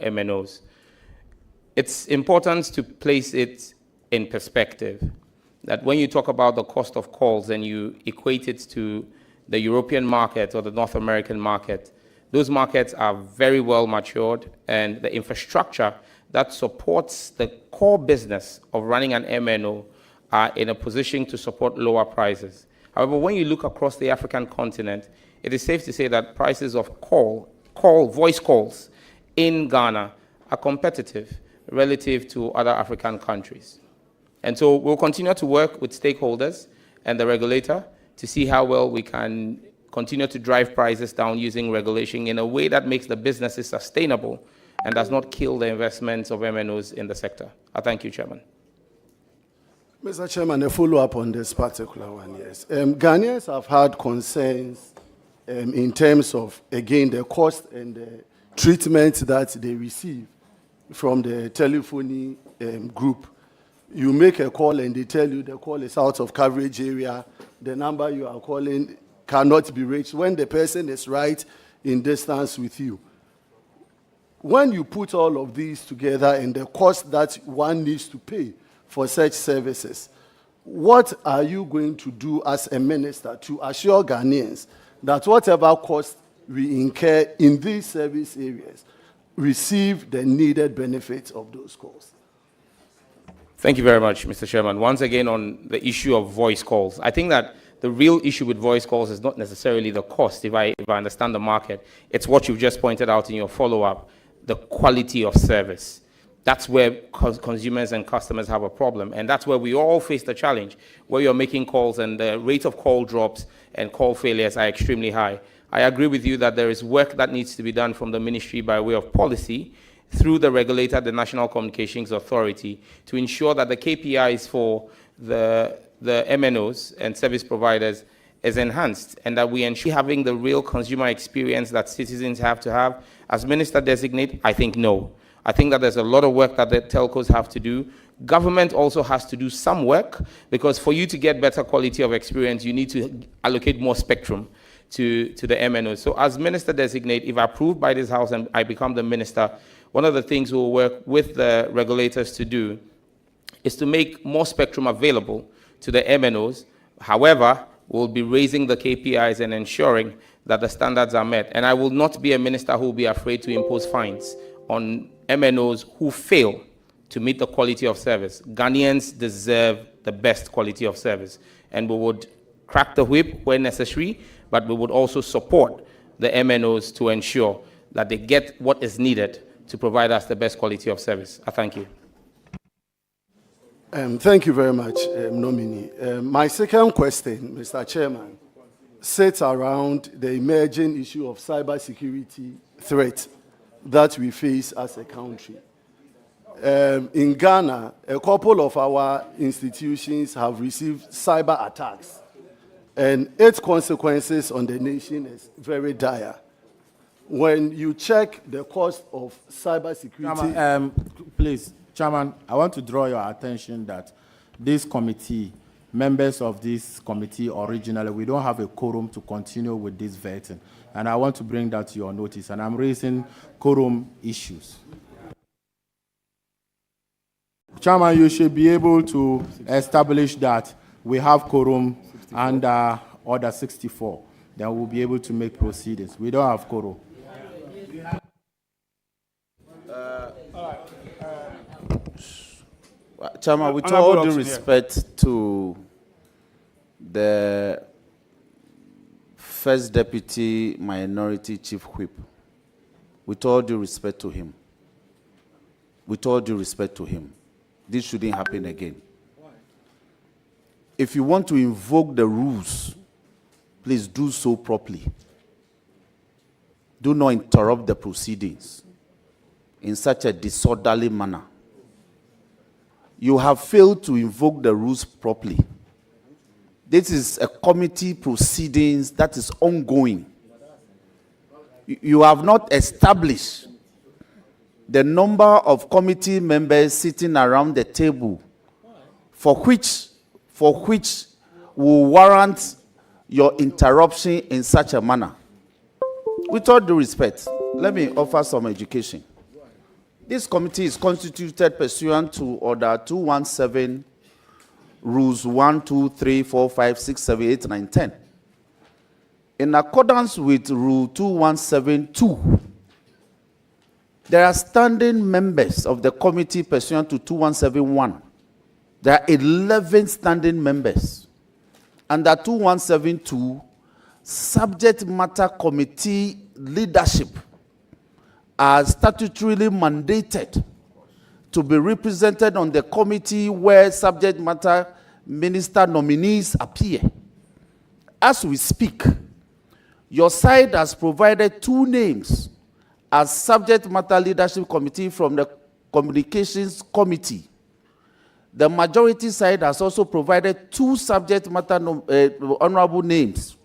MNOs. It's important to place it in perspective, that when you talk about the cost of calls and you equate it to the European market or the North American market, those markets are very well matured, and the infrastructure that supports the core business of running an MNO are in a position to support lower prices. However, when you look across the African continent, it is safe to say that prices of voice calls in Ghana are competitive relative to other African countries. And so we'll continue to work with stakeholders and the regulator to see how well we can continue to drive prices down using regulation in a way that makes the businesses sustainable and does not kill the investments of MNOs in the sector. I thank you, Chairman. Mr. Chairman, a follow-up on this particular one, yes. Ghanaians have had concerns in terms of, again, the cost and the treatment that they receive from the telephony group. You make a call and they tell you the call is out of coverage area, the number you are calling cannot be reached when the person is right in distance with you. When you put all of these together and the cost that one needs to pay for such services, what are you going to do as a minister to assure Ghanaians that whatever cost we incur in these service areas receive the needed benefits of those calls? Thank you very much, Mr. Chairman. Once again, on the issue of voice calls, I think that the real issue with voice calls is not necessarily the cost, if I understand the market. It's what you've just pointed out in your follow-up, the quality of service. That's where consumers and customers have a problem, and that's where we all face the challenge, where you're making calls and the rate of call drops and call failures are extremely high. I agree with you that there is work that needs to be done from the ministry by way of policy through the regulator, the National Communications Authority, to ensure that the KPIs for the MNOs and service providers is enhanced, and that we ensure having the real consumer experience that citizens have to have. As Minister Designate, I think no. I think that there's a lot of work that the telcos have to do. Government also has to do some work, because for you to get better quality of experience, you need to allocate more spectrum to the MNOs. So as Minister Designate, if approved by this House and I become the minister, one of the things we'll work with the regulators to do is to make more spectrum available to the MNOs. However, we'll be raising the KPIs and ensuring that the standards are met. And I will not be a minister who will be afraid to impose fines on MNOs who fail to meet the quality of service. Ghanaians deserve the best quality of service. And we would crack the whip where necessary, but we would also support the MNOs to ensure that they get what is needed to provide us the best quality of service. I thank you. Thank you very much, nominee. My second question, Mr. Chairman, sits around the emerging issue of cybersecurity threat that we face as a country. In Ghana, a couple of our institutions have received cyber attacks, and its consequences on the nation is very dire. When you check the cost of cybersecurity... Chairman, please, Chairman, I want to draw your attention that this committee, members of this committee originally, we don't have a quorum to continue with this vetting. And I want to bring that to your notice. And I'm raising quorum issues. Chairman, you should be able to establish that we have quorum under Order 64. Then we'll be able to make proceedings. We don't have quorum. Chairman, with all due respect to the First Deputy Minority Chief Whip, with all due respect to him, this shouldn't happen again. If you want to invoke the rules, please do so properly. Do not interrupt the proceedings in such a disorderly manner. You have failed to invoke the rules properly. This is a committee proceedings that is ongoing. You have not established the number of committee members sitting around the table for which will warrant your interruption in such a manner. With all due respect, let me offer some education. This committee is constituted pursuant to Order 217, Rules 1, 2, 3, 4, 5, 6, 7, 8, 9, 10. In accordance with Rule 217.2, there are standing members of the committee pursuant to 2171. There are 11 standing members. Under 2172, subject matter committee leadership are statutorily mandated to be represented on the committee where subject matter minister nominees appear. As we speak, your side has provided 2 names as subject matter leadership committee from the communications committee. The majority side has also provided 2 subject matter honorable names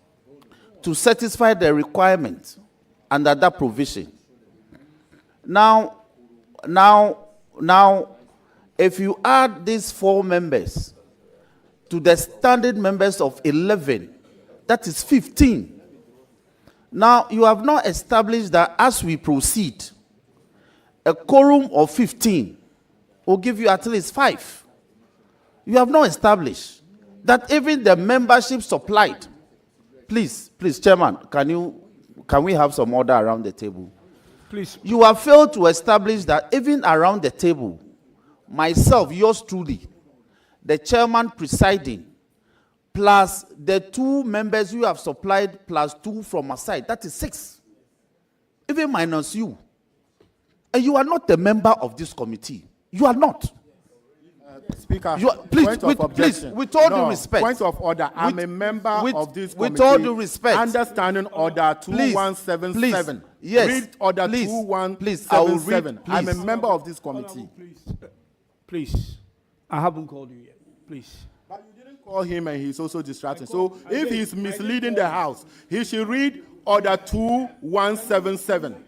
to satisfy the requirement under that provision. Now, if you add these 4 members to the standing members of 11, that is 15. Now, you have not established that as we proceed, a quorum of 15 will give you at least 5. You have not established that even the membership supplied. Please, Chairman, can we have some order around the table? Please. You have failed to establish that even around the table, myself, yours truly, the chairman presiding, plus the 2 members you have supplied, plus 2 from aside, that is 6. Even minus you. And you are not a member of this committee. You are not. Speaker, Please, with all due respect. Point of order. I'm a member of this committee. With all due respect. Understanding Order 2177. Yes. Read Order Please. 2177. I'm a member of this committee. Please. I haven't called you yet. Please. But you didn't call him and he's also distracting. So if he's misleading the House, he should read Order 2177.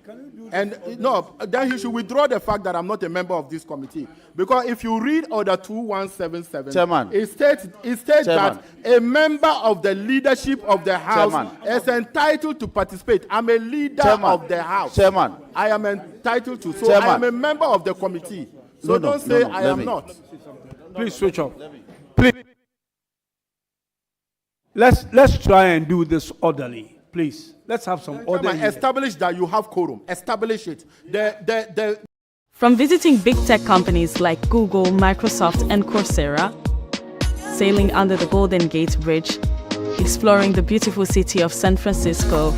And no, then he should withdraw the fact that I'm not a member of this committee. Because if you read Order 2177, Chairman, it states that a member of the leadership of the House is entitled to participate. I'm a leader of the House. Chairman. I am entitled to. So I am a member of the committee. So don't say I am not. Please switch off. Please. Let's try and do this orderly. Please. Let's have some order. Establish that you have quorum. Establish it. From visiting big tech companies like Google, Microsoft, and Coursera, sailing under the Golden Gate Bridge, exploring the beautiful city of San Francisco,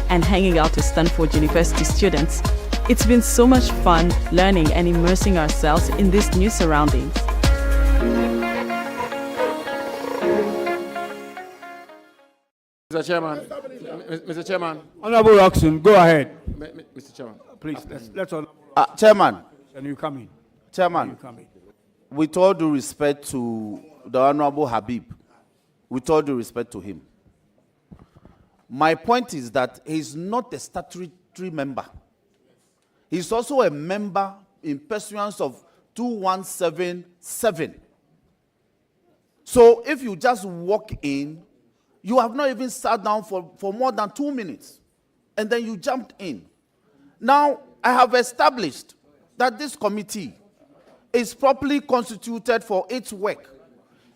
and hanging out with Stanford University students, it's been so much fun learning and immersing ourselves in these new surroundings. Mr. Chairman. Honorable Roxon, go ahead. Mr. Chairman. Please, let's all. Chairman. Can you come in? Chairman, with all due respect to the Honorable Habib, with all due respect to him, my point is that he's not a statutory member. He's also a member in pursuance of 2177. So if you just walk in, you have not even sat down for more than 2 minutes, and then you jumped in. Now, I have established that this committee is properly constituted for its work.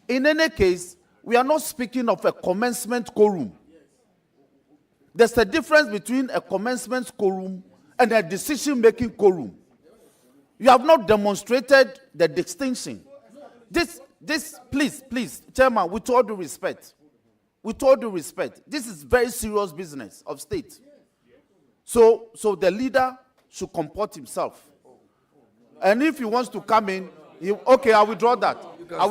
In any case, we are not speaking of a commencement quorum. There's a difference between a commencement quorum and a decision-making quorum. You have not demonstrated the distinction. Please, Chairman, with all due respect, this is very serious business of state. So the leader should comport himself. And if he wants to come in, okay, I withdraw that. Chairman, I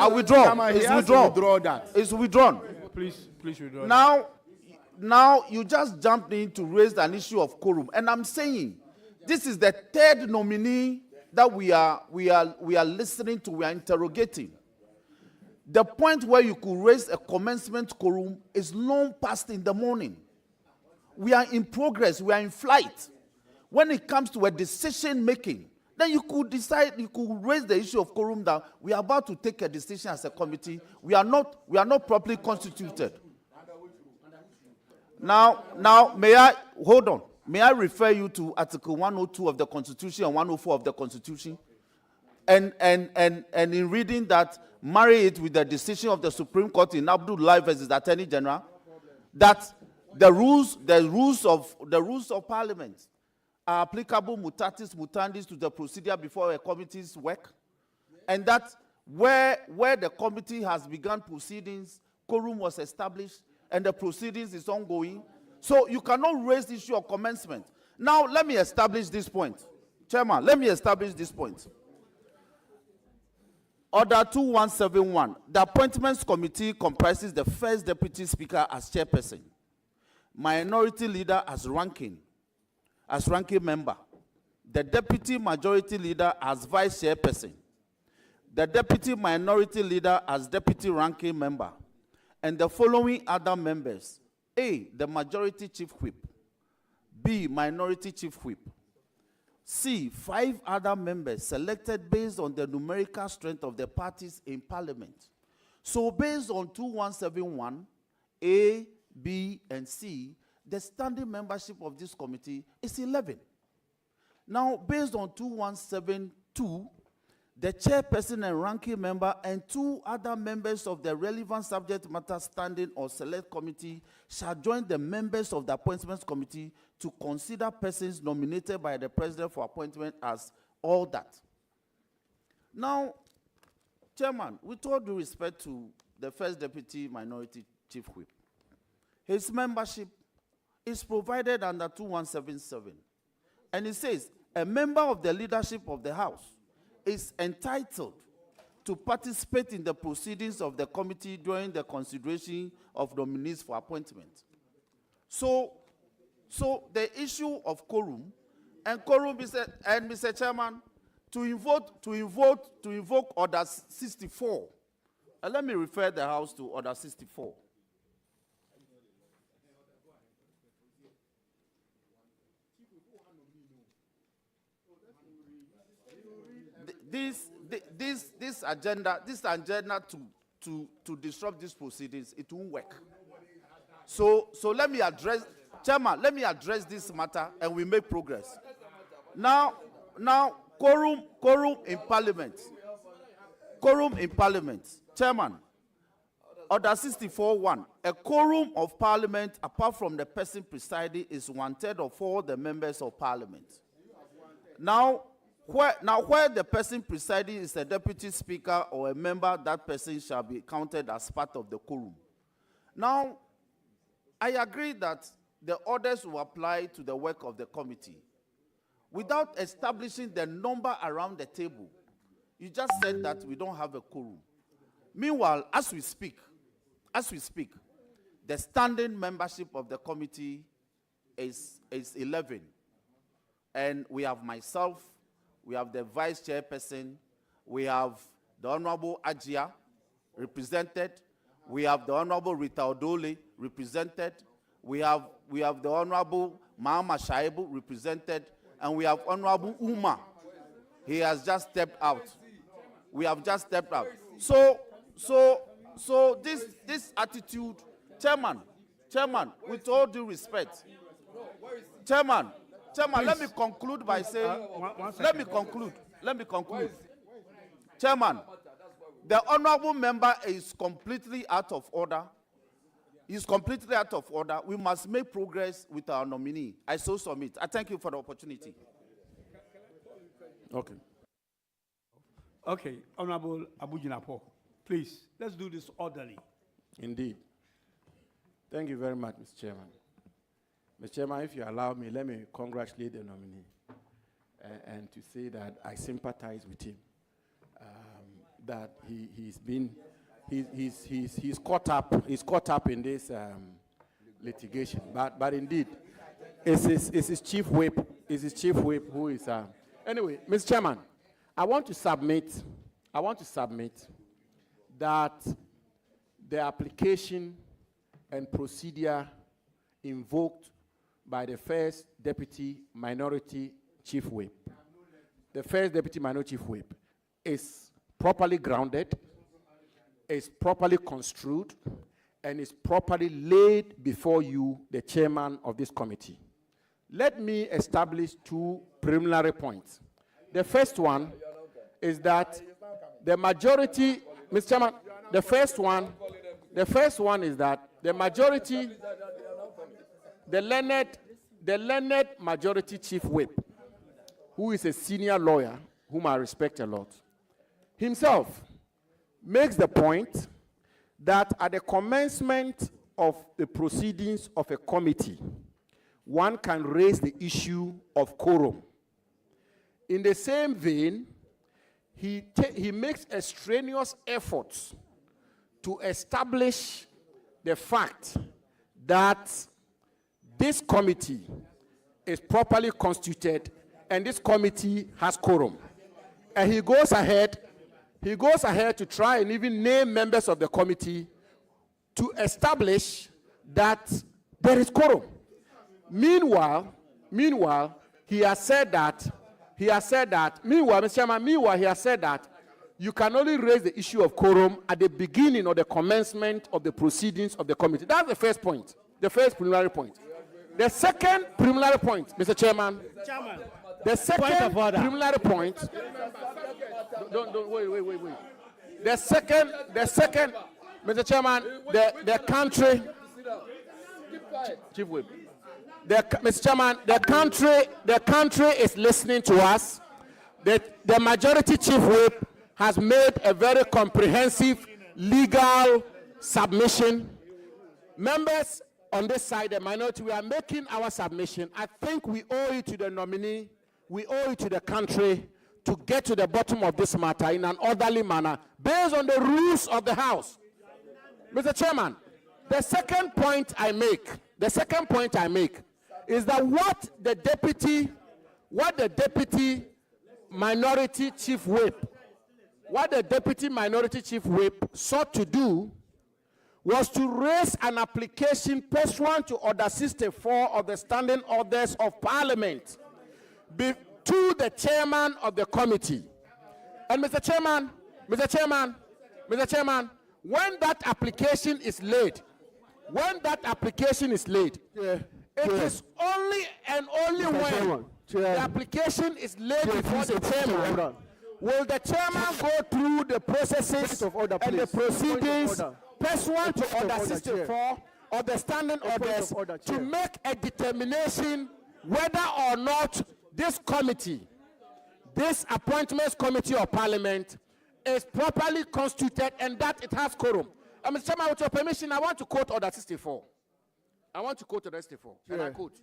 withdraw. Chairman, It's withdrawn. It's withdrawn. Please withdraw. Now you just jumped in to raise an issue of quorum, and I'm saying this is the 3rd nominee that we are listening to, we are interrogating. The point where you could raise a commencement quorum is long past in the morning. We are in progress, we are in flight. When it comes to a decision making, then you could raise the issue of quorum that we are about to take a decision as a committee. We are not properly constituted. Now, may I, hold on. May I refer you to Article 102 of the Constitution and 104 of the Constitution? And in reading that, marry it with the decision of the Supreme Court in Abdullah versus the Attorney General, that the rules of Parliament are applicable mutatis mutandis to the procedure before a committee's work, and that where the committee has begun proceedings, quorum was established, and the proceedings is ongoing. So you cannot raise the issue of commencement. Now, let me establish this point. Chairman, let me establish this point. Order 2171. The Appointments Committee comprises the first Deputy Speaker as chairperson, Minority Leader as ranking member, the Deputy Majority Leader as vice chairperson, the Deputy Minority Leader as deputy ranking member, and the following other members: A, the Majority Chief Whip; B, Minority Chief Whip; C, 5 other members selected based on the numerical strength of the parties in Parliament. So based on 2171, A, B, and C, the standing membership of this committee is 11. Now, based on 2172, the chairperson and ranking member and 2 other members of the relevant subject matter standing or select committee shall join the members of the Appointments Committee to consider persons nominated by the President for appointment as all that. Now, Chairman, with all due respect to the First Deputy Minority Chief Whip, his membership is provided under 2177. And it says, a member of the leadership of the House is entitled to participate in the proceedings of the committee during the consideration of nominees for appointment. So the issue of quorum, and quorum is, and Mr. Chairman, to invoke Order 64. Let me refer the House to Order 64. This agenda to disrupt these proceedings, it won't work. So let me address, Chairman, let me address this matter and we make progress. Now, quorum in Parliament. Quorum in Parliament. Chairman, Order 64.1. A quorum of Parliament, apart from the person presiding, is 1/3 of all the members of Parliament. Now, where the person presiding is a deputy speaker or a member, that person shall be counted as part of the quorum. Now, I agree that the orders will apply to the work of the committee. Without establishing the number around the table, you just said that we don't have a quorum. Meanwhile, as we speak, the standing membership of the committee is 11. And we have myself, we have the vice chairperson, we have the Honorable Ajia represented, we have the Honorable Rita Odole represented, we have the Honorable Mahama Shaibu represented, and we have Honorable Uma. He has just stepped out. We have just stepped out. So this attitude, Chairman, with all due respect, Chairman, let me conclude by saying, let me conclude. Chairman, the honorable member is completely out of order. He's completely out of order. We must make progress with our nominee. I so submit. I thank you for the opportunity. Okay. Okay, Honorable Abujinapo, please, let's do this orderly. Indeed. Thank you very much, Mr. Chairman. Mr. Chairman, if you allow me, let me congratulate the nominee and to say that I sympathize with him. That he's caught up in this litigation. But indeed, it's his chief whip who is anyway, Mr. Chairman, I want to submit that the application and procedure invoked by the first Deputy Minority Chief Whip, the first Deputy Minority Chief Whip, is properly grounded, is properly construed, and is properly laid before you, the chairman of this committee. let me establish 2 preliminary points. The first one is that the majority, Mr. Chairman, the first one is that the majority, the learned majority chief whip, who is a senior lawyer, whom I respect a lot, himself makes the point that at the commencement of the proceedings of a committee, one can raise the issue of quorum. In the same vein, he makes a strenuous effort to establish the fact that this committee is properly constituted and this committee has quorum. And he goes ahead to try and even name members of the committee to establish that there is quorum. Meanwhile, he has said that, Mr. Chairman, he has said that you can only raise the issue of quorum at the beginning or the commencement of the proceedings of the committee. That's the first point, the first preliminary point. The second preliminary point, Mr. Chairman, the second preliminary point, wait. The second, Mr. Chairman, the country, Chief Whip, Mr. Chairman, the country is listening to us. The majority Chief Whip has made a very comprehensive legal submission. Members on this side, the minority, we are making our submission. I think we owe it to the nominee, we owe it to the country to get to the bottom of this matter in an orderly manner, based on the rules of the House. Mr. Chairman, the second point I make is that what the deputy minority chief whip sought to do was to raise an application pursuant to Order 64 of the Standing Orders of Parliament to the chairman of the committee. And Mr. Chairman, when that application is laid, it is only and only when the application is laid before the chairman will the chairman go through the processes and the proceedings pursuant to Order 64 of the Standing Orders to make a determination whether or not this committee, this Appointments Committee of Parliament, is properly constituted and that it has quorum. Mr. Chairman, with your permission, I want to quote Order 64. And I quote.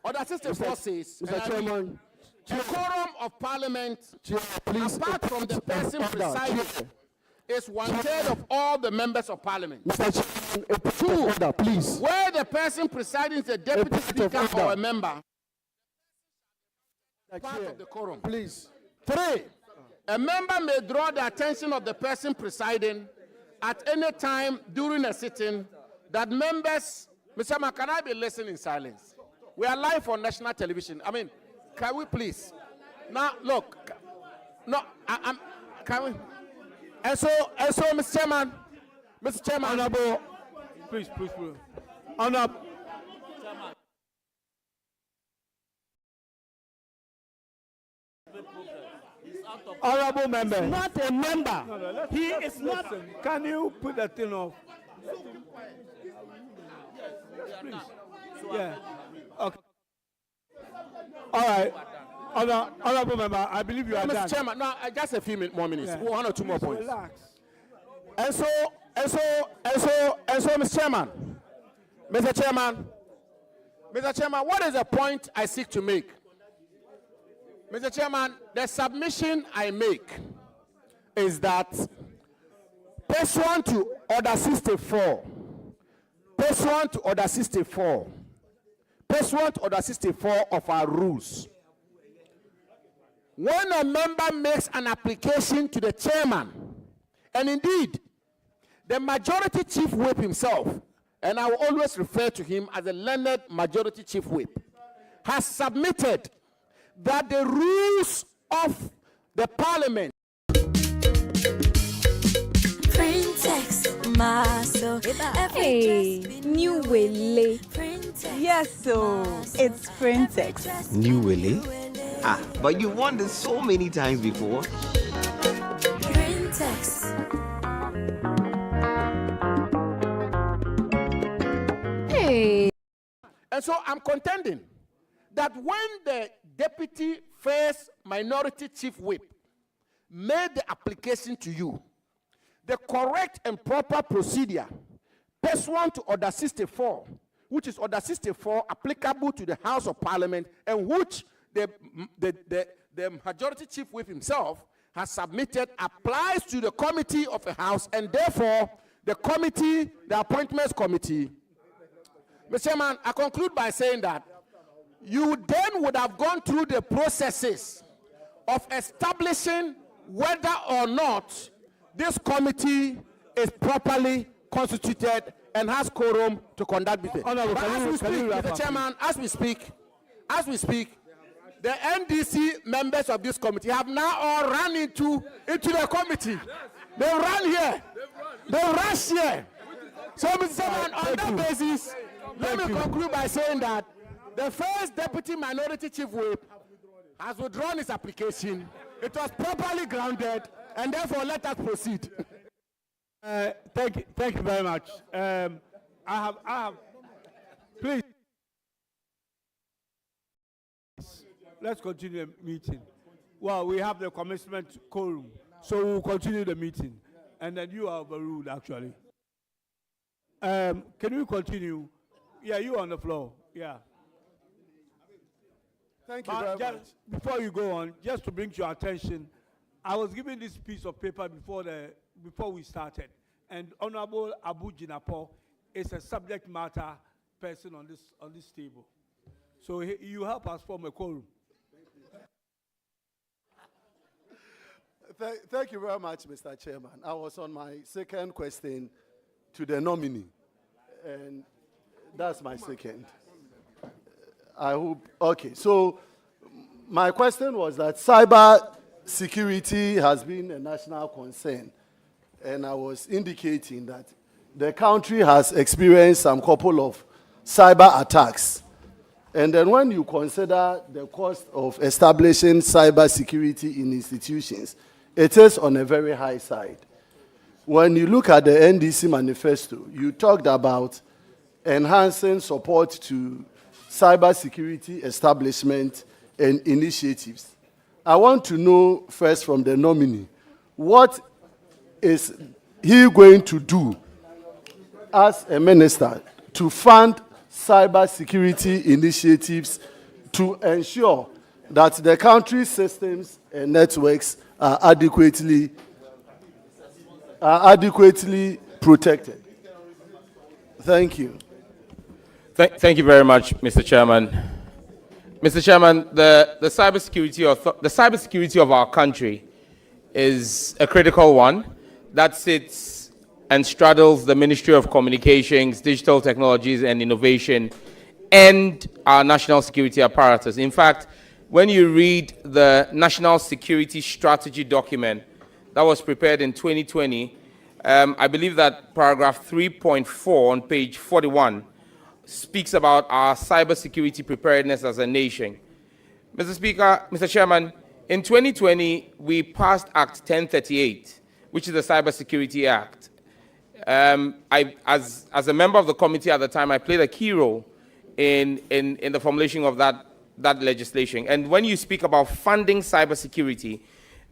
Order 64 says, Mr. Chairman, the quorum of Parliament, apart from the person presiding, is 1/3 of all the members of Parliament. Mr. Chairman, 2, please. Where the person presiding is a deputy speaker or a member, part of the quorum. Please. 3, a member may draw the attention of the person presiding at any time during a sitting that members, Mr. Chairman, can I be listening in silence? We are live on national television. I mean, can we please? Now, look. No, can we? And so, Mr. Chairman. Honorable. Please. Honorable. Honorable member. He's not a member. No, he is not. Can you put that thing off? Please. Yeah. Okay. All right. Honorable member, I believe you are done. Mr. Chairman, no, just a few more minutes. Yeah. 1 or 2 more points. Relax. And so, Mr. Chairman, what is the point I seek to make? Mr. Chairman, the submission I make is that pursuant to Order 64 of our rules, when a member makes an application to the chairman, and indeed, the majority chief whip himself, and I will always refer to him as the learned majority chief whip, has submitted that the rules of the parliament. Plain text. Hey, new Wele. Yes, so it's Printex. New Willie? Ah, but you won this so many times before. Hey. And so I'm contending that when the deputy first minority chief whip made the application to you, the correct and proper procedure pursuant to Order 64, which is Order 64 applicable to the House of Parliament, and which the majority chief whip himself has submitted, applies to the committee of the House, and therefore the committee, the appointments committee. Mr. Chairman, I conclude by saying that you then would have gone through the processes of establishing whether or not this committee is properly constituted and has quorum to conduct business. But as we speak, Mr. Chairman, as we speak, the NDC members of this committee have now all run into the committee. They run here. They rush here. So, Mr. Chairman, on that basis, let me conclude by saying that the first deputy minority chief whip has withdrawn his application. It was properly grounded, and therefore let us proceed. Thank you very much. I have, please. Let's continue the meeting. Well, we have the commencement quorum, so we'll continue the meeting, and then you are overruled, actually. Can we continue? Yeah, you on the floor. Yeah. Thank you very much. Before you go on, just to bring to your attention, I was given this piece of paper before we started, and Honorable Abu Jinapo is a subject matter person on this table. So you help us form a quorum. Thank you very much, Mr. Chairman. I was on my second question to the nominee, and that's my second. I hope, okay, so my question was that cyber security has been a national concern, and I was indicating that the country has experienced some couple of cyber attacks. And then when you consider the cost of establishing cyber security in institutions, it is on a very high side. When you look at the NDC manifesto, you talked about enhancing support to cyber security establishment and initiatives. I want to know first from the nominee, what is he going to do as a minister to fund cyber security initiatives to ensure that the country's systems and networks are adequately protected? Thank you. Thank you very much, Mr. Chairman. Mr. Chairman, the cybersecurity of our country is a critical one that sits and straddles the Ministry of Communications, Digital Technologies and Innovation, and our national security apparatus. In fact, when you read the National Security Strategy document that was prepared in 2020, I believe that paragraph 3.4 on page 41 speaks about our cybersecurity preparedness as a nation. Mr. Speaker, Mr. Chairman, in 2020, we passed Act 1038, which is the Cybersecurity Act. As a member of the committee at the time, I played a key role in the formulation of that legislation. And when you speak about funding cybersecurity,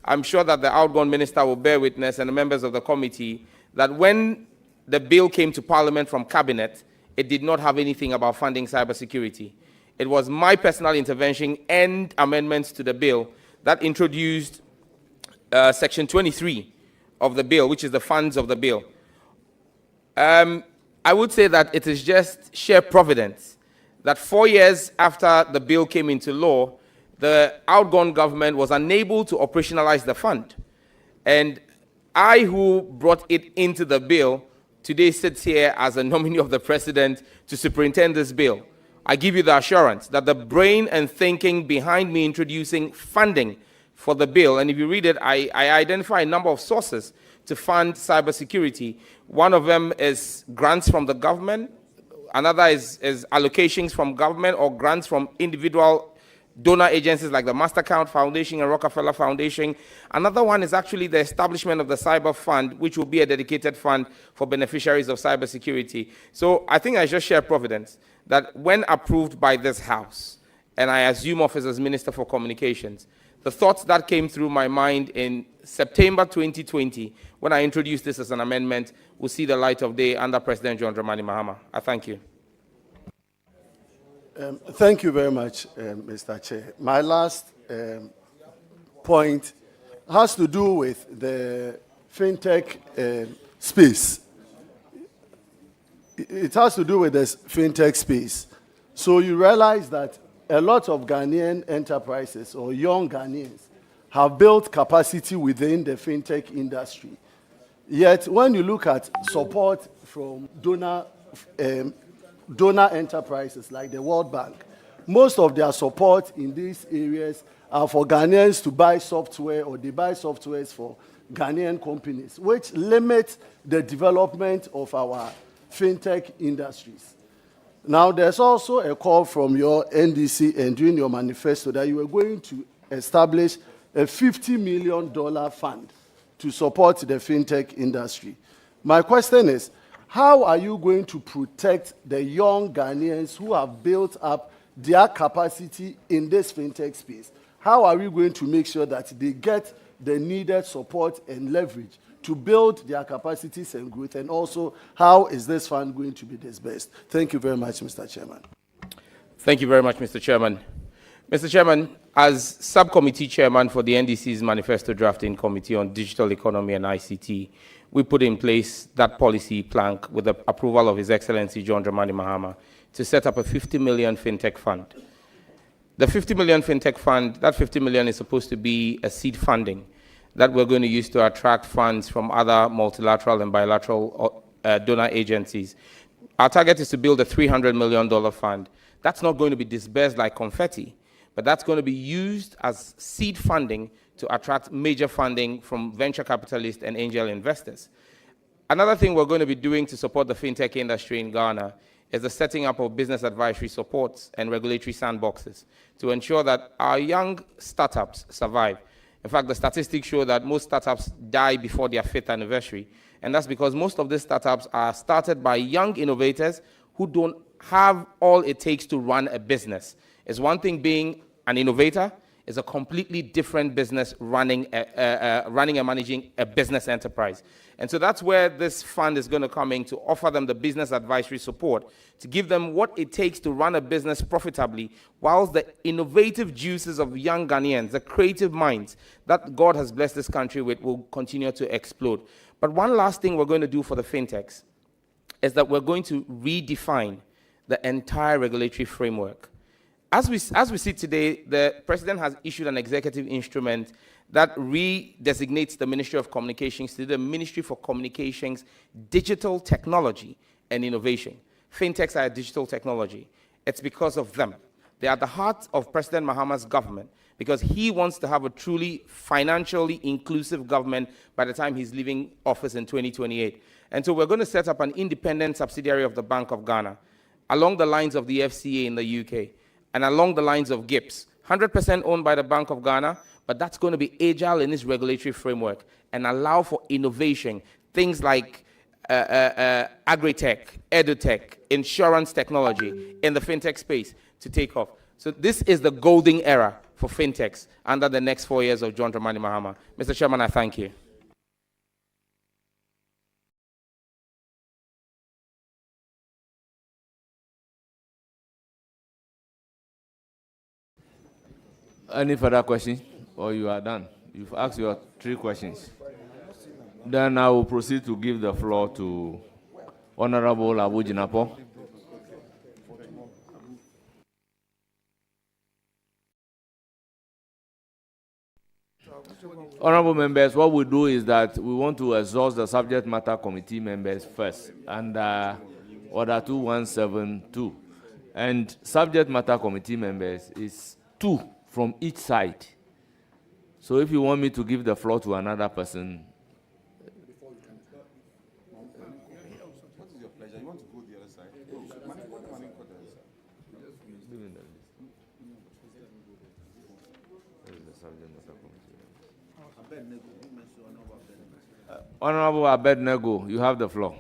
I'm sure that the outgone minister will bear witness, and the members of the committee, that when the bill came to Parliament from Cabinet, it did not have anything about funding cybersecurity. It was my personal intervention and amendments to the bill that introduced Section 23 of the bill, which is the funds of the bill. I would say that it is just sheer providence that 4 years after the bill came into law, the outgone government was unable to operationalize the fund. And I, who brought it into the bill, today sits here as a nominee of the president to superintend this bill. I give you the assurance that the brain and thinking behind me introducing funding for the bill, and if you read it, I identify a number of sources to fund cybersecurity, One of them is grants from the government. Another is allocations from government or grants from individual donor agencies like the Mastercard Foundation and Rockefeller Foundation. Another one is actually the establishment of the Cyber Fund, which will be a dedicated fund for beneficiaries of cybersecurity. So I think I just share Providence that when approved by this House, and I assume office as Minister for Communications, the thoughts that came through my mind in September 2020, when I introduced this as an amendment, will see the light of day under President John Dramani Mahama. I thank you. Thank you very much, Mr. Chair. My last point has to do with the fintech space. It has to do with this fintech space. So you realize that a lot of Ghanaian enterprises or young Ghanaians have built capacity within the fintech industry. Yet when you look at support from donor enterprises like the World Bank, most of their support in these areas are for Ghanaians to buy software, or they buy softwares for Ghanaian companies, which limit the development of our fintech industries. Now, there's also a call from your NDC and during your manifesto that you were going to establish a $50 million fund to support the fintech industry. My question is, how are you going to protect the young Ghanaians who have built up their capacity in this fintech space? How are we going to make sure that they get the needed support and leverage to build their capacities and growth? And also, how is this fund going to be disbursed? Thank you very much, Mr. Chairman. Thank you very much, Mr. Chairman. Mr. Chairman, as subcommittee chairman for the NDC's Manifesto Drafting Committee on Digital Economy and ICT, we put in place that policy plank with the approval of His Excellency John Dramani Mahama to set up a 50 million fintech fund. The 50 million fintech fund, that 50 million is supposed to be a seed funding that we're going to use to attract funds from other multilateral and bilateral donor agencies. Our target is to build a $300 million fund. That's not going to be disbursed like confetti, but that's going to be used as seed funding to attract major funding from venture capitalists and angel investors. Another thing we're going to be doing to support the fintech industry in Ghana is the setting up of business advisory supports and regulatory sandboxes to ensure that our young startups survive. In fact, the statistics show that most startups die before their 5th anniversary, and that's because most of these startups are started by young innovators who don't have all it takes to run a business. It's one thing being an innovator, it's a completely different business running and managing a business enterprise. And so that's where this fund is going to come in to offer them the business advisory support, to give them what it takes to run a business profitably, whilst the innovative juices of young Ghanaians, the creative minds that God has blessed this country with, will continue to explode. But one last thing we're going to do for the fintechs is that we're going to redefine the entire regulatory framework. As we see today, the President has issued an executive instrument that redesignates the Ministry of Communications to the Ministry for Communications, Digital Technology and Innovation. Fintechs are digital technology. It's because of them. They are at the heart of President Mahama's government, because he wants to have a truly financially inclusive government by the time he's leaving office in 2028. And so we're going to set up an independent subsidiary of the Bank of Ghana, along the lines of the FCA in the UK, and along the lines of GIPS, 100% owned by the Bank of Ghana, but that's going to be agile in its regulatory framework and allow for innovation, things like agri-tech, edu-tech, insurance technology in the fintech space to take off. So this is the golden era for fintechs under the next 4 years of John Dramani Mahama. Mr. Chairman, I thank you. Any further questions? Or you are done? You've asked your 3 questions. Then I will proceed to give the floor to Honorable Abu Jinapo. Honorable members, what we do is that we want to exhaust the subject matter committee members first, under Order 2172. And subject matter committee members is 2 from each side. So if you want me to give the floor to another person, subject matter committee. Honorable Abednego, you have the floor.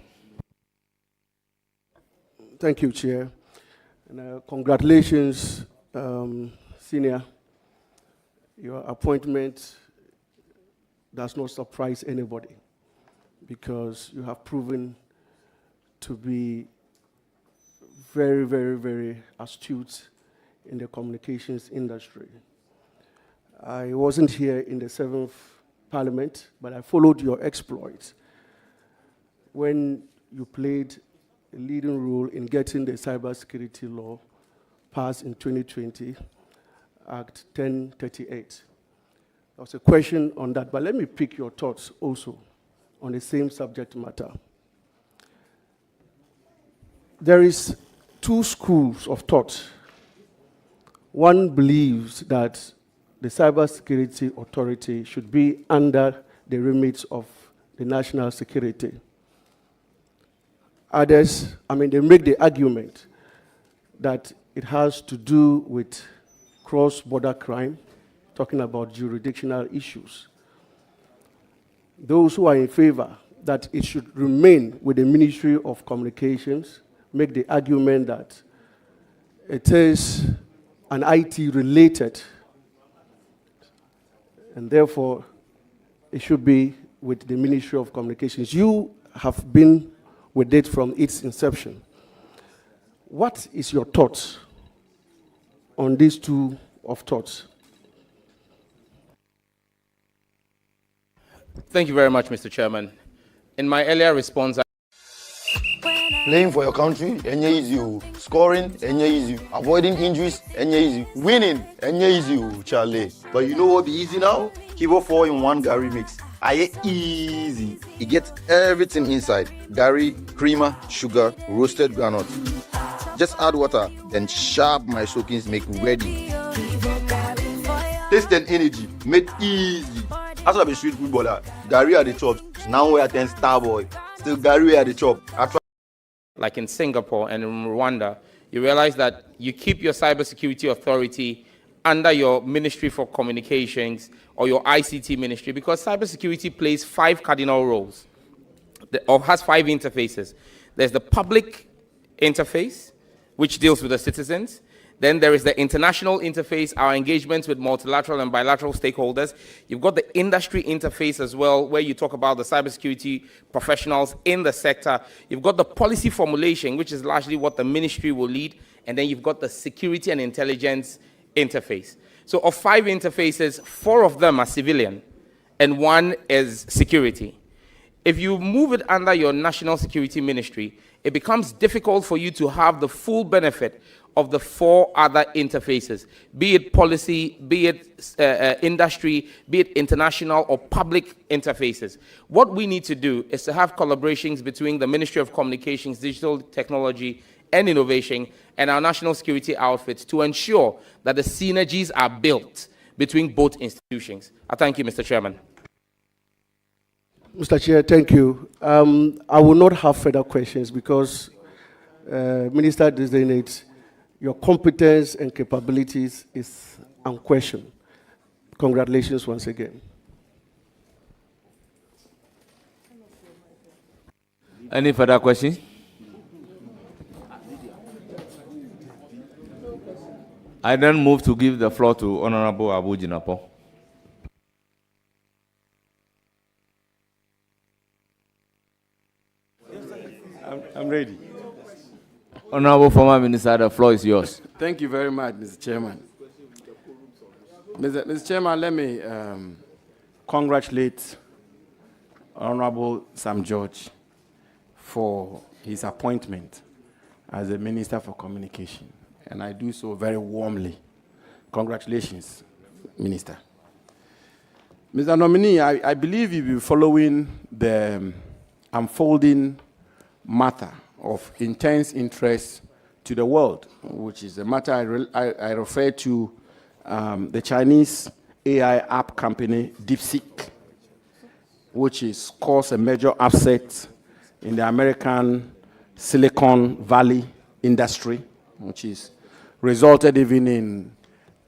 Thank you, Chair. And congratulations, Senior. Your appointment does not surprise anybody because you have proven to be very, very, very astute in the communications industry. I wasn't here in the 7th Parliament, but I followed your exploits when you played a leading role in getting the cybersecurity law passed in 2020, Act 1038. There was a question on that, but let me pick your thoughts also on the same subject matter. There is two schools of thought. One believes that the Cybersecurity Authority should be under the remit of the national security. Others, they make the argument that it has to do with cross-border crime, talking about jurisdictional issues. Those who are in favor that it should remain with the Ministry of Communications make the argument that it is an IT-related, and therefore it should be with the Ministry of Communications. You have been with it from its inception. What is your thoughts on these two of thoughts? Thank you very much, Mr. Chairman. In my earlier response, Playing for your country, easy. Scoring, easy. Avoiding injuries, easy. Winning, easy, Charlie. But you know what be easy now? Kibo 4-in-1 Gary mix. Easy. It gets everything inside. Gary, creamer, sugar, roasted groundnut. Just add water, then sharp my soakings make ready. Taste and energy, made easy. As I be street footballer, Gary at the top. Now we are 10 star boy. Still Gary at the top. Like in Singapore and in Rwanda, you realize that you keep your cybersecurity authority under your Ministry for Communications or your ICT ministry because cybersecurity plays 5 cardinal roles or has 5 interfaces. There's the public interface, which deals with the citizens. Then there is the international interface, our engagements with multilateral and bilateral stakeholders. You've got the industry interface as well, where you talk about the cybersecurity professionals in the sector. You've got the policy formulation, which is largely what the ministry will lead. And then you've got the security and intelligence interface. So of 5 interfaces, 4 of them are civilian, and 1 is security. If you move it under your national security ministry, it becomes difficult for you to have the full benefit of the 4 other interfaces, be it policy, be it industry, be it international or public interfaces. What we need to do is to have collaborations between the Ministry of Communications, Digital Technology and Innovation and our national security outfits to ensure that the synergies are built between both institutions. I thank you, Mr. Chairman. Mr. Chair, thank you. I will not have further questions because Minister designates your competence and capabilities is unquestioned. Congratulations once again. Any further questions? I then move to give the floor to Honorable Abu Jinapo. I'm ready. Honorable former Minister, the floor is yours. Thank you very much, Mr. Chairman. Mr. Chairman, let me congratulate Honorable Sam George for his appointment as the Minister for Communication, and I do so very warmly. Congratulations, Minister. Mr. Nominee, I believe you'll be following the unfolding matter of intense interest to the world, which is a matter I refer to the Chinese AI app company DeepSeek, which is caused a major upset in the American Silicon Valley industry, which is resulted even in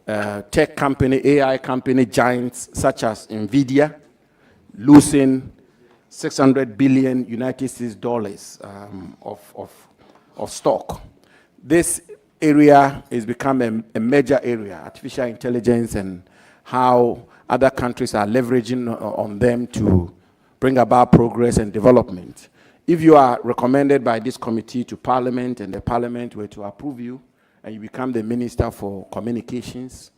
tech company, AI company giants such as NVIDIA, losing 600 billion United States dollars of stock. This area is becoming a major area, artificial intelligence, and how other countries are leveraging on them to bring about progress and development. If you are recommended by this committee to Parliament and the Parliament were to approve you and you become the Minister for Communications,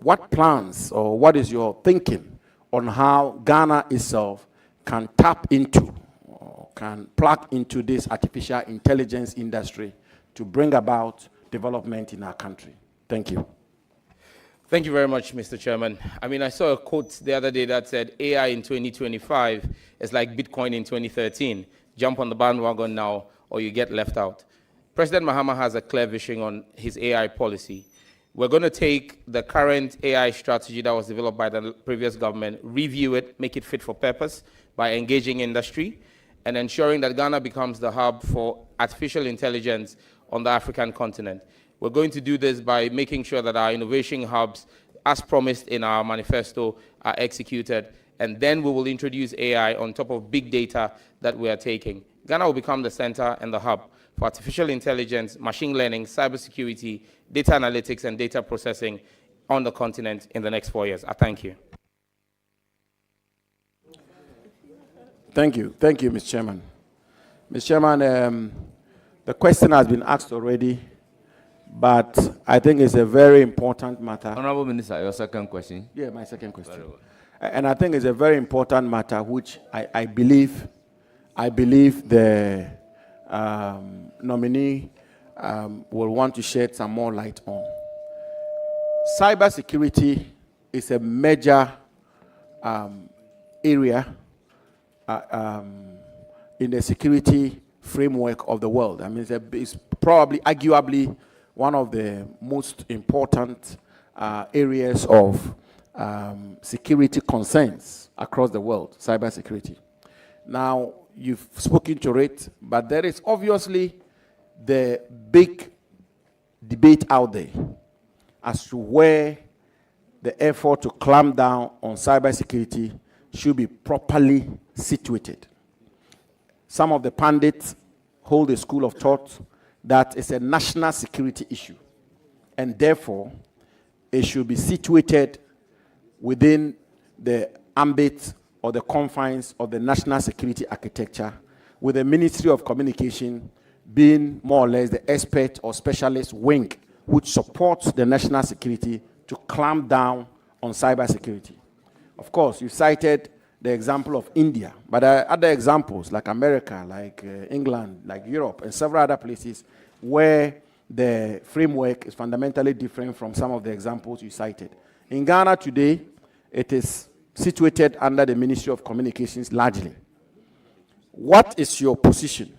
what plans or what is your thinking on how Ghana itself can tap into, or can plug into this artificial intelligence industry to bring about development in our country? Thank you. Thank you very much, Mr. Chairman. I mean, I saw a quote the other day that said AI in 2025 is like Bitcoin in 2013. Jump on the bandwagon now or you get left out. President Mahama has a clear vision on his AI policy. We're going to take the current AI strategy that was developed by the previous government, review it, make it fit for purpose by engaging industry and ensuring that Ghana becomes the hub for artificial intelligence on the African continent. We're going to do this by making sure that our innovation hubs, as promised in our manifesto, are executed, and then we will introduce AI on top of big data that we are taking. Ghana will become the center and the hub for artificial intelligence, machine learning, cybersecurity, data analytics, and data processing on the continent in the next 4 years. I thank you. Thank you. Thank you, Mr. Chairman. Mr. Chairman, the question has been asked already, but I think it's a very important matter. Honorable Minister, your second question. Yeah, my second question. And I think it's a very important matter which I believe the nominee will want to shed some more light on. Cybersecurity is a major area in the security framework of the world. I mean, it's probably, arguably, one of the most important areas of security concerns across the world, cybersecurity. Now, you've spoken to it, but there is obviously the big debate out there as to where the effort to clamp down on cybersecurity should be properly situated. Some of the pundits hold a school of thought that it's a national security issue, and therefore it should be situated within the ambit or the confines of the national security architecture, with the Ministry of Communication being more or less the expert or specialist wing which supports the national security to clamp down on cybersecurity. Of course, you cited the example of India, but there are other examples like America, like England, like Europe, and several other places where the framework is fundamentally different from some of the examples you cited. In Ghana today, it is situated under the Ministry of Communications largely. What is your position?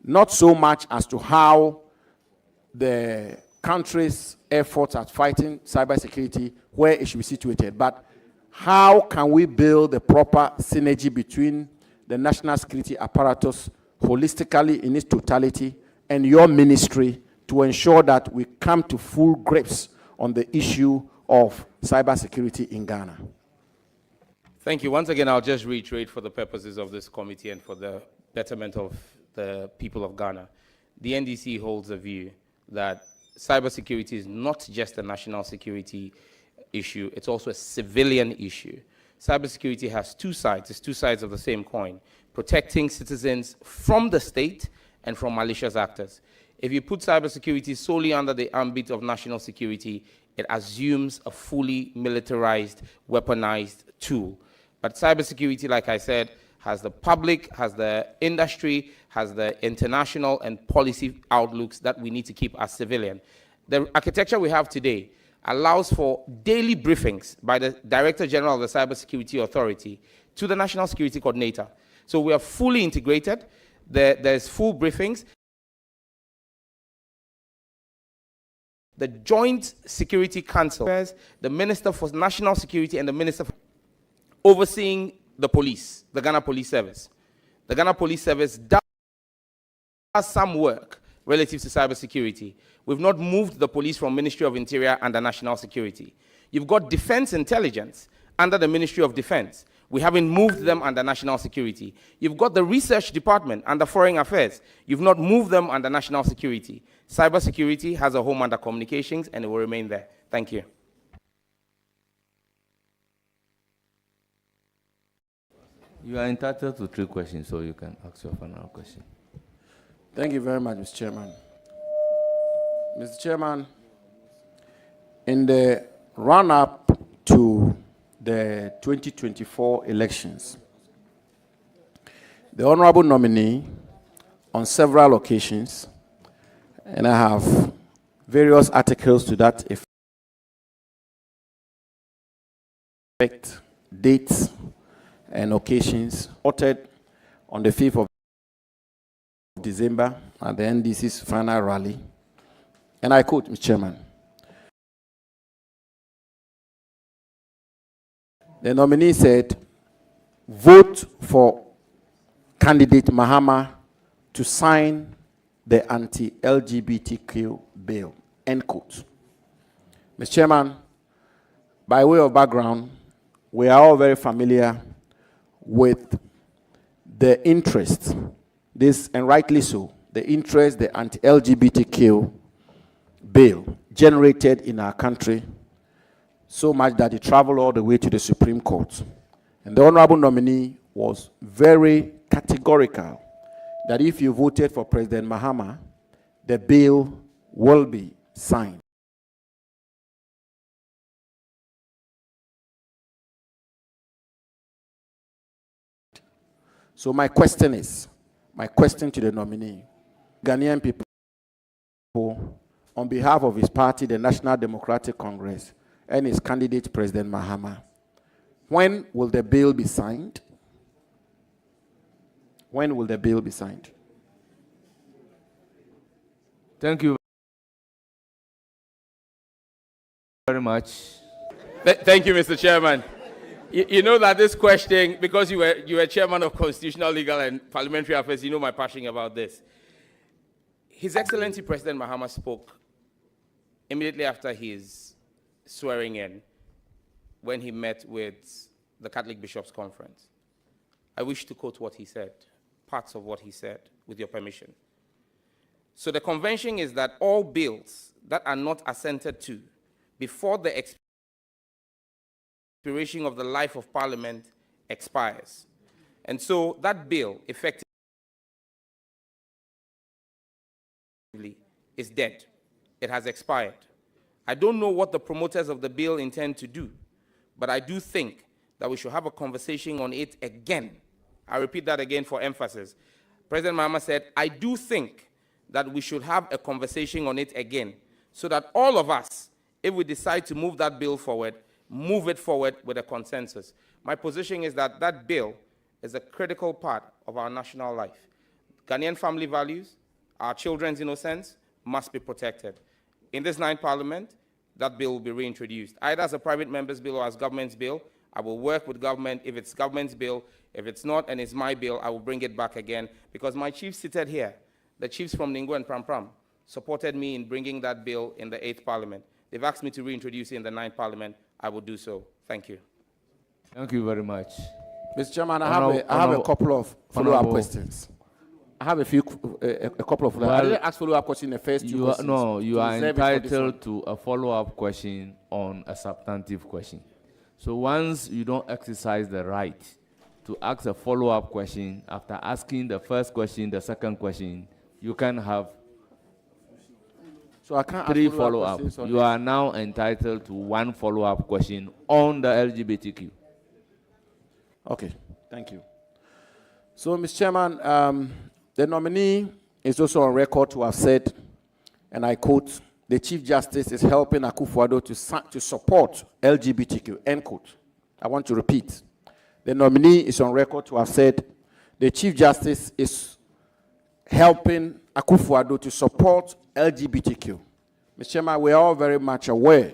Not so much as to how the country's efforts at fighting cybersecurity, where it should be situated, but how can we build the proper synergy between the national security apparatus holistically in its totality and your ministry to ensure that we come to full grips on the issue of cybersecurity in Ghana? Thank you. Once again, I'll just reiterate for the purposes of this committee and for the betterment of the people of Ghana. The NDC holds a view that cybersecurity is not just a national security issue, it's also a civilian issue. Cybersecurity has two sides, it's two sides of the same coin, protecting citizens from the state and from malicious actors. If you put cybersecurity solely under the ambit of national security, it assumes a fully militarized, weaponized tool. But cybersecurity, like I said, has the public, has the industry, has the international and policy outlooks that we need to keep as civilian. The architecture we have today allows for daily briefings by the Director General of the Cybersecurity Authority to the National Security Coordinator. So we are fully integrated. There's full briefings. The Joint Security Council, the Minister for National Security and the Minister for overseeing the police, the Ghana Police Service. The Ghana Police Service does some work relative to cybersecurity. We've not moved the police from Ministry of Interior under National Security. You've got Defense Intelligence under the Ministry of Defense. We haven't moved them under National Security. You've got the Research Department under Foreign Affairs. You've not moved them under National Security. Cybersecurity has a home under Communications, and it will remain there. Thank you. You are entitled to 3 questions, so you can ask your final question. Thank you very much, Mr. Chairman. Mr. Chairman, in the run-up to the 2024 elections, the honorable nominee, on several occasions, and I have various articles to that effect, dates, and occasions, voted on the 5th of December at the NDC's final rally. And I quote, Mr. Chairman, the nominee said, vote for candidate Mahama to sign the anti-LGBTQ bill, end quote. Mr. Chairman, by way of background, we are all very familiar with the interest, this, and rightly so, the interest the anti-LGBTQ bill generated in our country, so much that it traveled all the way to the Supreme Court. And the honorable nominee was very categorical that if you voted for President Mahama, the bill will be signed. So my question to the nominee, Ghanaian people, on behalf of his party, the National Democratic Congress, and his candidate, President Mahama, when will the bill be signed? When will the bill be signed? Thank you very much. Thank you, Mr. Chairman. You know that this question, because you were chairman of Constitutional, Legal, and Parliamentary Affairs, you know my passion about this. His Excellency President Mahama spoke immediately after his swearing in when he met with the Catholic Bishops' Conference. I wish to quote what he said, parts of what he said, with your permission. So the convention is that all bills that are not assented to before the expiration of the life of Parliament expires. And so that bill effectively is dead. It has expired. I don't know what the promoters of the bill intend to do, but I do think that we should have a conversation on it again. I repeat that again for emphasis. President Mahama said, I do think that we should have a conversation on it again, so that all of us, if we decide to move that bill forward, move it forward with a consensus. My position is that that bill is a critical part of our national life. Ghanaian family values, our children's innocence must be protected. In this 9th Parliament, that bill will be reintroduced, either as a private member's bill or as government's bill. I will work with government. If it's government's bill, if it's not and it's my bill, I will bring it back again, because my chiefs seated here, the chiefs from Ningo and Pram Pram, supported me in bringing that bill in the 8th Parliament. They've asked me to reintroduce it in the 9th Parliament. I will do so. Thank you. Thank you very much. Mr. Chairman, I have a couple of follow-up questions. I have a couple of follow-up. I didn't ask follow-up questions in the first 2 questions. No, you are entitled to a follow-up question on a substantive question. So once you don't exercise the right to ask a follow-up question after asking the first question, the second question, you can have so I can't 3 follow-ups. You are now entitled to 1 follow-up question on the LGBTQ. Okay, thank you. So, Mr. Chairman, the nominee is also on record to have said, and I quote, the Chief Justice is helping Akufo-Addo to support LGBTQ, end quote. I want to repeat. The nominee is on record to have said, the Chief Justice is helping Akufo-Addo to support LGBTQ. Mr. Chairman, we are all very much aware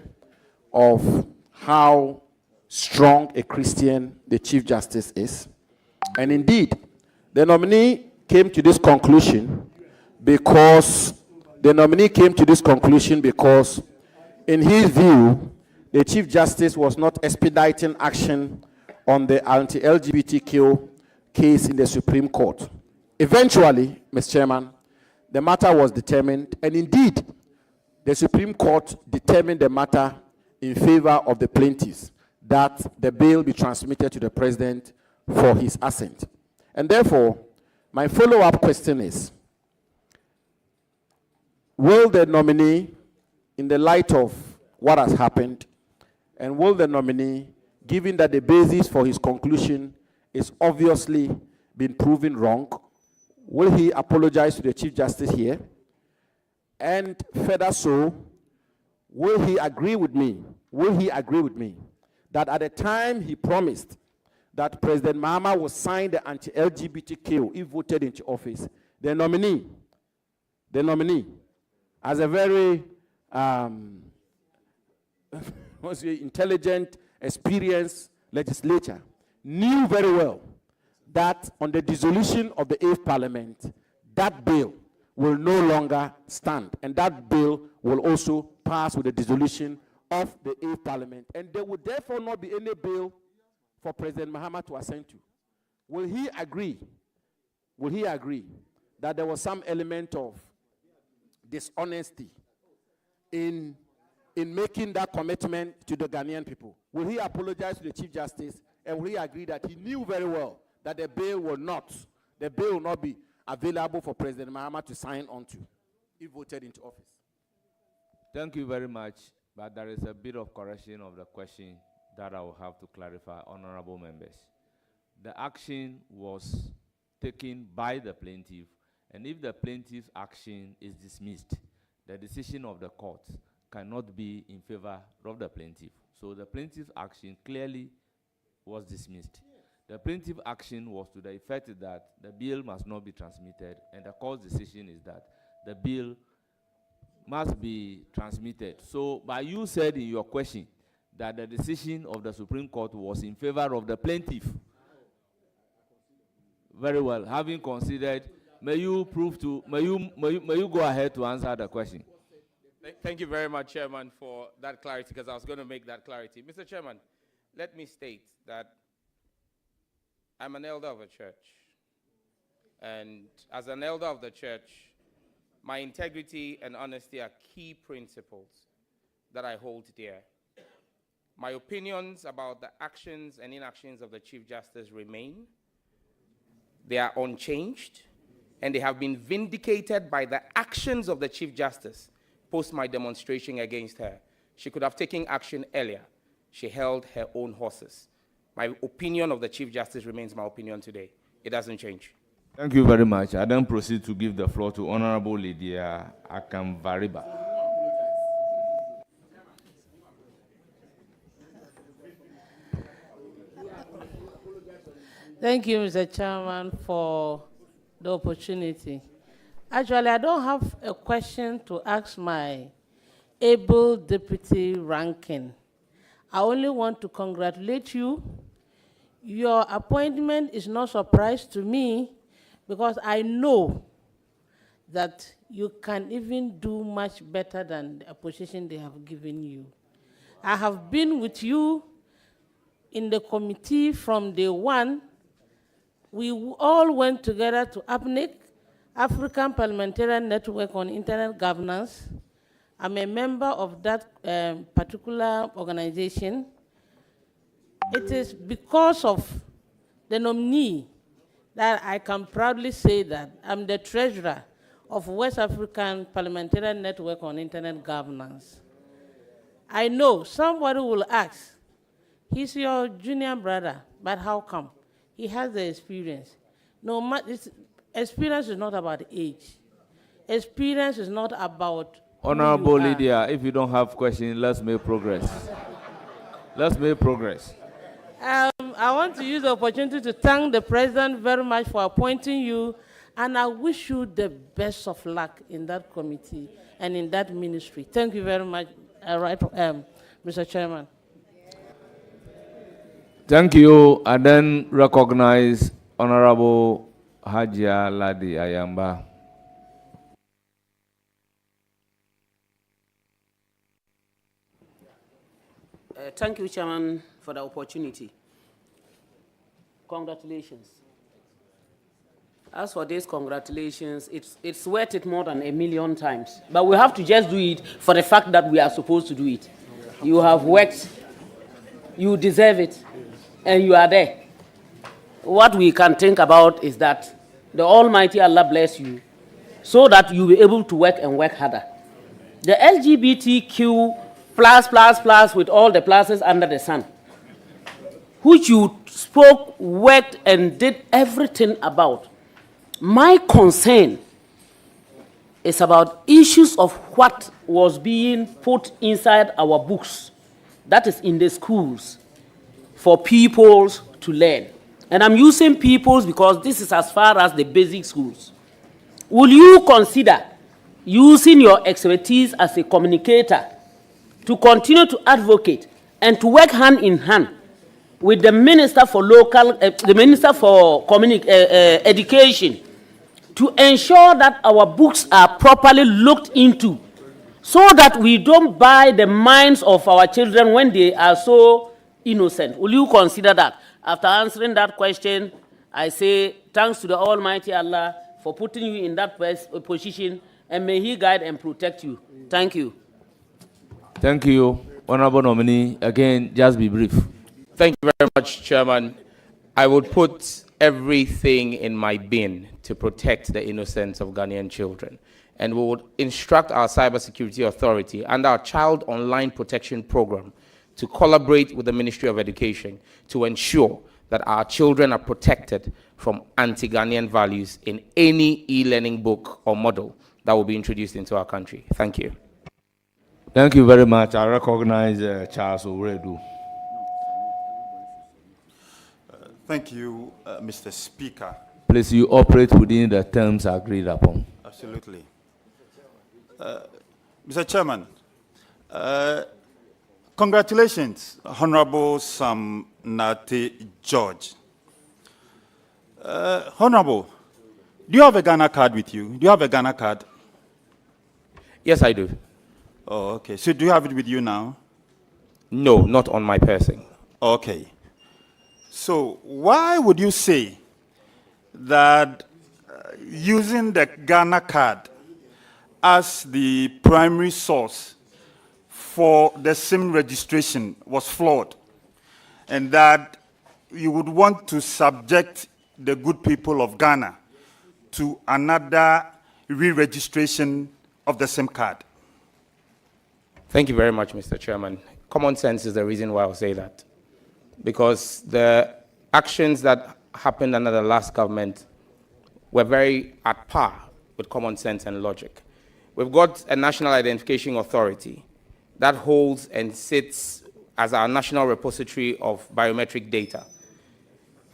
of how strong a Christian the Chief Justice is. And indeed, the nominee came to this conclusion because the nominee came to this conclusion because, in his view, the Chief Justice was not expediting action on the anti-LGBTQ case in the Supreme Court. Eventually, Mr. Chairman, the matter was determined, and indeed, the Supreme Court determined the matter in favor of the plaintiffs, that the bill be transmitted to the President for his assent. And therefore, my follow-up question is, will the nominee, in the light of what has happened, and will the nominee, given that the basis for his conclusion is obviously been proven wrong, will he apologize to the Chief Justice here? And further so, will he agree with me that at the time he promised that President Mahama would sign the anti-LGBTQ if voted into office, the nominee, as a very intelligent, experienced legislator, knew very well that on the dissolution of the 8th Parliament, that bill will no longer stand, and that bill will also pass with the dissolution of the 8th Parliament, and there would therefore not be any bill for President Mahama to assent to. Will he agree that there was some element of dishonesty in making that commitment to the Ghanaian people? Will he apologize to the Chief Justice, and will he agree that he knew very well that the bill will not be available for President Mahama to sign onto if voted into office? Thank you very much, but there is a bit of correction of the question that I will have to clarify, honorable members. The action was taken by the plaintiff, and if the plaintiff's action is dismissed, the decision of the court cannot be in favor of the plaintiff. So the plaintiff's action clearly was dismissed. The plaintiff action was to the effect that the bill must not be transmitted, and the court's decision is that the bill must be transmitted. So, but you said in your question that the decision of the Supreme Court was in favor of the plaintiff. Very well. Having considered, may you go ahead to answer the question. Thank you very much, Chairman, for that clarity, because I was going to make that clarity. Mr. Chairman, let me state that I'm an elder of a church. And as an elder of the church, my integrity and honesty are key principles that I hold dear. My opinions about the actions and inactions of the Chief Justice remain. They are unchanged, and they have been vindicated by the actions of the Chief Justice post my demonstration against her. She could have taken action earlier. She held her own horses. My opinion of the Chief Justice remains my opinion today. It doesn't change. Thank you very much. I then proceed to give the floor to Honorable Lydia Akamvariba. Thank you, Mr. Chairman, for the opportunity. Actually, I don't have a question to ask my able deputy ranking. I only want to congratulate you. Your appointment is no surprise to me, because I know that you can even do much better than the position they have given you. I have been with you in the committee from day one. We all went together to APNIC, African Parliamentarian Network on Internet Governance. I'm a member of that particular organization. It is because of the nominee that I can proudly say that I'm the treasurer of West African Parliamentarian Network on Internet Governance. I know somebody will ask, he's your junior brother, but how come? He has the experience. No, experience is not about age. Experience is not about Honorable Lydia, if you don't have questions, let's make progress. Let's make progress. I want to use the opportunity to thank the President very much for appointing you, and I wish you the best of luck in that committee and in that ministry. Thank you very much, Mr. Chairman. Thank you. I then recognize Honorable Hajia Ladi Ayamba. Thank you, Chairman, for the opportunity. Congratulations. As for this, congratulations, it's worth it more than 1,000,000 times. But we have to just do it for the fact that we are supposed to do it. You have worked, you deserve it, and you are there. What we can think about is that the Almighty Allah bless you so that you will be able to work and work harder. The LGBTQ plus with all the pluses under the sun, which you spoke, worked, and did everything about. My concern is about issues of what was being put inside our books, that is in the schools, for peoples to learn. And I'm using peoples because this is as far as the basic schools. Will you consider using your expertise as a communicator to continue to advocate and to work hand in hand with the Minister for Education to ensure that our books are properly looked into so that we don't buy the minds of our children when they are so innocent? Will you consider that? After answering that question, I say thanks to the Almighty Allah for putting you in that position, and may He guide and protect you. Thank you. Thank you, Honorable Nominee. Again, just be brief. Thank you very much, Chairman. I would put everything in my bin to protect the innocence of Ghanaian children. And we would instruct our cybersecurity authority and our child online protection program to collaborate with the Ministry of Education to ensure that our children are protected from anti-Ghanaian values in any e-learning book or model that will be introduced into our country. Thank you. Thank you very much. I recognize Charles Oredu. Thank you, Mr. Speaker. Please, you operate within the terms agreed upon. Absolutely. Mr. Chairman, congratulations, Honorable Sam Nate George. Honorable, do you have a Ghana card with you? Do you have a Ghana card? Yes, I do. Oh, okay. So do you have it with you now? No, not on my person. Okay. So why would you say that using the Ghana card as the primary source for the SIM registration was flawed, and that you would want to subject the good people of Ghana to another re-registration of the SIM card? Thank you very much, Mr. Chairman. Common sense is the reason why I'll say that. Because the actions that happened under the last government were very at par with common sense and logic. We've got a National Identification Authority that holds and sits as our national repository of biometric data.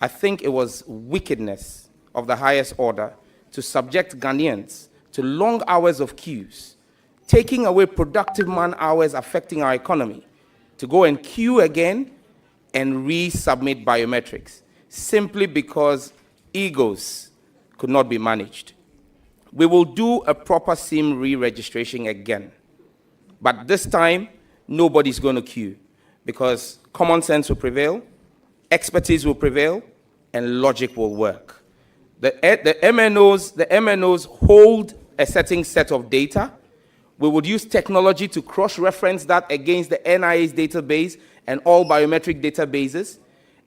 I think it was wickedness of the highest order to subject Ghanaians to long hours of queues, taking away productive man hours affecting our economy, to go and queue again and resubmit biometrics, simply because egos could not be managed. We will do a proper SIM re-registration again. But this time, nobody's going to queue, because common sense will prevail, expertise will prevail, and logic will work. The MNOs hold a certain set of data. We would use technology to cross-reference that against the NIA's database and all biometric databases,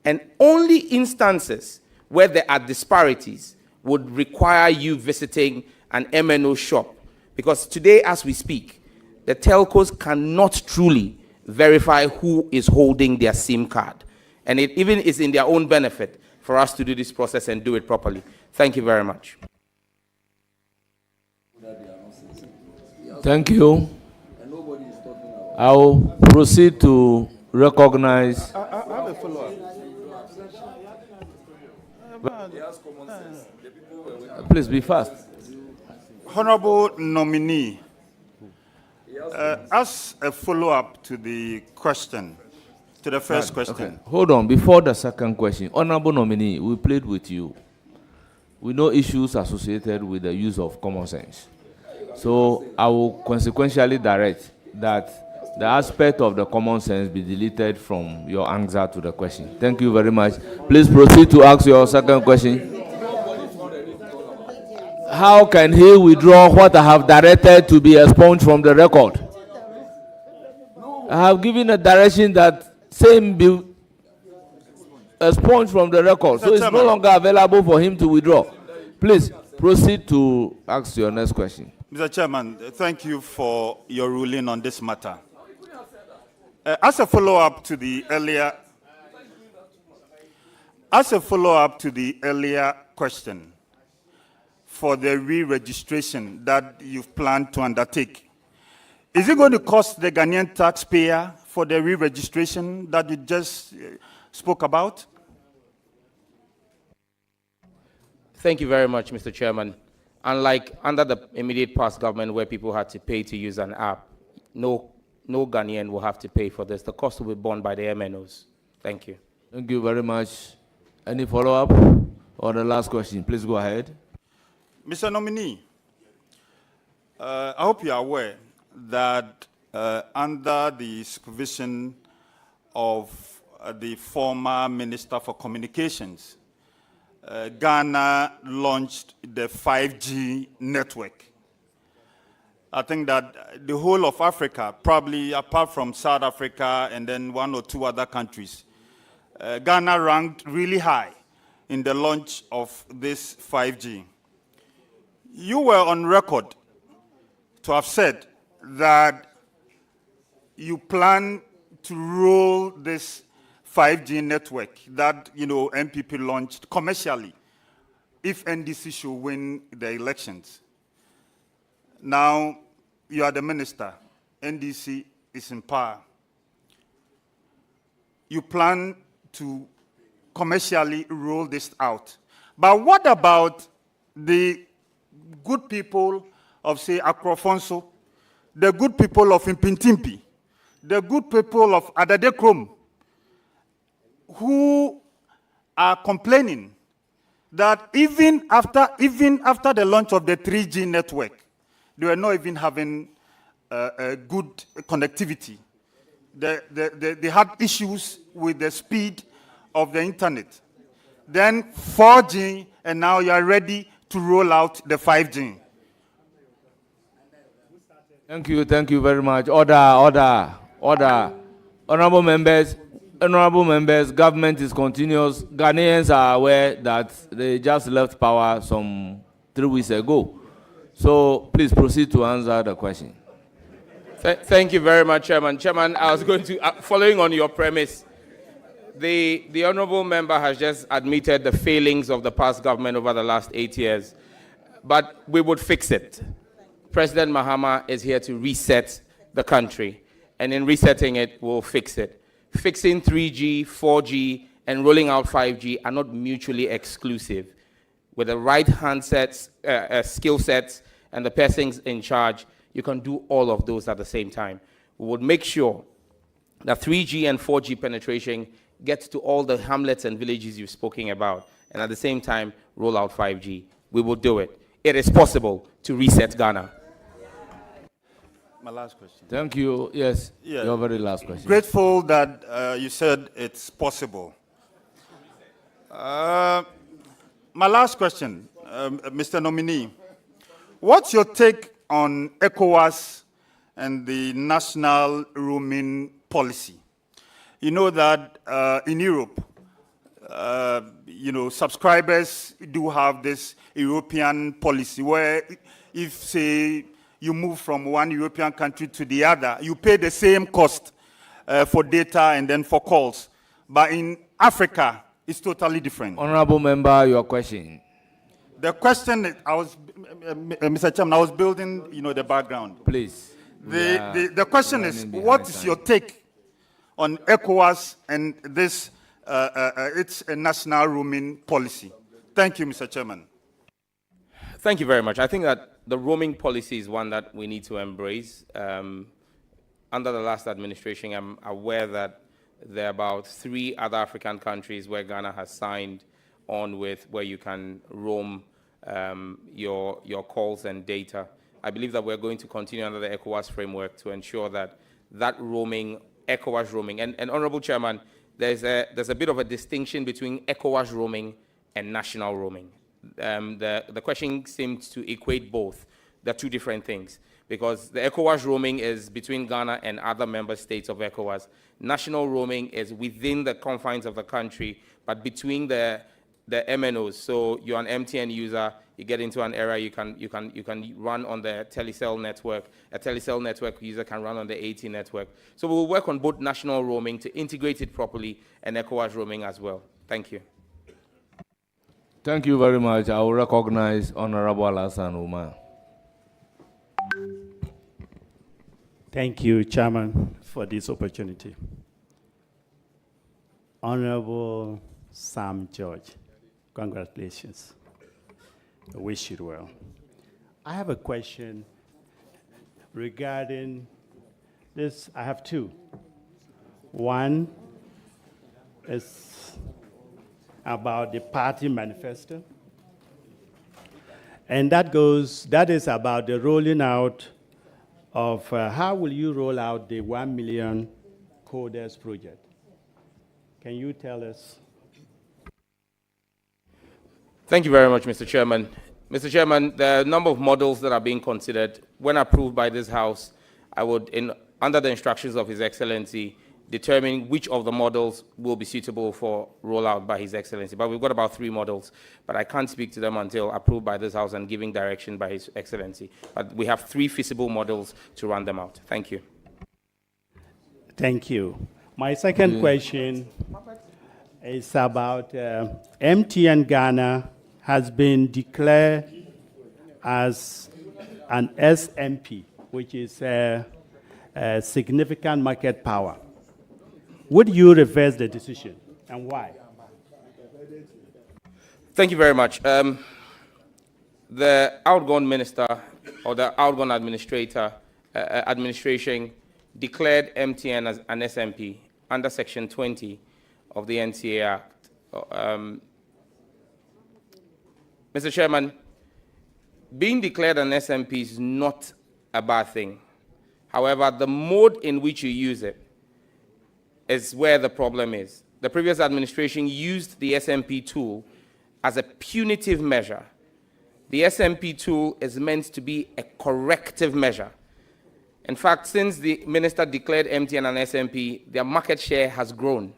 and only instances where there are disparities would require you visiting an MNO shop. Because today, as we speak, the telcos cannot truly verify who is holding their SIM card. And it even is in their own benefit for us to do this process and do it properly. Thank you very much. Thank you. I will proceed to recognize. I have a follow-up. Please be fast. Honorable Nominee, as a follow-up to the question, to the first question. Okay. Hold on. Before the second question, Honorable Nominee, we played with you. We know issues associated with the use of common sense. So I will consequentially direct that the aspect of the common sense be deleted from your answer to the question. Thank you very much. Please proceed to ask your second question. How can he withdraw what I have directed to be expunged from the record? I have given a direction that same be expunged from the record, so it's no longer available for him to withdraw. Please proceed to ask your next question. Mr. Chairman, thank you for your ruling on this matter. As a follow-up to the earlier question for the re-registration that you've planned to undertake, is it going to cost the Ghanaian taxpayer for the re-registration that you just spoke about? Thank you very much, Mr. Chairman. Unlike under the immediate past government where people had to pay to use an app, no Ghanaian will have to pay for this. The cost will be borne by the MNOs. Thank you. Thank you very much. Any follow-up or the last question? Please go ahead. Mr. Nominee, I hope you are aware that under the supervision of the former Minister for Communications, Ghana launched the 5G network. I think that the whole of Africa, probably apart from South Africa and then one or two other countries, Ghana ranked really high in the launch of this 5G. You were on record to have said that you plan to roll this 5G network that, MPP launched commercially if NDC should win the elections. Now, you are the minister. NDC is in power. You plan to commercially roll this out. But what about the good people of, say, Akrofonso, the good people of Impintimpi, the good people of Adadekrom, who are complaining that even after the launch of the 3G network, they were not even having a good connectivity. They had issues with the speed of the internet. Then 4G, and now you are ready to roll out the 5G. Thank you very much. Order. Honorable members, government is continuous. Ghanaians are aware that they just left power some 3 weeks ago. So please proceed to answer the question. Thank you very much, Chairman. Chairman, I was going to, following on your premise, the honorable member has just admitted the failings of the past government over the last 8 years, but we would fix it. President Mahama is here to reset the country, and in resetting it, we'll fix it. Fixing 3G, 4G, and rolling out 5G are not mutually exclusive. With the right handsets, skill sets, and the persons in charge, you can do all of those at the same time. We would make sure that 3G and 4G penetration gets to all the hamlets and villages you've spoken about, and at the same time, roll out 5G. We will do it. It is possible to reset Ghana. My last question. Thank you. Yes, your very last question. Grateful that you said it's possible. My last question, Mr. Nominee. What's your take on ECOWAS and the national roaming policy? You know that in Europe, subscribers do have this European policy where if, say, you move from one European country to the other, you pay the same cost for data and then for calls. But in Africa, it's totally different. Honorable member, your question. The question is, Mr. Chairman, I was building, the background. Please. The question is, what is your take on ECOWAS and this, its national roaming policy? Thank you, Mr. Chairman. Thank you very much. I think that the roaming policy is one that we need to embrace. Under the last administration, I'm aware that there are about 3 other African countries where Ghana has signed on with where you can roam your calls and data. I believe that we're going to continue under the ECOWAS framework to ensure that that roaming, ECOWAS roaming. And Honorable Chairman, there's a bit of a distinction between ECOWAS roaming and national roaming. The question seems to equate both. They're two different things, because the ECOWAS roaming is between Ghana and other member states of ECOWAS. National roaming is within the confines of the country, but between the MNOs. So you're an MTN user, you get into an area, you can run on the Telecel network. A Telecel network user can run on the AT network. So we'll work on both national roaming to integrate it properly and ECOWAS roaming as well. Thank you. Thank you very much. I will recognize Honorable Alassane Umar. Thank you, Chairman, for this opportunity. Honorable Sam George, congratulations. I wish you well. I have a question regarding this. I have two. One is about the party manifesto. And that is about the rolling out of how will you roll out the 1 million coders project? Can you tell us? Thank you very much, Mr. Chairman. Mr. Chairman, the number of models that are being considered, when approved by this House, I would, under the instructions of His Excellency, determine which of the models will be suitable for rollout by His Excellency. But we've got about 3 models, but I can't speak to them until approved by this House and giving direction by His Excellency. But we have 3 feasible models to run them out. Thank you. Thank you. My second question is about MTN Ghana has been declared as an SMP, which is a significant market power. Would you reverse the decision, and why? Thank you very much. The outgone minister or the outgone administration declared MTN as an SMP under Section 20 of the NCA Act. Mr. Chairman, being declared an SMP is not a bad thing. However, the mode in which you use it is where the problem is. The previous administration used the SMP tool as a punitive measure. The SMP tool is meant to be a corrective measure. In fact, since the minister declared MTN an SMP, their market share has grown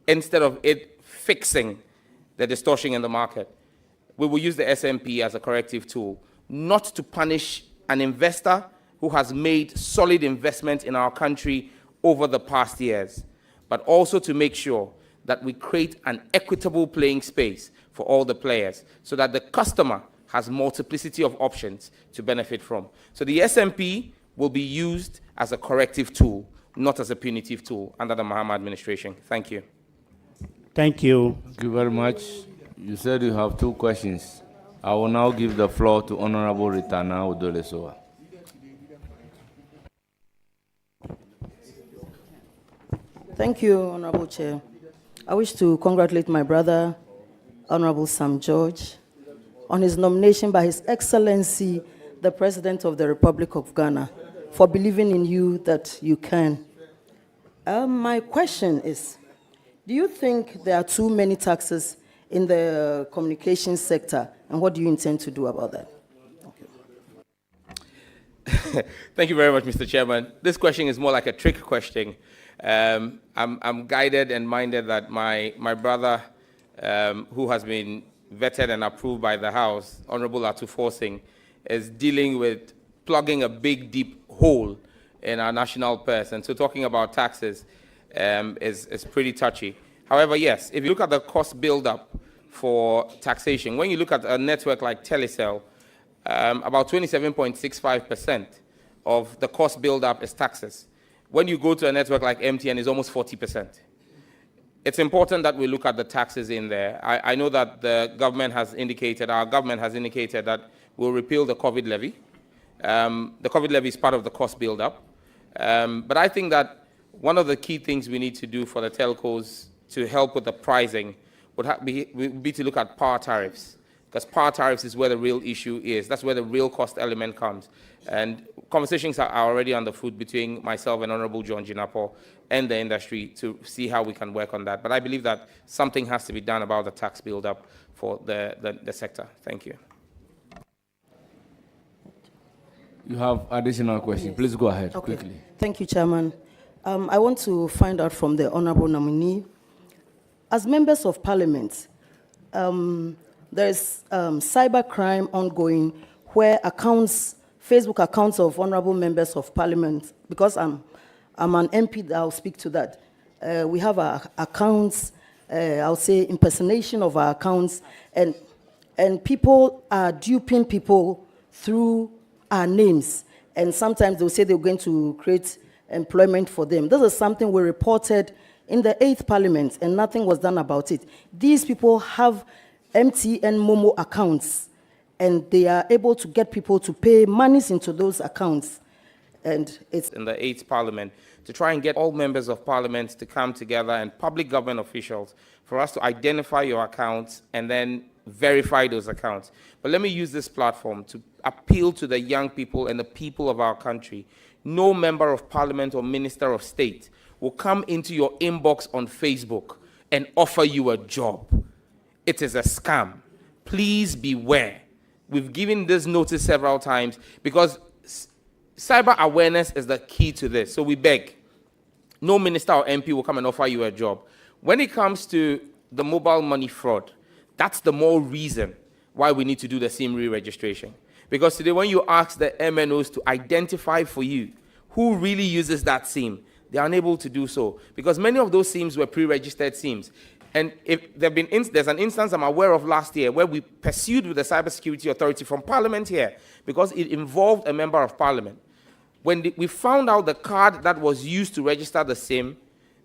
instead of it fixing the distortion in the market. We will use the SMP as a corrective tool, not to punish an investor who has made solid investment in our country over the past years, but also to make sure that we create an equitable playing space for all the players so that the customer has multiplicity of options to benefit from. So the SMP will be used as a corrective tool, not as a punitive tool under the Muhammad administration. Thank you. Thank you. Thank you very much. You said you have 2 questions. I will now give the floor to Honorable Ritana Odolesoa. Thank you, Honorable Chair. I wish to congratulate my brother, Honorable Sam George, on his nomination by His Excellency, the President of the Republic of Ghana, for believing in you that you can. My question is, do you think there are too many taxes in the communications sector, and what do you intend to do about that? Thank you very much, Mr. Chairman. This question is more like a trick question. I'm guided and minded that my brother, who has been vetted and approved by the House, Honorable Atufo Singh, is dealing with plugging a big, deep hole in our national purse. And so talking about taxes is pretty touchy. However, yes, if you look at the cost build-up for taxation, when you look at a network like Telecel, about 27.65% of the cost build-up is taxes. When you go to a network like MTN, it's almost 40%. It's important that we look at the taxes in there. I know that the government has indicated, our government has indicated that we'll repeal the COVID levy. The COVID levy is part of the cost build-up. But I think that one of the key things we need to do for the telcos to help with the pricing would be to look at power tariffs. because power tariffs is where the real issue is. That's where the real cost element comes. And conversations are already on the foot between myself and Honorable John Jinapo and the industry to see how we can work on that. But I believe that something has to be done about the tax build-up for the sector. Thank you. You have additional questions. Please go ahead quickly. Thank you, Chairman. I want to find out from the Honorable nominee. As members of Parliament, there's cybercrime ongoing where Facebook accounts of honorable members of Parliament, because I'm an MP, I'll speak to that. We have our accounts, I'll say impersonation of our accounts, and people are duping people through our names. And sometimes they'll say they're going to create employment for them. This is something we reported in the 8th Parliament, and nothing was done about it. These people have MTN Momo accounts, and they are able to get people to pay monies into those accounts. And it's in the 8th Parliament to try and get all members of Parliament to come together and public government officials for us to identify your accounts and then verify those accounts. But let me use this platform to appeal to the young people and the people of our country. No member of Parliament or Minister of State will come into your inbox on Facebook and offer you a job. It is a scam. Please beware. We've given this notice several times because cyber awareness is the key to this. So we beg, no minister or MP will come and offer you a job. When it comes to the mobile money fraud, that's the more reason why we need to do the SIM re-registration. Because today when you ask the MNOs to identify for you who really uses that SIM, they are unable to do so. Because many of those SIMs were pre-registered SIMs. And if there's an instance I'm aware of last year where we pursued with the Cybersecurity Authority from Parliament here because it involved a member of Parliament. When we found out the card that was used to register the SIM,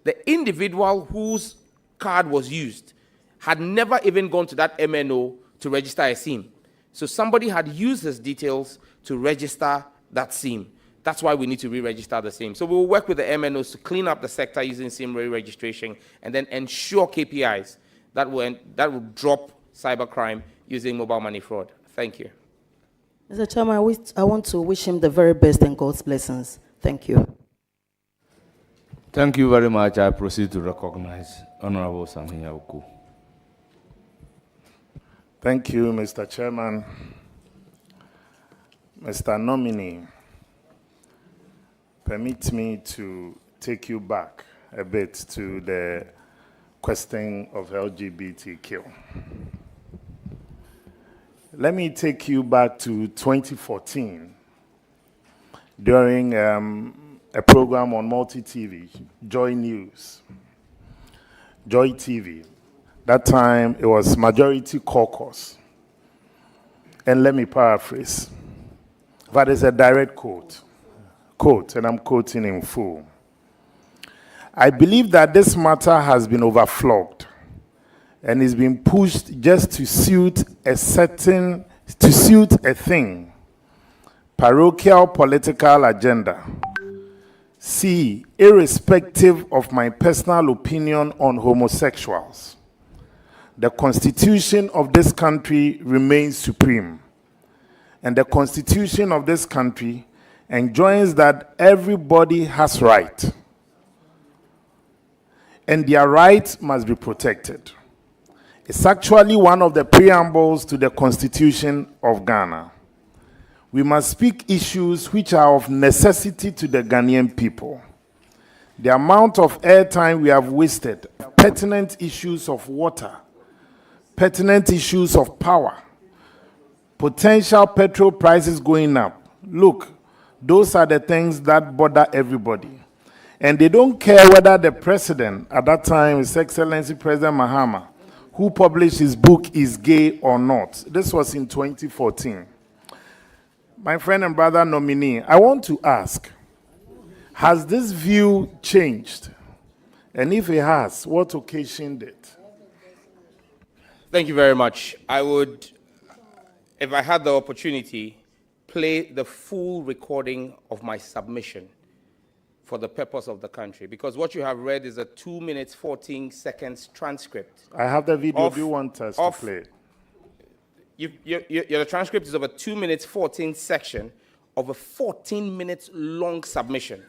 the individual whose card was used had never even gone to that MNO to register a SIM. So somebody had used his details to register that SIM. That's why we need to re-register the SIM. So we will work with the MNOs to clean up the sector using SIM re-registration and then ensure KPIs that will drop cybercrime using mobile money fraud. Thank you. Mr. Chairman, I want to wish him the very best and God's blessings. Thank you. Thank you very much. I proceed to recognize Honorable Samia Oku. Thank you, Mr. Chairman. Mr. Nominee, permit me to take you back a bit to the question of LGBTQ. Let me take you back to 2014 during a program on multi-TV, Joy News, Joy TV. That time it was Majority Caucus. And let me paraphrase. That is a direct quote, and I'm quoting in full. I believe that this matter has been overflogged and is being pushed just to suit a thing, parochial political agenda. C, irrespective of my personal opinion on homosexuals, the Constitution of this country remains supreme, and the Constitution of this country enjoins that everybody has right, and their rights must be protected. It's actually one of the preambles to the Constitution of Ghana. We must speak issues which are of necessity to the Ghanaian people. The amount of airtime we have wasted, pertinent issues of water, pertinent issues of power, potential petrol prices going up. Look, those are the things that bother everybody. And they don't care whether the president, at that time, His Excellency President Mahama, who published his book, is gay or not. This was in 2014. My friend and brother nominee, I want to ask, has this view changed? And if it has, what occasioned it? Thank you very much. I would, if I had the opportunity, play the full recording of my submission for the purpose of the country. Because what you have read is a 2 minutes, 14 seconds transcript. I have the video. Do you want us to play it? Your transcript is of a 2 minutes 14 section of a 14 minutes long submission.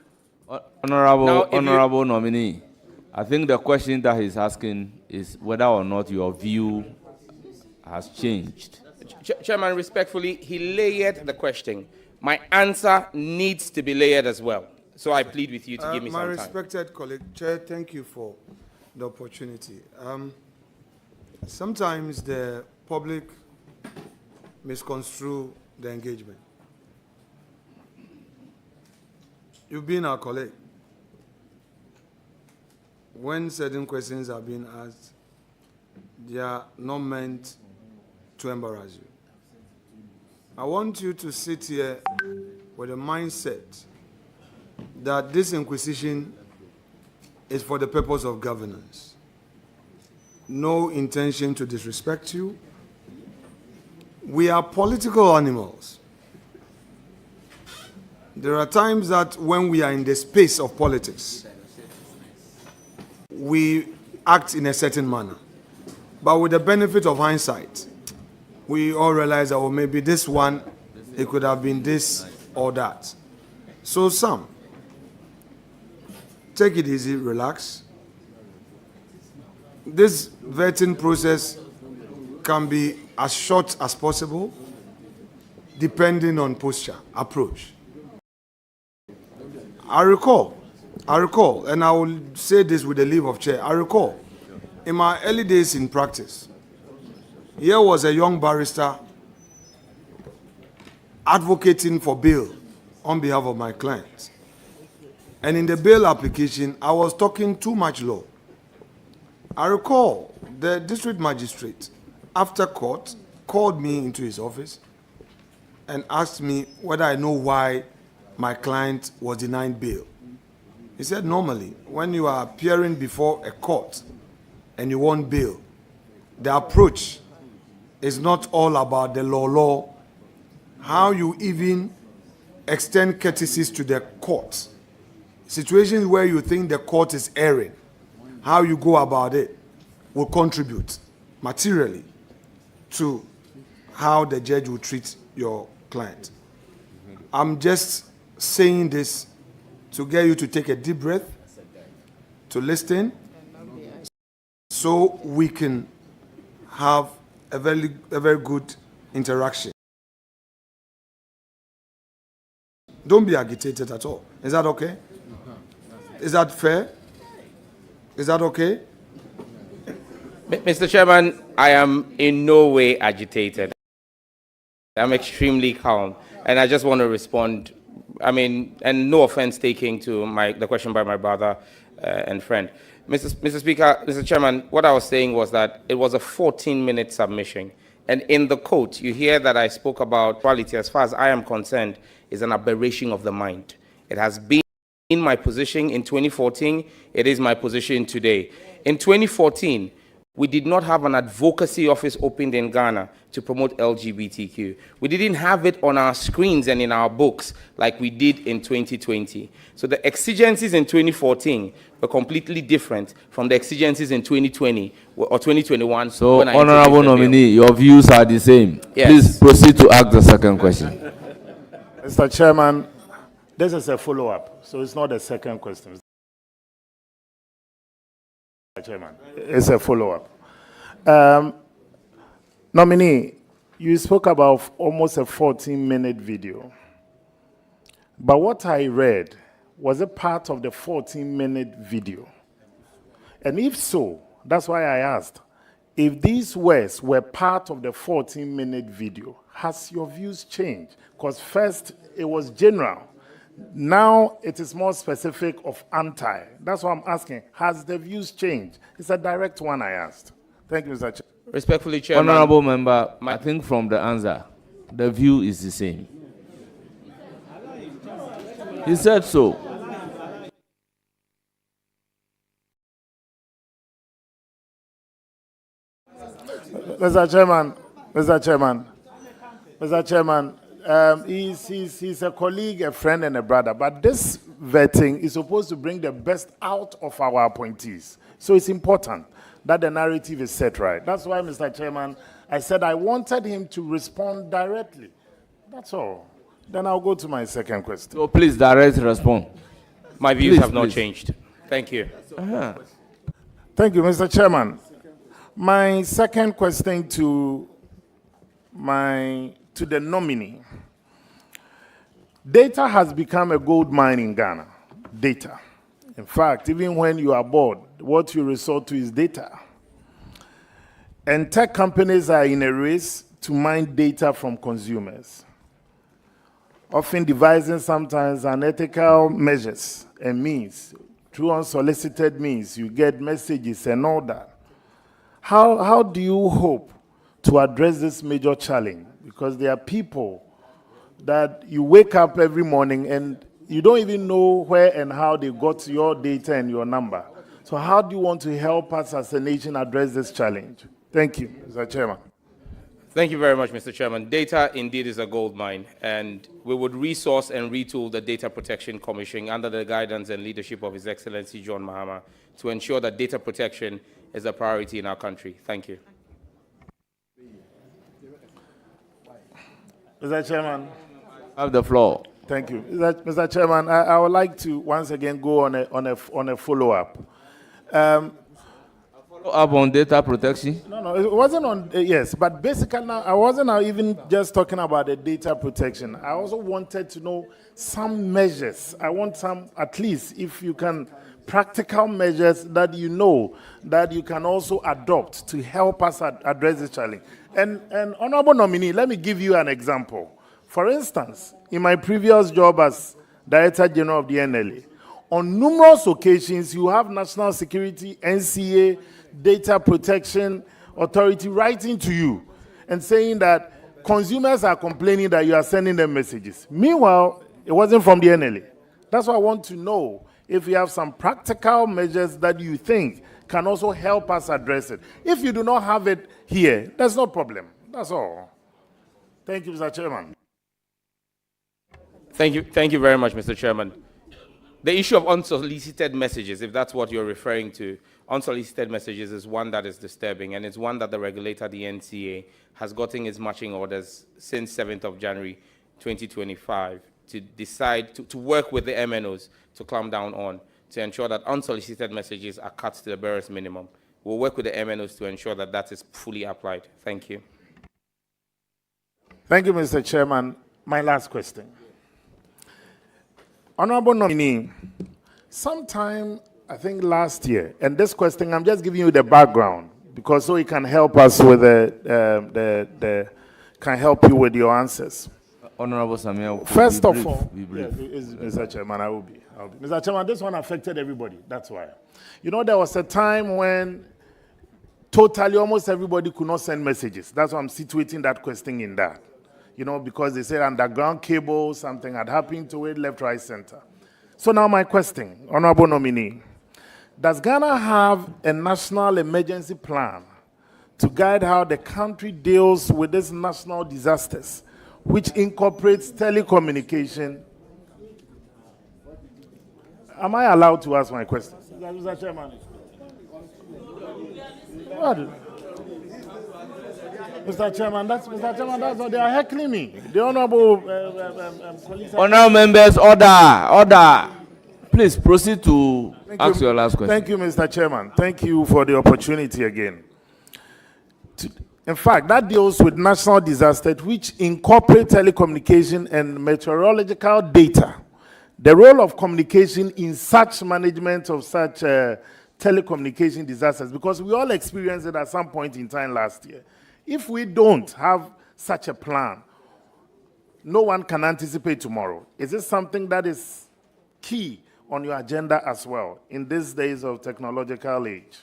Honorable nominee, I think the question that he's asking is whether or not your view has changed. Chairman, respectfully, he layered the question. My answer needs to be layered as well. So I plead with you to give me some time. My respected colleague, Chair, thank you for the opportunity. Sometimes the public misconstrue the engagement. You've been our colleague. When certain questions are being asked, they are not meant to embarrass you. I want you to sit here with a mindset that this inquisition is for the purpose of governance. No intention to disrespect you. We are political animals. There are times that when we are in the space of politics, we act in a certain manner. But with the benefit of hindsight, we all realize that, oh, maybe this one, it could have been this or that. So some, take it easy, relax. This vetting process can be as short as possible, depending on posture, approach. I recall, and I will say this with the leave of chair, I recall, in my early days in practice, here was a young barrister advocating for bail on behalf of my clients. And in the bail application, I was talking too much law. I recall the district magistrate, after court, called me into his office and asked me whether I know why my client was denied bail. He said, normally, when you are appearing before a court and you want bail, the approach is not all about the law, how you even extend courtesies to the court. Situations where you think the court is erring, how you go about it will contribute materially to how the judge will treat your client. I'm just saying this to get you to take a deep breath, to listen, so we can have a very good interaction. Don't be agitated at all. Is that okay? Is that fair? Is that okay? Mr. Chairman, I am in no way agitated. I'm extremely calm, and I just want to respond. I mean, and no offense taken to the question by my brother and friend. Mr. Speaker, Mr. Chairman, what I was saying was that it was a 14-minute submission. And in the quote, you hear that I spoke about quality. As far as I am concerned, is an aberration of the mind. It has been my position in 2014. It is my position today. In 2014, we did not have an advocacy office opened in Ghana to promote LGBTQ. We didn't have it on our screens and in our books like we did in 2020. So the exigencies in 2014 were completely different from the exigencies in 2020 or 2021. So, Honorable nominee, your views are the same. Yes. Please proceed to ask the second question. Mr. Chairman, this is a follow-up, so it's not a second question. Chairman, it's a follow-up. Nominee, you spoke about almost a 14-minute video. But what I read, was it part of the 14-minute video? And if so, that's why I asked, if these words were part of the 14-minute video, has your views changed? Because first, it was general. Now it is more specific of anti. That's why I'm asking, has the views changed? It's a direct one I asked. Thank you, Mr. Chair. Respectfully, Chairman. Honorable member, I think from the answer, the view is the same. He said so. Mr. Chairman, he's a colleague, a friend, and a brother. But this vetting is supposed to bring the best out of our appointees. So it's important. that the narrative is set right. That's why, Mr. Chairman, I said I wanted him to respond directly. That's all. Then I'll go to my second question. So please direct respond. My views Please, have not please. changed. Thank you. Thank you, Mr. Chairman. My second question to the nominee. Data has become a gold mine in Ghana. Data. In fact, even when you are bored, what you resort to is data. And tech companies are in a race to mine data from consumers, often devising sometimes unethical measures and means. Through unsolicited means, you get messages and all that. How do you hope to address this major challenge? Because there are people that you wake up every morning and you don't even know where and how they got your data and your number. So how do you want to help us as a nation address this challenge? Thank you, Mr. Chairman. Thank you very much, Mr. Chairman. Data indeed is a gold mine, and we would resource and retool the Data Protection Commission under the guidance and leadership of His Excellency John Mahama to ensure that data protection is a priority in our country. Thank you. Mr. Chairman. Have the floor. Thank you. Mr. Chairman, I would like to once again go on a follow-up. Follow-up on data protection? No, it wasn't on, yes, but basically now, I wasn't even just talking about the data protection. I also wanted to know some measures. I want some, at least, if you can, practical measures that you know that you can also adopt to help us address this challenge. And Honorable Nominee, let me give you an example. For instance, in my previous job as Director General of the NLA, on numerous occasions, you have National Security, NCA, Data Protection Authority writing to you and saying that consumers are complaining that you are sending them messages. Meanwhile, it wasn't from the NLA. That's why I want to know if you have some practical measures that you think can also help us address it. If you do not have it here, there's no problem. That's all. Thank you, Mr. Chairman. Thank you very much, Mr. Chairman. The issue of unsolicited messages, if that's what you're referring to, unsolicited messages is one that is disturbing, and it's one that the regulator, the NCA, has gotten its marching orders since 7th of January 2025 to decide to work with the MNOs to clamp down on, to ensure that unsolicited messages are cut to the barest minimum. We'll work with the MNOs to ensure that that is fully applied. Thank you. Thank you, Mr. Chairman. My last question. Honorable Nominee, sometime, I think last year, and this question, I'm just giving you the background, because so it can help us with can help you with your answers. Honorable Samuel. First of all, Mr. Chairman, I will be. Mr. Chairman, this one affected everybody, that's why. You know, there was a time when totally almost everybody could not send messages. That's why I'm situating that question in that. You know, because they said underground cable, something had happened to it, left, right, center. So now my question, Honorable Nominee, does Ghana have a national emergency plan to guide how the country deals with these national disasters, which incorporates telecommunication? Am I allowed to ask my question? Mr. Chairman. What? Mr. Chairman, that's what they are heckling me. The Honorable Honorable members, order. Please proceed to ask your last question. Thank you, Mr. Chairman. Thank you for the opportunity again. In fact, that deals with national disaster, which incorporate telecommunication and meteorological data. The role of communication in such management of such telecommunication disasters, because we all experienced it at some point in time last year. If we don't have such a plan, no one can anticipate tomorrow. Is this something that is key on your agenda as well in these days of technological age?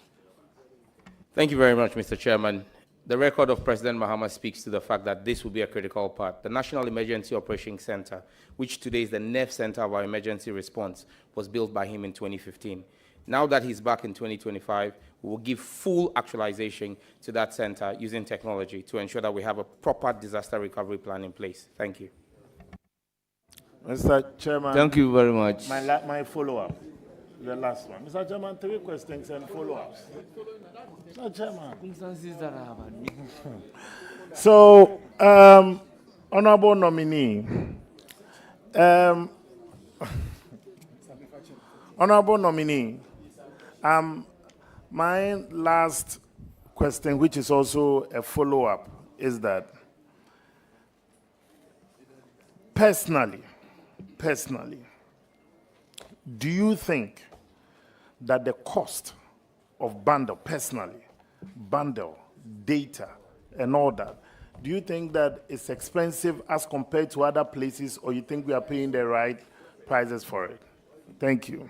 Thank you very much, Mr. Chairman. The record of President Mahama speaks to the fact that this will be a critical part. The National Emergency Operations Center, which today is the nerve center of our emergency response, was built by him in 2015. Now that he's back in 2025, we will give full actualization to that center using technology to ensure that we have a proper disaster recovery plan in place. Thank you. Mr. Chairman. Thank you very much. My follow-up. the last one. Mr. Chairman, 3 questions and follow-ups. Mr. Chairman. So, honorable nominee, honorable nominee, my last question, which is also a follow-up, is that personally, do you think that the cost of bundle, data, and all that, do you think that it's expensive as compared to other places, or you think we are paying the right prices for it? Thank you.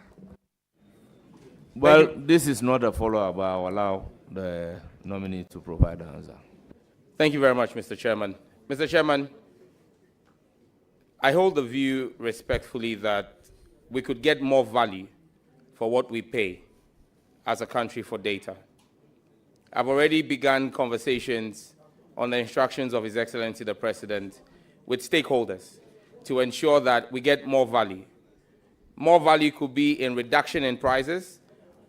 Well, this is not a follow-up, but I'll allow the nominee to provide the answer. Thank you very much, Mr. Chairman. Mr. Chairman, I hold the view respectfully that we could get more value for what we pay as a country for data. I've already begun conversations on the instructions of His Excellency the President with stakeholders to ensure that we get more value. More value could be in reduction in prices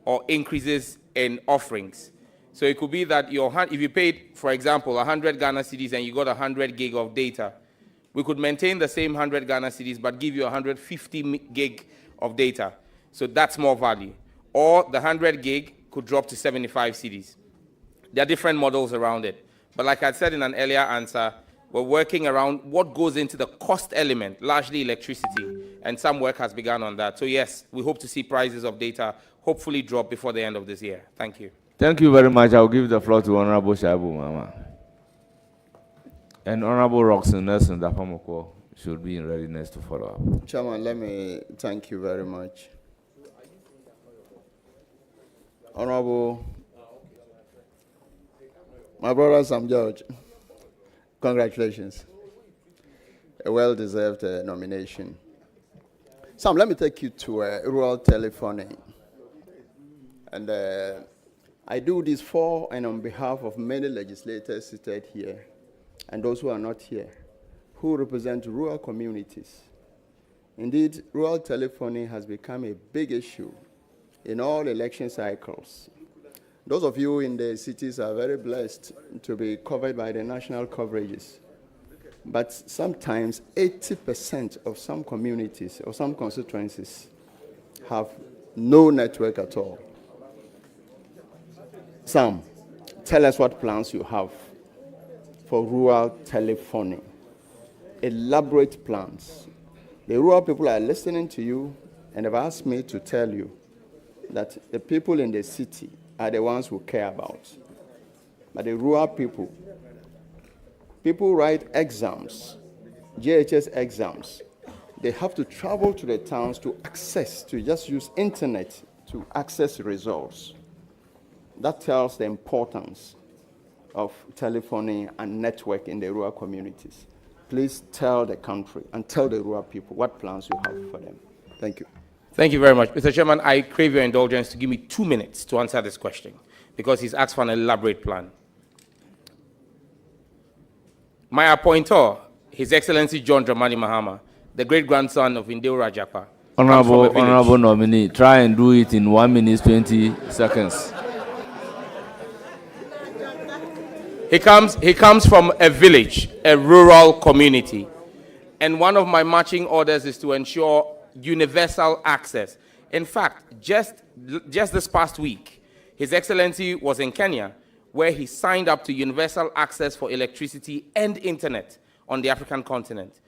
or increases in offerings. So it could be that if you paid, for example, 100 Ghana cedis and you got 100 gig of data, we could maintain the same 100 Ghana cedis but give you 150 gig of data. So that's more value. Or the 100 gig could drop to 75 cedis. There are different models around it. But like I said in an earlier answer, we're working around what goes into the cost element, largely electricity, and some work has begun on that. So yes, we hope to see prices of data hopefully drop before the end of this year. Thank you. Thank you very much. I'll give the floor to Honorable Shaibu Mama. And Honorable Roxanne Nelson Dapamoko should be in readiness to follow up. Chairman, let me thank you very much. Honorable, my brother Sam George, congratulations. A well-deserved nomination. Sam, let me take you to rural telephony. And I do this for and on behalf of many legislators seated here and those who are not here, who represent rural communities. Indeed, rural telephony has become a big issue in all election cycles. Those of you in the cities are very blessed to be covered by the national coverages. But sometimes 80% of some communities or some constituencies have no network at all. Sam, tell us what plans you have for rural telephony. Elaborate plans. The rural people are listening to you and have asked me to tell you that the people in the city are the ones who care about. But the rural people write exams, JHS exams. They have to travel to the towns to just use internet to access results. That tells the importance of telephony and network in the rural communities. Please tell the country and tell the rural people what plans you have for them. Thank you. Thank you very much. Mr. Chairman, I crave your indulgence to give me 2 minutes to answer this question because he's asked for an elaborate plan. My appointer, His Excellency John Dramani Mahama, the great-grandson of Indeo Rajapaksa. Honorable nominee, try and do it in 1 minute, 20 seconds. He comes from a village, a rural community. And one of my marching orders is to ensure universal access. In fact, just this past week, His Excellency was in Kenya, where he signed up to universal access for electricity and internet on the African continent.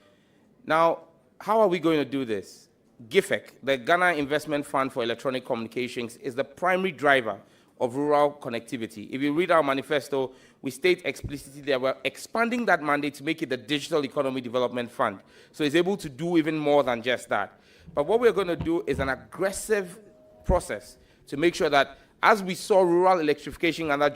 Now, how are we going to do this? GIFEC, the Ghana Investment Fund for Electronic Communications, is the primary driver of rural connectivity. If you read our manifesto, we state explicitly that we're expanding that mandate to make it the Digital Economy Development Fund. So it's able to do even more than just that. But what we're going to do is an aggressive process to make sure that as we saw rural electrification under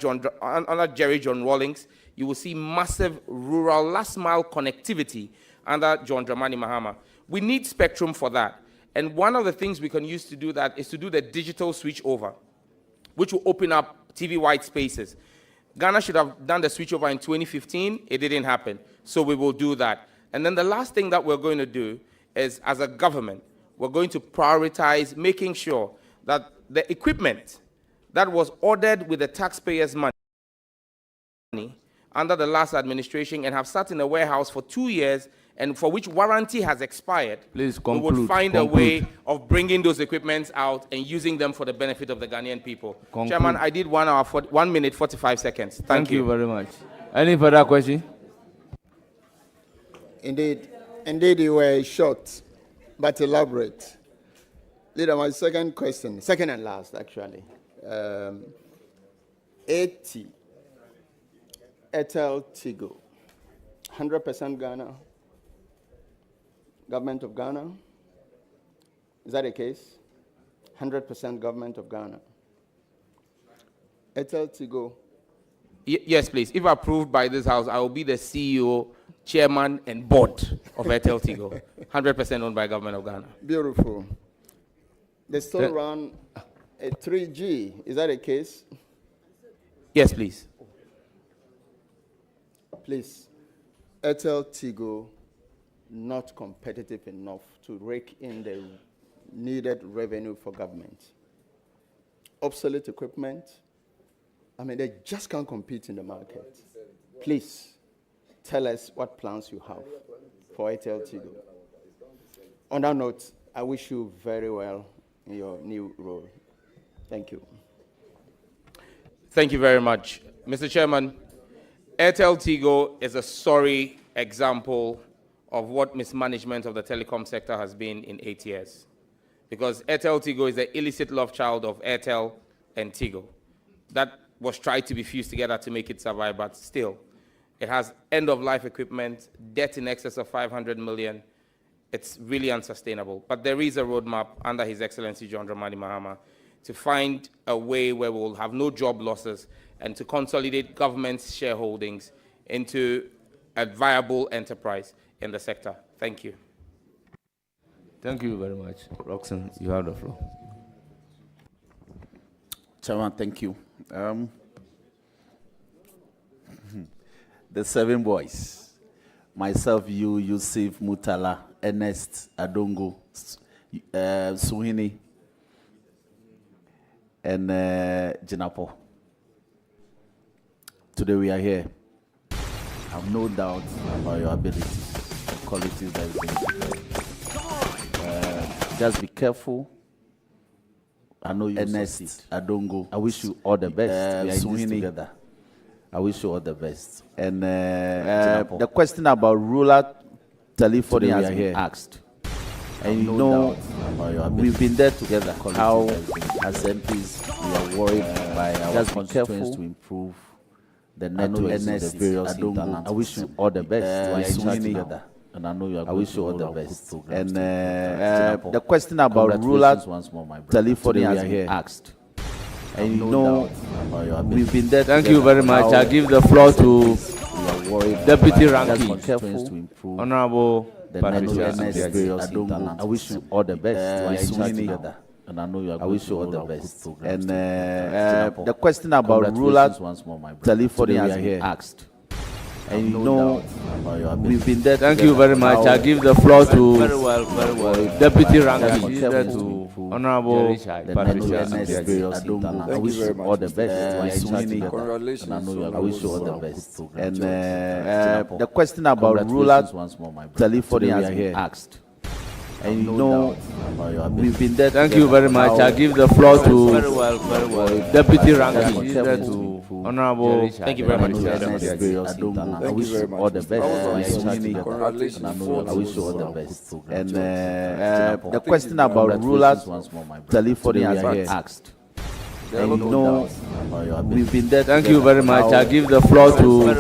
Jerry John Rawlings, you will see massive rural last-mile connectivity under John Dramani Mahama. We need spectrum for that. And one of the things we can use to do that is to do the digital switchover, which will open up TV white spaces. Ghana should have done the switchover in 2015. It didn't happen. So we will do that. And then the last thing that we're going to do is, as a government, we're going to prioritize making sure that the equipment that was ordered with the taxpayers' money under the last administration and have sat in a warehouse for 2 years and for which warranty has expired, Please we conclude. would find a way of bringing those equipments out and using them for the benefit of the Ghanaian people. Conclude. Chairman, I did 1 minute, 45 seconds. Thank you. Thank you very much. Any further question? Indeed, you were short, but elaborate. Leader, my second question, second and last, actually. 80, Airtel Tigo, 100% Ghana, government of Ghana. Is that the case? 100% government of Ghana. Airtel Tigo. Yes, please. If approved by this House, I will be the CEO, chairman, and board of Airtel Tigo. 100% owned by government of Ghana. Beautiful. They still run a 3G. Is that the case? Yes, please. Please. Airtel Tigo not competitive enough to rake in the needed revenue for government. Obsolete equipment. I mean, they just can't compete in the market. Please tell us what plans you have for Airtel Tigo. On that note, I wish you very well in your new role. Thank you. Thank you very much. Mr. Chairman, Airtel Tigo is a sorry example of what mismanagement of the telecom sector has been in 8 years. Because Airtel Tigo is the illicit love child of Airtel and Tigo. That was tried to be fused together to make it survive, but still, it has end-of-life equipment, debt in excess of 500 million. It's really unsustainable. But there is a roadmap under His Excellency John Dramani Mahama to find a way where we'll have no job losses and to consolidate government's shareholdings into a viable enterprise in the sector. Thank you. Thank you very much. Roxanne, you have the floor. Chairman, thank you. The 7 boys, myself, you, Yusuf, Murtala, Ernest, Adongo, Suhini, and Jinapo. Today we are here. I have no doubt about your abilities, the qualities that you bring. Just be careful. I know you Ernest, Adongo. I wish you all the best. We are in this together. I wish you all the best. And the question about rural telephony has been asked. And you know, we've been there together. How, as MPs, we are worried by our constituents to improve the networks of the various internet. I wish you all the best. We are in this together. And I know you are. I wish you all the best. And the question about rural telephony has been asked. And you know, we've been there. Thank you very much. I give the floor to Deputy Ranking, Honorable Patricia. I wish you all the best. We are together. And I know you are. I wish you all the best. And the question about rural telephony has been asked. And you know, we've been there. Thank you very much. I give the floor to Deputy Ranking, Honorable Patricia. I wish you all the best. Congratulations. And I know you are. I wish you all the best. And the question about rural telephony has been asked. And you know, we've been there. Thank you very much. I give the floor to Deputy Ranking, Honorable. Thank you very much. I wish you all the best. And I know I wish you all the best. And the question about rural telephony has been asked. And you know, we've been there. Thank you very much. I give the floor to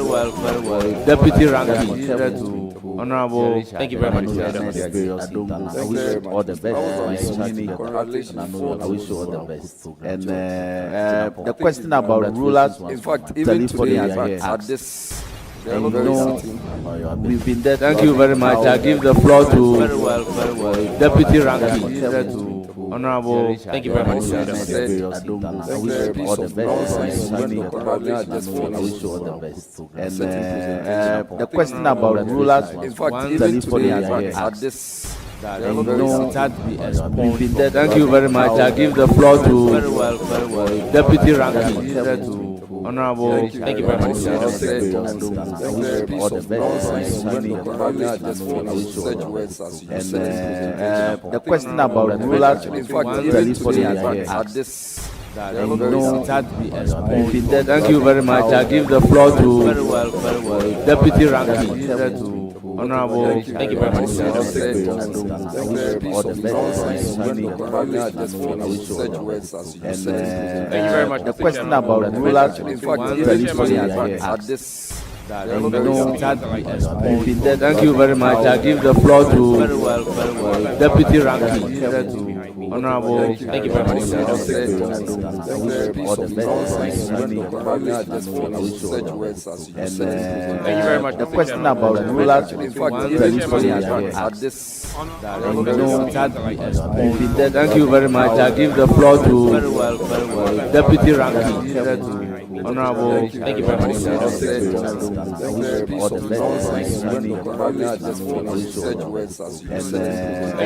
Deputy Ranking, Honorable. Thank you very much. I wish you all the best. And I know I wish you all the best. And the question about rural telephony has been asked. And you know, we've been there. Thank you very much. I give the floor to Deputy Ranking, Honorable. Thank you very much. I wish you all the best. I wish you all the best. And the question about rural telephony has been asked. that it had to be expunged. Thank you very much. I give the floor to Deputy Ranking to Honorable. Thank you very much. The question about rural telephony at this. It had to be expunged. Thank you very much. I give the floor to Deputy Ranking to Honorable. Thank you very much. Thank you very much. The question about rural telephony at this. Thank you very much. I give the floor to Deputy Ranking to Honorable. Thank you very much. Thank you very much. The question about rural telephony at this. Thank you very much. I give the floor to Deputy Ranking to Honorable. Thank you very much. Thank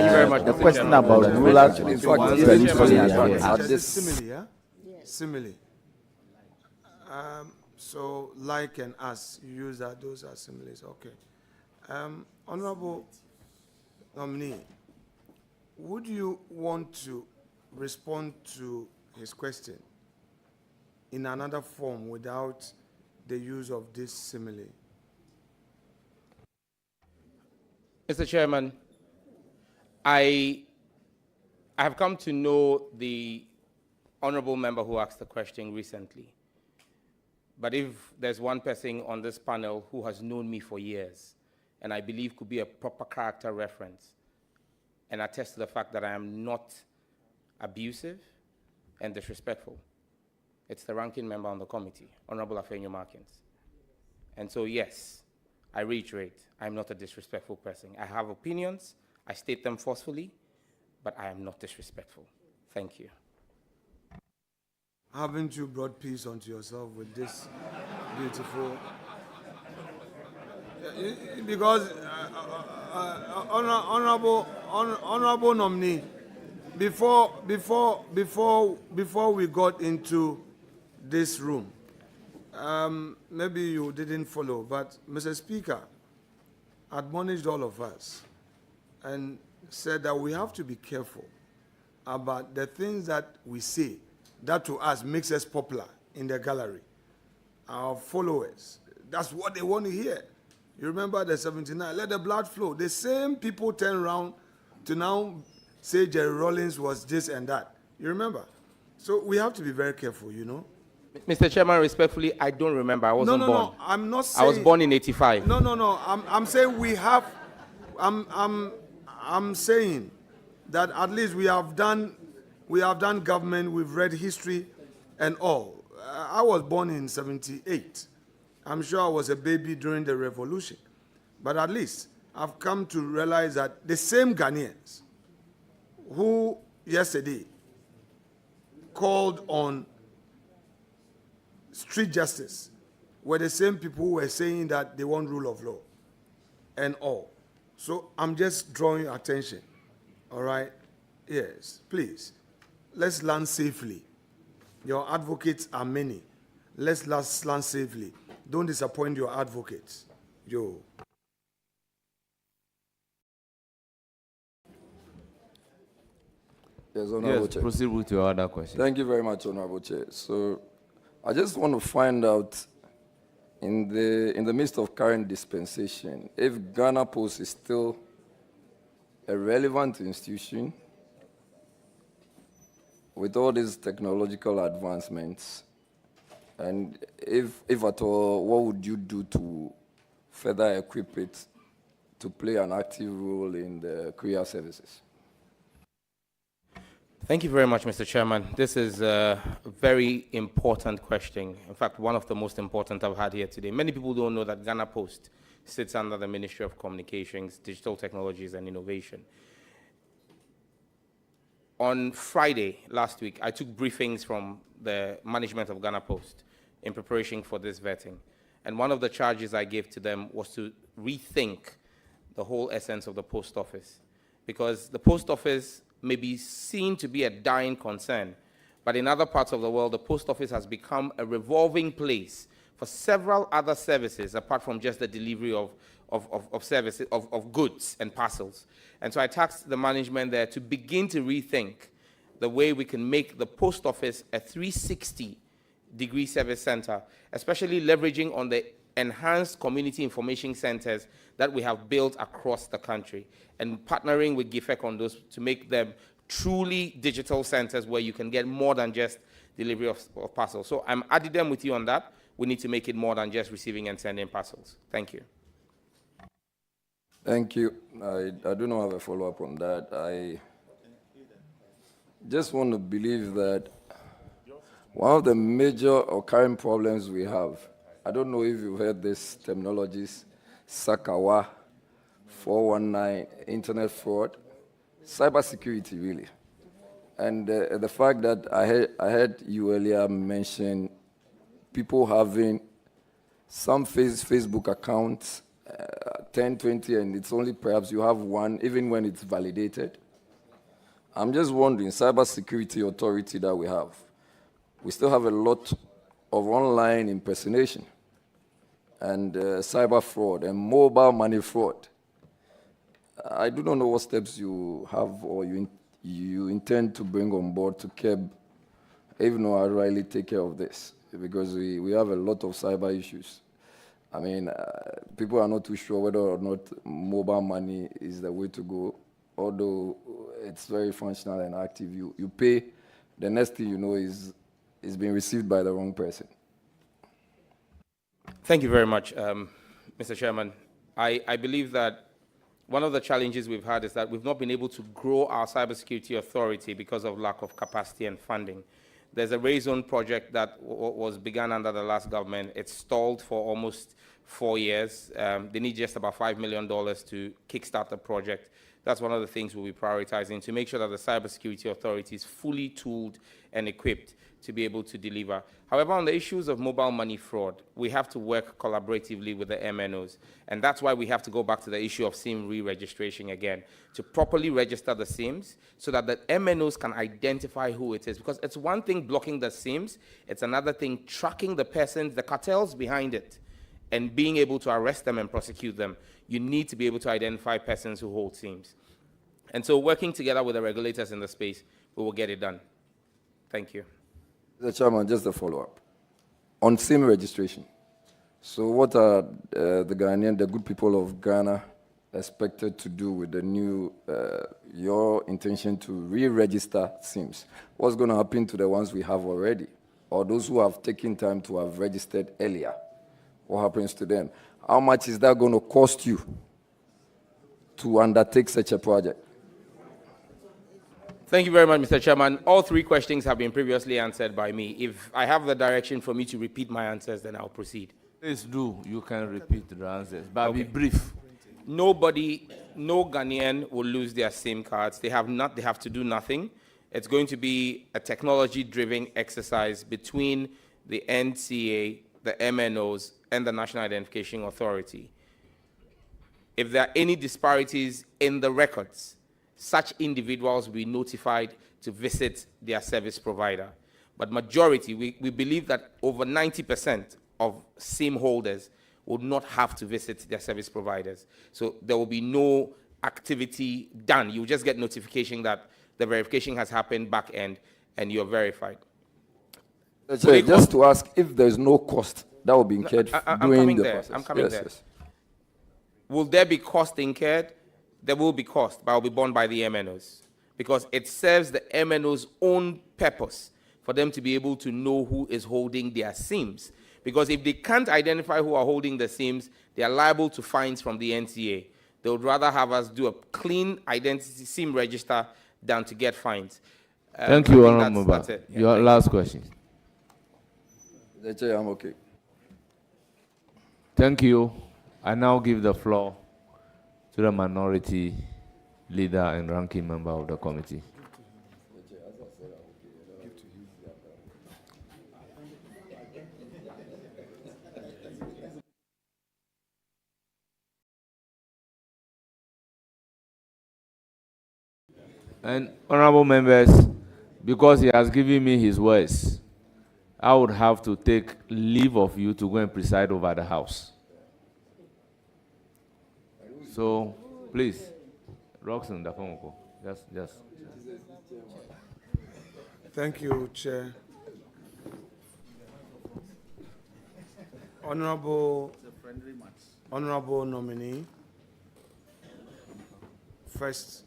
you very much. The question about rural telephony at this simile. So like and as you use that, those are similes. Okay. Honorable nominee, would you want to respond to his question in another form without the use of this simile? Mr. Chairman, I have come to know the honorable member who asked the question recently. But if there's one person on this panel who has known me for years, and I believe could be a proper character reference, and attest to the fact that I am not abusive and disrespectful, it's the ranking member on the committee, Honorable Afenyo Markins. And so, yes, I reiterate, I'm not a disrespectful person. I have opinions, I state them forcefully, but I am not disrespectful. Thank you. Haven't you brought peace onto yourself with this beautiful? Because honorable nominee, before we got into this room, maybe you didn't follow, but Mr. Speaker admonished all of us and said that we have to be careful about the things that we say that to us makes us popular in the gallery. Our followers, that's what they want to hear. You remember the 79, let the blood flow. The same people turn around to now say Jerry Rawlings was this and that. You remember? So we have to be very careful, you know. Mr. Chairman, respectfully, I don't remember. I wasn't born. No, I'm not saying. I was born in 85. No. I'm saying we have. I'm saying that at least we have done government. We've read history, and all. I was born in 78. I'm sure I was a baby during the revolution, but at least I've come to realize that the same Ghanaians who yesterday called on street justice were the same people who were saying that they want rule of law and all. So I'm just drawing your attention, all right? Yes, please. Let's land safely. Your advocates are many. Let's land safely. Don't disappoint your advocates. Yo. Yes, Honorable Chair. Proceed with your other question. Thank you very much, Honorable Chair. So I just want to find out, in the midst of current dispensation, if Ghana Post is still a relevant institution with all these technological advancements, and if at all, what would you do to further equip it to play an active role in the courier services? Thank you very much, Mr. Chairman. This is a very important question. In fact, one of the most important I've had here today. Many people don't know that Ghana Post sits under the Ministry of Communications, Digital Technologies and Innovation. On Friday last week, I took briefings from the management of Ghana Post in preparation for this vetting. And one of the charges I gave to them was to rethink the whole essence of the post office because the post office may be seen to be a dying concern, but in other parts of the world, the post office has become a revolving place for several other services apart from just the delivery of services, of goods and parcels. And so I tasked the management there to begin to rethink the way we can make the post office a 360-degree service center, especially leveraging on the enhanced community information centers that we have built across the country, and partnering with GIFEC on those to make them truly digital centers where you can get more than just delivery of parcels. So I'm adding them with you on that. We need to make it more than just receiving and sending parcels. Thank you. Thank you. I do not have a follow-up on that. I just want to believe that one of the major or current problems we have, I don't know if you've heard this terminologies, Sakawa, 419, internet fraud, cybersecurity really. And the fact that I heard you earlier mention people having some Facebook accounts, 10, 20, and it's only perhaps you have one, even when it's validated. I'm just wondering, cybersecurity authority that we have, we still have a lot of online impersonation and cyber fraud and mobile money fraud. I do not know what steps you have or you intend to bring on board to curb, even though I really take care of this, because we have a lot of cyber issues. I mean, people are not too sure whether or not mobile money is the way to go, although it's very functional and active. You pay, the next thing you know is being received by the wrong person. Thank you very much, Mr. Chairman. I believe that one of the challenges we've had is that we've not been able to grow our cybersecurity authority because of lack of capacity and funding. There's a raison project that was begun under the last government. It's stalled for almost 4 years. They need just about $5 million to kickstart the project. That's one of the things we'll be prioritizing, to make sure that the cybersecurity authority is fully tooled and equipped to be able to deliver. However, on the issues of mobile money fraud, we have to work collaboratively with the MNOs. And that's why we have to go back to the issue of SIM re-registration again, to properly register the SIMs so that the MNOs can identify who it is. Because it's one thing blocking the SIMs, it's another thing tracking the persons, the cartels behind it, and being able to arrest them and prosecute them. You need to be able to identify persons who hold SIMs. And so working together with the regulators in the space, we will get it done. Thank you. Mr. Chairman, just a follow-up. On SIM registration, so what are the good people of Ghana expected to do with the new, your intention to re-register SIMs? What's going to happen to the ones we have already? Or those who have taken time to have registered earlier? What happens to them? How much is that going to cost you to undertake such a project? Thank you very much, Mr. Chairman. All three questions have been previously answered by me. If I have the direction for me to repeat my answers, then I'll proceed. Please do. You can repeat the answers, but be brief. Nobody, no Ghanaian will lose their SIM cards. They have to do nothing. It's going to be a technology-driven exercise between the NCA, the MNOs, and the National Identification Authority. If there are any disparities in the records, such individuals will be notified to visit their service provider. But majority, we believe that over 90% of SIM holders would not have to visit their service providers. So there will be no activity done. You will just get notification that the verification has happened back end and you're verified. So just to ask, if there's no cost that will be incurred during the process. I'm coming there. Yes. Will there be cost incurred? There will be cost, but it will be borne by the MNOs, because it serves the MNOs' own purpose for them to be able to know who is holding their SIMs. Because if they can't identify who are holding the SIMs, they are liable to fines from the NCA. They would rather have us do a clean identity SIM register than to get fines. Thank you, Honorable Member. Your last question. I'm okay. Thank you. I now give the floor to the minority leader and ranking member of the committee. And honorable members, because he has given me his words, I would have to take leave of you to go and preside over the house. So, please, Roxanne, just. Thank you, Chair. Honorable nominee, first,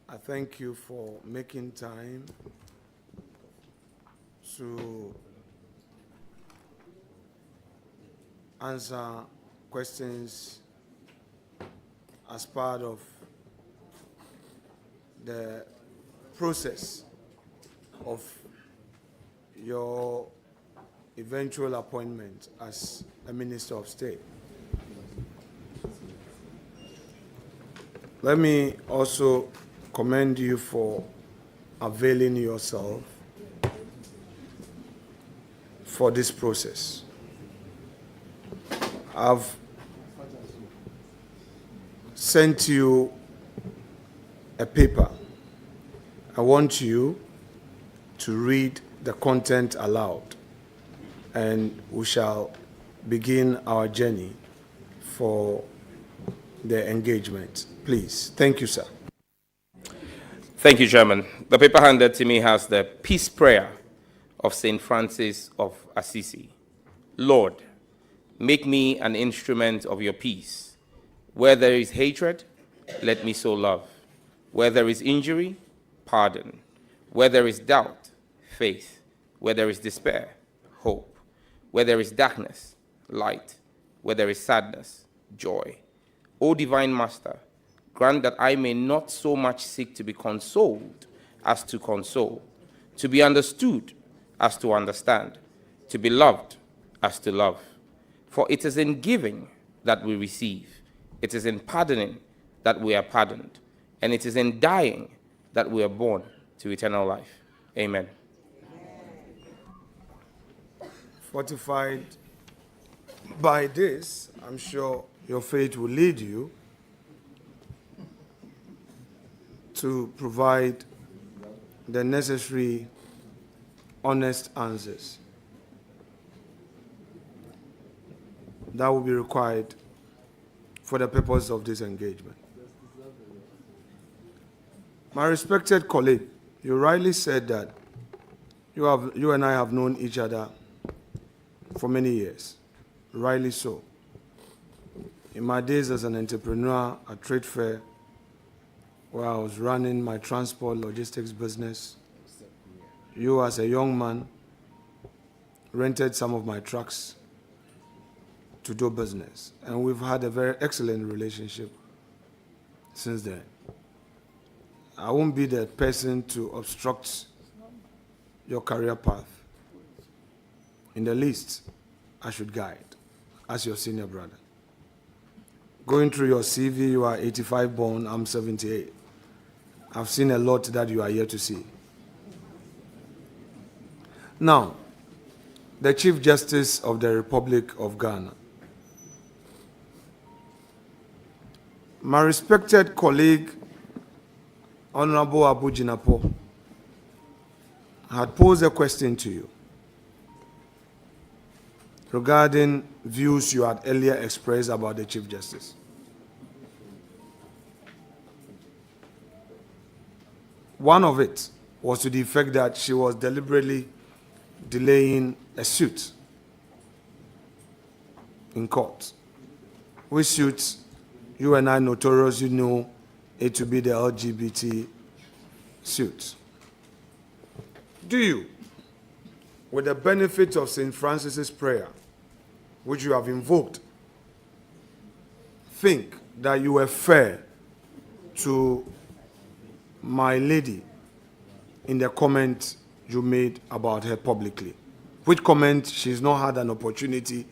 I thank you for making time to answer questions as part of the process of your eventual appointment as a Minister of State. Let me also commend you for availing yourself for this process. I've sent you a paper. I want you to read the content aloud, and we shall begin our journey for the engagement. Please. Thank you, sir. Thank you, Chairman. The paper handed to me has the peace prayer of St. Francis of Assisi. Lord, make me an instrument of your peace. Where there is hatred, let me sow love. Where there is injury, pardon. Where there is doubt, faith. Where there is despair, hope. Where there is darkness, light. Where there is sadness, joy. O divine Master, grant that I may not so much seek to be consoled as to console, to be understood as to understand, to be loved as to love. For it is in giving that we receive, it is in pardoning that we are pardoned, and it is in dying that we are born to eternal life. Amen. Fortified by this, I'm sure your faith will lead you to provide the necessary honest answers that will be required for the purpose of this engagement. My respected colleague, you rightly said that you and I have known each other for many years. Rightly so. In my days as an entrepreneur at Trade Fair, where I was running my transport logistics business, you as a young man rented some of my trucks to do business. And we've had a very excellent relationship since then. I won't be the person to obstruct your career path. In the least, I should guide as your senior brother. Going through your CV, you are 85 born, I'm 78. I've seen a lot that you are here to see. Now, the Chief Justice of the Republic of Ghana. My respected colleague, Honorable Abu Jinapo, had posed a question to you regarding views you had earlier expressed about the Chief Justice. One of it was to the effect that she was deliberately delaying a suit in court. Which suit, you and I notorious, you know it to be the LGBT suit. Do you, with the benefit of St. Francis's prayer, which you have invoked, think that you were fair to my lady in the comment you made about her publicly? Which comment she's not had an opportunity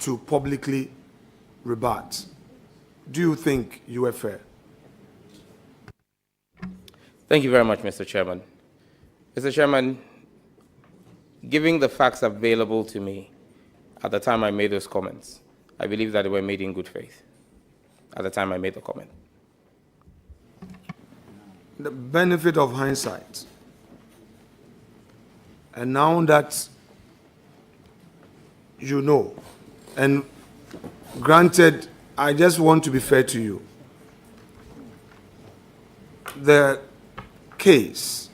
to publicly rebut. Do you think you were fair? Thank you very much, Mr. Chairman. Mr. Chairman, giving the facts available to me at the time I made those comments, I believe that they were made in good faith at the time I made the comment. the benefit of hindsight, and now that you know, and granted, I just want to be fair to you, the case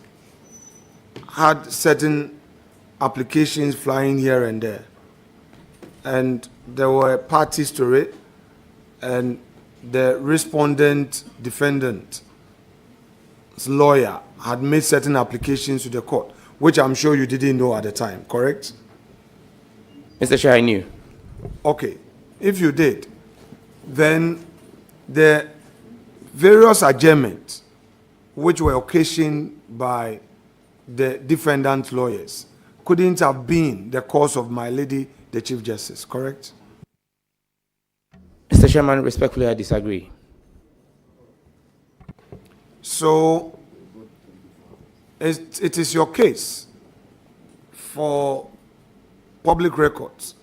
had certain applications flying here and there, and there were parties to it, and the respondent defendant's lawyer had made certain applications to the court, which I'm sure you didn't know at the time, correct? Mr. Chair, I knew. Okay, if you did, then the various adjournments which were occasioned by the defendant's lawyers couldn't have been the cause of my lady, the Chief Justice, correct? Mr. Chairman, respectfully, I disagree. So, it is your case for public records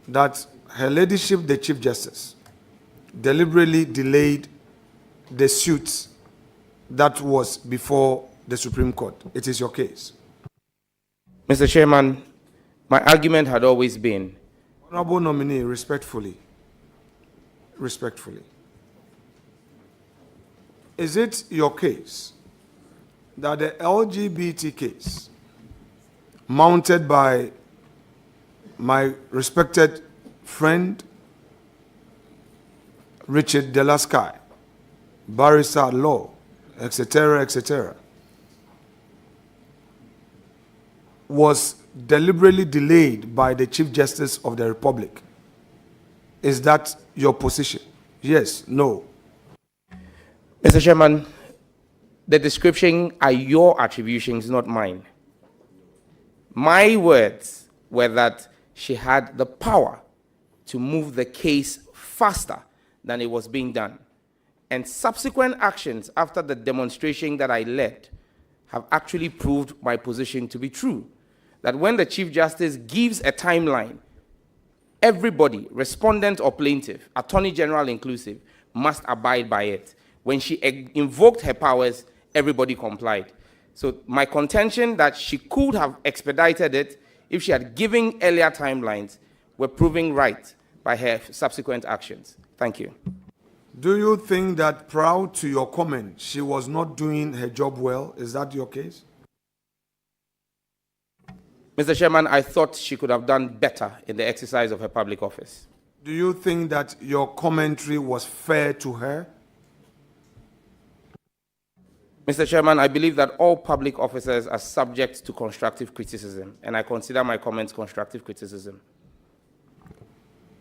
that Her Ladyship, the Chief Justice, deliberately delayed the suit that was before the Supreme Court. It is your case. Mr. Chairman, my argument had always been... Honorable nominee, respectfully, is it your case that the LGBT case mounted by my respected friend Richard Delasky, barrister at law, etc., was deliberately delayed by the Chief Justice of the Republic? Is that your position? Yes, no? Mr. Chairman, the description are your attributions, not mine. My words were that she had the power to move the case faster than it was being done. And subsequent actions after the demonstration that I led have actually proved my position to be true. That when the Chief Justice gives a timeline, everybody, respondent or plaintiff, Attorney General inclusive, must abide by it. When she invoked her powers, everybody complied. So my contention that she could have expedited it if she had given earlier timelines were proving right by her subsequent actions. Thank you. Do you think that prior to your comment, she was not doing her job well? Is that your case? Mr. Chairman, I thought she could have done better in the exercise of her public office. Do you think that your commentary was fair to her? Mr. Chairman, I believe that all public officers are subject to constructive criticism, and I consider my comments constructive criticism.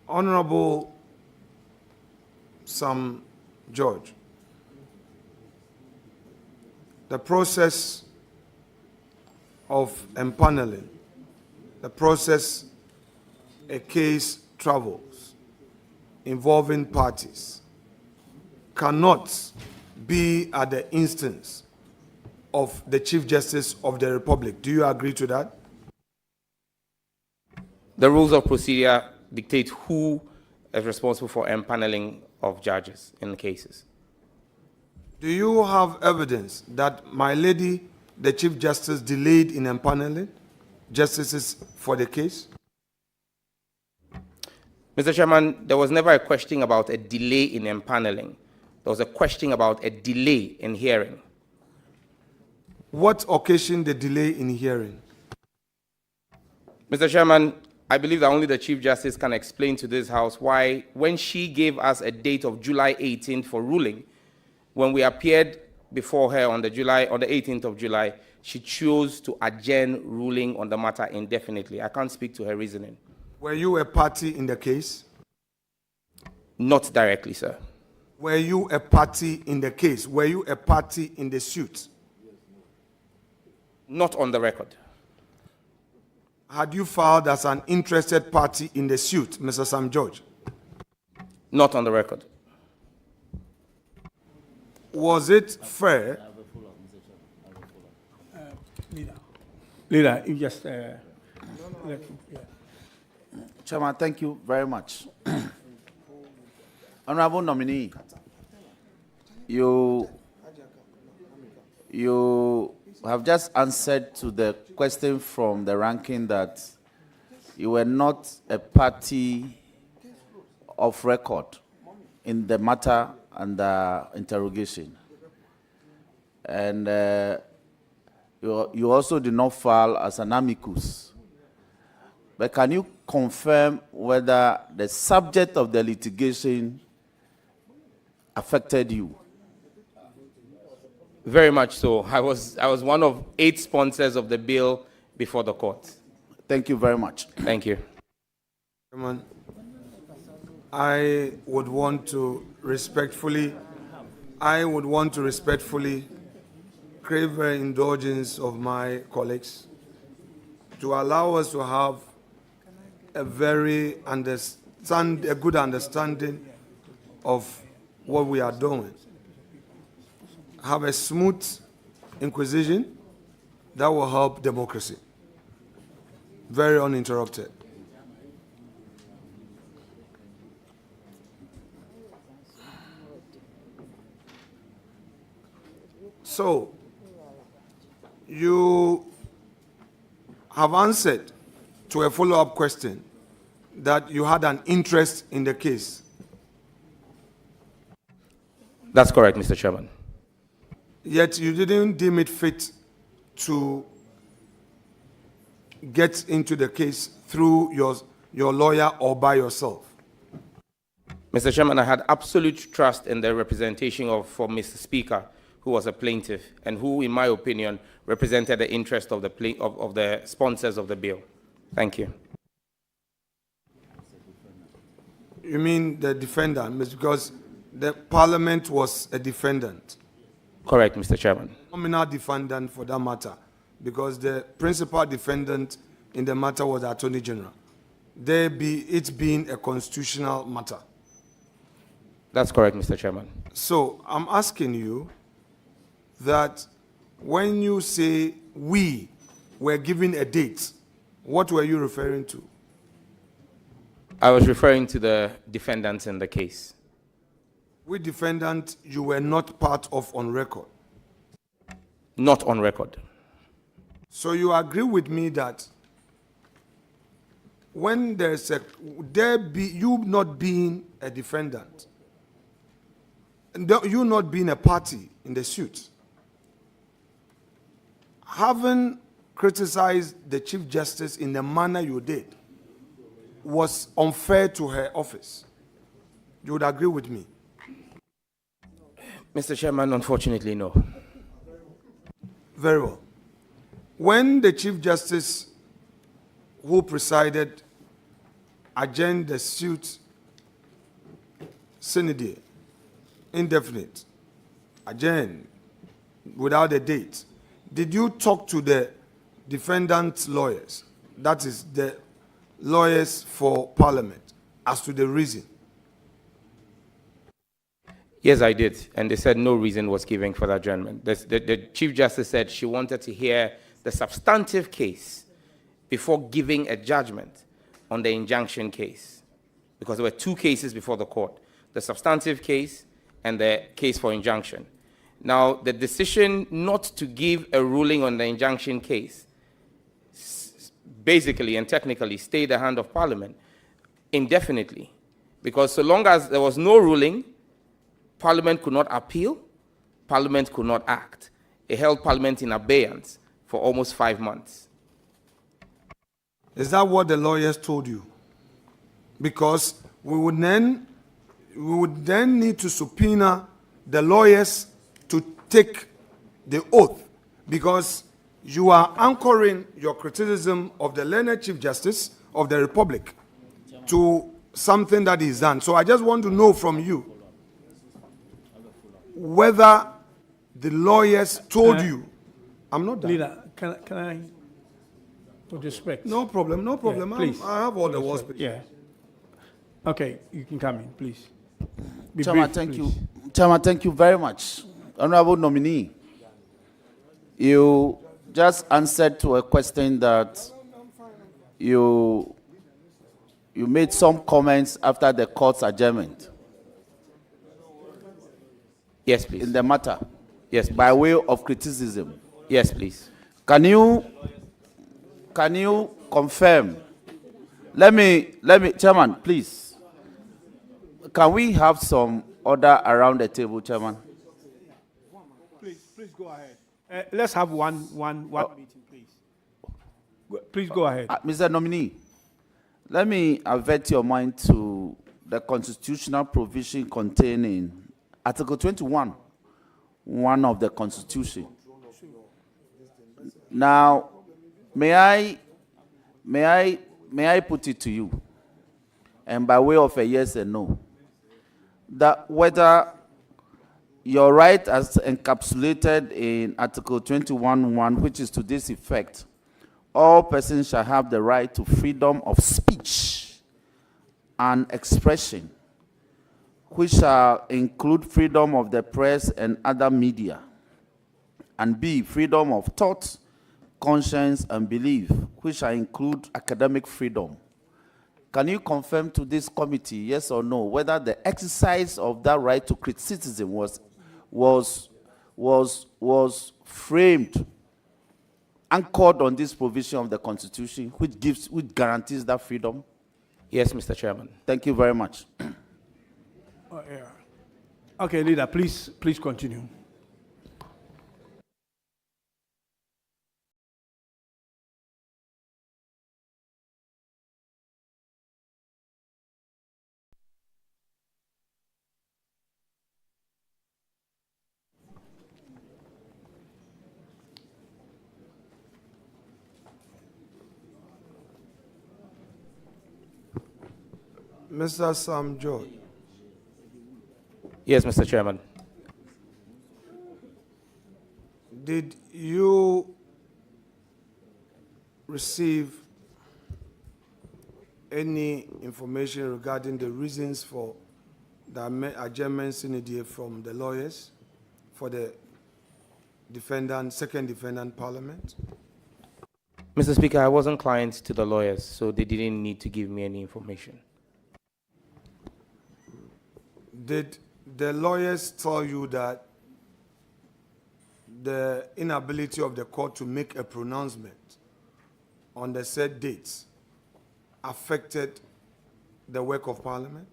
Honorable Sam George, the process of empaneling, the process a case travels involving parties cannot be at the instance of the Chief Justice of the Republic. Do you agree to that? The rules of procedure dictate who is responsible for empaneling of judges in cases. Do you have evidence that my lady, the Chief Justice, delayed in empaneling justices for the case? Mr. Chairman, there was never a question about a delay in empaneling. There was a question about a delay in hearing. What occasioned the delay in hearing? Mr. Chairman, I believe that only the Chief Justice can explain to this House why, when she gave us a date of July 18th for ruling, when we appeared before her on the 18th of July, she chose to adjourn ruling on the matter indefinitely. I can't speak to her reasoning. Were you a party in the case? Not directly, sir. Were you a party in the case? Were you a party in the suit? Not on the record. Had you filed as an interested party in the suit, Mr. Sam George? Not on the record. Was it fair? Leader, you just... Chairman, thank you very much. Honorable nominee, you You have just answered to the question from the ranking that you were not a party of record in the matter under interrogation. And you also did not file as an amicus. But can you confirm whether the subject of the litigation affected you? Very much so. I was one of 8 sponsors of the bill before the court. Thank you very much. Thank you. Chairman, I would want to respectfully crave the indulgence of my colleagues to allow us to have a good understanding of what we are doing. Have a smooth inquisition that will help democracy. Very uninterrupted. So, you have answered to a follow-up question that you had an interest in the case. That's correct, Mr. Chairman. Yet you didn't deem it fit to get into the case through your lawyer or by yourself. Mr. Chairman, I had absolute trust in the representation for Mr. Speaker, who was a plaintiff and who, in my opinion, represented the interest of the sponsors of the bill. Thank you. You mean the defendant, because the Parliament was a defendant? Correct, Mr. Chairman. Nominal defendant for that matter, because the principal defendant in the matter was the Attorney General. It being a constitutional matter. That's correct, Mr. Chairman. So I'm asking you that when you say we were given a date, what were you referring to? I was referring to the defendants in the case. Which defendant you were not part of on record? Not on record. So you agree with me that when there's you not being a defendant, and you not being a party in the suit, having criticized the Chief Justice in the manner you did was unfair to her office. You would agree with me? Mr. Chairman, unfortunately, no. Very well. When the Chief Justice who presided adjourned the suit sine die, indefinite, adjourned without a date, did you talk to the defendant's lawyers, that is the lawyers for Parliament, as to the reason? Yes, I did, and they said no reason was given for the adjournment. The Chief Justice said she wanted to hear the substantive case before giving a judgment on the injunction case, because there were 2 cases before the court, the substantive case and the case for injunction. Now, the decision not to give a ruling on the injunction case basically and technically stayed the hand of Parliament indefinitely, because so long as there was no ruling, Parliament could not appeal, Parliament could not act. It held Parliament in abeyance for almost 5 months. Is that what the lawyers told you? Because we would then need to subpoena the lawyers to take the oath, because you are anchoring your criticism of the learned Chief Justice of the Republic to something that is done. So I just want to know from you whether the lawyers told you. I'm not done. Leader, can I, with respect? No problem, no problem. Yeah, please. I have all the words. Yeah. Okay, you can come in, please. Chairman, thank you. Chairman, thank you very much. Honorable nominee, you just answered to a question that you made some comments after the court's adjournment. Yes, please. In the matter. Yes, by way of criticism. Yes, please. Can you confirm? Let me, Chairman, please. Can we have some order around the table, Chairman? Please go ahead. Let's have one meeting, please. Please go ahead. Mr. Nominee, let me avert your mind to the constitutional provision contained in Article 21, one of the Constitution. Now, may I put it to you, and by way of a yes and no, that whether your right as encapsulated in Article 21(1), which is to this effect, all persons shall have the right to freedom of speech and expression, which shall include freedom of the press and other media, and B, freedom of thought, conscience, and belief, which shall include academic freedom. Can you confirm to this committee, yes or no, whether the exercise of that right to criticism was framed, anchored on this provision of the Constitution, which guarantees that freedom? Yes, Mr. Chairman. Thank you very much. Okay, leader, please continue. Mr. Sam George. Yes, Mr. Chairman. Did you receive any information regarding the reasons for the adjournment sine from the lawyers for the second defendant parliament? Mr. Speaker, I wasn't client to the lawyers, so they didn't need to give me any information. Did the lawyers tell you that the inability of the court to make a pronouncement on the said dates affected the work of Parliament?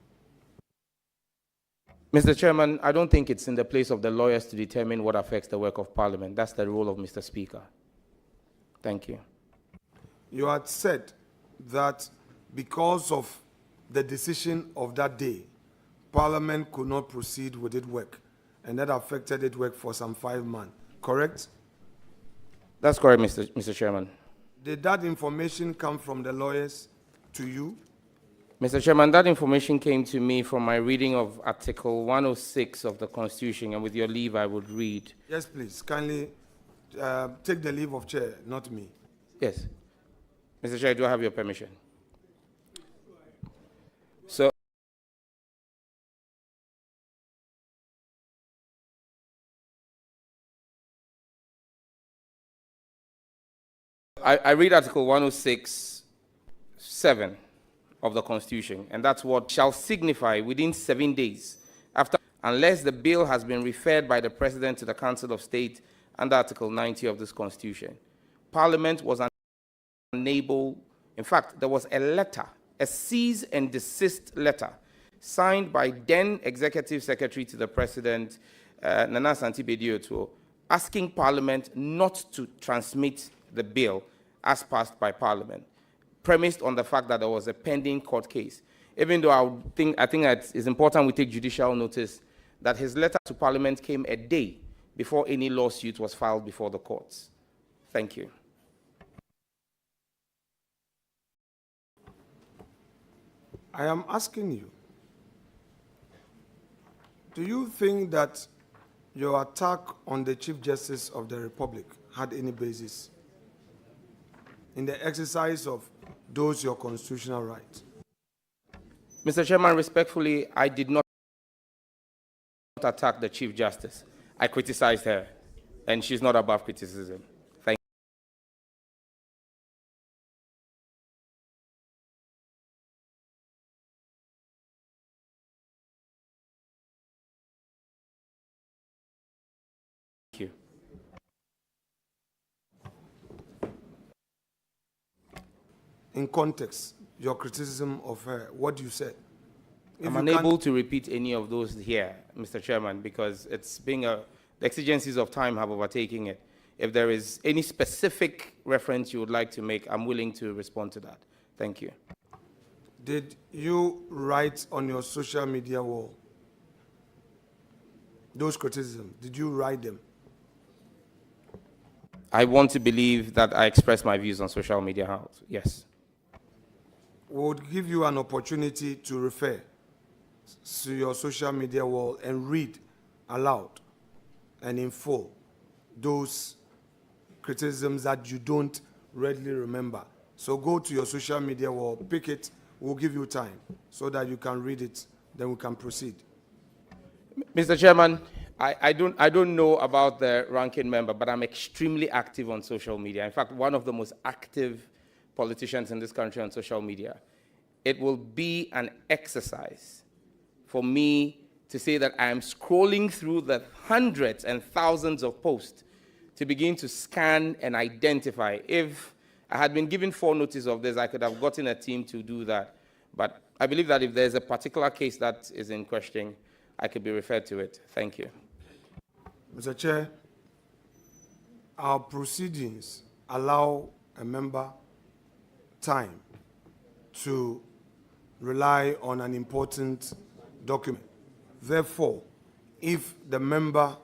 Mr. Chairman, I don't think it's in the place of the lawyers to determine what affects the work of Parliament. That's the role of Mr. Speaker. Thank you. You had said that because of the decision of that day, Parliament could not proceed with its work, and that affected its work for some 5 months, correct? That's correct, Mr. Chairman. Did that information come from the lawyers to you? Mr. Chairman, that information came to me from my reading of Article 106 of the Constitution, and with your leave, I would read. Yes, please. Kindly take the leave of chair, not me. Yes. Mr. Chair, do I have your permission? So, I read Article 106(7) of the Constitution, and that's what shall signify within 7 days after, unless the bill has been referred by the President to the Council of State under Article 90 of this Constitution. Parliament was unable, in fact, there was a letter, a cease and desist letter, signed by then Executive Secretary to the President, Nana Asante Bediotwo, asking Parliament not to transmit the bill as passed by Parliament, premised on the fact that there was a pending court case. Even though I think it's important we take judicial notice that his letter to Parliament came a day before any lawsuit was filed before the courts. Thank you. I am asking you, do you think that your attack on the Chief Justice of the Republic had any basis in the exercise of those your constitutional rights? Mr. Chairman, respectfully, I did not attack the Chief Justice. I criticized her, and she's not above criticism. in context your criticism of her, what you said. If I'm you unable can't- to repeat any of those here, Mr. Chairman, because it's being the exigencies of time have overtaken it. If there is any specific reference you would like to make, I'm willing to respond to that. Thank you. Did you write on your social media wall those criticisms? Did you write them? I want to believe that I express my views on social media house. Yes. We would give you an opportunity to refer to your social media wall and read aloud and in full those criticisms that you don't readily remember. So go to your social media wall, pick it, we'll give you time so that you can read it, then we can proceed. Mr. Chairman, I don't know about the ranking member, but I'm extremely active on social media. In fact, one of the most active politicians in this country on social media. It will be an exercise for me to say that I am scrolling through the hundreds and thousands of posts to begin to scan and identify. If I had been given 4 notices of this, I could have gotten a team to do that. But I believe that if there's a particular case that is in question, I could be referred to it. Thank you. Mr. Chair, our proceedings allow a member time to rely on an important document. Therefore, if the member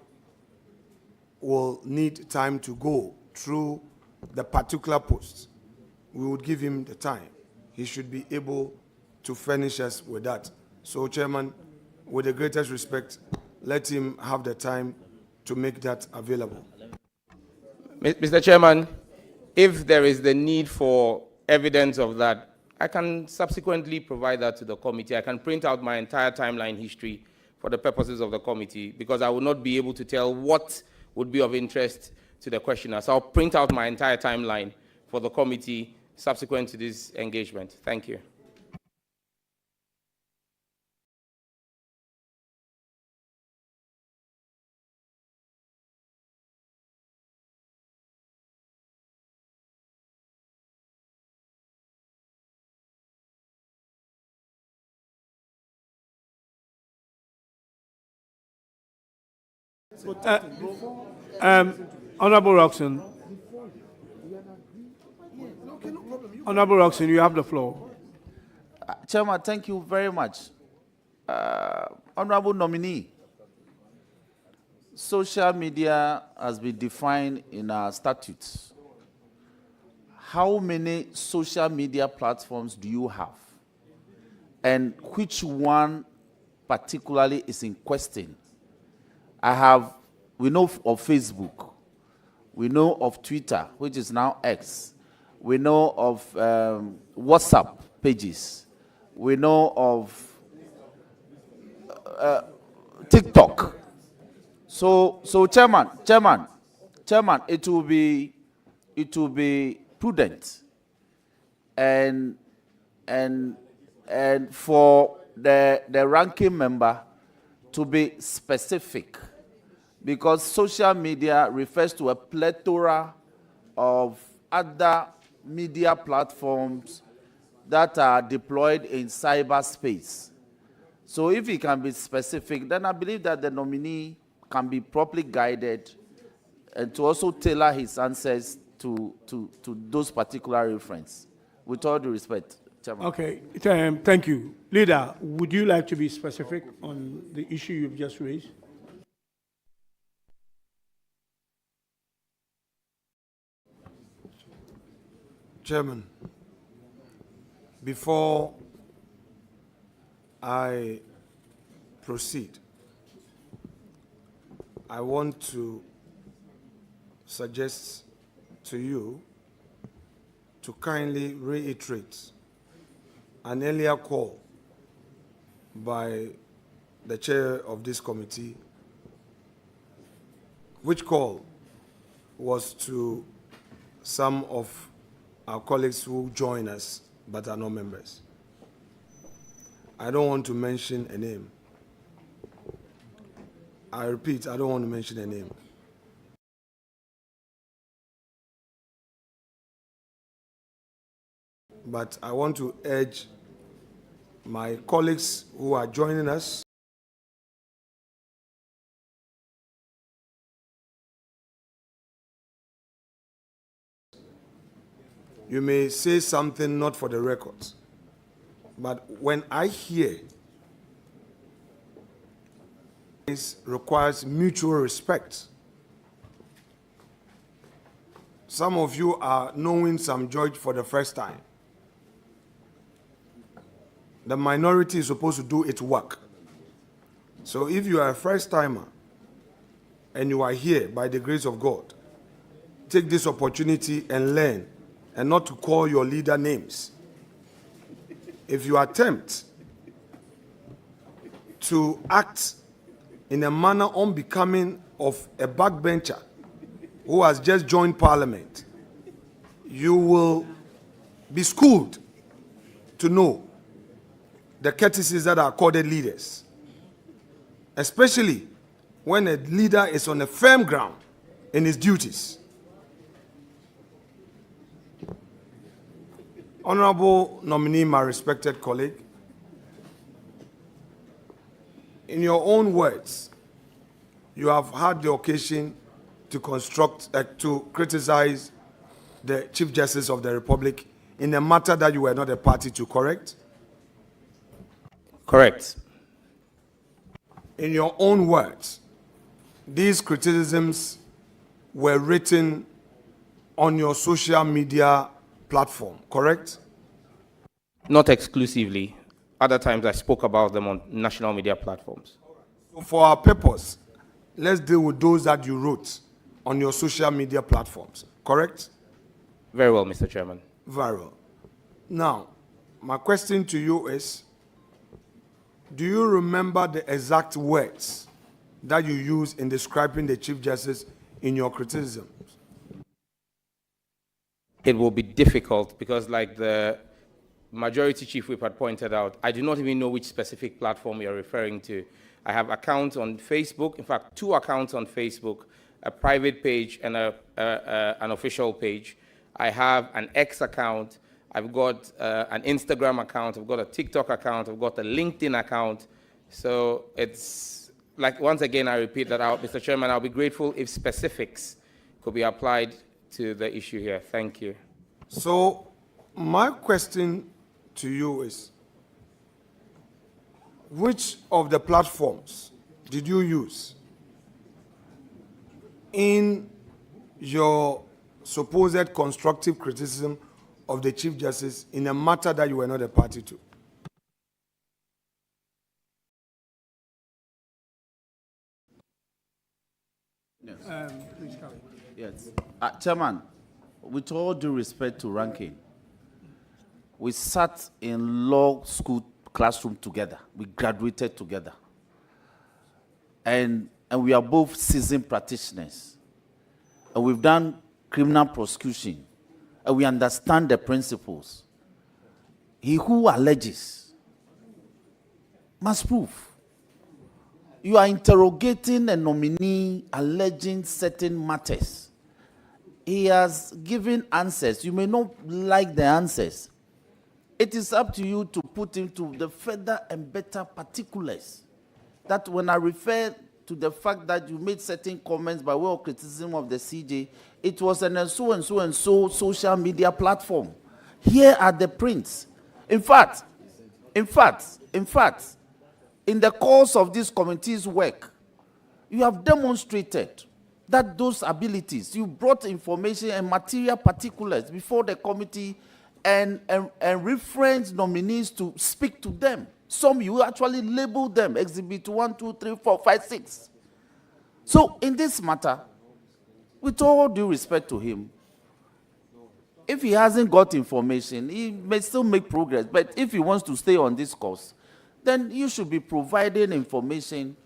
will need time to go through the particular post, we would give him the time. He should be able to furnish us with that. So, Chairman, with the greatest respect, let him have the time to make that available. Mr. Chairman, if there is the need for evidence of that, I can subsequently provide that to the committee. I can print out my entire timeline history for the purposes of the committee, because I will not be able to tell what would be of interest to the questioner. So I'll print out my entire timeline for the committee subsequent to this engagement. Thank you. Honorable Roxon. Honorable Roxon, you have the floor. Chairman, thank you very much. Honorable nominee, social media has been defined in our statutes. How many social media platforms do you have? And which one particularly is in question? We know of Facebook, we know of Twitter, which is now X, we know of WhatsApp pages, we know of TikTok. So Chairman, it will be prudent and for the ranking member to be specific, because social media refers to a plethora of other media platforms that are deployed in cyberspace. So if he can be specific, then I believe that the nominee can be properly guided and to also tailor his answers to those particular references. With all due respect, Chairman. Okay, thank you. Leader, would you like to be specific on the issue you've just raised? Chairman, before I proceed, I want to suggest to you to kindly reiterate an earlier call by the chair of this committee, which call was to some of our colleagues who join us but are not members. I don't want to mention a name. I repeat, I don't want to mention a name. but I want to urge my colleagues who are joining us you may say something not for the record, but when I hear this requires mutual respect. Some of you are knowing Sam George for the first time. The minority is supposed to do its work. So if you are a first timer and you are here by the grace of God, take this opportunity and learn, and not to call your leader names. If you attempt to act in a manner unbecoming of a backbencher who has just joined parliament, you will be schooled to know the courtesies that are accorded leaders, especially when a leader is on a firm ground in his duties. Honorable nominee, my respected colleague, in your own words, you have had the occasion to criticize the Chief Justice of the Republic in a matter that you were not a party to, correct? Correct. In your own words, these criticisms were written on your social media platform, correct? Not exclusively. Other times I spoke about them on national media platforms. So for our purpose, let's deal with those that you wrote on your social media platforms, correct? Very well, Mr. Chairman. Very well. Now, my question to you is, do you remember the exact words that you used in describing the Chief Justice in your criticism? It will be difficult because, like the Majority Chief Whip had pointed out, I do not even know which specific platform you're referring to. I have accounts on Facebook, in fact, 2 accounts on Facebook, a private page and an official page. I have an X account, I've got an Instagram account, I've got a TikTok account, I've got a LinkedIn account. So it's, like, once again, I repeat that out, Mr. Chairman, I'll be grateful if specifics could be applied to the issue here. Thank you. So my question to you is, which of the platforms did you use in your supposed constructive criticism of the Chief Justice in a matter that you were not a party to? Yes. Please carry. Yes. Chairman, with all due respect to ranking, we sat in law school classroom together. We graduated together. And we are both seasoned practitioners. And we've done criminal prosecution. And we understand the principles. He who alleges must prove. You are interrogating a nominee alleging certain matters. He has given answers. You may not like the answers. It is up to you to put into the further and better particulars. That when I refer to the fact that you made certain comments by way of criticism of the CJ, it was on a so and so and so social media platform. Here are the prints. In fact, in the course of this committee's work, you have demonstrated that those abilities, you brought information and material particulars before the committee and reference nominees to speak to them. Some you actually labeled them, exhibit 1, 2, 3, 4, 5, 6. So in this matter, with all due respect to him, if he hasn't got information, he may still make progress. But if he wants to stay on this course, then you should be providing information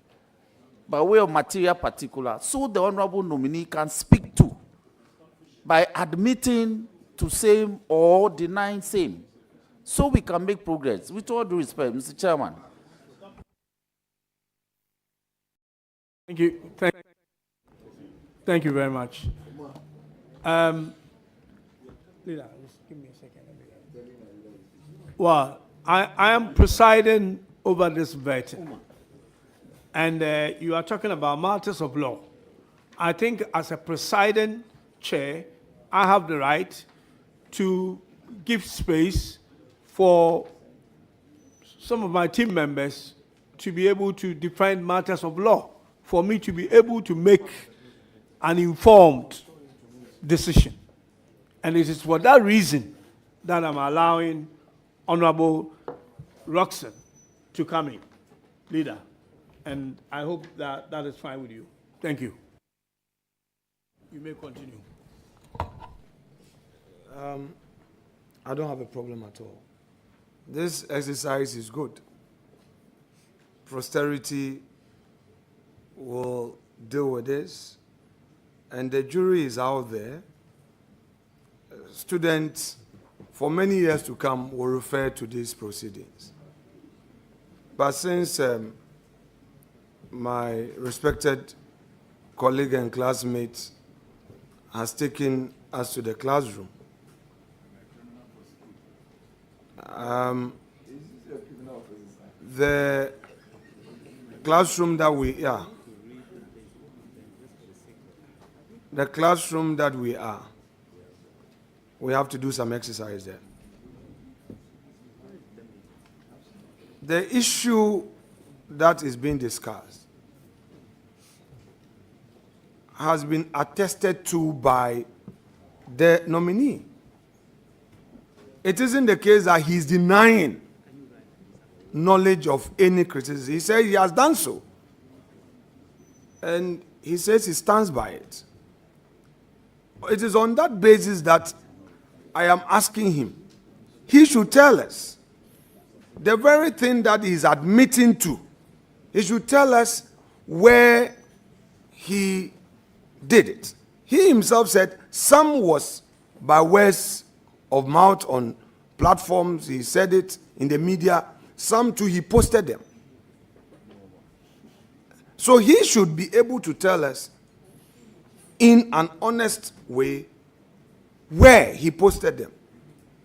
by way of material particular so the honorable nominee can speak to by admitting to same or denying same, so we can make progress. With all due respect, Mr. Chairman. Thank you. Thank you very much. Leader, just give me a second. Well, I am presiding over this vetting. And you are talking about matters of law. I think as a presiding chair, I have the right to give space for some of my team members to be able to define matters of law, for me to be able to make an informed decision. And it is for that reason that I'm allowing Honorable Roxanne to come in, leader. And I hope that that is fine with you. Thank you. You may continue. I don't have a problem at all. This exercise is good. Posterity will deal with this, and the jury is out there. Students, for many years to come, will refer to these proceedings. But since my respected colleague and classmate has taken us to the classroom, the classroom that we are, we have to do some exercise there. The issue that is being discussed has been attested to by the nominee. It isn't the case that he's denying knowledge of any criticism. He said he has done so. And he says he stands by it. It is on that basis that I am asking him. He should tell us the very thing that he is admitting to. He should tell us where he did it. He himself said some was by words of mouth on platforms. He said it in the media. Some too, he posted them. So he should be able to tell us in an honest way where he posted them.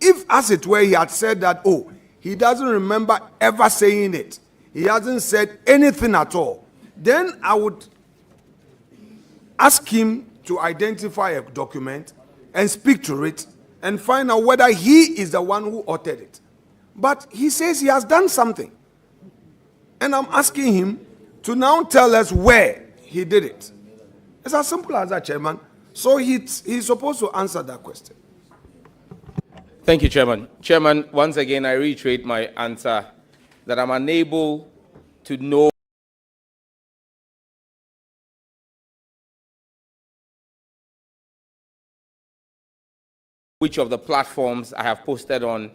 If, as it were, he had said that, oh, he doesn't remember ever saying it, he hasn't said anything at all, then I would ask him to identify a document and speak to it and find out whether he is the one who authored it. But he says he has done something. And I'm asking him to now tell us where he did it. It's as simple as that, Chairman. So he's supposed to answer that question. Thank you, Chairman. Chairman, once again, I reiterate my answer that I'm unable to know which of the platforms I have posted on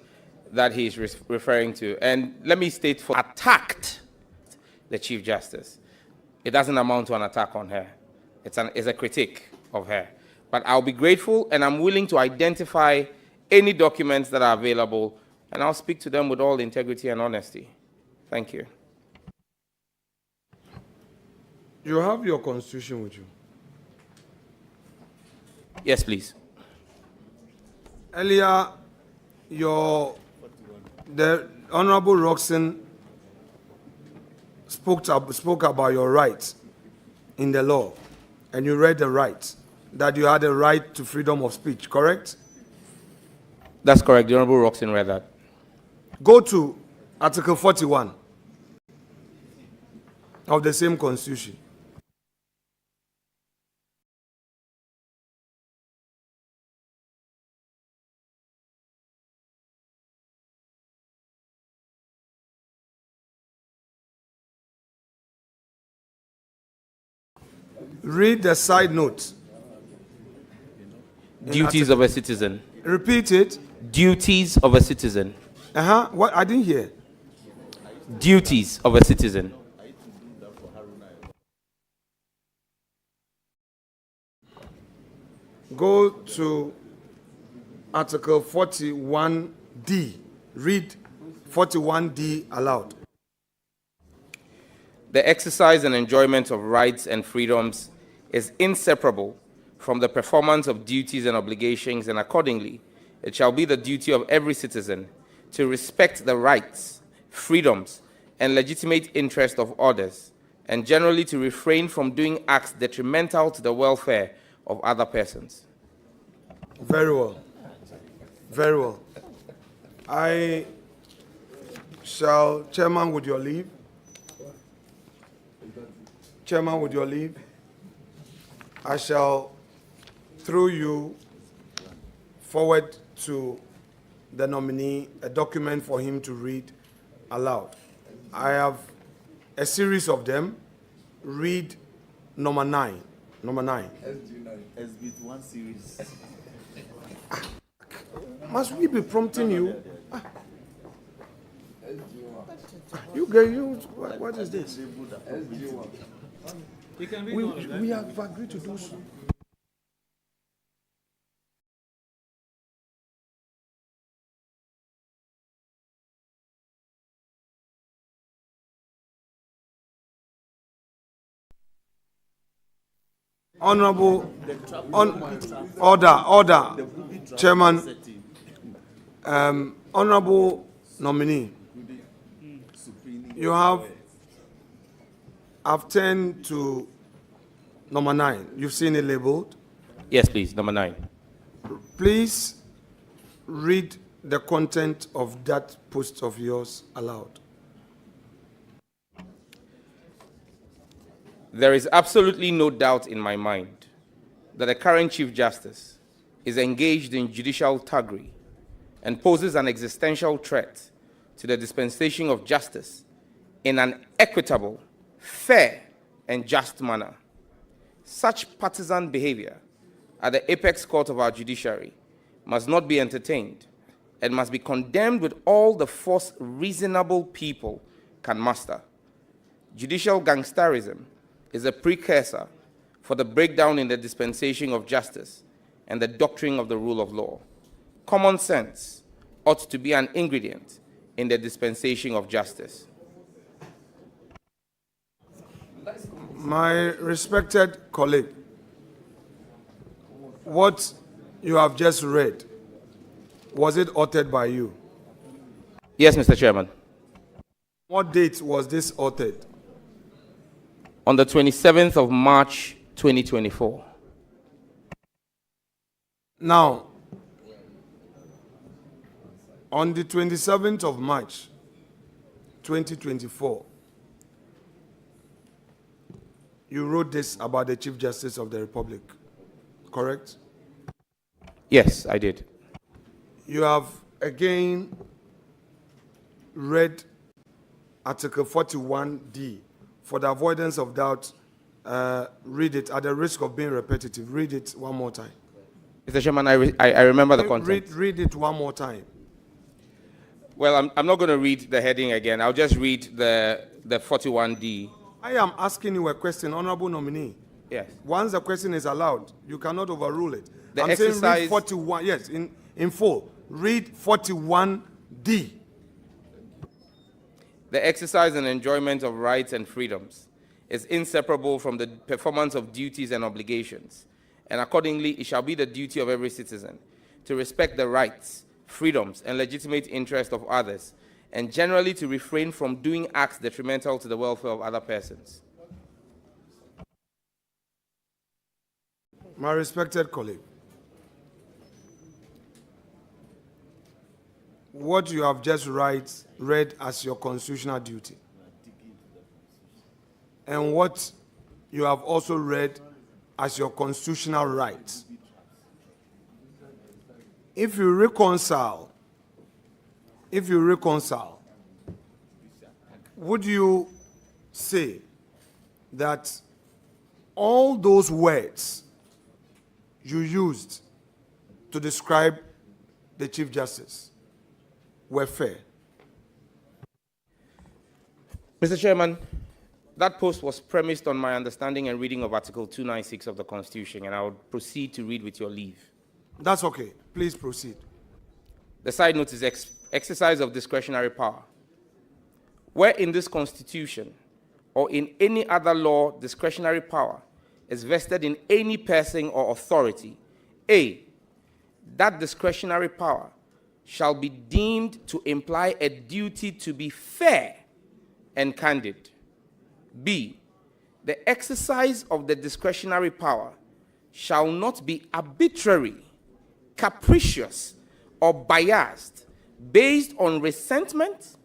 that he is referring to. And let me state, for attacked the Chief Justice. It doesn't amount to an attack on her. It's a critique of her. But I'll be grateful, and I'm willing to identify any documents that are available, and I'll speak to them with all integrity and honesty. Thank you. You have your constitution with you? Yes, please. Earlier, the Honorable Roxanne spoke about your rights in the law, and you read the rights, that you had a right to freedom of speech, correct? That's correct. The Honorable Roxanne read that. Go to Article 41 of the same Constitution. Read the side note. Duties of a citizen. Repeat it. Duties of a citizen. What? I didn't hear. Duties of a citizen. Go to Article 41D. Read 41D aloud. The exercise and enjoyment of rights and freedoms is inseparable from the performance of duties and obligations, and accordingly, it shall be the duty of every citizen to respect the rights, freedoms, and legitimate interests of others, and generally to refrain from doing acts detrimental to the welfare of other persons. Very well. Very well. I shall, Chairman, with your leave. Chairman, with your leave, I shall, through you, forward to the nominee a document for him to read aloud. I have a series of them. Read number 9. Number 9. SB 1 series. Must we be prompting you? You get you. What is this? We have agreed to do so. Honorable, order, Chairman, honorable nominee, you have, I've turned to number 9. You've seen it labeled? Yes, please, number 9. Please read the content of that post of yours aloud. There is absolutely no doubt in my mind that the current Chief Justice is engaged in judicial thuggery and poses an existential threat to the dispensation of justice in an equitable, fair, and just manner. Such partisan behavior at the apex court of our judiciary must not be entertained and must be condemned with all the force reasonable people can muster. Judicial gangsterism is a precursor for the breakdown in the dispensation of justice and the doctrine of the rule of law. Common sense ought to be an ingredient in the dispensation of justice. My respected colleague, what you have just read, was it authored by you? Yes, Mr. Chairman. What date was this authored? On the 27th of March, 2024. Now, on the 27th of March, 2024, you wrote this about the Chief Justice of the Republic, correct? Yes, I did. You have again read Article 41D. For the avoidance of doubt, read it at the risk of being repetitive. Read it one more time. Mr. Chairman, I remember the content. Read it one more time. Well, I'm not going to read the heading again. I'll just read the 41D. I am asking you a question, honorable nominee. Yes. Once the question is allowed, you cannot overrule it. The I'm saying exercise- read 41, yes, in full. Read 41D. The exercise and enjoyment of rights and freedoms is inseparable from the performance of duties and obligations, and accordingly, it shall be the duty of every citizen to respect the rights, freedoms, and legitimate interests of others, and generally to refrain from doing acts detrimental to the welfare of other persons. My respected colleague, what you have just read as your constitutional duty, and what you have also read as your constitutional rights, if you reconcile, would you say that all those words you used to describe the Chief Justice were fair? Mr. Chairman, that post was premised on my understanding and reading of Article 296 of the Constitution, and I will proceed to read with your leave. That's okay. Please proceed. The side note is exercise of discretionary power. Where in this Constitution or in any other law discretionary power is vested in any person or authority, A, that discretionary power shall be deemed to imply a duty to be fair and candid. B, the exercise of the discretionary power shall not be arbitrary, capricious, or biased based on resentment,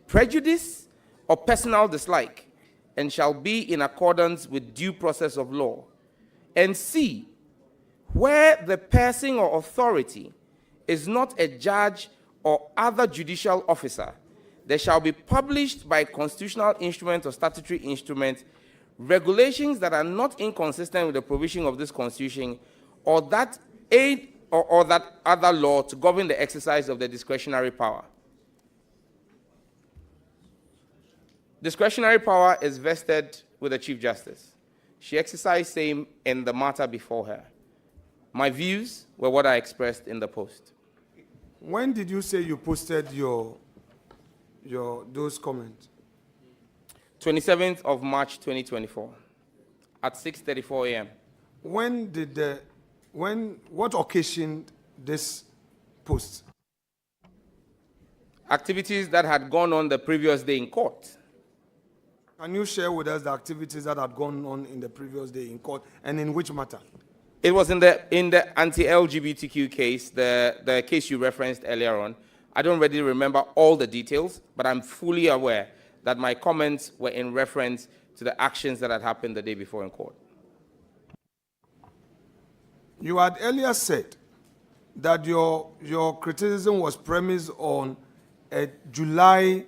prejudice, or personal dislike, and shall be in accordance with due process of law. And C, where the person or authority is not a judge or other judicial officer, there shall be published by constitutional instrument or statutory instrument regulations that are not inconsistent with the provision of this Constitution or that aid or that other law to govern the exercise of the discretionary power. Discretionary power is vested with the Chief Justice. She exercised same in the matter before her. My views were what I expressed in the post. When did you say you posted those comments? 27th of March 2024 at 6:34 a.m. What occasioned this post? Activities that had gone on the previous day in court. Can you share with us the activities that had gone on in the previous day in court, and in which matter? It was in the anti-LGBTQ case, the case you referenced earlier on. I don't really remember all the details, but I'm fully aware that my comments were in reference to the actions that had happened the day before in court. You had earlier said that your criticism was premised on a July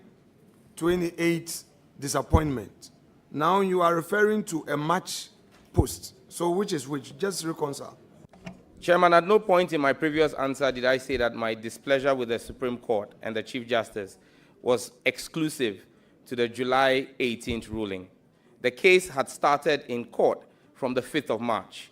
28th disappointment. Now you are referring to a March post. So which is which? Just reconcile. Chairman, at no point in my previous answer did I say that my displeasure with the Supreme Court and the Chief Justice was exclusive to the July 18th ruling. The case had started in court from the 5th of March.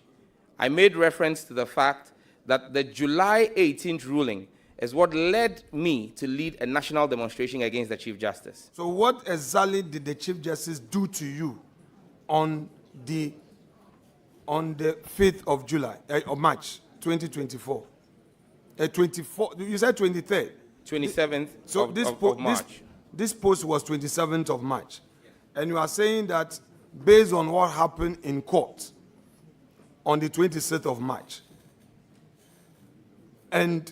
I made reference to the fact that the July 18th ruling is what led me to lead a national demonstration against the Chief Justice. So what exactly did the Chief Justice do to you on the 5th of July, of March 2024? 24, you said 23rd. 27th of March. This post was 27th of March. And you are saying that based on what happened in court on the 26th of March. And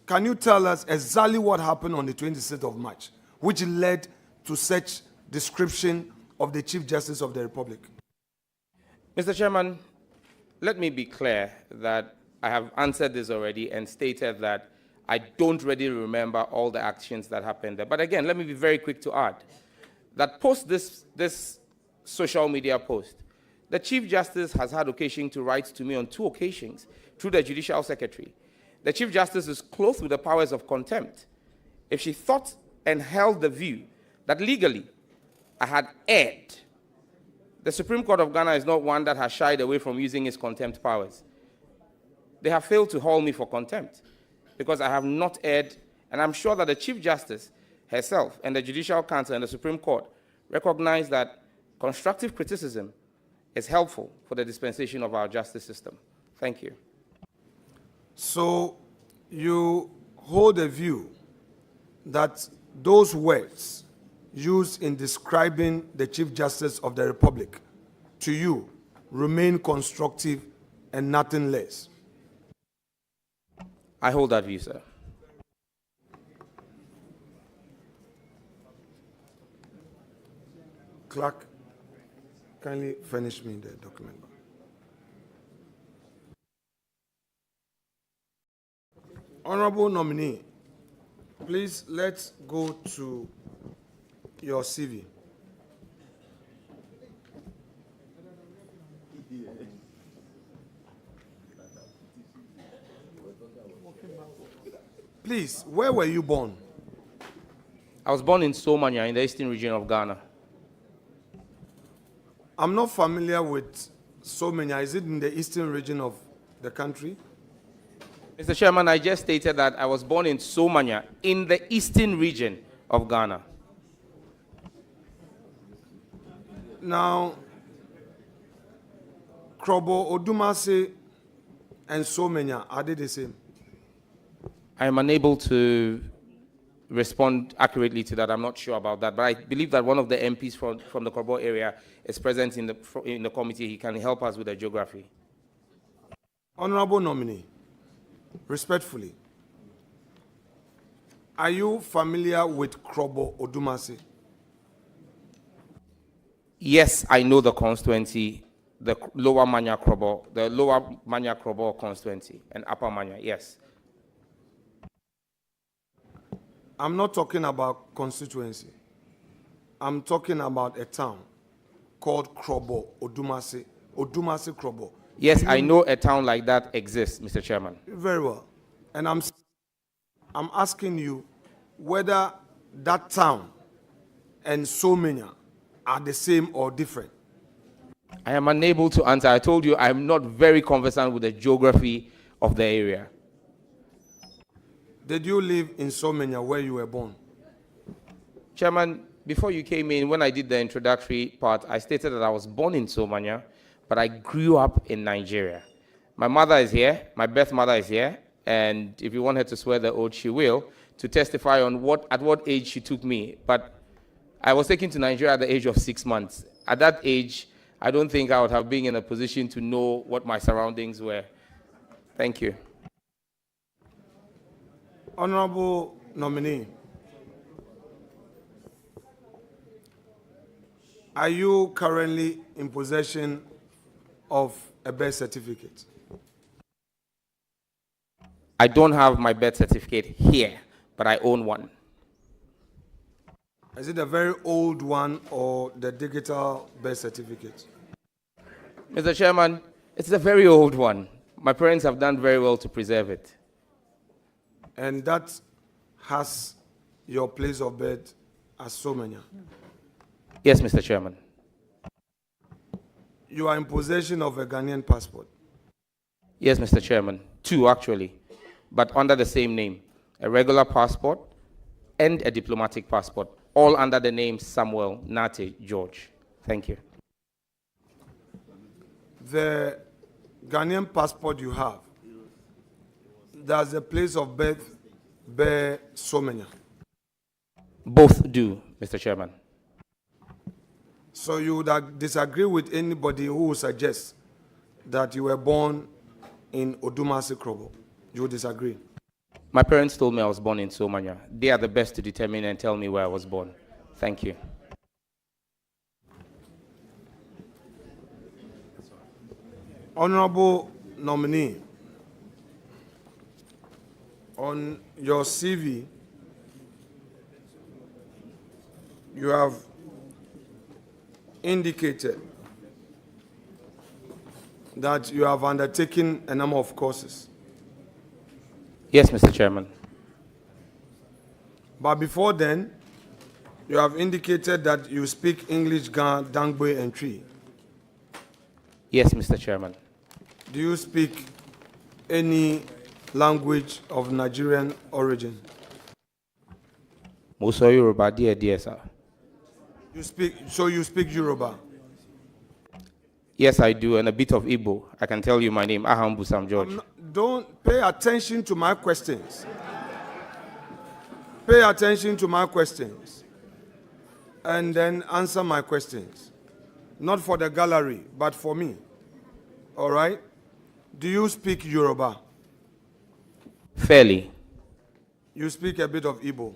can you tell us exactly what happened on the 26th of March, which led to such description of the Chief Justice of the Republic? Mr. Chairman, let me be clear that I have answered this already and stated that I don't really remember all the actions that happened there. But again, let me be very quick to add that post this social media post, the Chief Justice has had occasion to write to me on 2 occasions through the Judicial Secretary. The Chief Justice is clothed with the powers of contempt. If she thought and held the view that legally I had erred, the Supreme Court of Ghana is not one that has shied away from using its contempt powers. They have failed to hold me for contempt because I have not erred, and I'm sure that the Chief Justice herself and the Judicial Council and the Supreme Court recognize that constructive criticism is helpful for the dispensation of our justice system. Thank you. So you hold a view that those words used in describing the Chief Justice of the Republic to you remain constructive and nothing less? I hold that view, sir. Clerk, kindly furnish me the document. Honorable nominee, please let's go to your CV. Please, where were you born? I was born in Somanya in the eastern region of Ghana. I'm not familiar with Somanya. Is it in the eastern region of the country? Mr. Chairman, I just stated that I was born in Somanya in the eastern region of Ghana. Now, Krobo, Odumase, and Somanya, are they the same? I am unable to respond accurately to that. I'm not sure about that, but I believe that one of the MPs from the Krobo area is present in the committee. He can help us with the geography. Honorable nominee, respectfully, are you familiar with Krobo Odumasi? Yes, I know the constituency, the Lower Manya Krobo, the Lower Manya Krobo constituency, and Upper Manya, yes. I'm not talking about constituency. I'm talking about a town called Krobo Odumasi. Odumasi Krobo. Yes, I know a town like that exists, Mr. Chairman. Very well. And I'm asking you whether that town and Somenya are the same or different. I am unable to answer. I told you I'm not very conversant with the geography of the area. Did you live in Somenya where you were born? Chairman, before you came in, when I did the introductory part, I stated that I was born in Somanya, but I grew up in Nigeria. My mother is here, my birth mother is here, and if you want her to swear the oath, she will, to testify on at what age she took me. But I was taken to Nigeria at the age of 6 months. At that age, I don't think I would have been in a position to know what my surroundings were. Thank you. Honorable nominee, are you currently in possession of a birth certificate? I don't have my birth certificate here, but I own one. Is it a very old one or the digital birth certificate? Mr. Chairman, it's a very old one. My parents have done very well to preserve it. And that has your place of birth as Somenya? Yes, Mr. Chairman. You are in possession of a Ghanaian passport? Yes, Mr. Chairman. 2, actually, but under the same name. A regular passport and a diplomatic passport, all under the name Samuel Nate George. Thank you. The Ghanaian passport you have, does the place of birth bear Somenya? Both do, Mr. Chairman. So you would disagree with anybody who would suggest that you were born in Odumasi Krobo? You would disagree? My parents told me I was born in Somanya. They are the best to determine and tell me where I was born. Thank you. Honorable nominee, on your CV, you have indicated that you have undertaken a number of courses. Yes, Mr. Chairman. But before then, you have indicated that you speak English, Dangbe, and Tree. Yes, Mr. Chairman. Do you speak any language of Nigerian origin? Most of Yoruba, dear, sir. You speak Yoruba? Yes, I do, and a bit of Igbo. I can tell you my name, Ahambu Sam George. Don't pay attention to my questions. Pay attention to my questions. And then answer my questions. Not for the gallery, but for me. All right? Do you speak Yoruba? Fairly. You speak a bit of Igbo?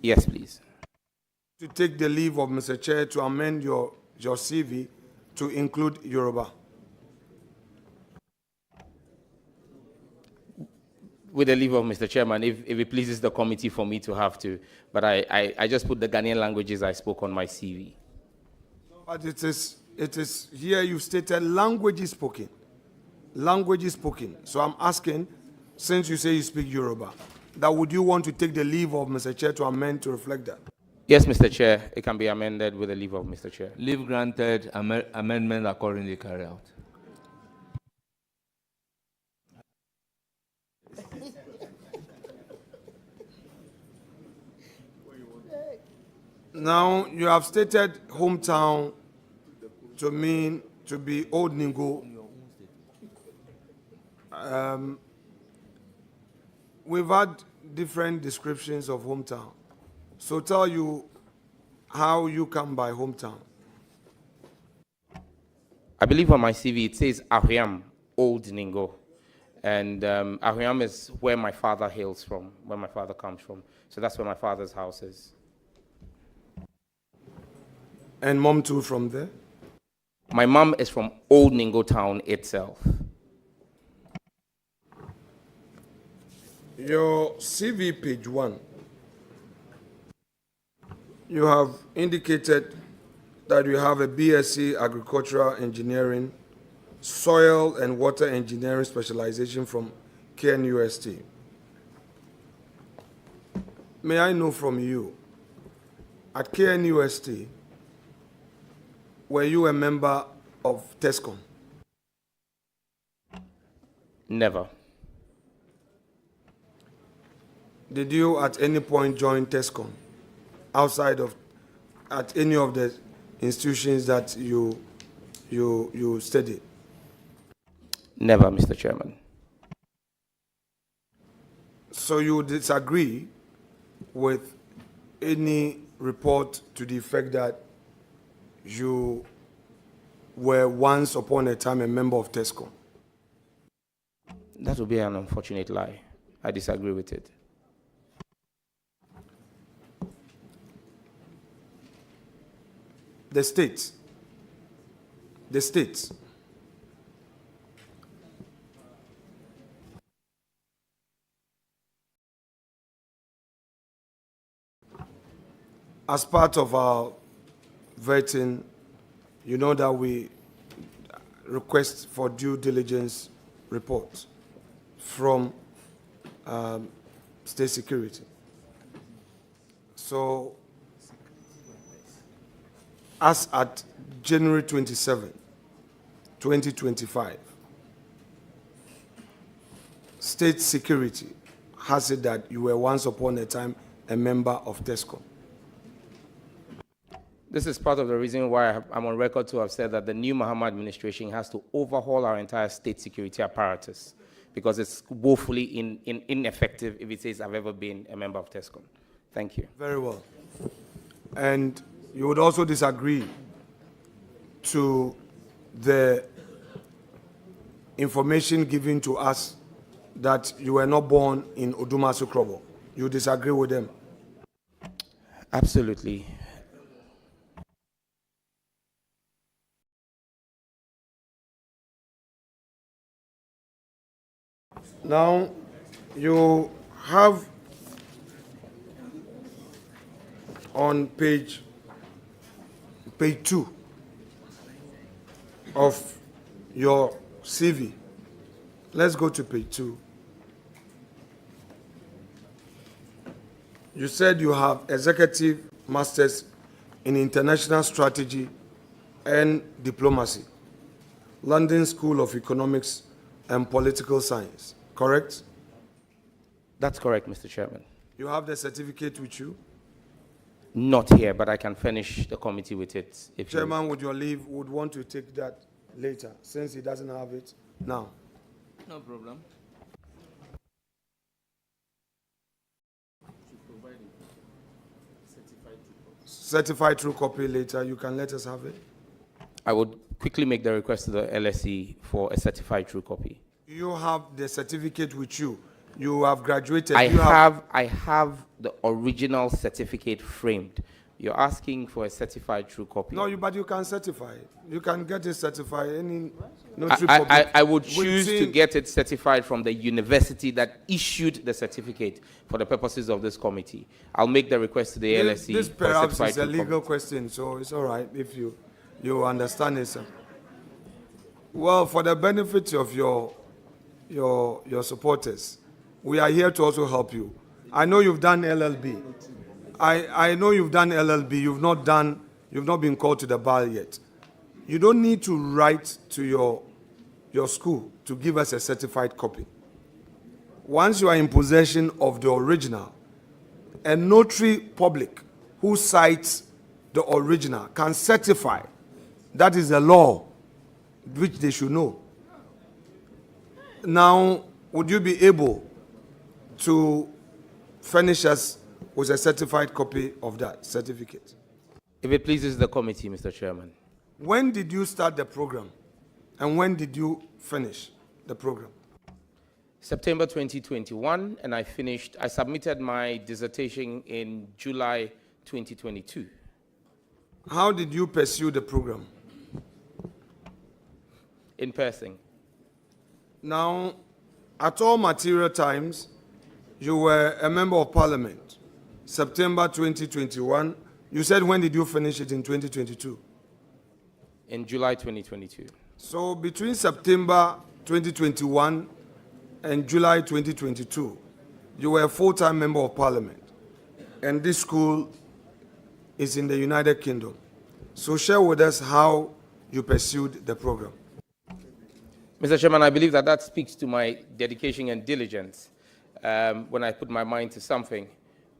Yes, please. To take the leave of Mr. Chair to amend your CV to include Yoruba. With the leave of Mr. Chairman, if it pleases the committee for me to have to, but I just put the Ghanaian languages I spoke on my CV. But it is here you stated languages spoken. Languages spoken. So I'm asking, since you say you speak Yoruba, that would you want to take the leave of Mr. Chair to amend to reflect that? Yes, Mr. Chair, it can be amended with the leave of Mr. Chair. Leave granted, amendment accordingly carried out. Now, you have stated hometown to mean to be Old Ningo. we've had different descriptions of hometown. So tell you how you come by hometown. I believe on my CV it says Ahriam, Old Ningo. And Ahriam is where my father hails from, where my father comes from. So that's where my father's house is. And mom too from there? My mom is from Old Ningo town itself. Your CV page 1, you have indicated that you have a BSc Agricultural Engineering, Soil and Water Engineering specialization from KNUST. May I know from you, at KNUST, were you a member of TESCOM? Never. Did you at any point join TESCOM outside of, at any of the institutions that you studied? Never, Mr. Chairman. So you disagree with any report to the effect that you were once upon a time a member of TESCOM? That would be an unfortunate lie. I disagree with it. The state, as part of our vetting, you know that we request for due diligence reports from state security. So, as at January 27, 2025, state security has it that you were once upon a time a member of TESCOM. This is part of the reason why I'm on record to have said that the new Muhammad administration has to overhaul our entire state security apparatus because it's woefully ineffective if it says I've ever been a member of TESCOM. Thank you. Very well. And you would also disagree to the information given to us that you were not born in Odumasu Krobo. You disagree with them? Absolutely. Now, you have on page 2 of your CV. Let's go to page 2. You said you have executive masters in international strategy and diplomacy, London School of Economics and Political Science, correct? That's correct, Mr. Chairman. You have the certificate with you? Not here, but I can furnish the committee with it. If Chairman, with your leave, would want to take that later, since he doesn't have it now. No problem. Certified true copy later, you can let us have it. I would quickly make the request to the LSE for a certified true copy. You have the certificate with you. You have graduated. I have the original certificate framed. You're asking for a certified true copy. No, but you can certify it. You can get it certified. Any I would choose to get it certified from the university that issued the certificate for the purposes of this committee. I'll make the request to the LSE. This perhaps is a legal question, so it's all right if you understand it, sir. Well, for the benefit of your supporters, we are here to also help you. I know you've done LLB. I know you've done LLB. You've not been called to the bar yet. You don't need to write to your school to give us a certified copy. Once you are in possession of the original, a notary public who cites the original can certify. That is the law, which they should know. Now, would you be able to furnish us with a certified copy of that certificate? If it pleases the committee, Mr. Chairman. When did you start the program? And when did you finish the program? September 2021, and I submitted my dissertation in July 2022. How did you pursue the program? In person. Now, at all material times, you were a member of parliament. September 2021. You said, when did you finish it in 2022? In July 2022. So between September 2021 and July 2022, you were a full-time member of parliament. And this school is in the United Kingdom. So share with us how you pursued the program. Mr. Chairman, I believe that speaks to my dedication and diligence when I put my mind to something.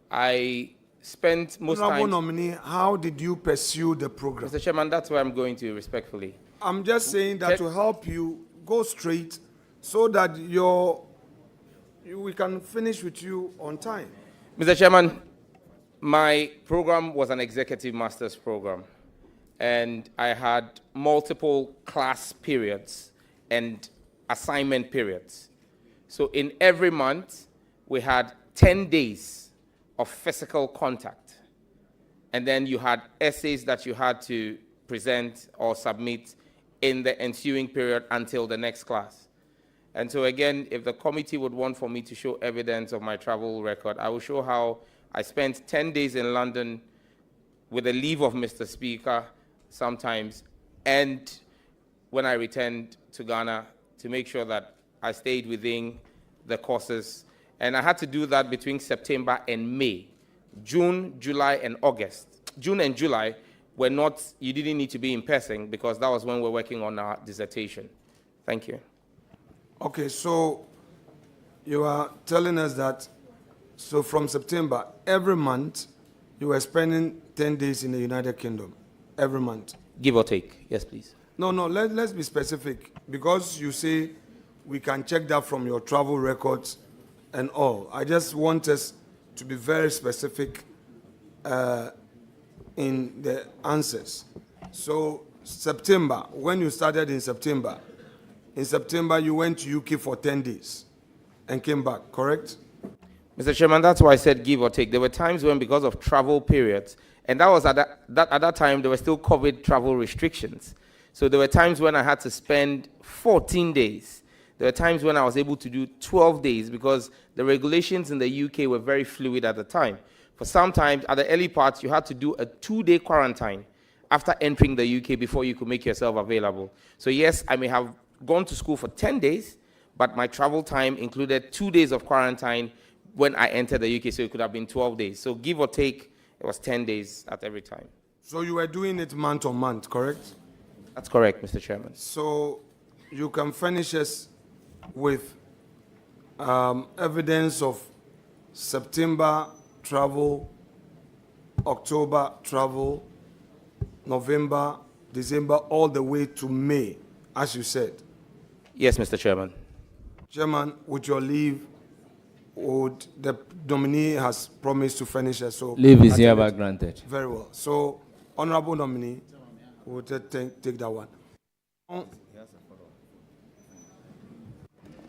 I spent most Honorable time... nominee, how did you pursue the program? Mr. Chairman, that's where I'm going to, respectfully. I'm just saying that to help you go straight so that we can finish with you on time. Mr. Chairman, my program was an executive master's program, and I had multiple class periods and assignment periods. So in every month, we had 10 days of physical contact. And then you had essays that you had to present or submit in the ensuing period until the next class. And so again, if the committee would want for me to show evidence of my travel record, I will show how I spent 10 days in London with the leave of Mr. Speaker sometimes, and when I returned to Ghana to make sure that I stayed within the courses. And I had to do that between September and May. June, July, and August. June and July were not, you didn't need to be in person because that was when we're working on our dissertation. Thank you. Okay, so you are telling us that, so from September, every month, you were spending 10 days in the United Kingdom, every month. Give or take, yes, please. No, let's be specific, because you say we can check that from your travel records and all. I just want us to be very specific in the answers. So September, when you started in September you went to UK for 10 days and came back, correct? Mr. Chairman, that's why I said give or take. There were times when, because of travel periods, and that was at that time, there were still COVID travel restrictions. So there were times when I had to spend 14 days. There were times when I was able to do 12 days because the regulations in the UK were very fluid at the time. For some times, at the early parts, you had to do a 2-day quarantine after entering the UK before you could make yourself available. So yes, I may have gone to school for 10 days, but my travel time included 2 days of quarantine when I entered the UK, so it could have been 12 days. So give or take, it was 10 days at every time. So you were doing it month on month, correct? That's correct, Mr. Chairman. So you can furnish us with evidence of September travel, October travel, November, December, all the way to May, as you said. Yes, Mr. Chairman. Chairman, with your leave, the nominee has promised to furnish us. So leave is hereby granted. Very well. So, honorable nominee, we'll take that one.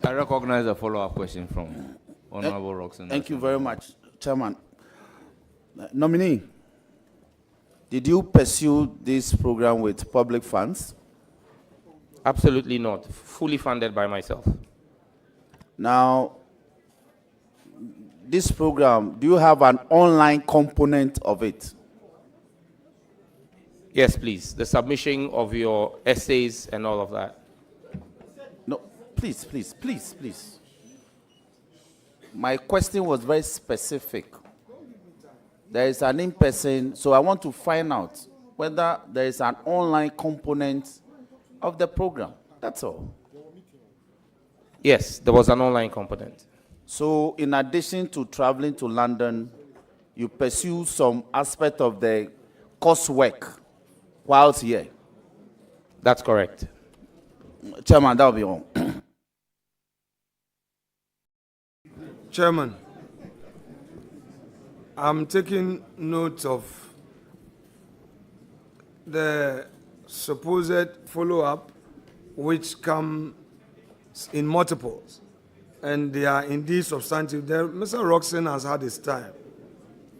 I recognize a follow-up question from Honorable Roxanne. Thank you very much, Chairman. Nominee, did you pursue this program with public funds? Absolutely not. Fully funded by myself. Now, this program, do you have an online component of it? Yes, please. The submission of your essays and all of that. No, please. My question was very specific. There is an in-person, so I want to find out whether there is an online component of the program. That's all. Yes, there was an online component. So in addition to traveling to London, you pursue some aspect of the coursework whilst here? That's correct. Chairman, that will be all. Chairman, I'm taking note of the supposed follow-up, which come in multiples, and they are indeed substantive. Mr. Roxon has had his time,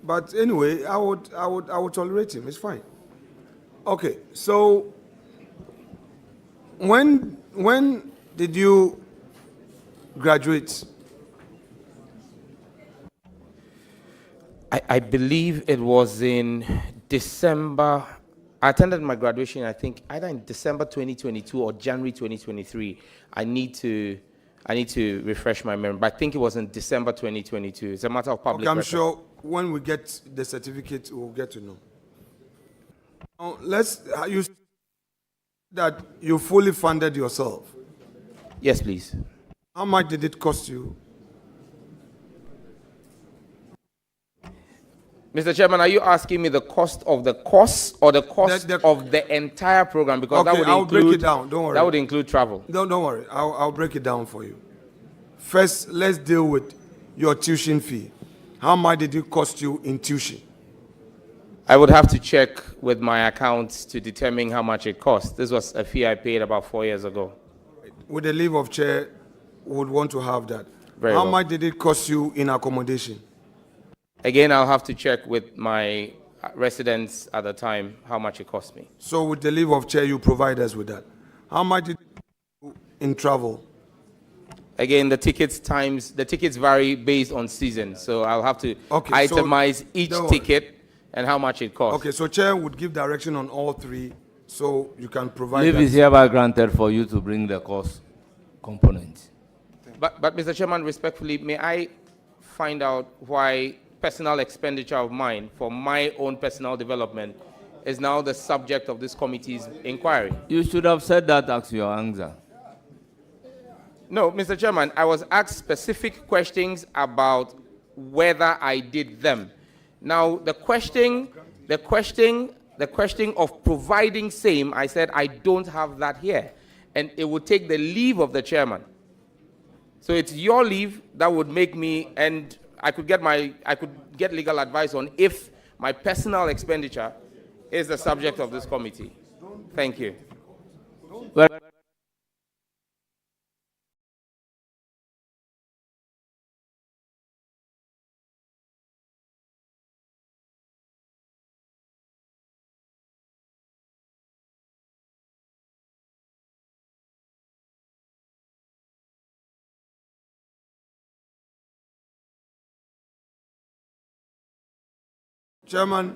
but anyway, I would tolerate him. It's fine. Okay, so when did you graduate? I believe it was in December. I attended my graduation, I think, either in December 2022 or January 2023. I need to refresh my memory, but I think it was in December 2022. It's a matter of public Okay, I'm record. sure when we get the certificate, we'll get to know. Now, you said that you fully funded yourself. Yes, please. How much did it cost you? Mr. Chairman, are you asking me the cost of the course or the cost of the entire program? Because that would I'll include, break it down. Don't worry. That would include travel. Don't worry. I'll break it down for you. First, let's deal with your tuition fee. How much did it cost you in tuition? I would have to check with my accounts to determine how much it cost. This was a fee I paid about 4 years ago. With the leave of chair, would want to have that. Very How well. much did it cost you in accommodation? Again, I'll have to check with my residents at the time how much it cost me. So with the leave of chair, you provide us with that. How much did it cost you in travel? Again, the tickets vary based on season, so I'll have to itemize each ticket and how much it costs. Okay, so chair would give direction on all three, so you can provide. Leave that. is hereby granted for you to bring the cost component. But Mr. Chairman, respectfully, may I find out why personal expenditure of mine for my own personal development is now the subject of this committee's inquiry? You should have said that as your answer. No, Mr. Chairman, I was asked specific questions about whether I did them. Now, the question of providing same, I said I don't have that here, and it would take the leave of the chairman. So it's your leave that would make me, and I could get legal advice on if my personal expenditure is the subject of this committee. Thank you. Well, Chairman,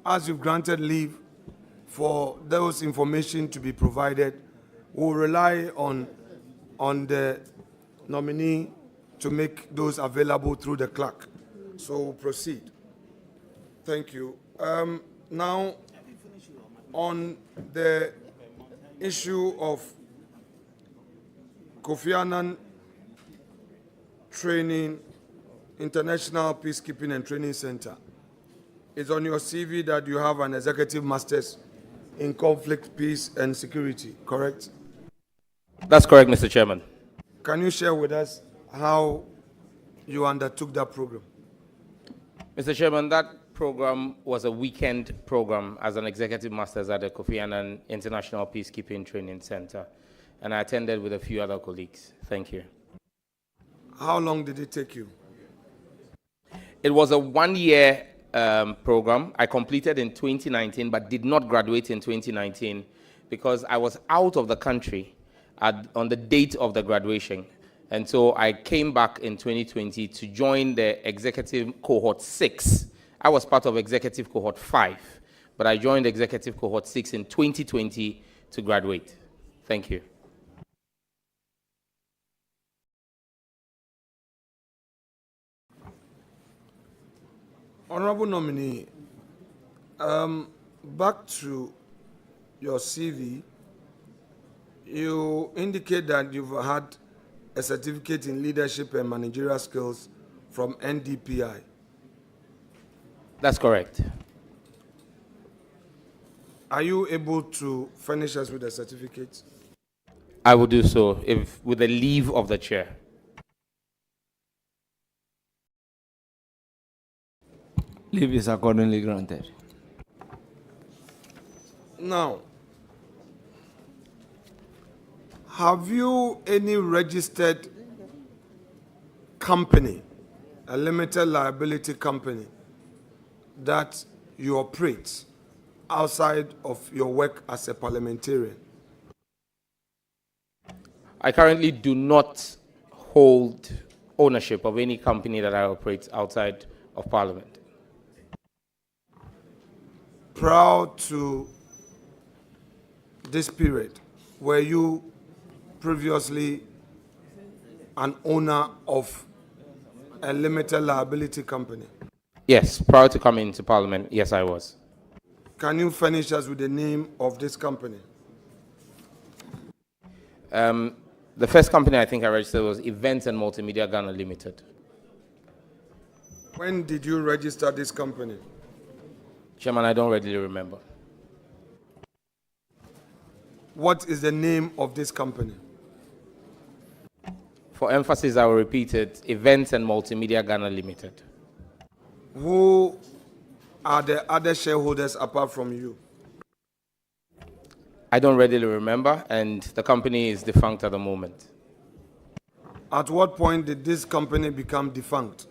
as you've granted leave for those information to be provided, we'll rely on the nominee to make those available through the clerk. So we'll proceed. Thank you. Now, on the issue of Kofi Annan training, International Peacekeeping and Training Center. It's on your CV that you have an executive master's in conflict, peace, and security, correct? That's correct, Mr. Chairman. Can you share with us how you undertook that program? Mr. Chairman, that program was a weekend program as an executive master's at the Kofi Annan International Peacekeeping Training Center, and I attended with a few other colleagues. Thank you. How long did it take you? It was a one-year program. I completed in 2019, but did not graduate in 2019 because I was out of the country on the date of the graduation. And so I came back in 2020 to join the executive cohort 6. I was part of executive cohort 5, but I joined executive cohort 6 in 2020 to graduate. Thank you. Honorable nominee, back to your CV, you indicate that you've had a certificate in leadership and managerial skills from NDPI. That's correct. Are you able to furnish us with a certificate? I will do so with the leave of the chair. Leave is accordingly granted. Now, have you any registered company, a limited liability company, that you operate outside of your work as a parliamentarian? I currently do not hold ownership of any company that I operate outside of Parliament. Prior to this period, were you previously an owner of a limited liability company? Yes, prior to coming into Parliament, yes, I was. Can you furnish us with the name of this company? The first company I think I registered was Events and Multimedia Ghana Limited. When did you register this company? Chairman, I don't readily remember. What is the name of this company? For emphasis, I will repeat it, Events and Multimedia Ghana Limited. Who are the other shareholders apart from you? I don't readily remember, and the company is defunct at the moment. At what point did this company become defunct?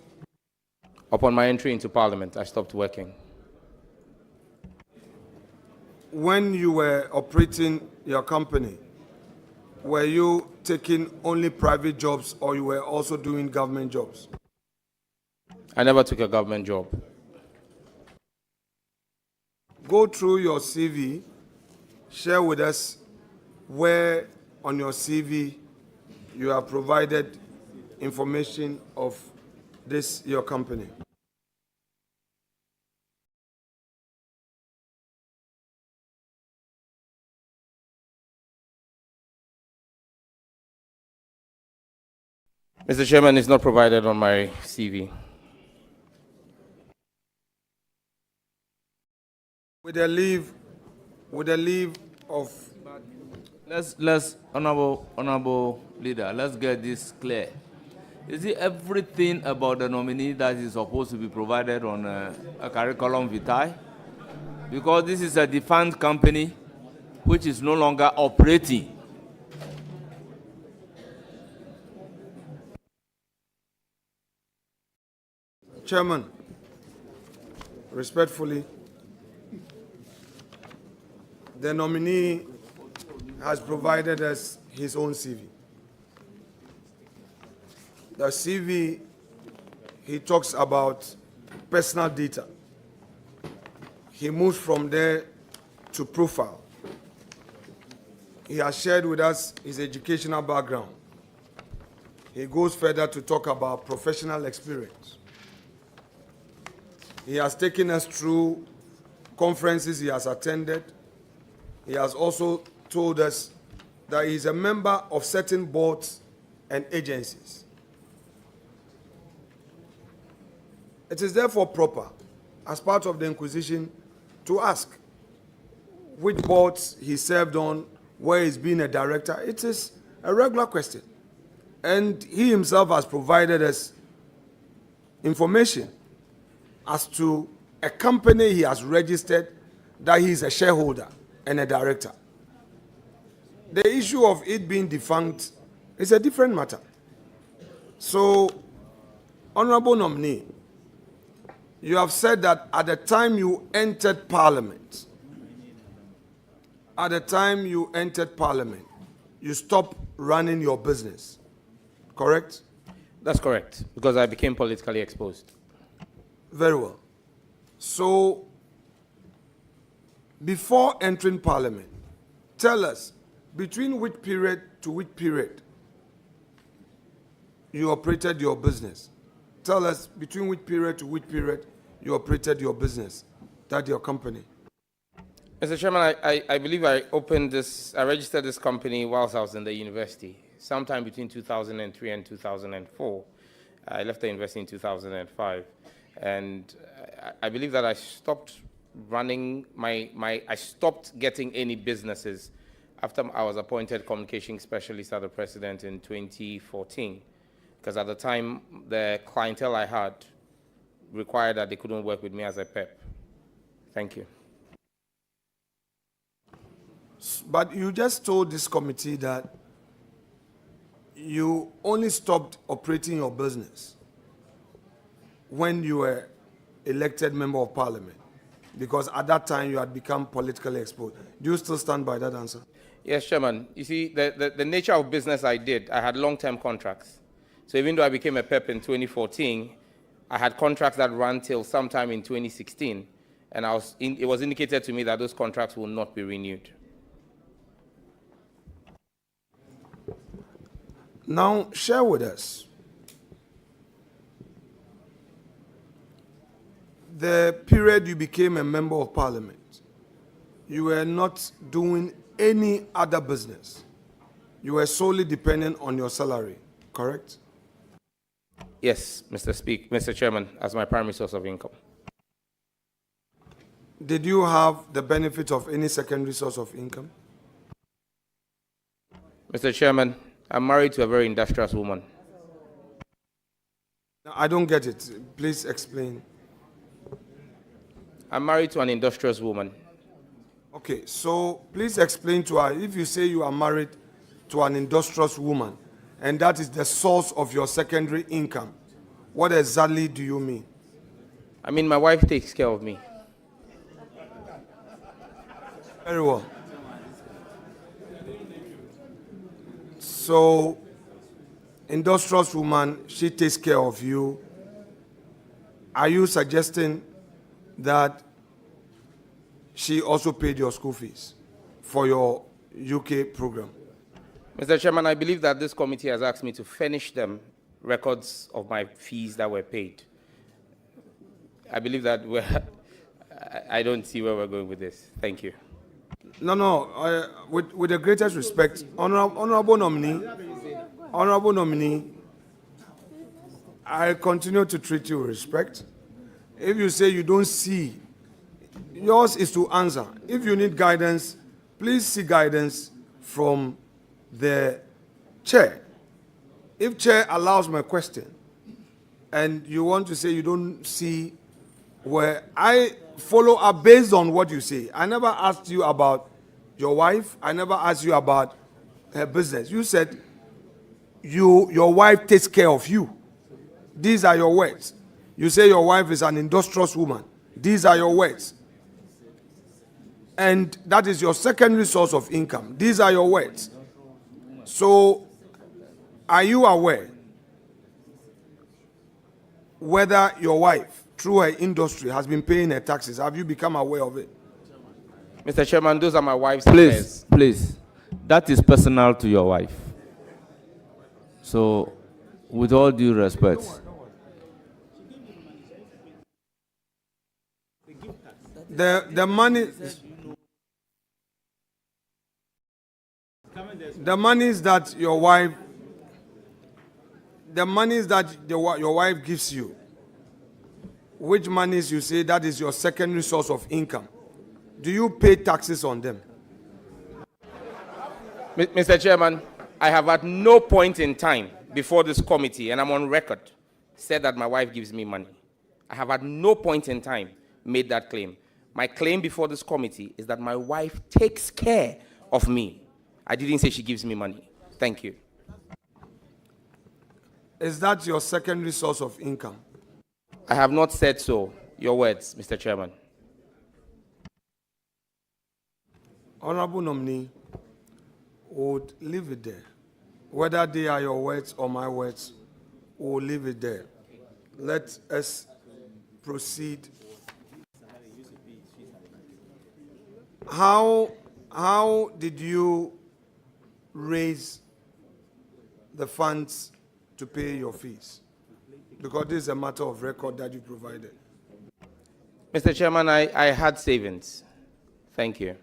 Upon my entry into Parliament, I stopped working. When you were operating your company, were you taking only private jobs or you were also doing government jobs? I never took a government job. Go through your CV, share with us where on your CV you have provided information of this, your company. Mr. Chairman, it's not provided on my CV. With the leave of... Let's, honorable leader, let's get this clear. Is it everything about the nominee that is supposed to be provided on a curriculum vitae? Because this is a defunct company which is no longer operating. Chairman, respectfully, the nominee has provided us his own CV. The CV, he talks about personal data. He moves from there to profile. He has shared with us his educational background. He goes further to talk about professional experience. He has taken us through conferences he has attended. He has also told us that he is a member of certain boards and agencies. It is therefore proper, as part of the inquisition, to ask which boards he served on, where he's been a director. It is a regular question. And he himself has provided us information as to a company he has registered that he is a shareholder and a director. The issue of it being defunct is a different matter. So, honorable nominee, you have said that at the time you entered Parliament, you stopped running your business, correct? That's correct, because I became politically exposed. Very well. So, before entering Parliament, tell us, between which period to which period you operated your business? Tell us, between which period to which period you operated your business, that your company? Mr. Chairman, I believe I registered this company whilst I was in the university, sometime between 2003 and 2004. I left the university in 2005. And I believe that I stopped running I stopped getting any businesses after I was appointed communication specialist at the president in 2014. Because at the time, the clientele I had required that they couldn't work with me as a PEP. Thank you. But you just told this committee that you only stopped operating your business when you were elected member of parliament, because at that time you had become politically exposed. Do you still stand by that answer? Yes, Chairman. You see, the nature of business I did, I had long-term contracts. So even though I became a PEP in 2014, I had contracts that ran till sometime in 2016, and it was indicated to me that those contracts will not be renewed. Now, share with us the period you became a member of parliament. You were not doing any other business. You were solely dependent on your salary, correct? Yes, Mr. Chairman, as my primary source of income. Did you have the benefit of any secondary source of income? Mr. Chairman, I'm married to a very industrious woman. I don't get it. Please explain. I'm married to an industrious woman. Okay, so please explain to her, if you say you are married to an industrious woman, and that is the source of your secondary income, what exactly do you mean? I mean, my wife takes care of me. Very well. So, industrious woman, she takes care of you. Are you suggesting that she also paid your school fees for your UK program? Mr. Chairman, I believe that this committee has asked me to furnish them records of my fees that were paid. I believe that I don't see where we're going with this. Thank you. No, with the greatest respect, honorable nominee, I continue to treat you with respect. If you say you don't see, yours is to answer. If you need guidance, please seek guidance from the chair. If chair allows my question, and you want to say you don't see, where I follow up based on what you say. I never asked you about your wife. I never asked you about her business. You said your wife takes care of you. These are your words. You say your wife is an industrious woman. These are your words. And that is your secondary source of income. These are your words. So, are you aware whether your wife, through her industry, has been paying her taxes? Have you become aware of it? Mr. Chairman, those are my wife's affairs. Please, that is personal to your wife. So, with all due respect, the monies that your wife gives you, which monies you say that is your secondary source of income, do you pay taxes on them? Mr. Chairman, I have at no point in time before this committee, and I'm on record, said that my wife gives me money. I have at no point in time made that claim. My claim before this committee is that my wife takes care of me. I didn't say she gives me money. Thank you. Is that your secondary source of income? I have not said so. Your words, Mr. Chairman. Honorable nominee, would leave it there. Whether they are your words or my words, we'll leave it there. Let us proceed. How did you raise the funds to pay your fees? Because this is a matter of record that you provided. Mr. Chairman, I had savings. Thank you.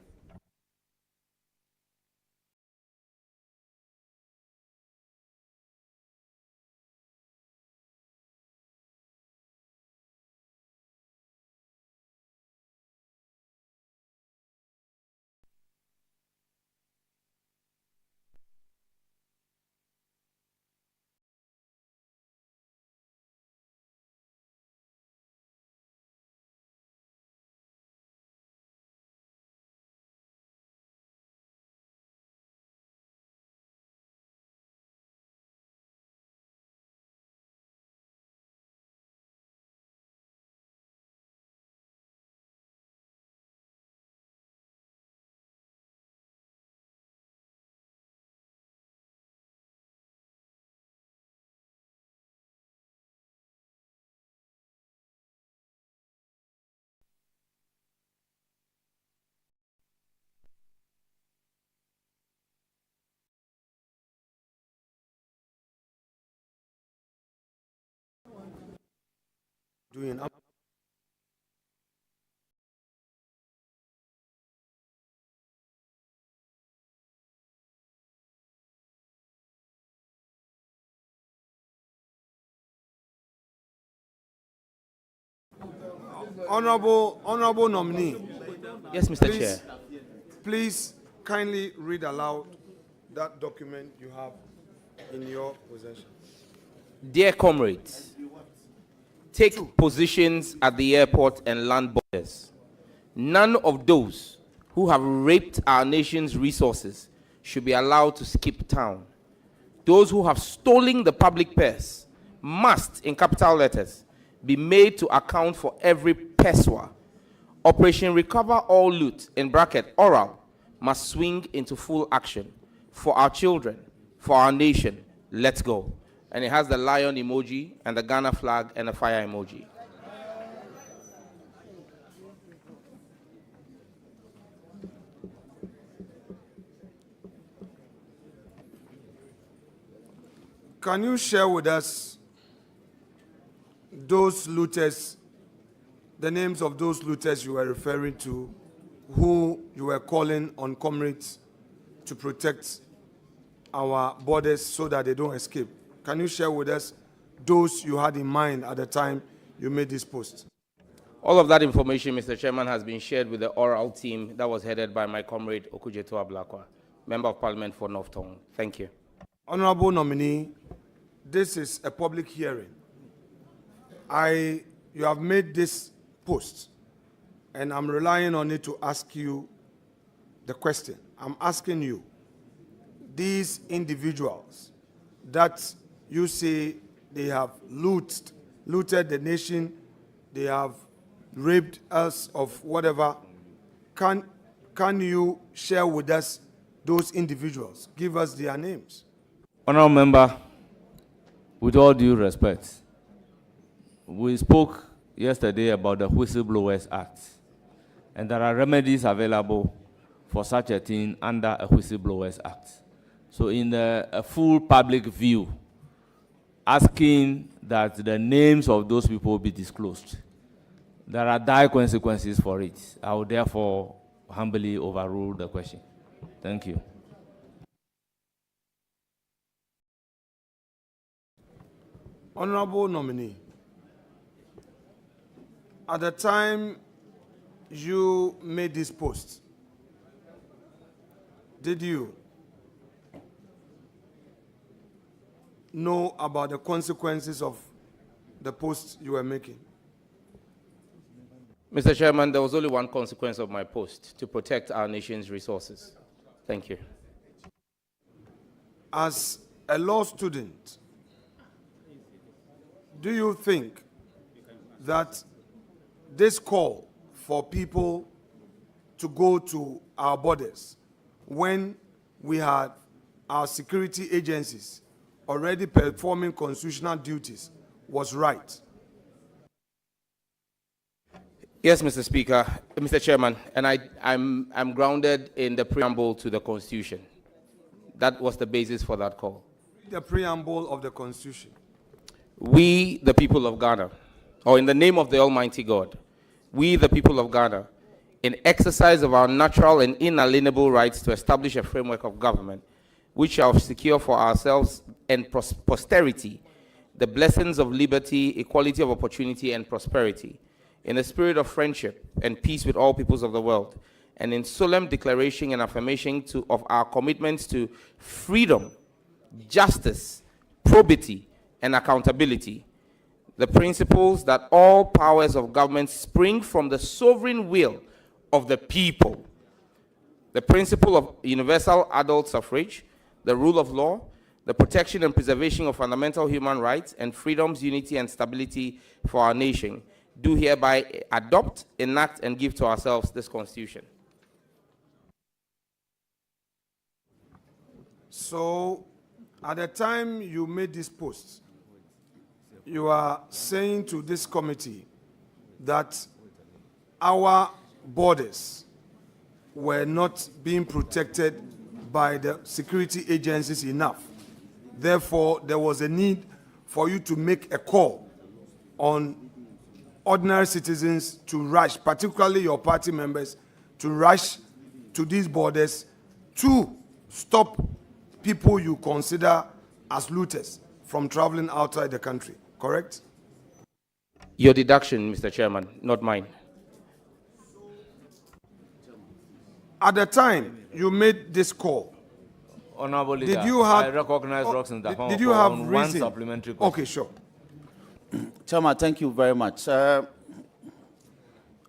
doing. Honorable nominee. Yes, Mr. Please, Chair. please kindly read aloud that document you have in your possession. Dear comrades, take positions at the airport and land borders. None of those who have raped our nation's resources should be allowed to skip town. Those who have stolen the public purse must, in capital letters, be made to account for every peswa. Operation Recover All Loot, in bracket oral, must swing into full action. For our children, for our nation, let's go. And it has the lion emoji and the Ghana flag and the fire emoji. Can you share with us those looters, the names of those looters you were referring to, who you were calling on comrades to protect our borders so that they don't escape? Can you share with us those you had in mind at the time you made this post? All of that information, Mr. Chairman, has been shared with the oral team that was headed by my comrade Okujeto Ablakwa, Member of Parliament for North Tongue. Thank you. Honorable nominee, this is a public hearing. You have made this post, and I'm relying on it to ask you the question. I'm asking you, these individuals that you say they have looted the nation, they have raped us of whatever, can you share with us those individuals? Give us their names. Honourable Member, with all due respect, we spoke yesterday about the Whistleblowers Act, and there are remedies available for such a thing under a Whistleblowers Act. So in a full public view, asking that the names of those people be disclosed, there are dire consequences for it. I will therefore humbly overrule the question. Thank you. Honorable nominee, at the time you made this post, did you know about the consequences of the post you were making? Mr. Chairman, there was only one consequence of my post: to protect our nation's resources. Thank you. As a law student, do you think that this call for people to go to our borders when we had our security agencies already performing constitutional duties was right? Yes, Mr. Speaker, Mr. Chairman, and I'm grounded in the preamble to the Constitution. That was the basis for that call. The preamble of the Constitution. We, the people of Ghana, or in the name of the Almighty God, we, the people of Ghana, in exercise of our natural and inalienable rights to establish a framework of government, which shall secure for ourselves and posterity the blessings of liberty, equality of opportunity, and prosperity, in a spirit of friendship and peace with all peoples of the world, and in solemn declaration and affirmation of our commitments to freedom, justice, probity, and accountability, the principles that all powers of government spring from the sovereign will of the people, the principle of universal adult suffrage, the rule of law, the protection and preservation of fundamental human rights and freedoms, unity, and stability for our nation, do hereby adopt, enact, and give to ourselves this Constitution. So, at the time you made this post, you are saying to this committee that our borders were not being protected by the security agencies enough. Therefore, there was a need for you to make a call on ordinary citizens to rush, particularly your party members, to rush to these borders to stop people you consider as looters from traveling outside the country, correct? Your deduction, Mr. Chairman, not mine. At the time you made this call, Honorable did Leader, you have, I recognize Roxanne did, Dafon did you have on one reason? supplementary question. Okay, sure. Chairman, thank you very much.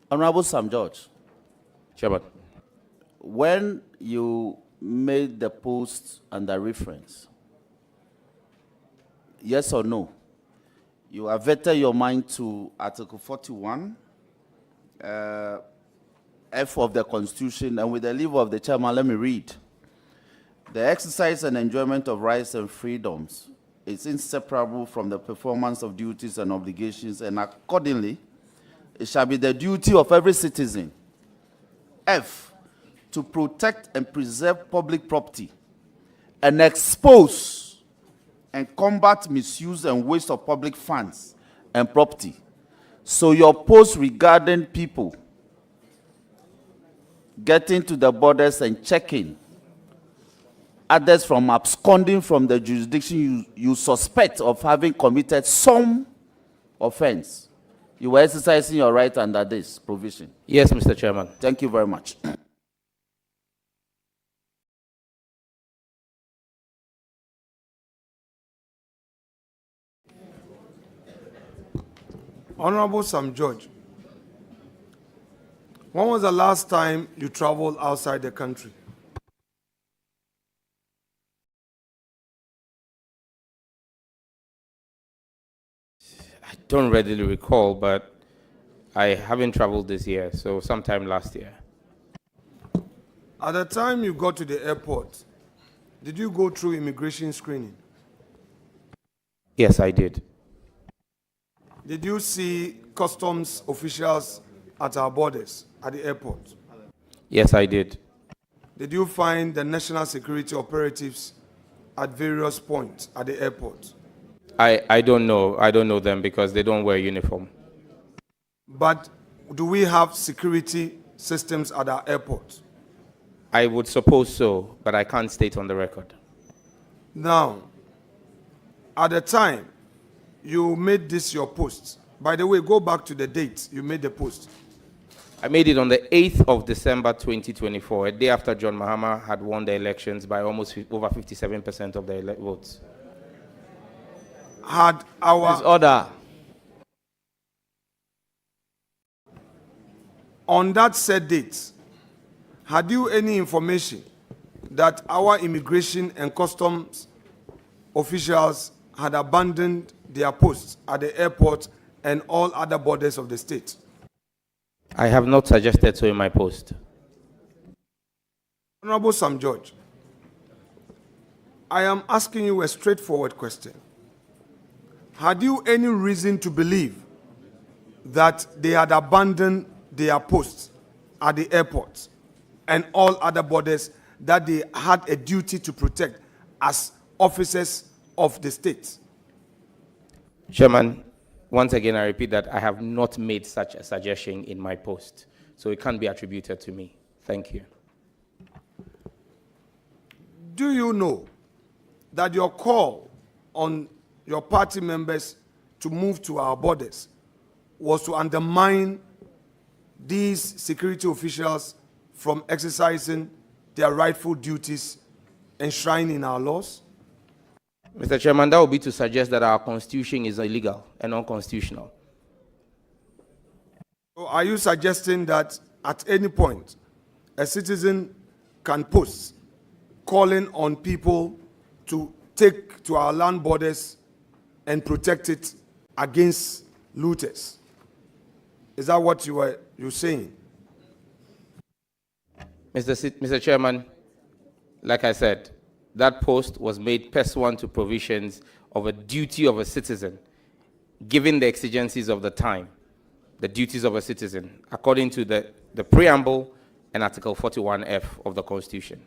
Honorable Sam George. Chairman. When you made the post under reference, yes or no, you averted your mind to Article 41, F of the Constitution, and with the leave of the chairman, let me read. The exercise and enjoyment of rights and freedoms is inseparable from the performance of duties and obligations, and accordingly, it shall be the duty of every citizen, F, to protect and preserve public property and expose and combat misuse and waste of public funds and property. So your post regarding people getting to the borders and checking others from absconding from the jurisdiction you suspect of having committed some offense, you were exercising your right under this provision? Yes, Mr. Chairman. Thank you very much. Honorable Sam George, when was the last time you traveled outside the country? I don't readily recall, but I haven't traveled this year, so sometime last year. At the time you got to the airport, did you go through immigration screening? Yes, I did. Did you see customs officials at our borders, at the airport? Yes, I did. Did you find the national security operatives at various points at the airport? I don't know. I don't know them because they don't wear uniform. But do we have security systems at our airport? I would suppose so, but I can't state on the record. Now, at the time you made this your post, by the way, go back to the date you made the post. I made it on the 8th of December 2024, a day after John Mahama had won the elections by almost over 57% of the votes. Had our... Please, order. On that said date, had you any information that our immigration and customs officials had abandoned their posts at the airport and all other borders of the state? I have not suggested so in my post. Honorable Sam George, I am asking you a straightforward question. Had you any reason to believe that they had abandoned their posts at the airport and all other borders that they had a duty to protect as officers of the state? Chairman, once again, I repeat that I have not made such a suggestion in my post, so it can't be attributed to me. Thank you. Do you know that your call on your party members to move to our borders was to undermine these security officials from exercising their rightful duties enshrined in our laws? Mr. Chairman, that would be to suggest that our constitution is illegal and unconstitutional. So are you suggesting that at any point a citizen can post calling on people to take to our land borders and protect it against looters? Is that what you're saying? Mr. Chairman, like I said, that post was made pursuant to provisions of a duty of a citizen, given the exigencies of the time, the duties of a citizen, according to the preamble and Article 41F of the Constitution.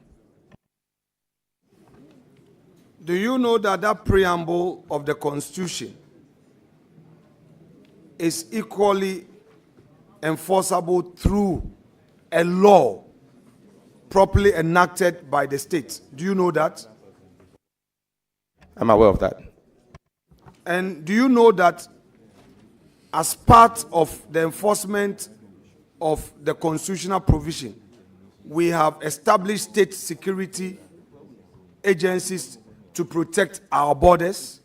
Do you know that that preamble of the Constitution is equally enforceable through a law properly enacted by the state. Do you know that? I'm aware of that. And do you know that as part of the enforcement of the constitutional provision, we have established state security agencies to protect our borders?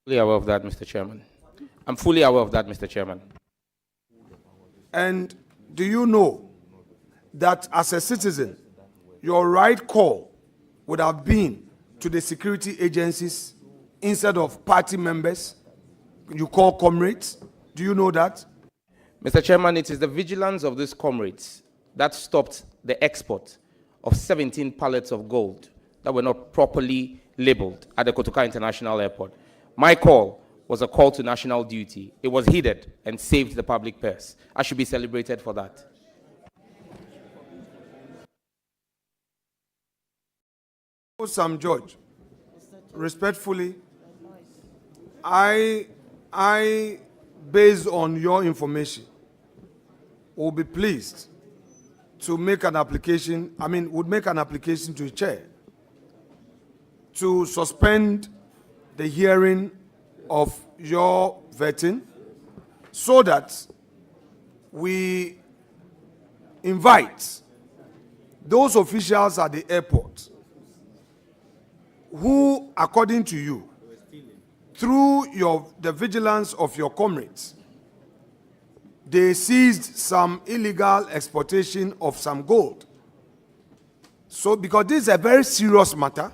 Fully aware of that, Mr. Chairman. I'm fully aware of that, Mr. Chairman. And do you know that as a citizen, your right call would have been to the security agencies instead of party members you call comrades? Do you know that? Mr. Chairman, it is the vigilance of these comrades that stopped the export of 17 pallets of gold that were not properly labeled at the Kotoka International Airport. My call was a call to national duty. It was heeded and saved the public purse. I should be celebrated for that. Sam George, respectfully, I, based on your information, will be pleased to make an application, would make an application to the chair to suspend the hearing of your vetting so that we invite those officials at the airport who, according to you, through the vigilance of your comrades, they seized some illegal exportation of some gold. So, because this is a very serious matter,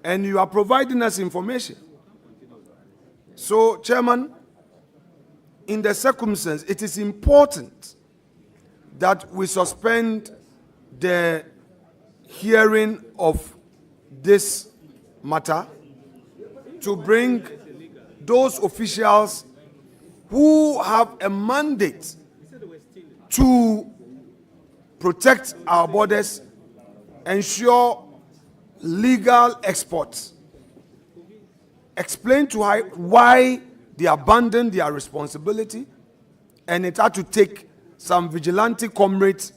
and you are providing us information. So, Chairman, in the circumstance, it is important that we suspend the hearing of this matter to bring those officials who have a mandate to protect our borders, ensure legal exports, explain to why they abandoned their responsibility, and it had to take some vigilante comrades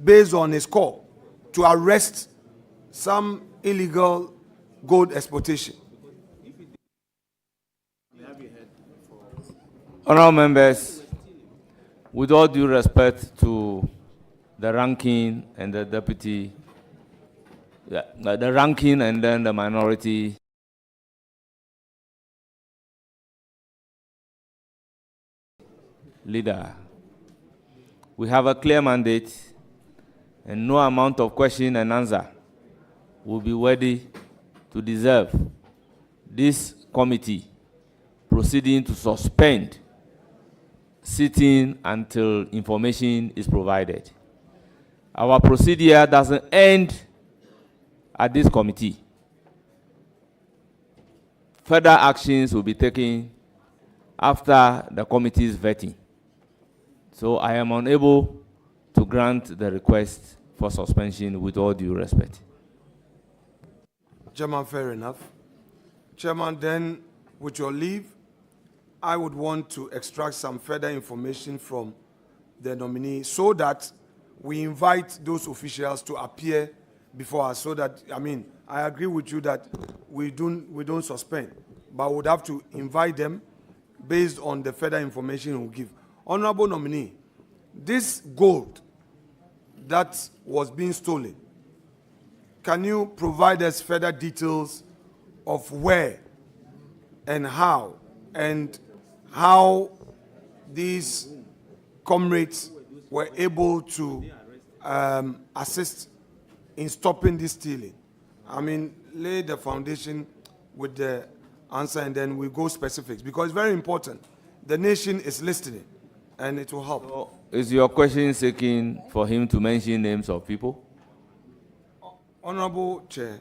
based on his call to arrest some illegal gold exportation. Honourable members, with all due respect to the ranking and the deputy, the ranking and then the minority, leader, we have a clear mandate and no amount of question and answer will be worthy to deserve this committee proceeding to suspend sitting until information is provided. Our procedure doesn't end at this committee. Further actions will be taken after the committee's vetting. So I am unable to grant the request for suspension with all due respect. Chairman, fair enough. Chairman, then, with your leave, I would want to extract some further information from the nominee so that we invite those officials to appear before us so that, I agree with you that we don't suspend, but we would have to invite them based on the further information we'll give. Honorable nominee, this gold that was being stolen, can you provide us further details of where and how these comrades were able to assist in stopping this stealing? Lay the foundation with the answer and then we go specifics, because it's very important. The nation is listening and it will help. So, is your question seeking for him to mention names of people? Honorable Chair,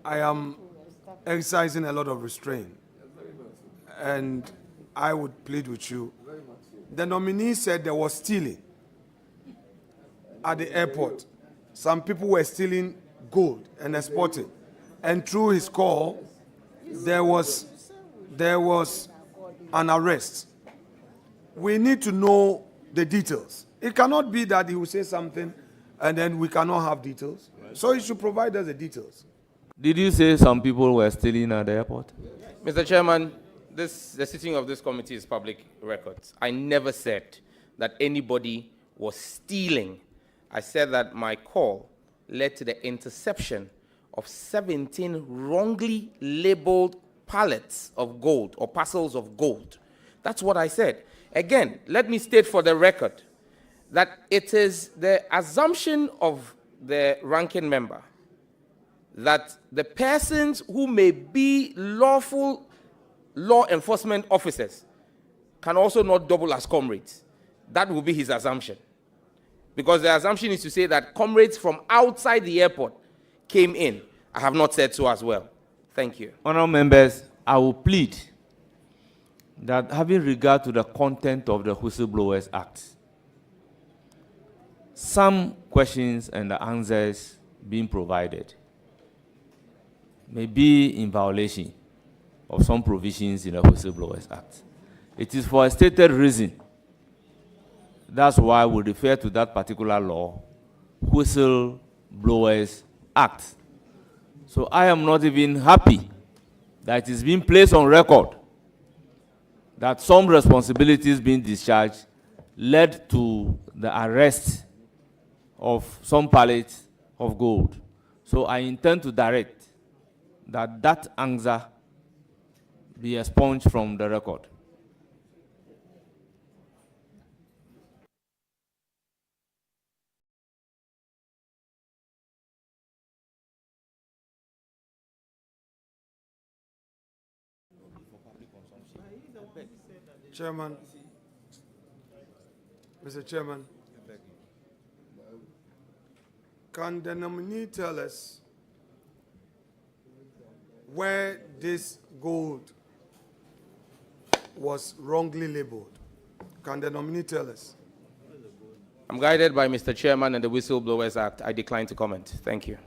I am exercising a lot of restraint, and I would plead with you. The nominee said there was stealing at the airport. Some people were stealing gold and exporting, and through his call, there was an arrest, we need to know the details. It cannot be that he will say something and then we cannot have details. So he should provide us the details. Did you say some people were stealing at the airport? Mr. Chairman, the sitting of this committee is public records. I never said that anybody was stealing. I said that my call led to the interception of 17 wrongly labeled pallets of gold or parcels of gold. That's what I said. Again, let me state for the record that it is the assumption of the ranking member that the persons who may be lawful law enforcement officers can also not double as comrades. That will be his assumption. Because the assumption is to say that comrades from outside the airport came in. I have not said so as well. Thank you. Honourable members, I will plead that having regard to the content of the Whistleblowers Act, some questions and the answers being provided may be in violation of some provisions in the Whistleblowers Act. It is for a stated reason. That's why we refer to that particular law, Whistleblowers Act. So I am not even happy that it is being placed on record that some responsibilities being discharged led to the arrest of some pallets of gold. So I intend to direct that that answer be expunged from the record. Chairman, Mr. Chairman, can the nominee tell us where this gold was wrongly labeled? Can the nominee tell us? I'm guided by Mr. Chairman and the Whistleblowers Act. I decline to comment. Thank you.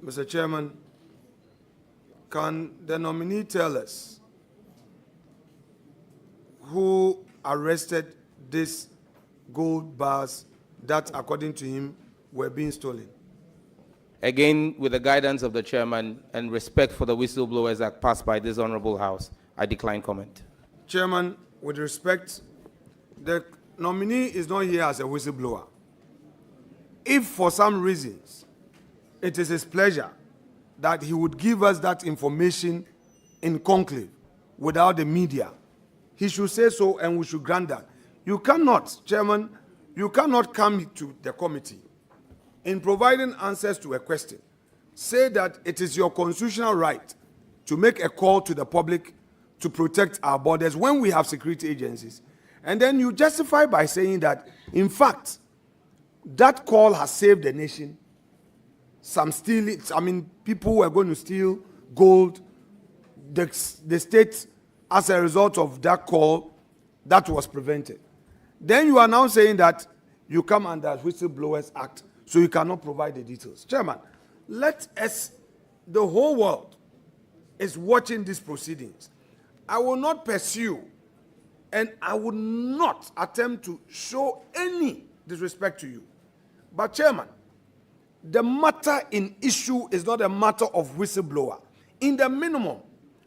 Mr. Chairman, can the nominee tell us who arrested these gold bars that, according to him, were being stolen? Again, with the guidance of the chairman and respect for the Whistleblowers Act passed by this honorable House, I decline comment. Chairman, with respect, the nominee is not here as a whistleblower. If for some reasons it is his pleasure that he would give us that information in conclave without the media, he should say so and we should grant that. You cannot, Chairman, you cannot come to the committee in providing answers to a question, say that it is your constitutional right to make a call to the public to protect our borders when we have security agencies. And then you justify by saying that, in fact, that call has saved the nation. Some stealing, people were going to steal gold. The state, as a result of that call, that was prevented. Then you are now saying that you come under Whistleblowers Act, so you cannot provide the details. Chairman, let us, the whole world is watching these proceedings. I will not pursue and I will not attempt to show any disrespect to you. But Chairman, the matter in issue is not a matter of whistleblower. In the minimum,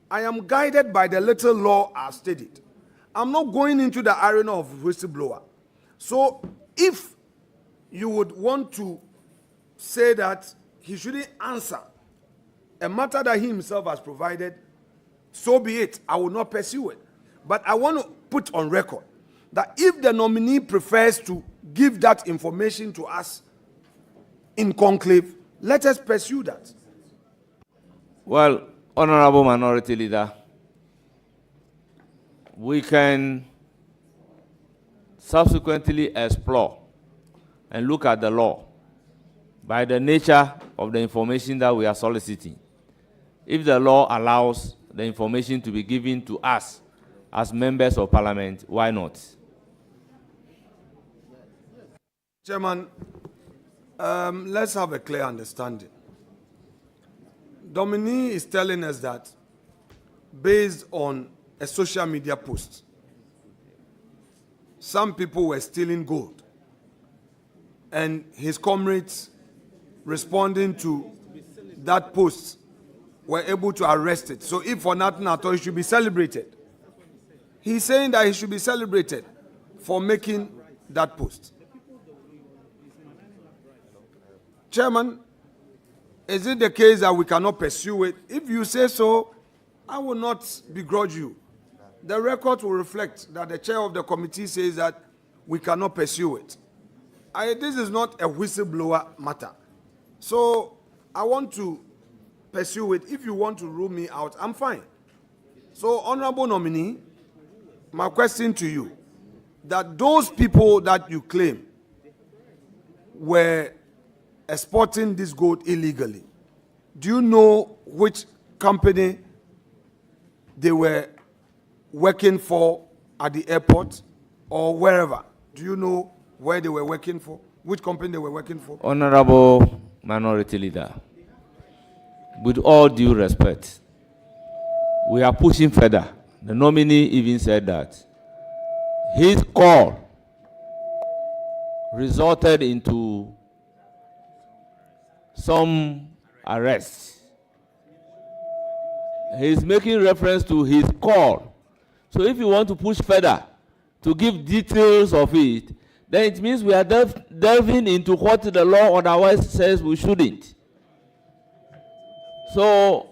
I am guided by the little law I've studied. I'm not going into the arena of whistleblower. So if you would want to say that he shouldn't answer a matter that he himself has provided, so be it. I will not pursue it. But I want to put on record that if the nominee prefers to give that information to us in conclave, let us pursue that. Well, Honorable Minority Leader, we can subsequently explore and look at the law by the nature of the information that we are soliciting. If the law allows the information to be given to us as members of parliament, why not? Chairman, let's have a clear understanding. Dominique is telling us that based on a social media post. Some people were stealing gold, and his comrades responding to that post were able to arrest it. So if for nothing at all, he should be celebrated. He's saying that he should be celebrated for making that post. Chairman, is it the case that we cannot pursue it? If you say so, I will not begrudge you. The record will reflect that the chair of the committee says that we cannot pursue it. This is not a whistleblower matter. So I want to pursue it. If you want to rule me out, I'm fine. So, honorable nominee, my question to you, that those people that you claim were exporting this gold illegally, do you know which company they were working for at the airport or wherever? Do you know where they were working for? Which company they were working for? Honorable Minority Leader, with all due respect, we are pushing further. The nominee even said that his call resulted into some arrests. He's making reference to his call. So if you want to push further to give details of it, then it means we are delving into what the law otherwise says we shouldn't. So,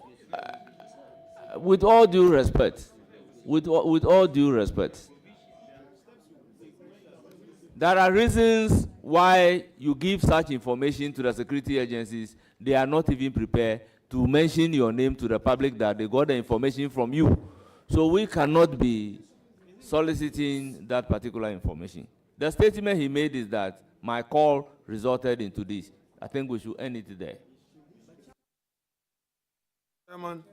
with all due respect, with all due respect, there are reasons why you give such information to the security agencies. They are not even prepared to mention your name to the public that they got the information from you. So we cannot be soliciting that particular information. The statement he made is that my call resulted into this. I think we should end it there. Chairman,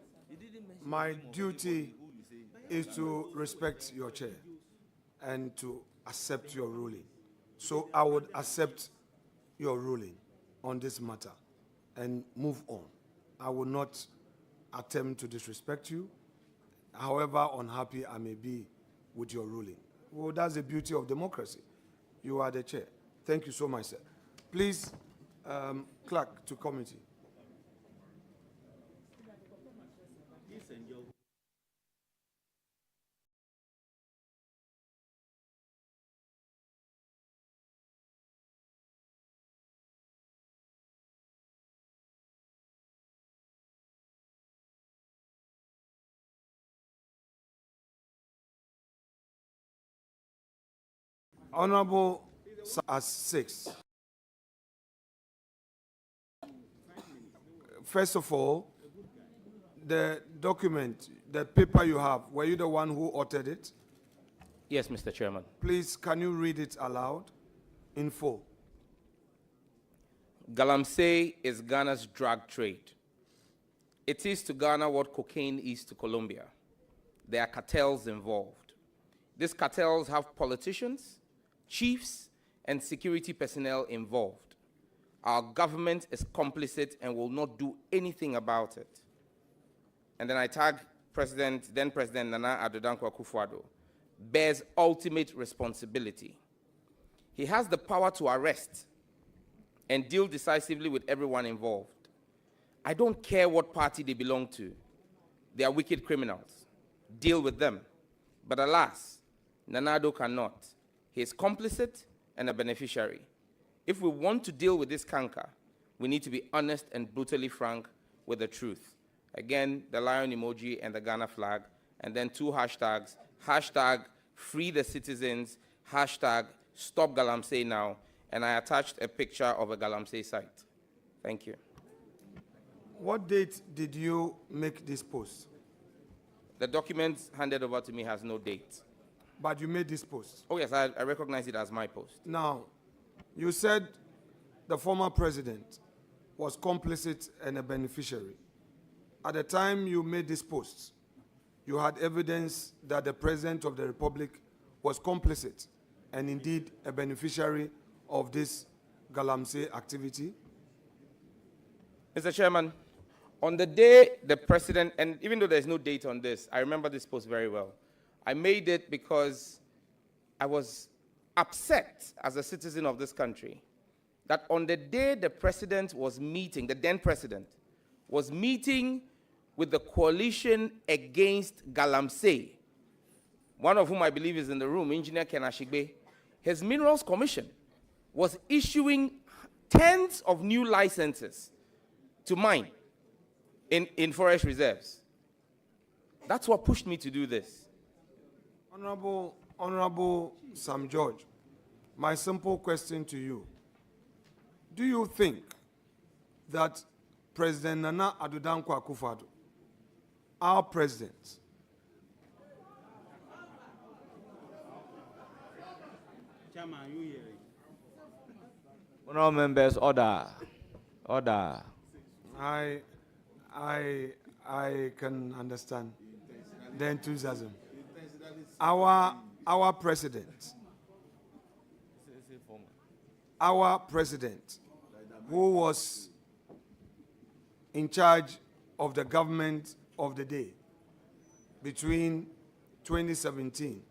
my duty is to respect your chair and to accept your ruling. So I would accept your ruling on this matter and move on. I will not attempt to disrespect you, however unhappy I may be with your ruling. Well, that's the beauty of democracy. You are the chair. Thank you so much, sir. Please, clerk to committee. Honorable as 6. First of all, the document, the paper you have, were you the one who authored it? Yes, Mr. Chairman. Please, can you read it aloud in full? Galamsey is Ghana's drug trade. It is to Ghana what cocaine is to Colombia. There are cartels involved. These cartels have politicians, chiefs, and security personnel involved. Our government is complicit and will not do anything about it. And then I tag then President Nana Addo Dankwa Akufo-Addo, bears ultimate responsibility. He has the power to arrest and deal decisively with everyone involved. I don't care what party they belong to. They are wicked criminals. Deal with them. But alas, Nana Addo cannot. He is complicit and a beneficiary. If we want to deal with this canker, we need to be honest and brutally frank with the truth. Again, the lion emoji and the Ghana flag, and then 2 hashtags, hashtag free the citizens, hashtag stop Galamsey now, and I attached a picture of a Galamsey site. Thank you. What date did you make this post? The document handed over to me has no date. But you made this post? Oh yes, I recognize it as my post. Now, you said the former president was complicit and a beneficiary. At the time you made this post, you had evidence that the President of the Republic was complicit and indeed a beneficiary of this Galamsey activity? Mr. Chairman, On the day the president, and even though there's no date on this, I remember this post very well. I made it because I was upset as a citizen of this country that on the day the president was meeting, the then president, was meeting with the coalition against Galamsey, one of whom I believe is in the room, Engineer Ken Ashigbe, his Minerals Commission was issuing tens of new licenses to mine in forest reserves. That's what pushed me to do this. Honorable Sam George, my simple question to you. Do you think that President Nana Addo Dankwa Akufo-Addo, our president, Honourable members, order. I can understand the enthusiasm. Our president, who was in charge of the government of the day between 2017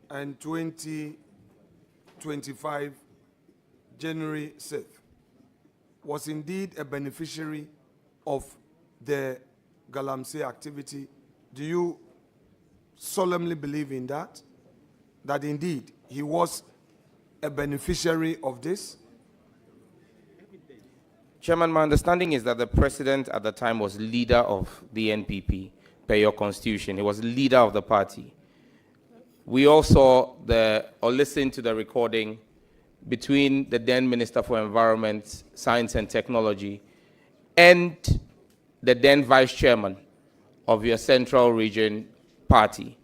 and 2025, January 6th, was indeed a beneficiary of the Galamsey activity. Do you solemnly believe in that? That indeed he was a beneficiary of this? Chairman, my understanding is that the president at the time was leader of the NPP, per your constitution. He was leader of the party. We all saw or listened to the recording between the then Minister for Environment, Science and Technology and the then Vice Chairman of your Central Region Party,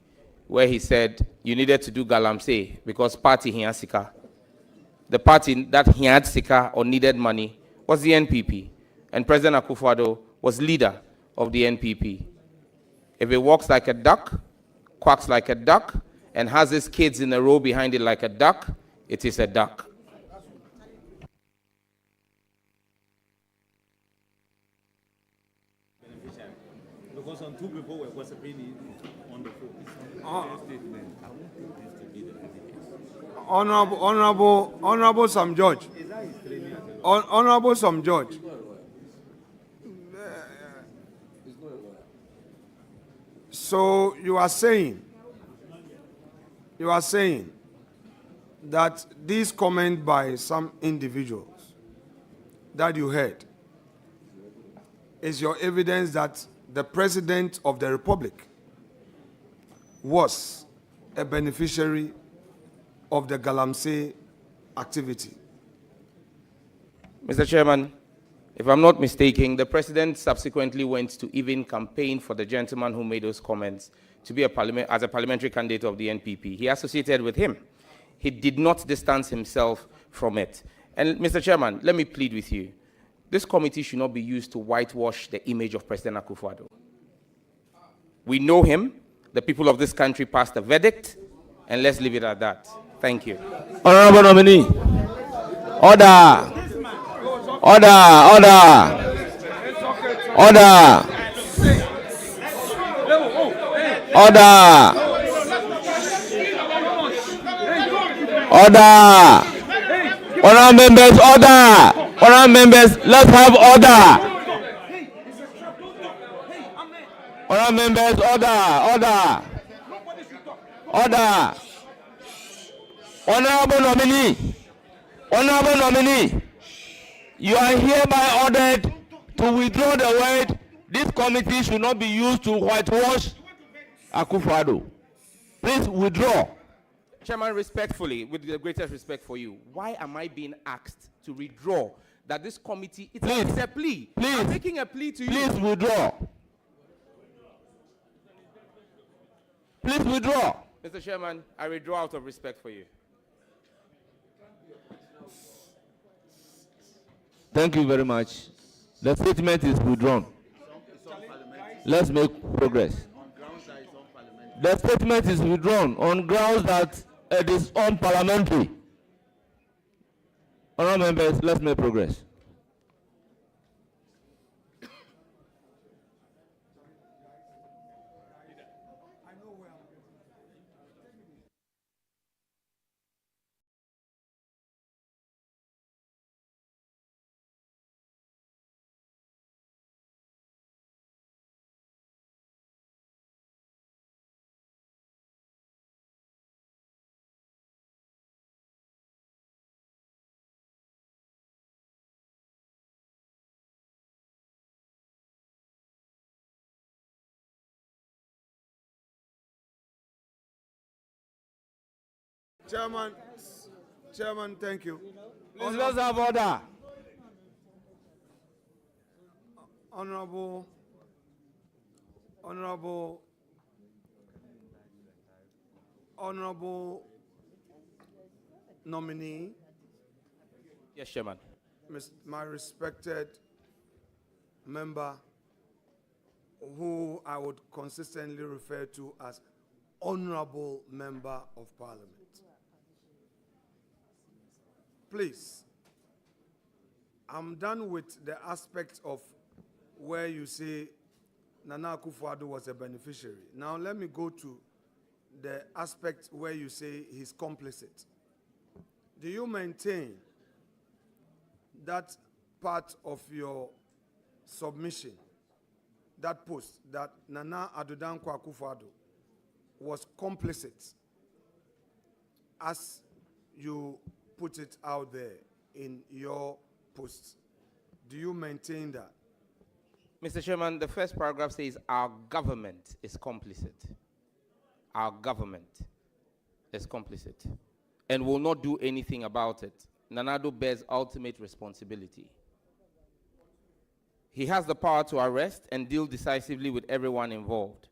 where he said you needed to do Galamsey because party he had sika. The party that he had sika or needed money was the NPP, and President Akufo-Addo was leader of the NPP. If it walks like a duck, quacks like a duck, and has his kids in a row behind it like a duck, it is a duck. Because some two people were gossiping on the phone. Honorable Sam George. Honorable Sam George. So you are saying that this comment by some individuals that you heard is your evidence that the President of the Republic was a beneficiary of the Galamsey activity? Mr. Chairman, if I'm not mistaken, the President subsequently went to even campaign for the gentleman who made those comments to be as a parliamentary candidate of the NPP. He associated with him. He did not distance himself from it. And Mr. Chairman, let me plead with you. This committee should not be used to whitewash the image of President Akufo-Addo. We know him. The people of this country passed a verdict, and let's leave it at that. Thank you. Honourable nominee. Order. Honourable members, order. Honourable members, let's have order. Honourable members, order. Honourable nominee, you are hereby ordered to withdraw the word. This committee should not be used to whitewash Akufo-Addo. Please withdraw. Chairman, respectfully, with the greatest respect for you, why am I being asked to withdraw that this committee, it's a plea. Please. I'm making a plea to you. Please withdraw. Please withdraw. Mr. Chairman, I withdraw out of respect for you. Thank you very much. The statement is withdrawn. Let's make progress. The statement is withdrawn on grounds that it is unparliamentary. Honourable members, let's make progress. Chairman, thank you. Please, let's have order. Honorable nominee. Yes, Chairman. My respected member, who I would consistently refer to as Honorable Member of Parliament. Please, I'm done with the aspect of where you say Nana Akufo-Addo was a beneficiary. Now let me go to the aspect where you say he's complicit. Do you maintain that part of your submission, that post, that Nana Addo Dankwa Akufo-Addo was complicit, as you put it out there in your post? Do you maintain that? Mr. Chairman, the first paragraph says our government is complicit. Our government is complicit and will not do anything about it. Nana Addo bears ultimate responsibility. He has the power to arrest and deal decisively with everyone involved.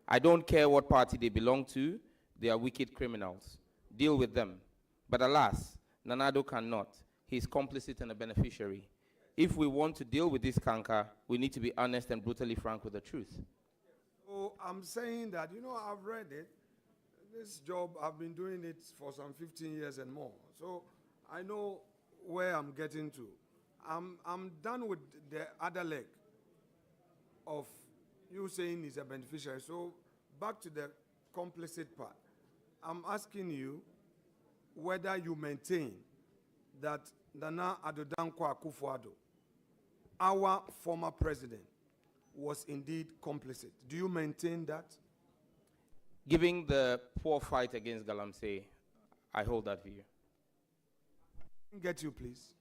I don't care what party they belong to, they are wicked criminals. Deal with them. But alas, Nana Addo cannot. He is complicit and a beneficiary. If we want to deal with this canker, we need to be honest and brutally frank with the truth. So I'm saying that, you know, I've read it. This job, I've been doing it for some 15 years and more. So I know where I'm getting to. I'm done with the other leg of you saying he's a beneficiary. So back to the complicit part. I'm asking you whether you maintain that Nana Addo Dankwa Akufo-Addo, our former president, was indeed complicit. Do you maintain that? Given the poor fight against Galamsey, I hold that view. Get you, please.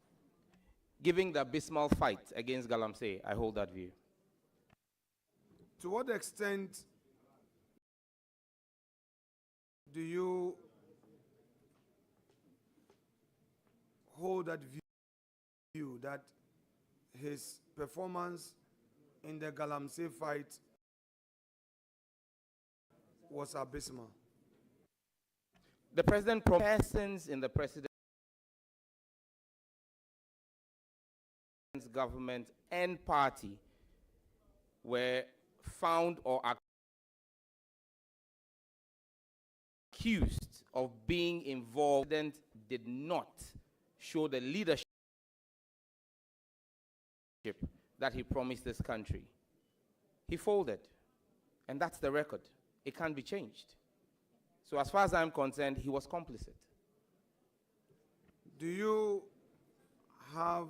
Given the abysmal fight against Galamsey, I hold that view. To what extent do you hold that view that his performance in the Galamsey fight was abysmal? The president persons in the president's government and party were found or accused of being involved. The president did not show the leadership that he promised this country. He folded, and that's the record. It can't be changed. So as far as I'm concerned, he was complicit. Do you have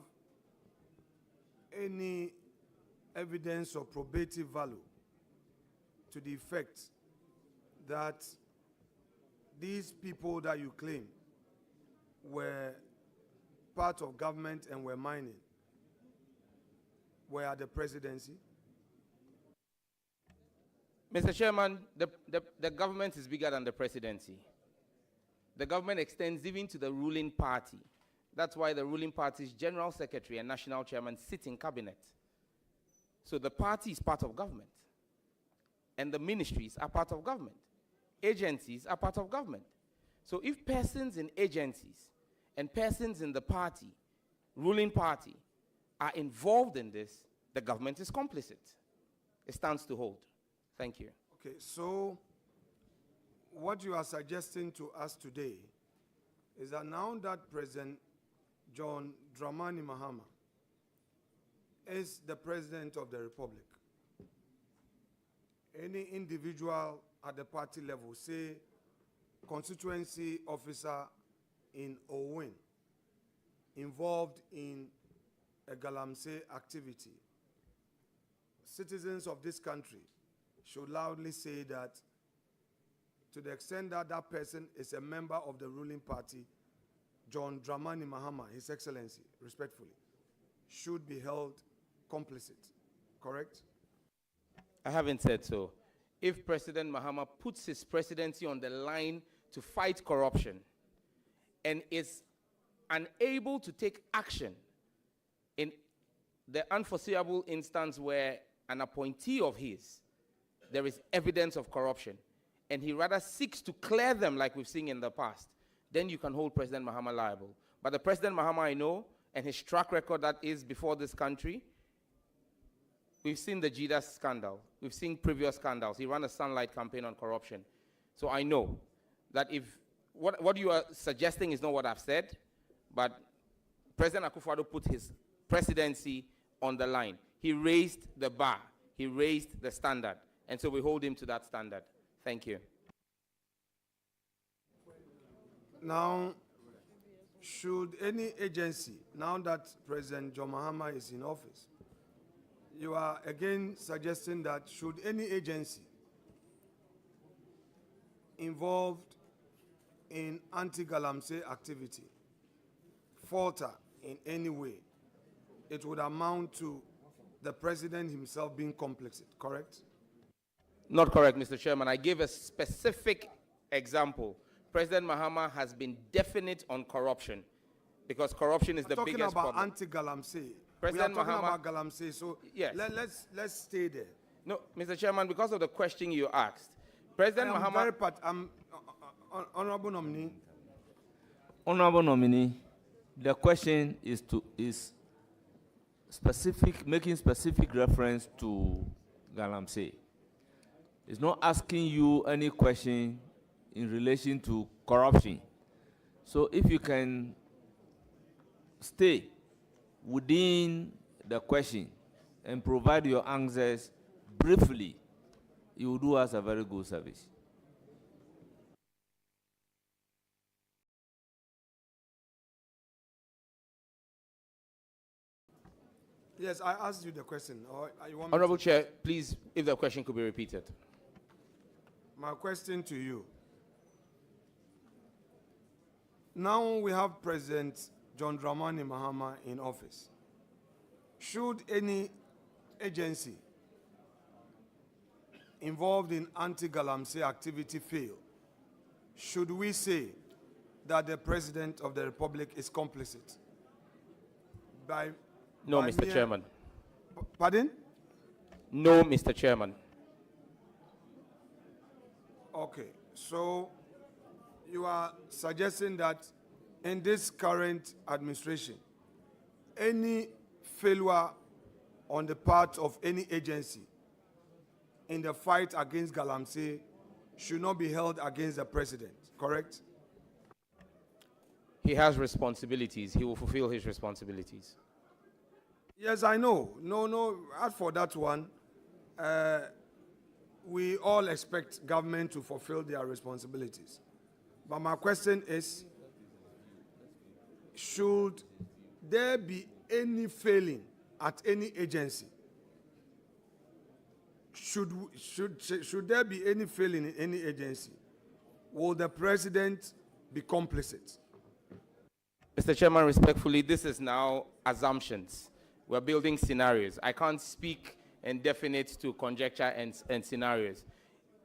any evidence or probative value to the effect that these people that you claim were part of government and were mining were at the presidency? Mr. Chairman, the government is bigger than the presidency. The government extends even to the ruling party. That's why the ruling party's general secretary and national chairman sit in cabinet. So the party is part of government. And the ministries are part of government. Agencies are part of government. So if persons in agencies and persons in the party, ruling party, are involved in this, the government is complicit. It stands to hold. Thank you. Okay, so what you are suggesting to us today is that now that President John Dramani Mahama is the President of the Republic, any individual at the party level, say constituency officer in Owen, involved in a Galamsey activity, citizens of this country should loudly say that to the extent that that person is a member of the ruling party, John Dramani Mahama, His Excellency, respectfully, should be held complicit, correct? I haven't said so. If President Mahama puts his presidency on the line to fight corruption, and is unable to take action in the unforeseeable instance where an appointee of his, there is evidence of corruption, and he rather seeks to clear them like we've seen in the past, then you can hold President Mahama liable. But the President Mahama I know, and his track record that is before this country, we've seen the JIDAS scandal. We've seen previous scandals. He ran a sunlight campaign on corruption. So I know that if what you are suggesting is not what I've said, but President Akufo-Addo put his presidency on the line. He raised the bar. He raised the standard. And so we hold him to that standard. Thank you. Now, should any agency, now that President John Mahama is in office, you are again suggesting that should any agency involved in anti-Galamsey activity falter in any way, it would amount to the president himself being complicit, correct? Not correct, Mr. Chairman. I gave a specific example. President Mahama has been definite on corruption because corruption is the biggest problem. Talking about anti-Galamsey. President We are talking Mahama, about Galamsey, so yes. let's stay there. No, Mr. Chairman, because of the question you asked, President Mahama... Honorable nominee. Honorable nominee, the question is specific, making specific reference to Galamsey. It's not asking you any question in relation to corruption. So if you can stay within the question and provide your answers briefly, you will do us a very good service. Yes, I asked you the question. Or you want me Honorable Chair, please, if the question could be repeated. My question to you. Now we have President John Dramani Mahama in office. Should any agency involved in anti-Galamsey activity fail, should we say that the President of the Republic is complicit? No, Mr. Chairman. Pardon? No, Mr. Chairman. Okay, so you are suggesting that in this current administration, any failure on the part of any agency in the fight against Galamsey should not be held against the president, correct? He has responsibilities. He will fulfill his responsibilities. Yes, I know. No, as for that one, we all expect government to fulfill their responsibilities. But my question is, should there be any failing at any agency? Should there be any failing in any agency? Will the president be complicit? Mr. Chairman, respectfully, this is now assumptions. We're building scenarios. I can't speak indefinite to conjecture and scenarios.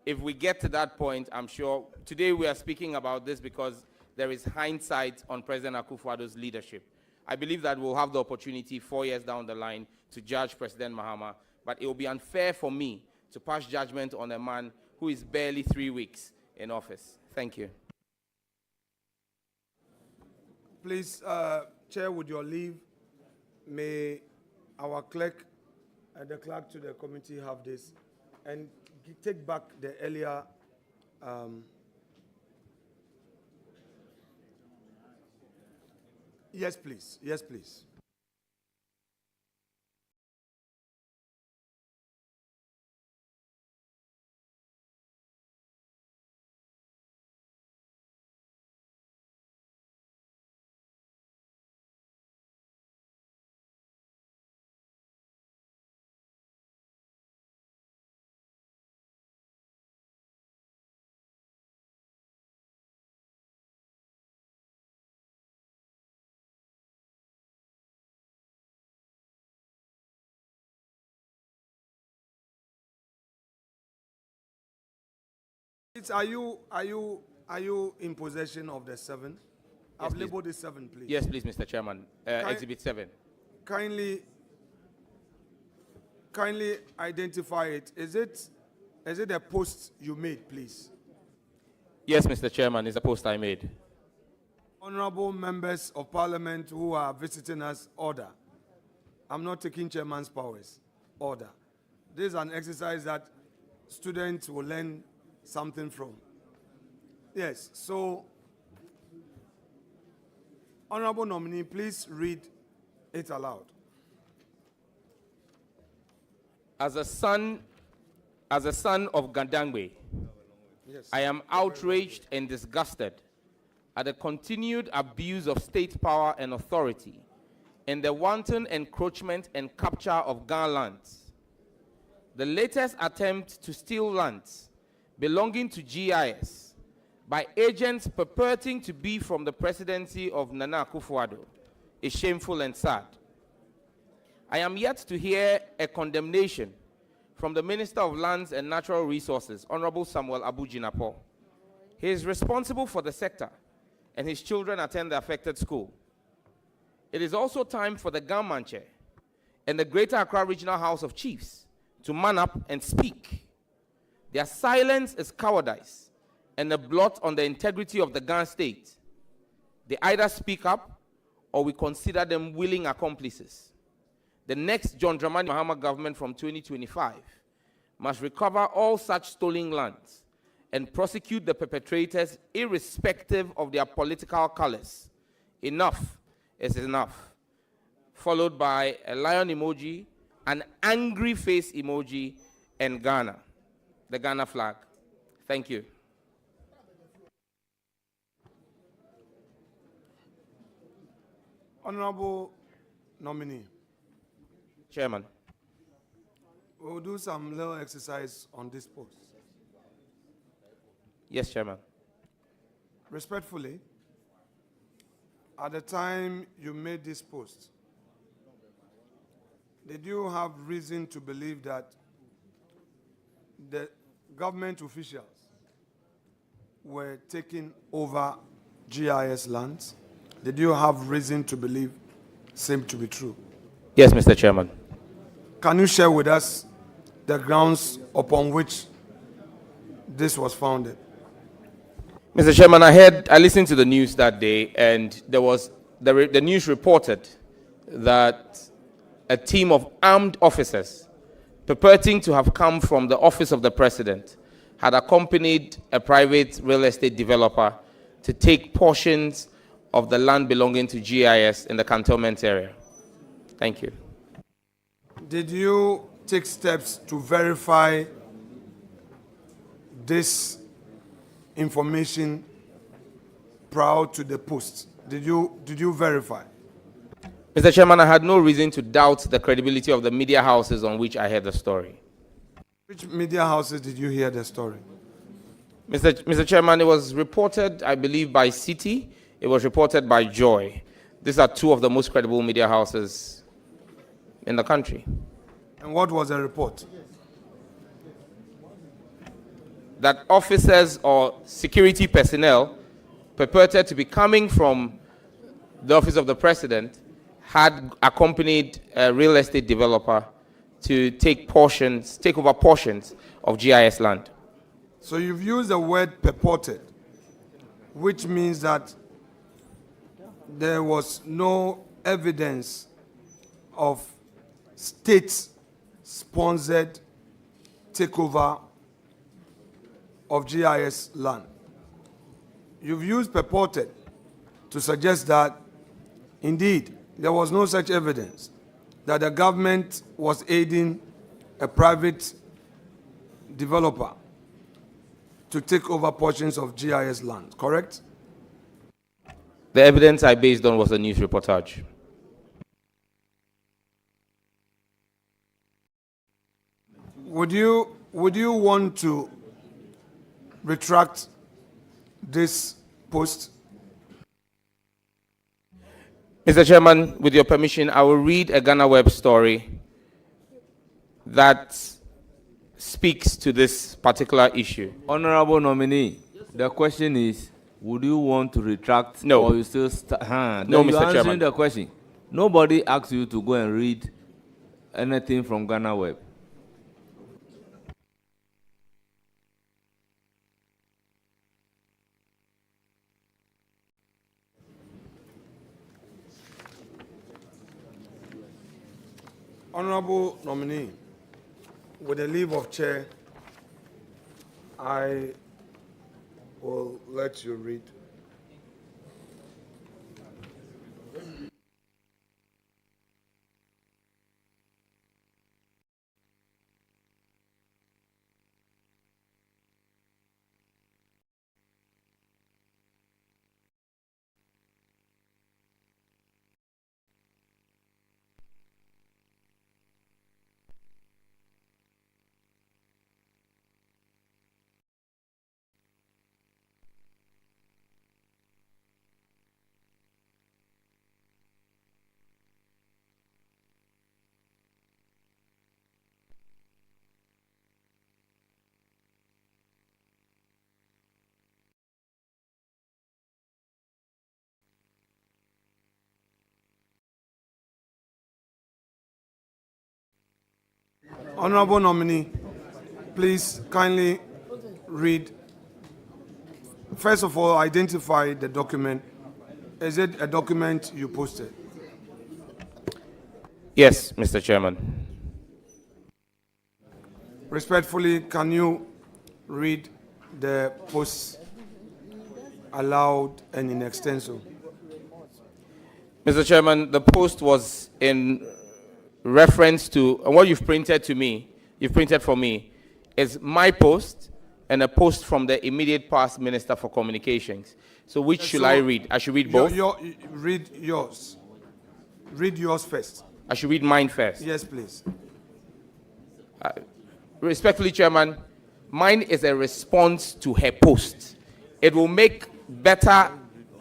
If we get to that point, I'm sure today we are speaking about this because there is hindsight on President Akufo-Addo's leadership. I believe that we'll have the opportunity 4 years down the line to judge President Mahama, but it will be unfair for me to pass judgment on a man who is barely 3 weeks in office. Thank you. Please, Chair, with your leave, may our clerk and the clerk to the committee have this and take back the earlier yes, please. Yes, please. Are you in possession of the 7? I've please. labeled it 7, please. Yes, please, Mr. Chairman. Exhibit 7. Kindly identify it. Is it a post you made, please? Yes, Mr. Chairman, it's a post I made. Honorable members of parliament who are visiting us, order. I'm not taking chairman's powers. Order. This is an exercise that students will learn something from. Yes, so, honorable nominee, please read it aloud. As a son of Gandangwe, Yes. I am outraged and disgusted at the continued abuse of state power and authority and the wanton encroachment and capture of Ghana lands. The latest attempt to steal lands belonging to GIS by agents purporting to be from the presidency of Nana Akufo-Addo is shameful and sad. I am yet to hear a condemnation from the Minister of Lands and Natural Resources, Honorable Samuel Abu-Jinapor. He is responsible for the sector, and his children attend the affected school. It is also time for the Gamanche and the Greater Accra Regional House of Chiefs to man up and speak. Their silence is cowardice and a blot on the integrity of the Ghana state. They either speak up or we consider them willing accomplices. The next John Dramani Mahama government from 2025 must recover all such stolen lands and prosecute the perpetrators irrespective of their political colors. Enough is enough. Followed by a lion emoji, an angry face emoji, and Ghana, the Ghana flag. Thank you. Honorable nominee. Chairman. We'll do some little exercise on this post. Yes, Chairman. Respectfully, at the time you made this post, did you have reason to believe that the government officials were taking over GIS lands? Did you have reason to believe same to be true? Yes, Mr. Chairman. Can you share with us the grounds upon which this was founded? Mr. Chairman, I listened to the news that day, and there was the news reported that a team of armed officers purporting to have come from the office of the president had accompanied a private real estate developer to take portions of the land belonging to GIS in the cantonment area. Thank you. Did you take steps to verify this information prior to the post? Did you verify? Mr. Chairman, I had no reason to doubt the credibility of the media houses on which I heard the story. Which media houses did you hear the story? Mr. Chairman, it was reported, I believe, by City. It was reported by Joy. These are two of the most credible media houses in the country. And what was the report? That officers or security personnel purported to be coming from the office of the president had accompanied a real estate developer to take over portions of GIS land. So you've used the word purported, which means that there was no evidence of state-sponsored takeover of GIS land. You've used purported to suggest that, indeed, there was no such evidence that the government was aiding a private developer to take over portions of GIS land, correct? The evidence I based on was a news reportage. Would you want to retract this post? Mr. Chairman, with your permission, I will read a Ghana Web story that speaks to this particular issue. Honorable nominee, the question is, would you want to retract? No. Or you still No, you're Mr. answering Chairman. the question. Nobody asked you to go and read anything from Ghana Web. Honorable nominee, with the leave of chair, I will let you read. Honorable nominee, please kindly read. First of all, identify the document. Is it a document you posted? Yes, Mr. Chairman. Respectfully, can you read the post aloud and in extenso? Mr. Chairman, the post was in reference to, and what you've printed for me, is my post and a post from the immediate past Minister for Communications. So which should I read? I should read both? Read yours. Read yours first. I should read mine first? Yes, please. Respectfully, Chairman, mine is a response to her post. It will make better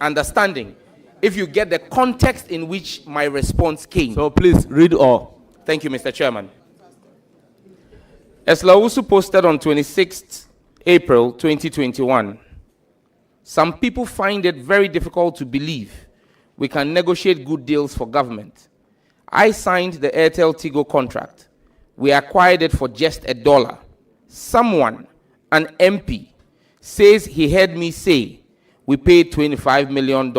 understanding if you get the context in which my response came. So please read all. Thank you, Mr. Chairman. Eslawusu posted on 26th April 2021. Some people find it very difficult to believe we can negotiate good deals for government. I signed the Airtel Tigo contract. We acquired it for just $1. Someone, an MP, says he heard me say we paid $25 million.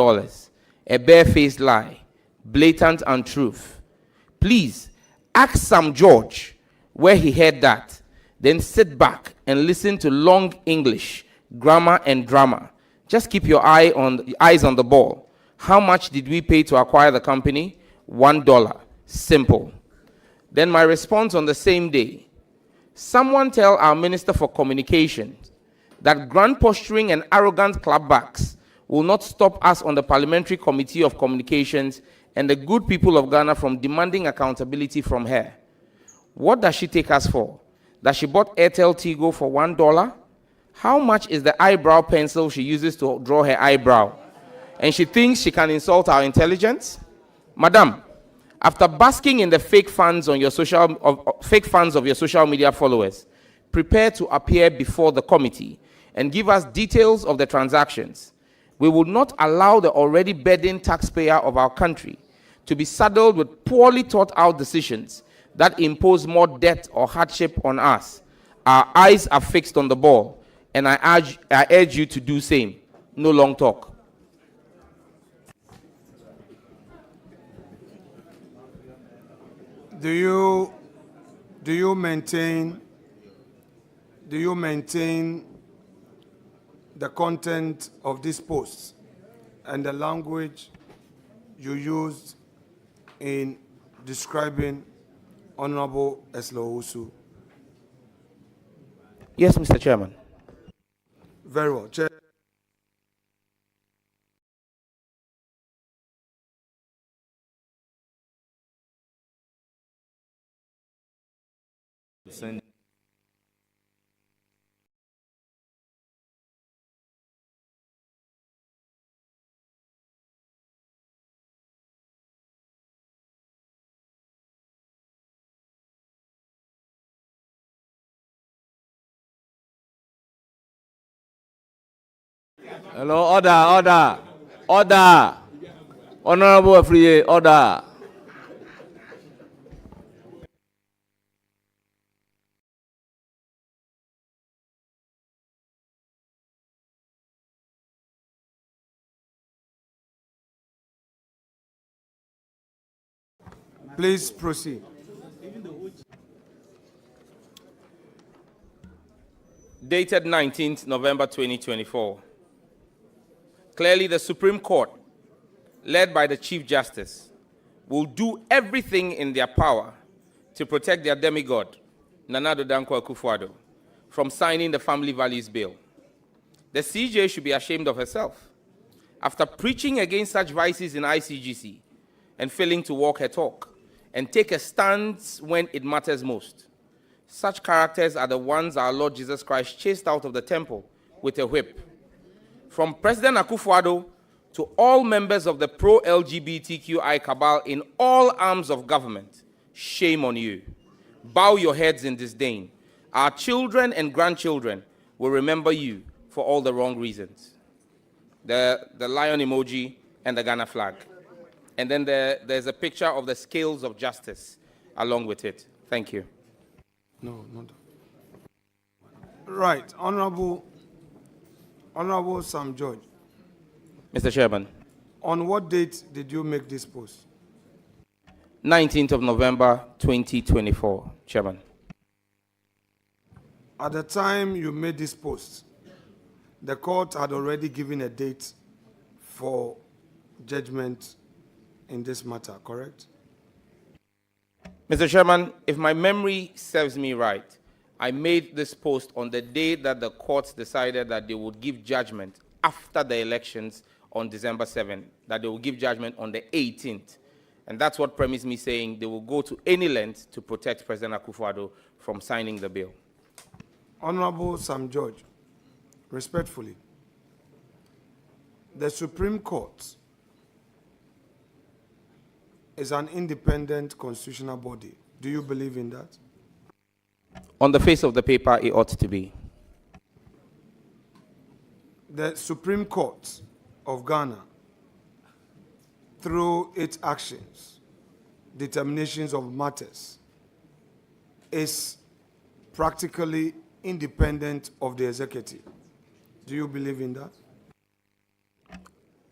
A barefaced lie, blatant untruth. Please, ask Sam George where he heard that. Then sit back and listen to long English, grammar and drama. Just keep your eyes on the ball. How much did we pay to acquire the company? $1. Simple. Then my response on the same day. Someone tell our Minister for Communications that grand posturing and arrogant clapbacks will not stop us on the Parliamentary Committee of Communications and the good people of Ghana from demanding accountability from her. What does she take us for? That she bought Airtel Tigo for $1? How much is the eyebrow pencil she uses to draw her eyebrow? And she thinks she can insult our intelligence? Madam, after basking in the fake funds of your social media followers, prepare to appear before the committee and give us details of the transactions. We will not allow the already burdened taxpayer of our country to be saddled with poorly thought out decisions that impose more debt or hardship on us. Our eyes are fixed on the ball, and I urge you to do same. No long talk. Do you maintain the content of this post and the language you used in describing Honorable Eslawusu? Yes, Mr. Chairman. Very well. Chair. Hello, order. Honorable Afriye, order. Please proceed. Dated 19th November 2024. Clearly, the Supreme Court, led by the Chief Justice, will do everything in their power to protect their demigod, Nana Addo Dankwa Akufo-Addo, from signing the Family Values Bill. The CJ should be ashamed of herself. After preaching against such vices in ICGC and failing to walk her talk and take a stance when it matters most, such characters are the ones our Lord Jesus Christ chased out of the temple with a whip. From President Akufo-Addo to all members of the pro-LGBTQI cabal in all arms of government, shame on you. Bow your heads in disdain. Our children and grandchildren will remember you for all the wrong reasons. The lion emoji and the Ghana flag. And then there's a picture of the scales of justice along with it. Thank you. No, not. Right, Honorable Sam George. Mr. Chairman. On what date did you make this post? 19th of November, 2024, Chairman. At the time you made this post, the court had already given a date for judgment in this matter, correct? Mr. Chairman, if my memory serves me right, I made this post on the day that the courts decided that they would give judgment after the elections on December 7th, that they will give judgment on the 18th. And that's what premised me saying they will go to any length to protect President Akufo-Addo from signing the bill. Honorable Sam George, respectfully, the Supreme Court is an independent constitutional body. Do you believe in that? On the face of the paper, it ought to be. The Supreme Court of Ghana, through its actions, determinations of matters, is practically independent of the executive. Do you believe in that?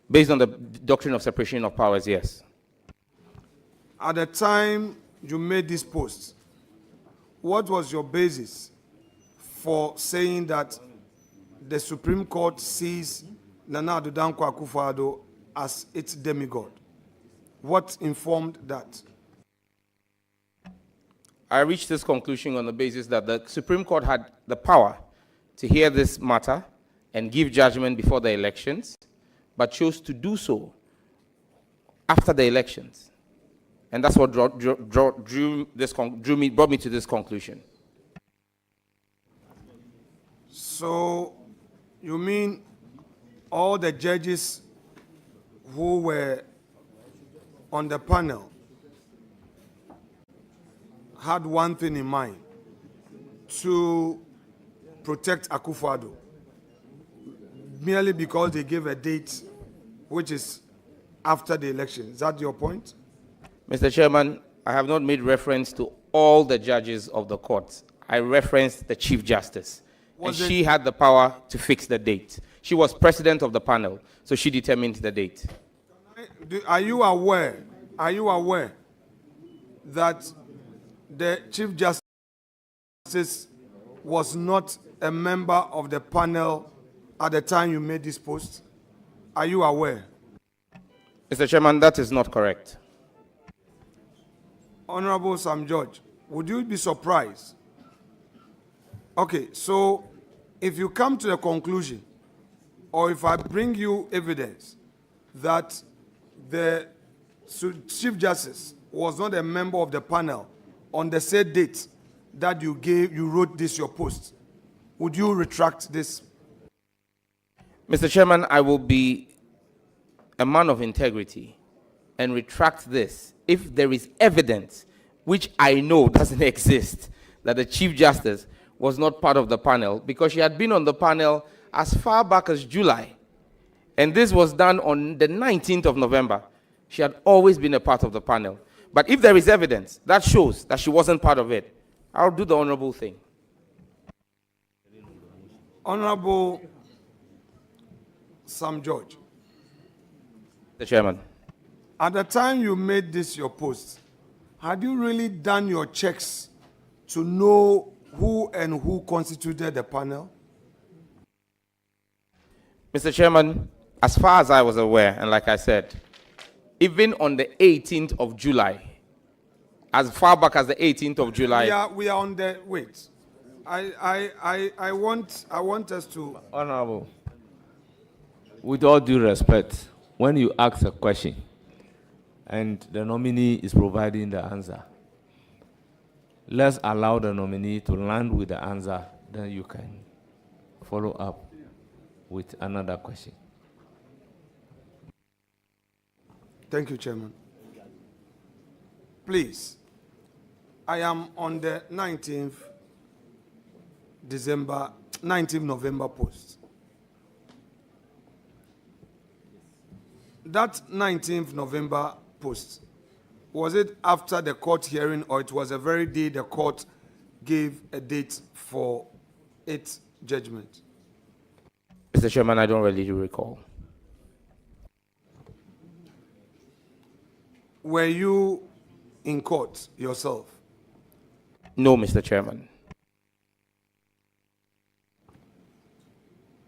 Based on the doctrine of separation of powers, yes. At the time you made this post, what was your basis for saying that the Supreme Court sees Nana Addo Dankwa Akufo-Addo as its demigod? What informed that? I reached this conclusion on the basis that the Supreme Court had the power to hear this matter and give judgment before the elections, but chose to do so after the elections. And that's what brought me to this conclusion. So, you mean all the judges who were on the panel had one thing in mind: to protect Akufo-Addo, merely because they gave a date which is after the election. Is that your point? Mr. Chairman, I have not made reference to all the judges of the court. I referenced the Chief Justice. And she had the power to fix the date. She was president of the panel, so she determined the date. Are you aware that the Chief Justice was not a member of the panel at the time you made this post? Are you aware? Mr. Chairman, that is not correct. Honorable Sam George, would you be surprised? Okay, so if you come to the conclusion, or if I bring you evidence that the Chief Justice was not a member of the panel on the said date that you wrote this your post, would you retract this? Mr. Chairman, I will be a man of integrity and retract this if there is evidence, which I know doesn't exist, that the Chief Justice was not part of the panel, because she had been on the panel as far back as July And this was done on the 19th of November. She had always been a part of the panel. But if there is evidence that shows that she wasn't part of it, I'll do the honorable thing. Honorable Sam George. The chairman. At the time you made this your post, had you really done your checks to know who constituted the panel? Mr. Chairman, as far as I was aware, and like I said, even on the 18th of July, as far back as the 18th of July. We are on the, wait. I want us to. Honorable, with all due respect, when you ask a question and the nominee is providing the answer, let's allow the nominee to land with the answer, then you can follow up with another question. Thank you, Chairman. Please, I am on the 19th November post. That 19th November post, was it after the court hearing or it was the very day the court gave a date for its judgment? Mr. Chairman, I don't really recall. Were you in court yourself? No, Mr. Chairman.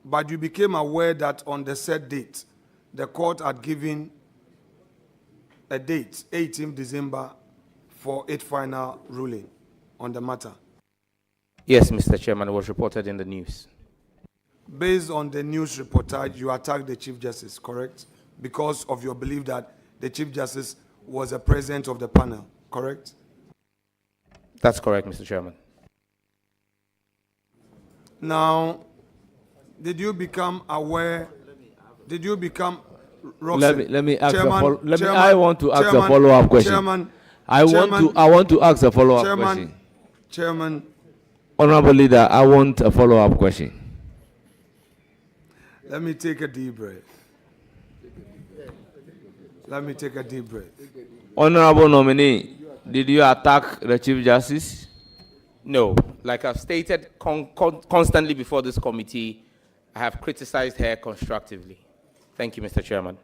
But you became aware that on the said date, the court had given a date, 18th December, for its final ruling on the matter. Yes, Mr. Chairman, it was reported in the news. Based on the news reportage, you attacked the Chief Justice, correct? Because of your belief that the Chief Justice was a president of the panel, correct? That's correct, Mr. Chairman. Now, did you become aware? Did you become Roxanne? Let me ask Chairman, I want to ask a follow-up question. I want to ask a follow-up question. Chairman. Honorable Leader, I want a follow-up question. Let me take a deep breath. Let me take a deep breath. Honorable nominee, did you attack the Chief Justice? No. Like I've stated constantly before this committee, I have criticized her constructively. Thank you, Mr. Chairman.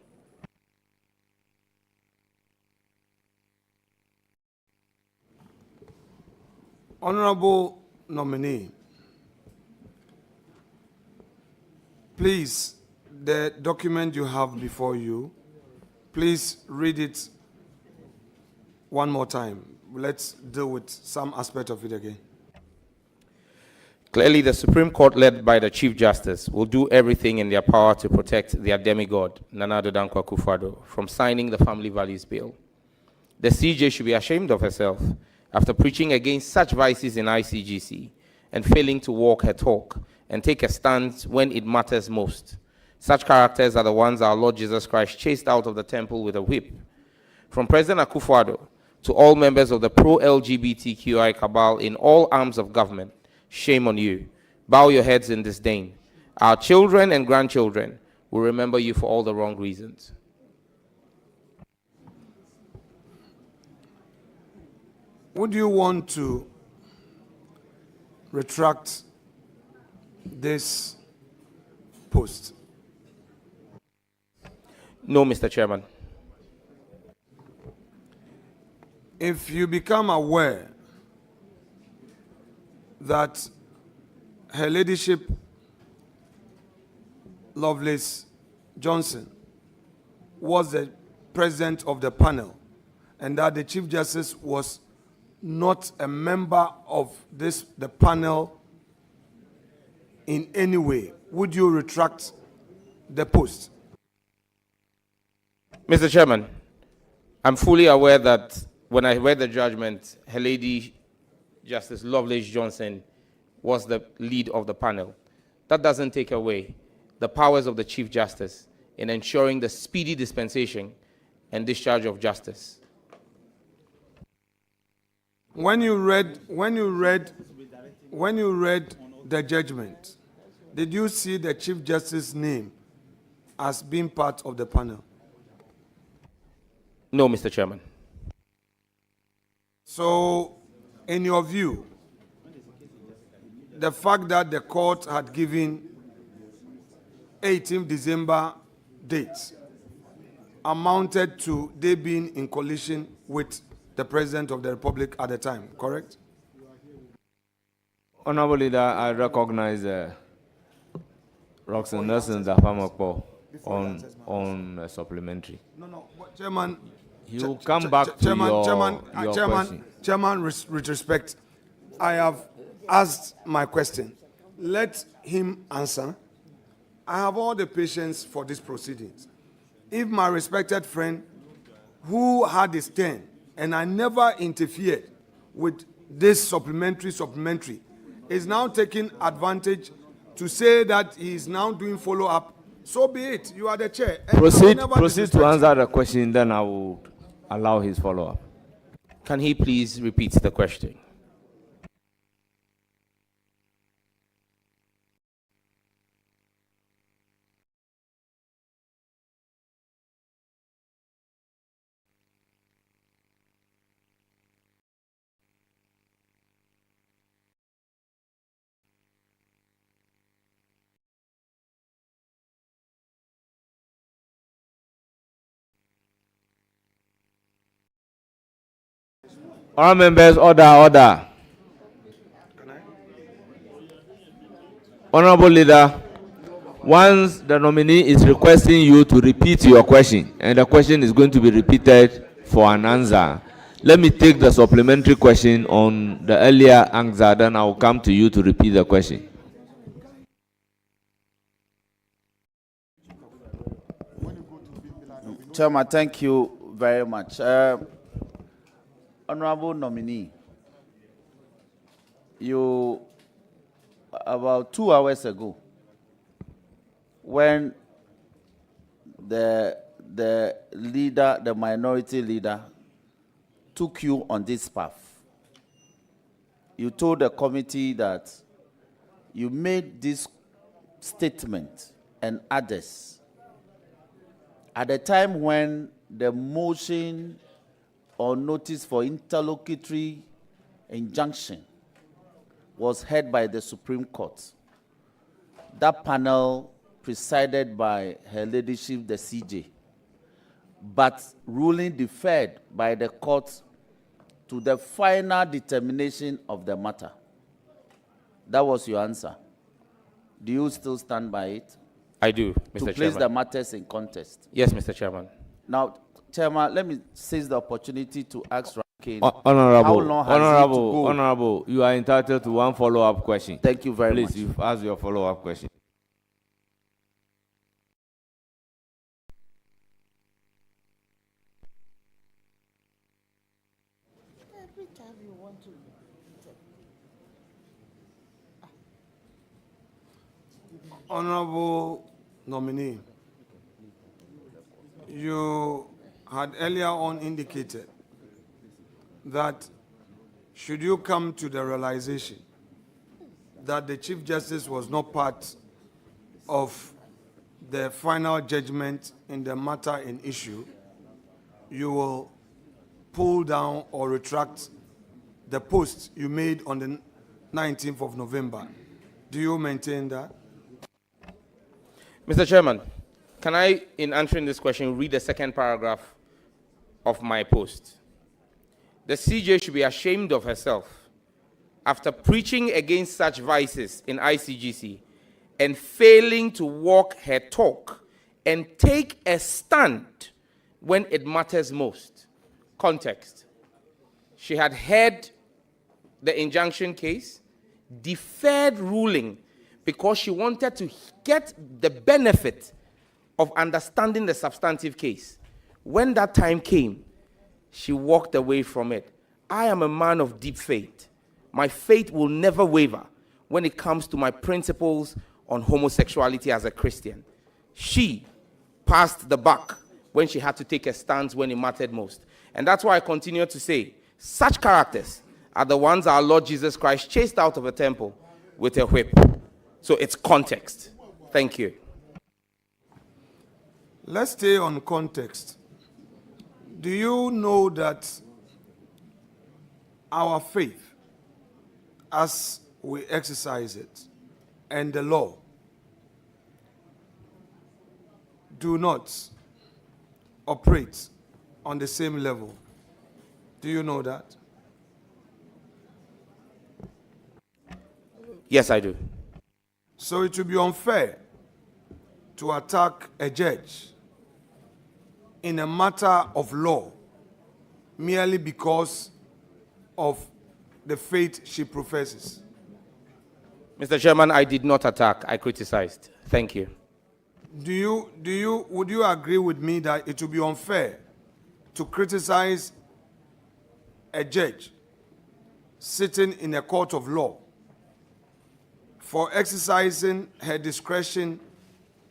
Honorable nominee, please, the document you have before you, please read it one more time. Let's deal with some aspect of it again. Clearly, the Supreme Court, led by the Chief Justice, will do everything in their power to protect their demigod, Nana Addo Dankwa Akufo-Addo, from signing the Family Values Bill. The CJ should be ashamed of herself after preaching against such vices in ICGC and failing to walk her talk and take a stand when it matters most. Such characters are the ones our Lord Jesus Christ chased out of the temple with a whip. From President Akufo-Addo to all members of the pro-LGBTQI cabal in all arms of government, shame on you. Bow your heads in disdain. Our children and grandchildren will remember you for all the wrong reasons. Would you want to retract this post? No, Mr. Chairman. If you become aware that Her Ladyship Lovelace Johnson was the president of the panel and that the Chief Justice was not a member of the panel in any way, would you retract the post? Mr. Chairman, I'm fully aware that when I read the judgment, Her Lady Justice Lovelace Johnson was the lead of the panel. That doesn't take away the powers of the Chief Justice in ensuring the speedy dispensation and discharge of justice. When you read the judgment, did you see the Chief Justice's name as being part of the panel? No, Mr. Chairman. So, in your view, the fact that the court had given 18th December dates amounted to they being in collision with the President of the Republic at the time, correct? Honorable Leader, I recognize Roxanne Nelson Dapamakpo on supplementary. No, but Chairman. You will come back to your question. Chairman, with respect, I have asked my question. Let him answer. I have all the patience for these proceedings. If my respected friend, who had his turn, and I never interfered with this supplementary, is now taking advantage to say that he is now doing follow-up, so be it. You are the chair. And Proceed to answer the question, then I will allow his follow-up. Can he please repeat the question? All members, order. Honorable Leader, once the nominee is requesting you to repeat your question, and the question is going to be repeated for an answer, let me take the supplementary question on the earlier answer, then I will come to you to repeat the question. Chairman, thank you very much. Honorable nominee, you, about 2 hours ago, when the leader, the minority leader, took you on this path, you told the committee that you made this statement and others at the time when the motion or notice for interlocutory injunction was heard by the Supreme Court. That panel presided by Her Ladyship, the CJ, but ruling deferred by the court to the final determination of the matter. That was your answer. Do you still stand by it? I do, Mr. Chairman. To place the matters in context? Yes, Mr. Chairman. Now, Chairman, let me seize the opportunity to ask Rankin. Honorable, how long has it to go? Honorable, you are entitled to one follow-up question. Thank you very much. Please, you've asked your follow-up question. Every time you want to. Honorable nominee, you had earlier on indicated that should you come to the realization that the Chief Justice was not part of the final judgment in the matter in issue, you will pull down or retract the post you made on the 19th of November. Do you maintain that? Mr. Chairman, can I, in answering this question, read the second paragraph of my post? The CJ should be ashamed of herself after preaching against such vices in ICGC and failing to walk her talk and take a stand when it matters most. Context. She had heard the injunction case, deferred ruling because she wanted to get the benefit of understanding the substantive case. When that time came, she walked away from it. I am a man of deep faith. My faith will never waver when it comes to my principles on homosexuality as a Christian. She passed the buck when she had to take a stance when it mattered most. And that's why I continue to say, such characters are the ones our Lord Jesus Christ chased out of a temple with a whip. So it's context. Thank you. Let's stay on context. Do you know that our faith, as we exercise it, and the law do not operate on the same level? Do you know that? Yes, I do. So it would be unfair to attack a judge in a matter of law merely because of the faith she professes. Mr. Chairman, I did not attack. I criticized. Thank you. Would you agree with me that it would be unfair to criticize a judge sitting in a court of law for exercising her discretion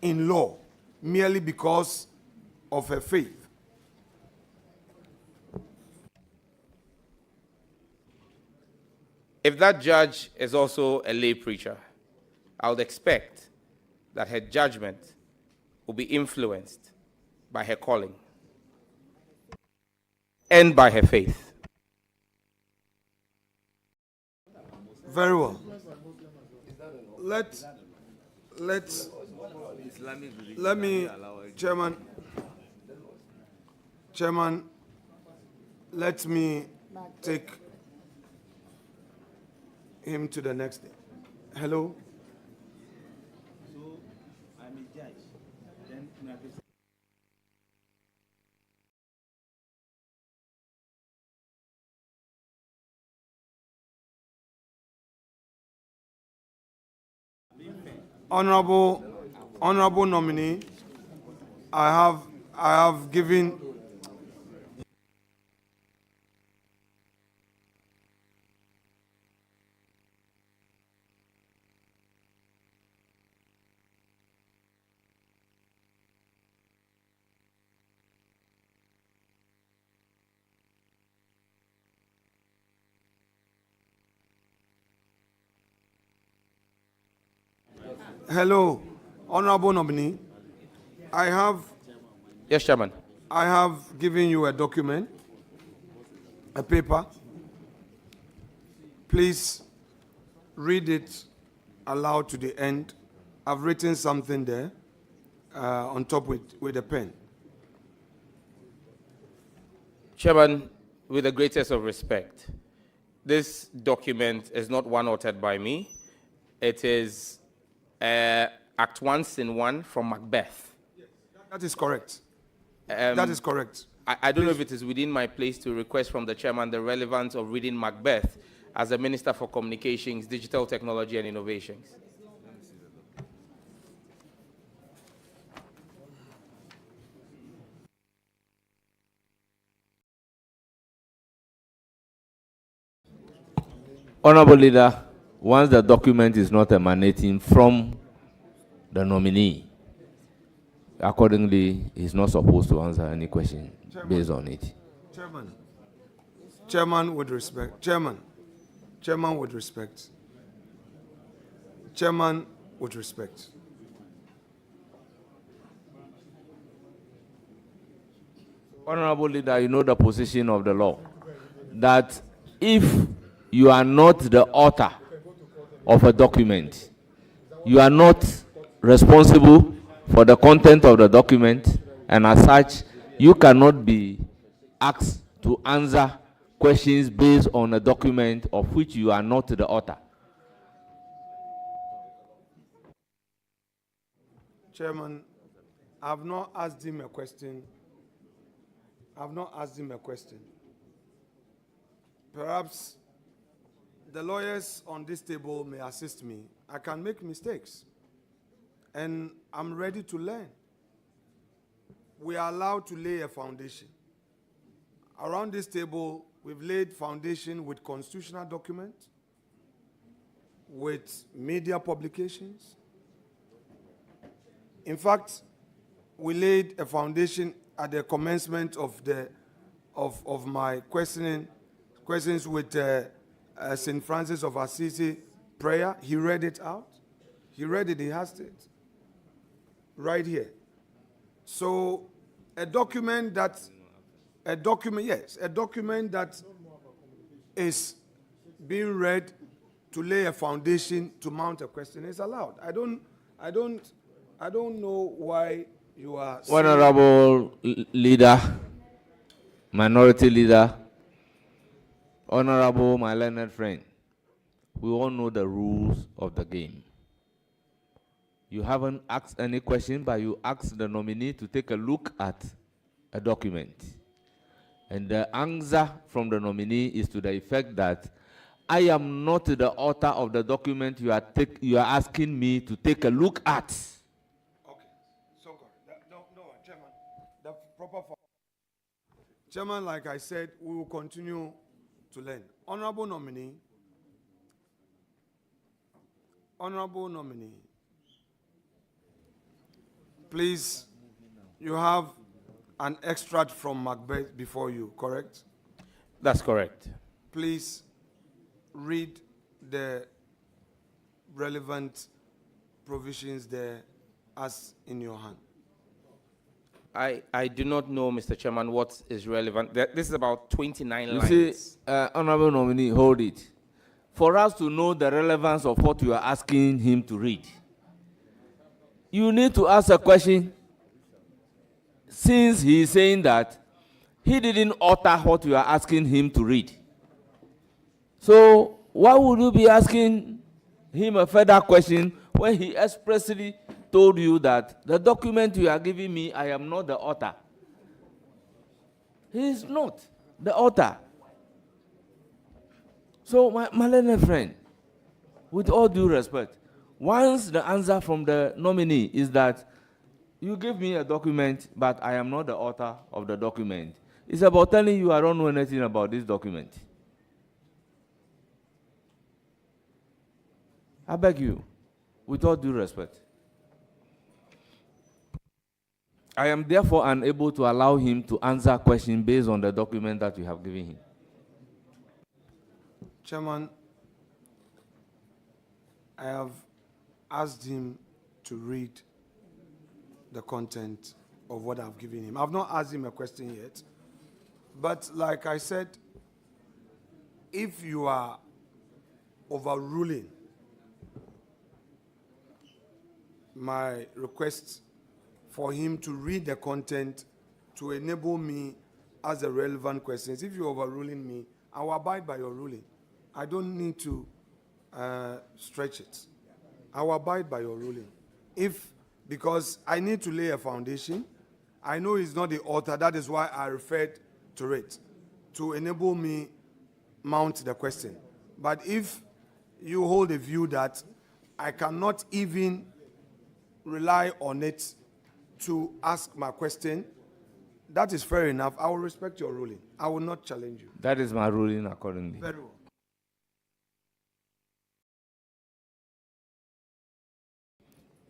in law merely because of her faith? If that judge is also a lay preacher, I would expect that her judgment will be influenced by her calling and by her faith. Very well. Let me, Chairman, let me take him to the next thing. Hello? So, I'm a judge. Then, Honorable nominee, I have given Hello, honorable nominee. Yes, Chairman. I have given you a document, a paper. Please read it aloud to the end. I've written something there on top with a pen. Chairman, with the greatest of respect, this document is not one authored by me. It is Act 1, Scene 1 from Macbeth. That is correct. That is correct. I don't know if it is within my place to request from the chairman the relevance of reading Macbeth as a Minister for Communications, Digital Technology and Innovations. Honorable Leader, once the document is not emanating from the nominee, accordingly, he's not supposed to answer any question based on it. Chairman with respect. Chairman with respect. Chairman with respect. Honorable Leader, you know the position of the law, that if you are not the author of a document, you are not responsible for the content of the document, and as such, you cannot be asked to answer questions based on a document of which you are not the author. Chairman, I've not asked him a question. I've not asked him a question. Perhaps the lawyers on this table may assist me. I can make mistakes, and I'm ready to learn. We are allowed to lay a foundation. Around this table, we've laid foundation with constitutional documents, with media publications. In fact, we laid a foundation at the commencement of my questions with St. Francis of Assisi prayer. He read it out. He read it, he has it right here. So a document that is being read to lay a foundation to mount a question is allowed. I don't know why you are saying. Honorable leader, minority leader, honorable my learned friend, we all know the rules of the game. You haven't asked any question, but you asked the nominee to take a look at a document. And the answer from the nominee is to the effect that I am not the author of the document you are asking me to take a look at. Okay, so no, Chairman, the proper form. Chairman, like I said, we will continue to learn. Honorable nominee, please, you have an extract from Macbeth before you, correct? That's correct. Please read the relevant provisions there as in your hand. I do not know, Mr. Chairman, what is relevant. This is about 29 You lines. see, honorable nominee, hold it. For us to know the relevance of what you are asking him to read, you need to ask a question, since he is saying that he didn't utter what you are asking him to read. So why would you be asking him a further question when he expressly told you that the document you are giving me, I am not the author? He is not the author. So my learned friend, with all due respect, once the answer from the nominee is that you give me a document, but I am not the author of the document, it's about telling you I don't know anything about this document. I beg you, with all due respect. I am therefore unable to allow him to answer a question based on the document that you have given him. Chairman, I have asked him to read the content of what I've given him. I've not asked him a question yet, but like I said, if you are overruling my request for him to read the content to enable me ask the relevant questions, if you're overruling me, I will abide by your ruling. I don't need to stretch it. I will abide by your ruling. Because I need to lay a foundation. I know he's not the author. That is why I referred to it, to enable me mount the question. But if you hold a view that I cannot even rely on it to ask my question, that is fair enough. I will respect your ruling. I will not challenge you. That is my ruling accordingly. Very well.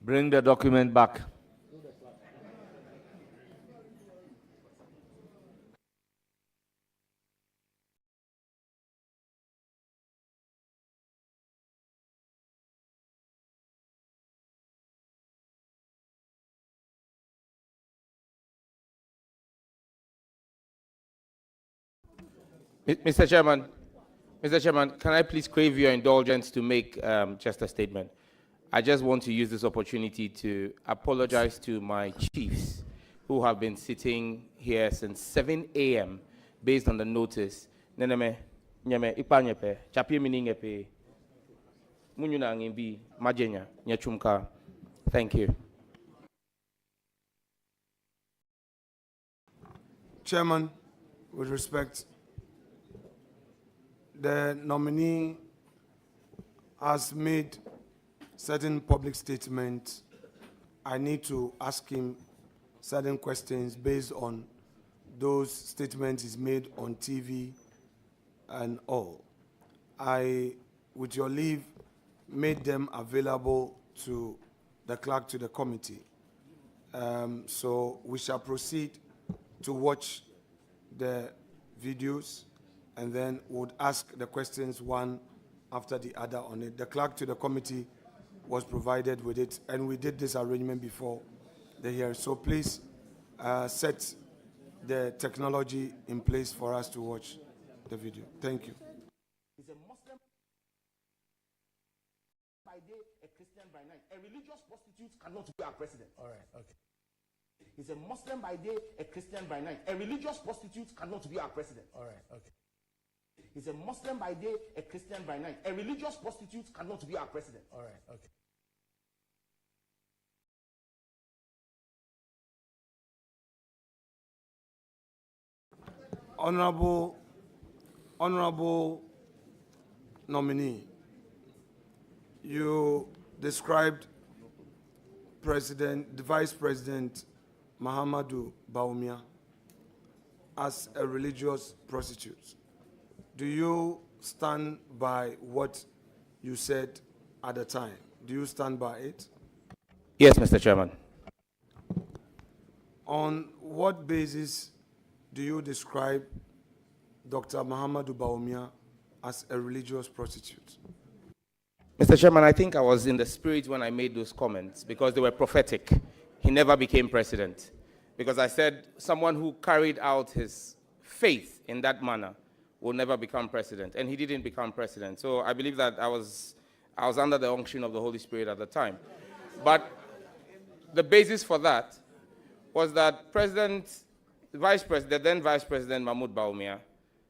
Bring the document back. Mr. Chairman, can I please crave your indulgence to make just a statement? I just want to use this opportunity to apologize to my chiefs who have been sitting here since 7 a.m. based on the notice. Neneme, nyame, ipanyepe, chapi miningepe, munyuna ngimbi, majenya, nyachumka. Thank you. Chairman, with respect, the nominee has made certain public statements. I need to ask him certain questions based on those statements he's made on TV and all. I, with your leave, made them available to the clerk, to the committee. So we shall proceed to watch the videos, and then would ask the questions one after the other on it. The clerk to the committee was provided with it, and we did this arrangement before the hearing. So please, set the technology in place for us to watch the video. Thank you. He's a Muslim by day, a Christian by night. A religious prostitute cannot be our president. All right, okay. He's a Muslim by day, a Christian by night. A religious prostitute cannot be our president. All right, okay. He's a Muslim by day, a Christian by night. A religious prostitute cannot be our president. All right, okay. Honorable nominee, you described the Vice President Muhammadu Bawumia as a religious prostitute. Do you stand by what you said at the time? Do you stand by it? Yes, Mr. Chairman. On what basis do you describe Dr. Muhammadu Bawumia as a religious prostitute? Mr. Chairman, I think I was in the spirit when I made those comments because they were prophetic. He never became president because I said someone who carried out his faith in that manner will never become president, and he didn't become president. So I believe that I was under the unction of the Holy Spirit at the time. But the basis for that was that then Vice President Mahmoud Bawumia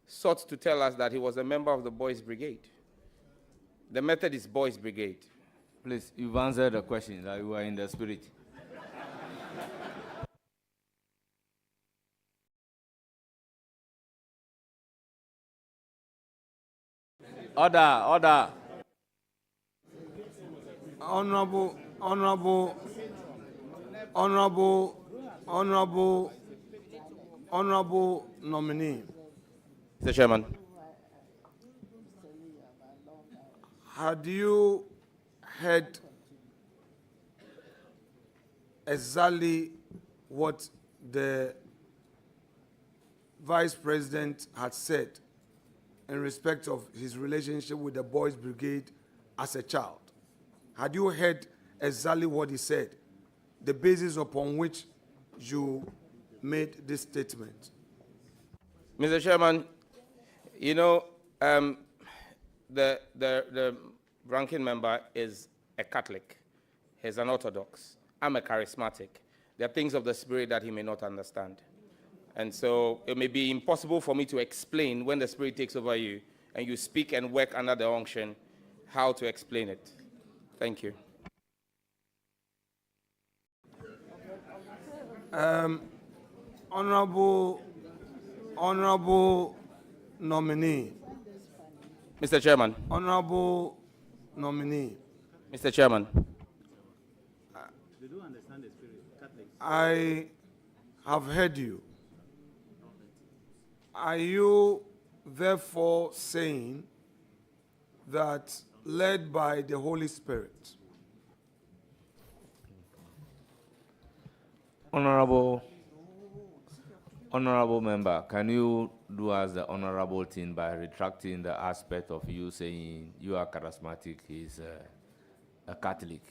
sought to tell us that he was a member of the Boys Brigade. The method is Boys Brigade. Please, you've answered the question that you were in the spirit. Order. Honorable nominee. Mr. Chairman. Had you heard exactly what the Vice President had said in respect of his relationship with the Boys Brigade as a child? Had you heard exactly what he said, the basis upon which you made this statement? Mr. Chairman, you know, the ranking member is a Catholic. He's an Orthodox. I'm a charismatic. There are things of the Spirit that he may not understand. And so it may be impossible for me to explain when the Spirit takes over you and you speak and work under the unction, how to explain it. Thank you. Honorable nominee. Mr. Chairman. Honorable nominee. Mr. Chairman. They don't understand the spirit. Catholics. I have heard you. Are you therefore saying that led by the Holy Spirit? Honorable member, can you do us the honorable thing by retracting the aspect of you saying you are charismatic, he's a Catholic?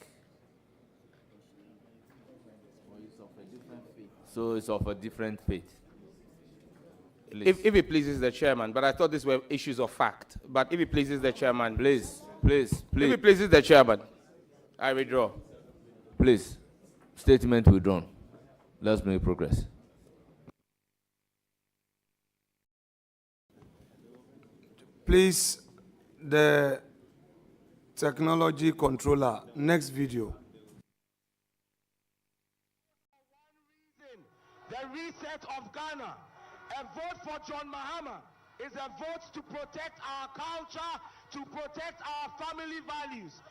So it's of a different faith. If it pleases the chairman, but I thought these were issues of fact. But if it pleases the chairman, please. If it pleases the chairman, I withdraw. Please, statement withdrawn. Let's make progress. Please, the technology controller, next video. The reset of Ghana. A vote for John Mahama is a vote to protect our culture, to protect our family values.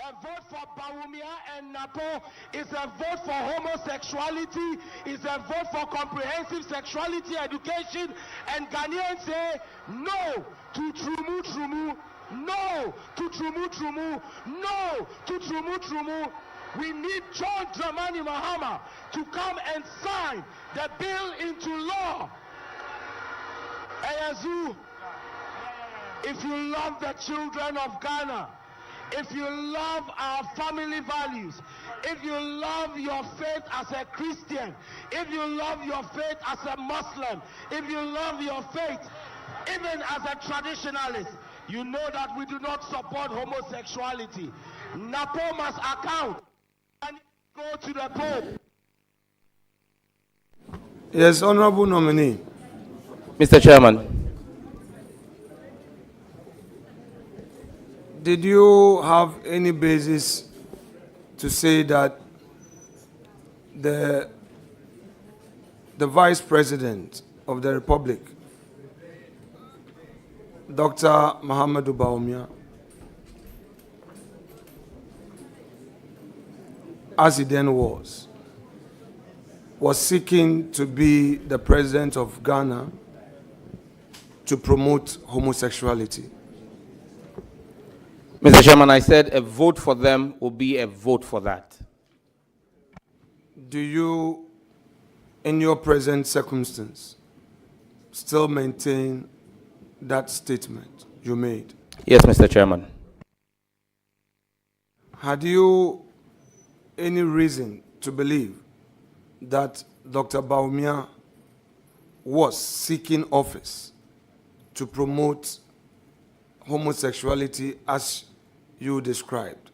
A vote for Bawumia and Napo is a vote for homosexuality, is a vote for comprehensive sexuality education, and Ghanaians say no to Trumu Trumu, no to Trumu Trumu, no to Trumu Trumu. We need John Dramani Mahama to come and sign the bill into law. Ayazu, if you love the children of Ghana, if you love our family values, if you love your faith as a Christian, if you love your faith as a Muslim, if you love your faith even as a traditionalist, you know that we do not support homosexuality. Napo must account and go to the Pope. Yes, honorable nominee. Mr. Chairman. Did you have any basis to say that the Vice President of the Republic, Dr. Muhammed Baumia, as he then was seeking to be the president of Ghana to promote homosexuality? Mr. Chairman, I said a vote for them will be a vote for that. Do you, in your present circumstance, still maintain that statement you made? Yes, Mr. Chairman. Had you any reason to believe that Dr. Baumia was seeking office to promote homosexuality as you described?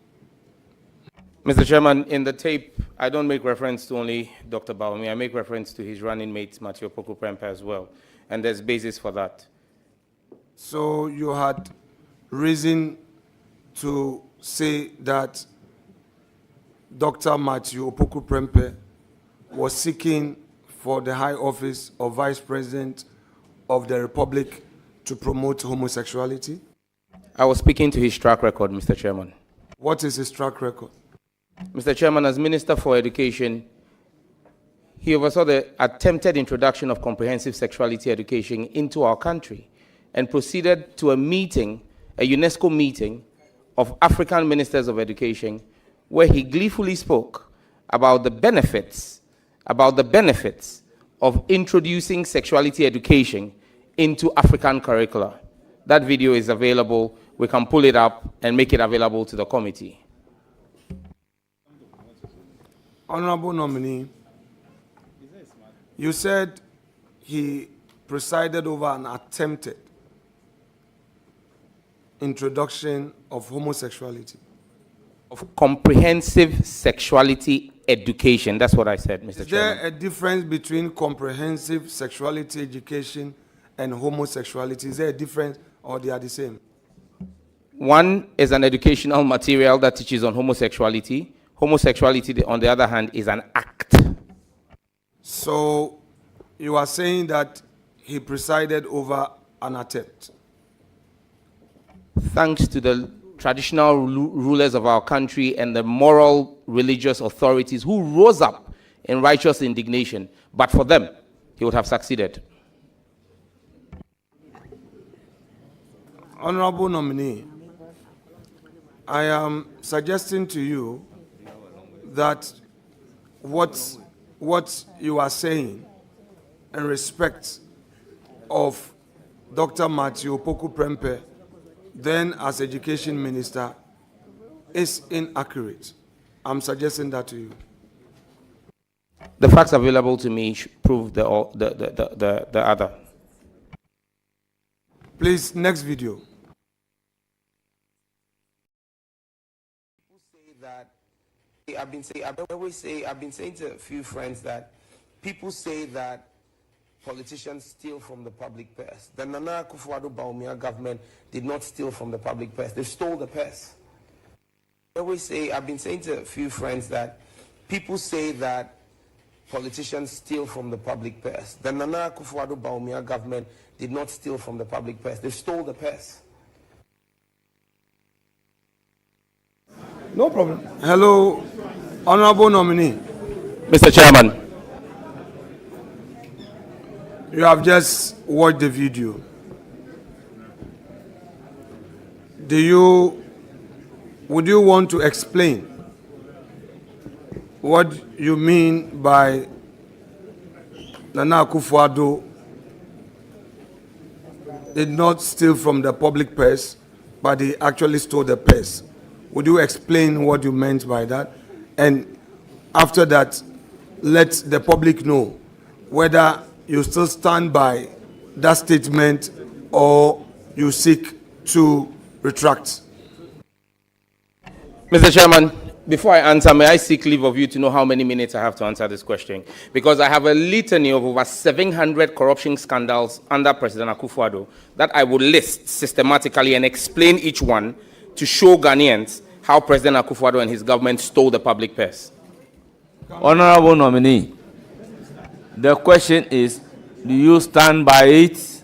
Mr. Chairman, in the tape, I don't make reference to only Dr. Baumia. I make reference to his running mate, Matthew Opoku Prempeh, as well. And there's basis for that. So you had reason to say that Dr. Matthew Opoku Prempeh was seeking for the high office of Vice President of the Republic to promote homosexuality? I was speaking to his track record, Mr. Chairman. What is his track record? Mr. Chairman, as Minister for Education, he oversaw the attempted introduction of comprehensive sexuality education into our country and proceeded to a meeting, a UNESCO meeting of African ministers of education, where he gleefully spoke about the benefits of introducing sexuality education into African curricula. That video is available. We can pull it up and make it available to the committee. Honorable nominee, you said he presided over an attempted introduction of homosexuality. Of comprehensive sexuality education. That's what I said, Mr. Is Chairman. there a difference between comprehensive sexuality education and homosexuality? Is there a difference or they are the same? One is an educational material that teaches on homosexuality. Homosexuality, on the other hand, is an act. So you are saying that he presided over an attempt? Thanks to the traditional rulers of our country and the moral religious authorities who rose up in righteous indignation. But for them, he would have succeeded. Honorable nominee, I am suggesting to you that what you are saying in respect of Dr. Matthew Opoku Prempeh, then as Education Minister, is inaccurate. I'm suggesting that to you. The facts available to me prove the other. Please, next video. I've been saying to a few friends that people say that politicians steal from the public purse. The Nana Akufo-Addo Bawumia government did not steal from the public purse. They stole the purse. I've been saying to a few friends that people say that politicians steal from the public purse. The Nana Akufo-Addo Bawumia government did not steal from the public purse. They stole the purse. No problem. Hello, honorable nominee. Mr. Chairman. You have just watched the video. Would you want to explain what you mean by Nana Akufo-Addo did not steal from the public purse, but he actually stole the purse? Would you explain what you meant by that? and after that, let the public know whether you still stand by that statement or you seek to retract. Mr. Chairman, before I answer, may I seek leave of you to know how many minutes I have to answer this question? Because I have a litany of over 700 corruption scandals under President Akufo-Addo that I will list systematically and explain each one to show Ghanaians how President Akufo-Addo and his government stole the public purse. Honorable nominee, the question is, do you stand by it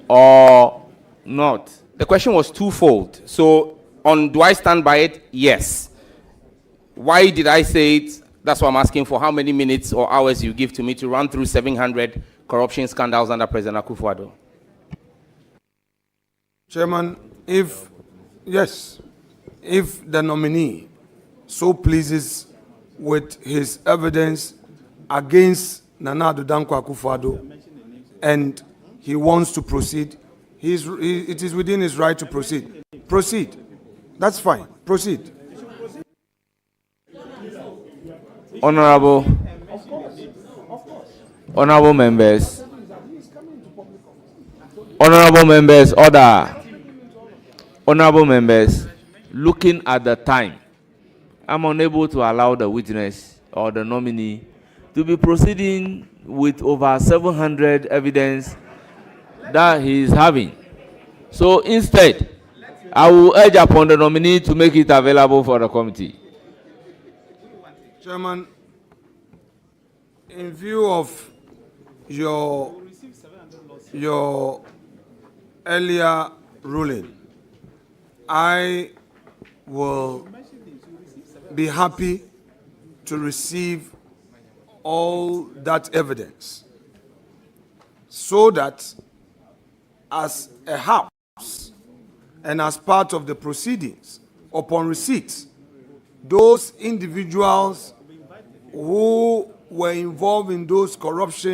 or not? The question was twofold. So, do I stand by it? Yes. Why did I say it? That's what I'm asking for. How many minutes or hours you give to me to run through 700 corruption scandals under President Akufo-Addo? Chairman, if the nominee so pleases with his evidence against Nana Addo Dankwa Akufo-Addo and he wants to proceed, it is within his right to proceed. Proceed. That's fine. Proceed. Honorable members, order. Honorable members, looking at the time, I'm unable to allow the witness or the nominee to be proceeding with over 700 evidence that he is having. So instead, I will urge upon the nominee to make it available for the committee. Chairman, in view of your earlier ruling, I will be happy to receive all that evidence so that as a house and as part of the proceedings, upon receipt, those individuals who were involved in those corrupt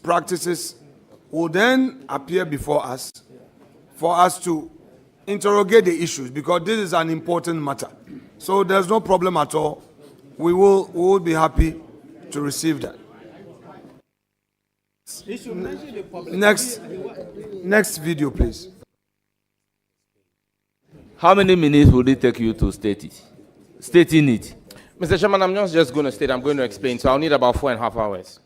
practices will then appear before us for us to interrogate the issues, because this is an important matter. So there's no problem at all. We will be happy to receive that. Next video, please. How many minutes will it take you to state it? Stating it. Mr. Chairman, I'm not just going to state, I'm going to explain. So I'll need about 4.5 hours.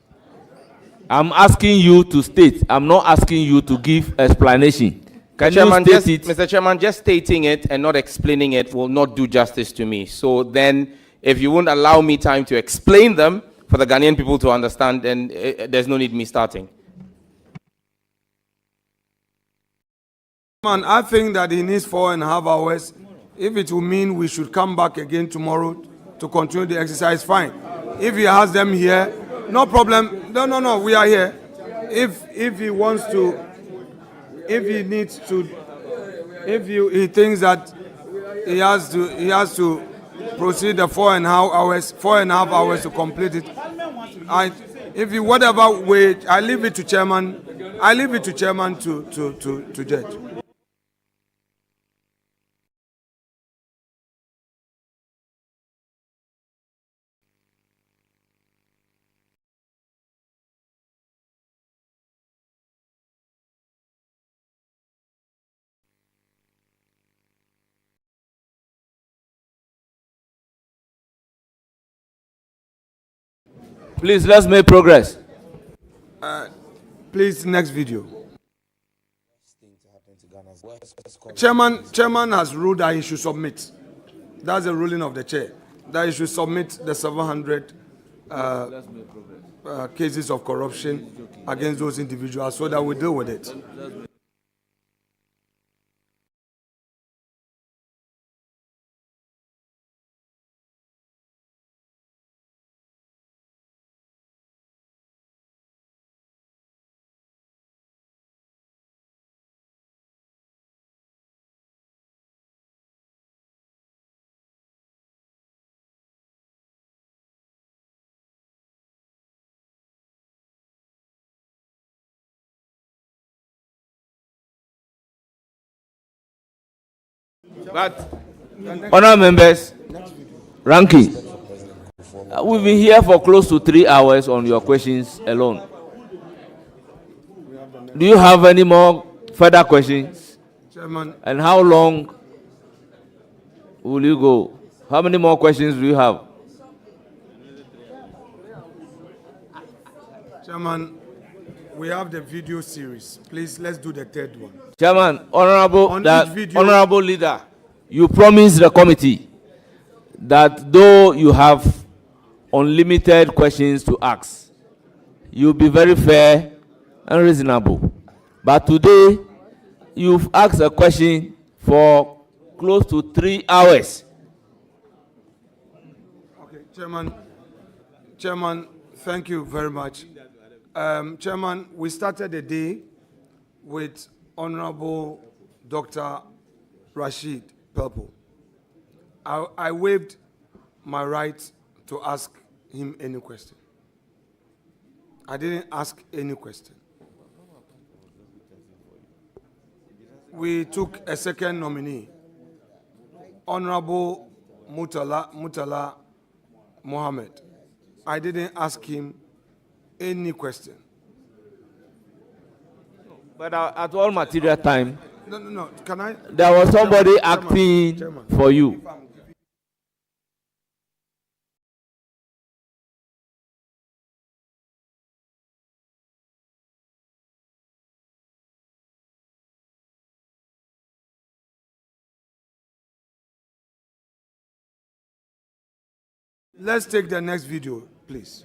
I'm asking you to state. I'm not asking you to give explanation. Can Chairman, you state it? Mr. Chairman, just stating it and not explaining it will not do justice to me. So then, if you won't allow me time to explain them for the Ghanaian people to understand, then there's no need me starting. Man, I think that he needs 4.5 hours. If it will mean we should come back again tomorrow to continue the exercise, fine. If he has them here, no problem. No, we are here. If he wants to, if he needs to, he thinks that he has to proceed the 4.5 hours to complete it. Whatever way, I leave it to chairman. I leave it to chairman to judge. Please, let's make progress. Please, next video. Chairman has ruled that he should submit. That's the ruling of the chair. That he should submit the 700 cases of corruption against those individuals so that we deal with it. But, honourable members, Ranking. We've been here for close to 3 hours on your questions alone. Do you have any more further questions? Chairman. And how long will you go? How many more questions do you have? Chairman, we have the video series. Please, let's do the third one. Chairman, On each video- honorable leader, you promised the committee that though you have unlimited questions to ask, you'll be very fair and reasonable. But today, you've asked a question for close to 3 hours. Okay, Chairman, thank you very much. Chairman, we started the day with Honorable Dr. Rashid Pelpuo. I waived my right to ask him any question. I didn't ask any question. We took a second nominee, Honorable Murtala Muhammed. I didn't ask him any question. But at all material time, No. Can I? there was somebody Chairman, acting Chairman. for you. Let's take the next video, please.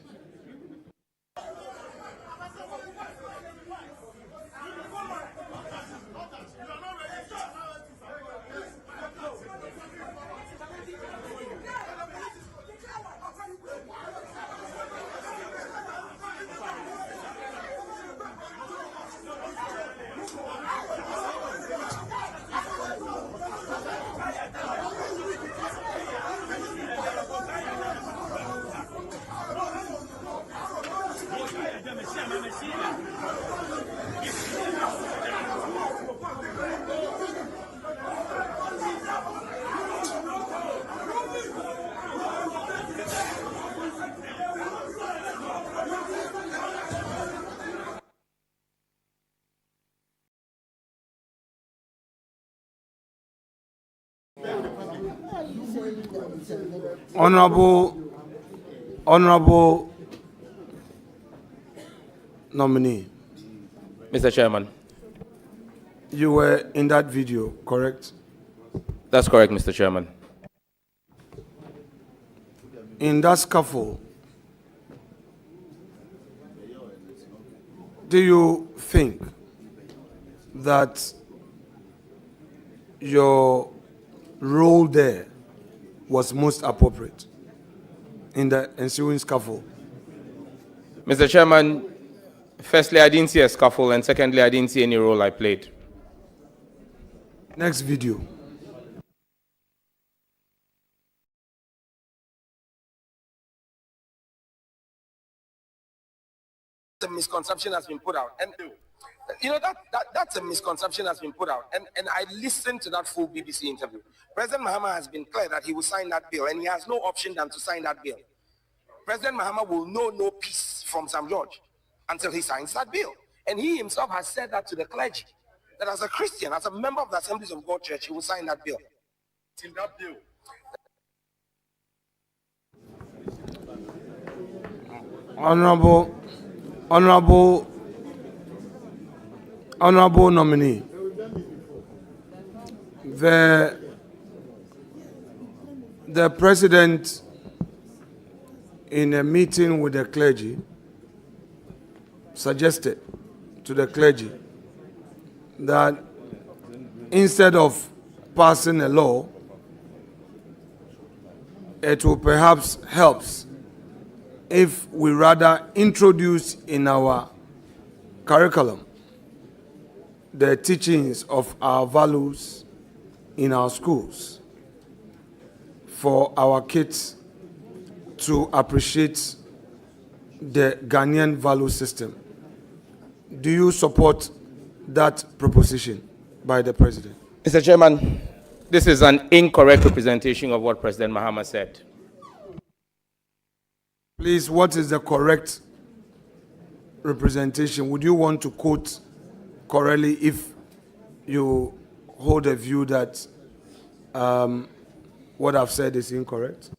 Honorable nominee. Mr. Chairman. You were in that video, correct? That's correct, Mr. Chairman. In that scuffle, do you think that your role there was most appropriate in the ensuing scuffle? Mr. Chairman, firstly, I didn't see a scuffle, and secondly, I didn't see any role I played. Next video. A misconception has been put out, and you know that's a misconception has been put out, and I listened to that full BBC interview. President Muhammad has been clear that he will sign that bill, and he has no option than to sign that bill. President Muhammad will know no peace from Sam George until he signs that bill, and he himself has said that to the clergy, that as a Christian, as a member of the Assemblies of God Church, he will sign that bill. In that bill. Honorable nominee, the president, in a meeting with the clergy, suggested to the clergy that instead of passing a law, it will perhaps help if we rather introduce in our curriculum the teachings of our values in our schools for our kids to appreciate the Ghanaian value system. Do you support that proposition by the president? Mr. Chairman, this is an incorrect representation of what President Muhammad said. Please, what is the correct representation? Would you want to quote correctly if you hold a view that what I've said is incorrect?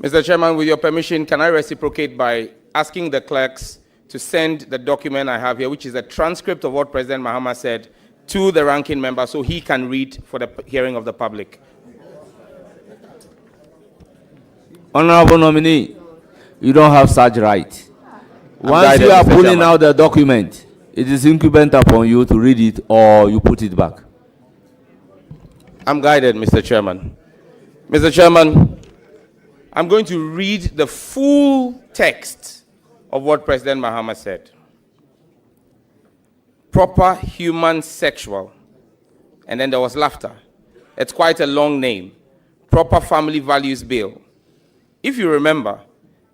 Mr. Chairman, with your permission, can I reciprocate by asking the clerks to send the document I have here, which is a transcript of what President Mahama said, to the ranking member so he can read for the hearing of the public. Honorable nominee, you don't have such right. Once you are pulling out the document, it is incumbent upon you to read it or you put it back. I'm guided, Mr. Chairman. Mr. Chairman, I'm going to read the full text of what President Mahama said. Proper human sexual. And then there was laughter. It's quite a long name. Proper Family Values Bill. If you remember,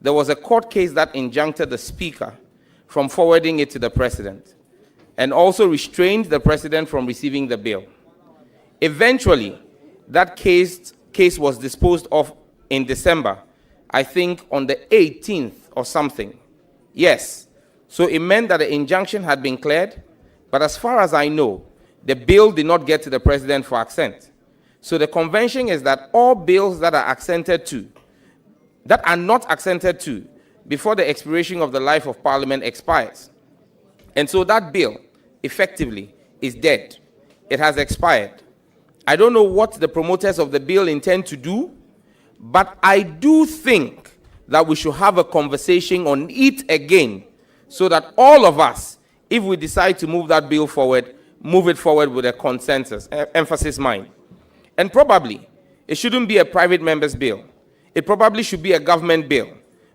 there was a court case that injuncted the Speaker from forwarding it to the President and also restrained the President from receiving the bill. Eventually, that case was disposed of in December, I think on the 18th or something. Yes. So it meant that the injunction had been cleared, but as far as I know, the bill did not get to the President for assent. So the convention is that all bills that are not assented to before the expiration of the life of Parliament expires. And so that bill, effectively, is dead. It has expired. I don't know what the promoters of the bill intend to do, but I do think that we should have a conversation on it again so that all of us, if we decide to move that bill forward, move it forward with a consensus, emphasis mine. And probably, it shouldn't be a private member's bill. It probably should be a government bill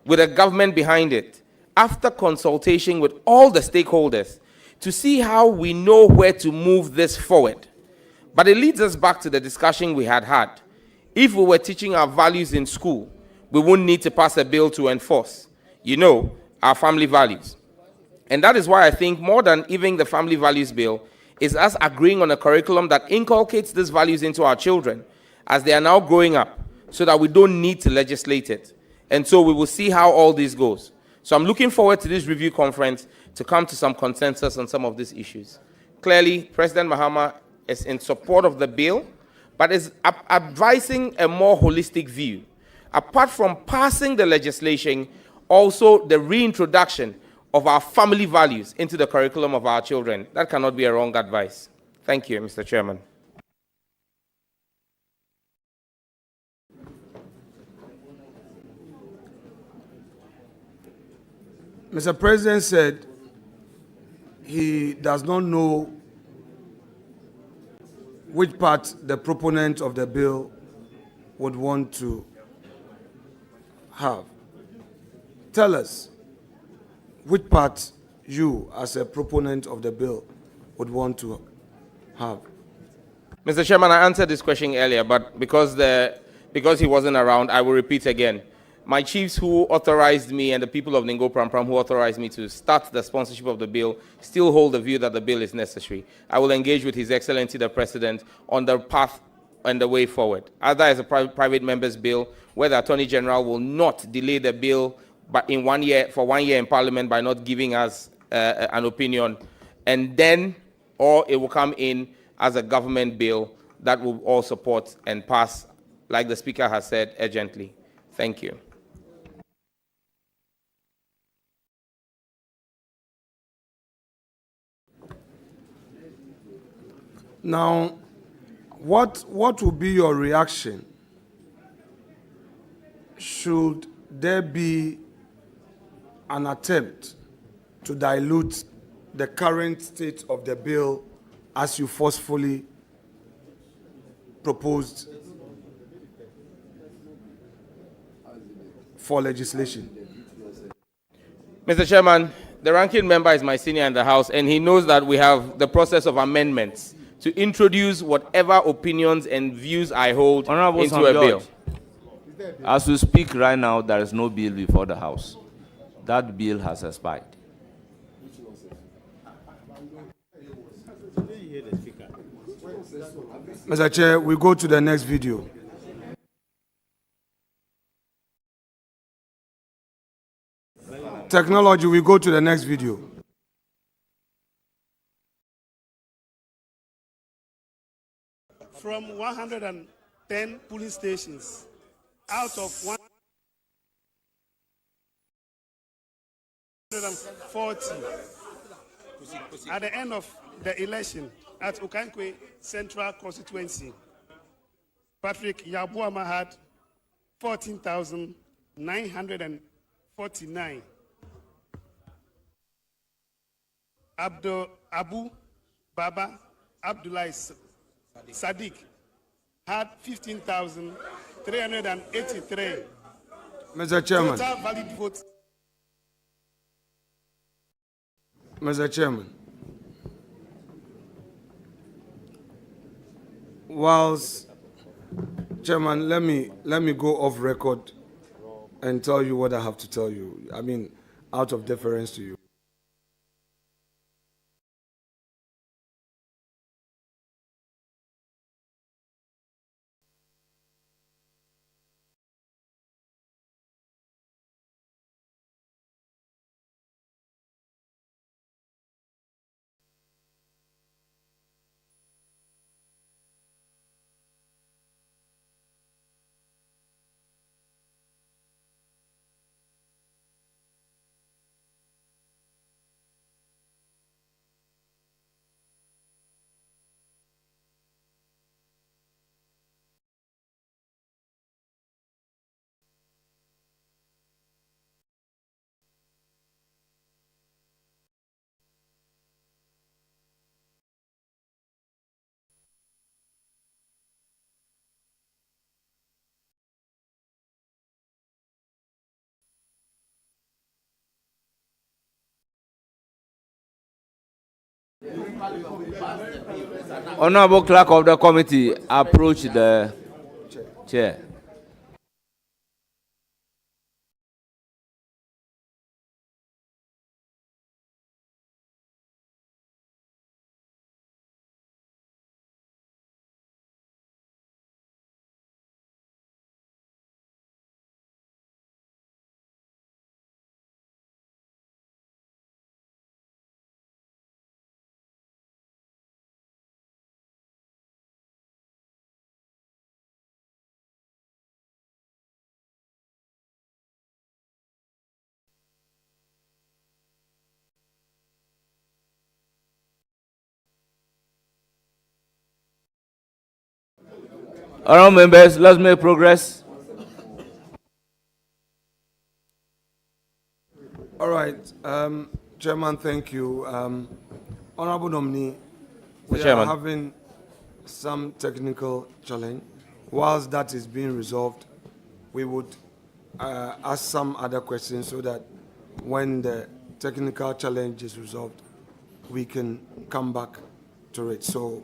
with a government behind it, after consultation with all the stakeholders to see how we know where to move this forward. But it leads us back to the discussion we had. If we were teaching our values in school, we wouldn't need to pass a bill to enforce, our family values. And that is why I think more than even the family values bill is us agreeing on a curriculum that inculcates these values into our children as they are now growing up so that we don't need to legislate it. And so we will see how all this goes. So I'm looking forward to this review conference to come to some consensus on some of these issues. Clearly, President Mahama is in support of the bill, but is advising a more holistic view. Apart from passing the legislation, also the reintroduction of our family values into the curriculum of our children. That cannot be a wrong advice. Thank you, Mr. Chairman. Mr. President said he does not know which part the proponent of the bill would want to have. Tell us which part you, as a proponent of the bill, would want to have. Mr. Chairman, I answered this question earlier, but because he wasn't around, I will repeat again. My chiefs who authorized me and the people of Ningo Prampram who authorized me to start the sponsorship of the bill still hold the view that the bill is necessary. I will engage with His Excellency the President on the path and the way forward. Either as a private member's bill, where the Attorney General will not delay the bill but in 1 year, for 1 year in Parliament by not giving us an opinion, and then, or it will come in as a government bill that will all support and pass, like the Speaker has said, urgently. Thank you. Now, what will be your reaction should there be an attempt to dilute the current state of the bill as you forcefully proposed for legislation? Mr. Chairman, the ranking member is my senior in the House, and he knows that we have the process of amendments to introduce whatever opinions and views I hold into a bill. As we speak right now, there is no bill before the House. That bill has expired. Mr. Chair, we go to the next video. Technology, we go to the next video. From 110 polling stations, out of 140, at the end of the election at Okankwe Central Constituency, Patrick Yabuama had 14,949. Abu Baba Abdullah Sadiq had 15,383. Mr. Chairman. Total valid votes. Mr. Chairman. Whilst, Chairman, let me go off record and tell you what I have to tell you. I mean, out of deference to you. Honorable Clerk of the Committee, approach the chair. Honorable members, let's make progress. All right, Chairman, thank you. Honorable nominee, we are having some technical challenge. Whilst that is being resolved, we would ask some other questions so that when the technical challenge is resolved, we can come back to it. So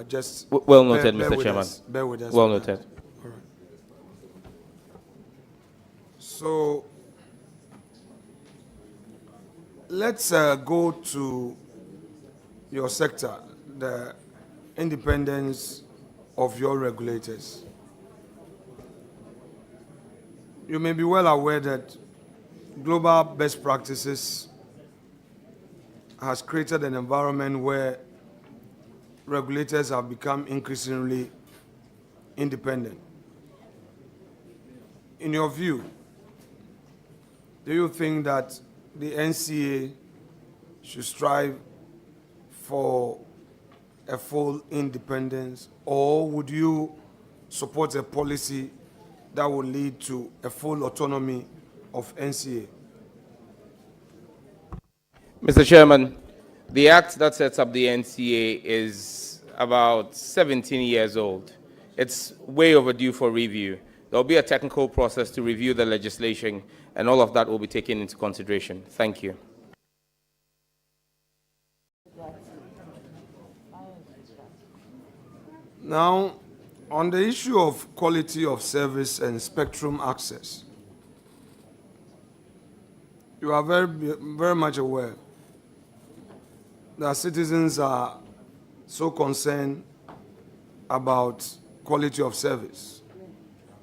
just well noted, Mr. Chairman. Bear with us. Well noted. All right. So let's go to your sector, the independence of your regulators. You may be well aware that global best practices has created an environment where regulators have become increasingly independent. In your view, do you think that the NCA should strive for a full independence, or would you support a policy that will lead to a full autonomy of NCA? Mr. Chairman, the act that sets up the NCA is about 17 years old. It's way overdue for review. There will be a technical process to review the legislation, and all of that will be taken into consideration. Thank you. Now, on the issue of quality of service and spectrum access, you are very much aware that citizens are so concerned about quality of service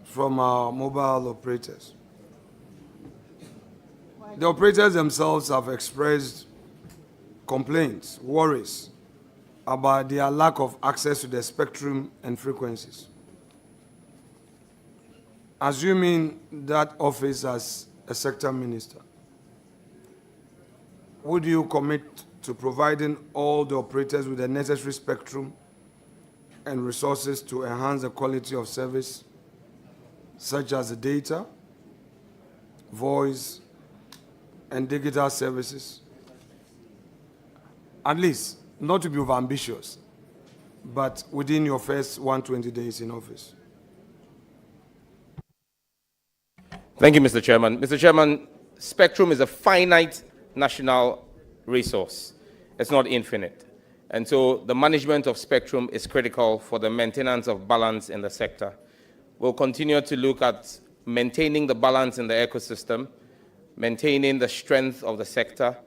from our mobile operators. The operators themselves have expressed complaints, worries about their lack of access to the spectrum and frequencies. Assuming that office as a sector minister, would you commit to providing all the operators with the necessary spectrum and resources to enhance the quality of service, such as the data, voice, and digital services? At least, not to be overambitious, but within your first 120 days in office. Thank you, Mr. Chairman. Mr. Chairman, spectrum is a finite national resource. It's not infinite. And so the management of spectrum is critical for the maintenance of balance in the sector. We'll continue to look at maintaining the balance in the ecosystem, maintaining the strength of the sector,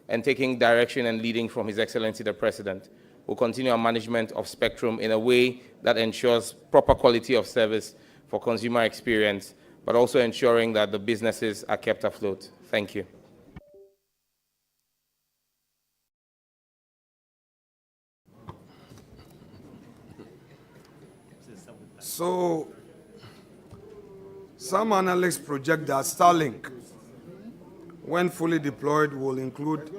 and taking direction and leading from His Excellency the President. We'll continue our management of spectrum in a way that ensures proper quality of service for consumer experience, but also ensuring that the businesses are kept afloat. Thank you. So, some analysts project that Starlink, when fully deployed, will include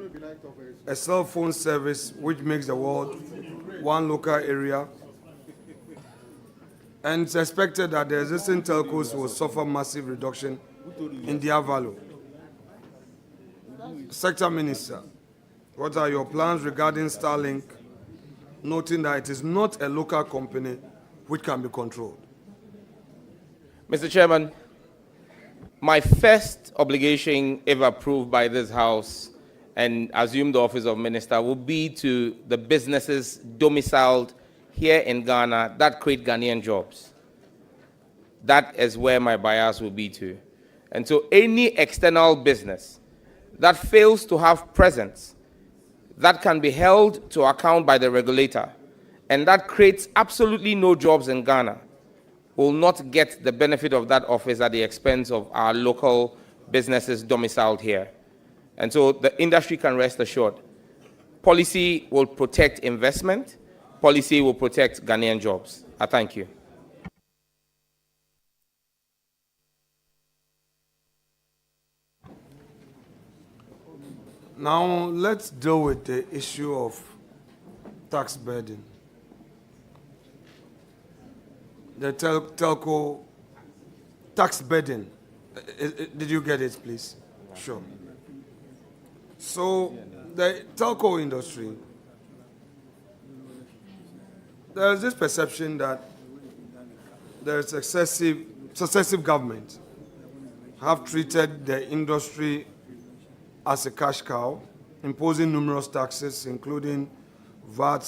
a cell phone service which makes the world one local area, and it's expected that the existing telcos will suffer massive reduction in their value. Sector Minister, what are your plans regarding Starlink, noting that it is not a local company which can be controlled? Mr. Chairman, my first obligation, if approved by this House and assume the office of Minister, will be to the businesses domiciled here in Ghana that create Ghanaian jobs. That is where my bias will be to. And so any external business that fails to have presence, that can be held to account by the regulator, and that creates absolutely no jobs in Ghana, will not get the benefit of that office at the expense of our local businesses domiciled here. And so the industry can rest assured. Policy will protect investment. Policy will protect Ghanaian jobs. I thank you. Now, let's deal with the issue of tax burden. The telco tax burden. Did you get it, please? Sure. So, the telco industry, there is this perception that there is successive governments have treated the industry as a cash cow, imposing numerous taxes, including VAT,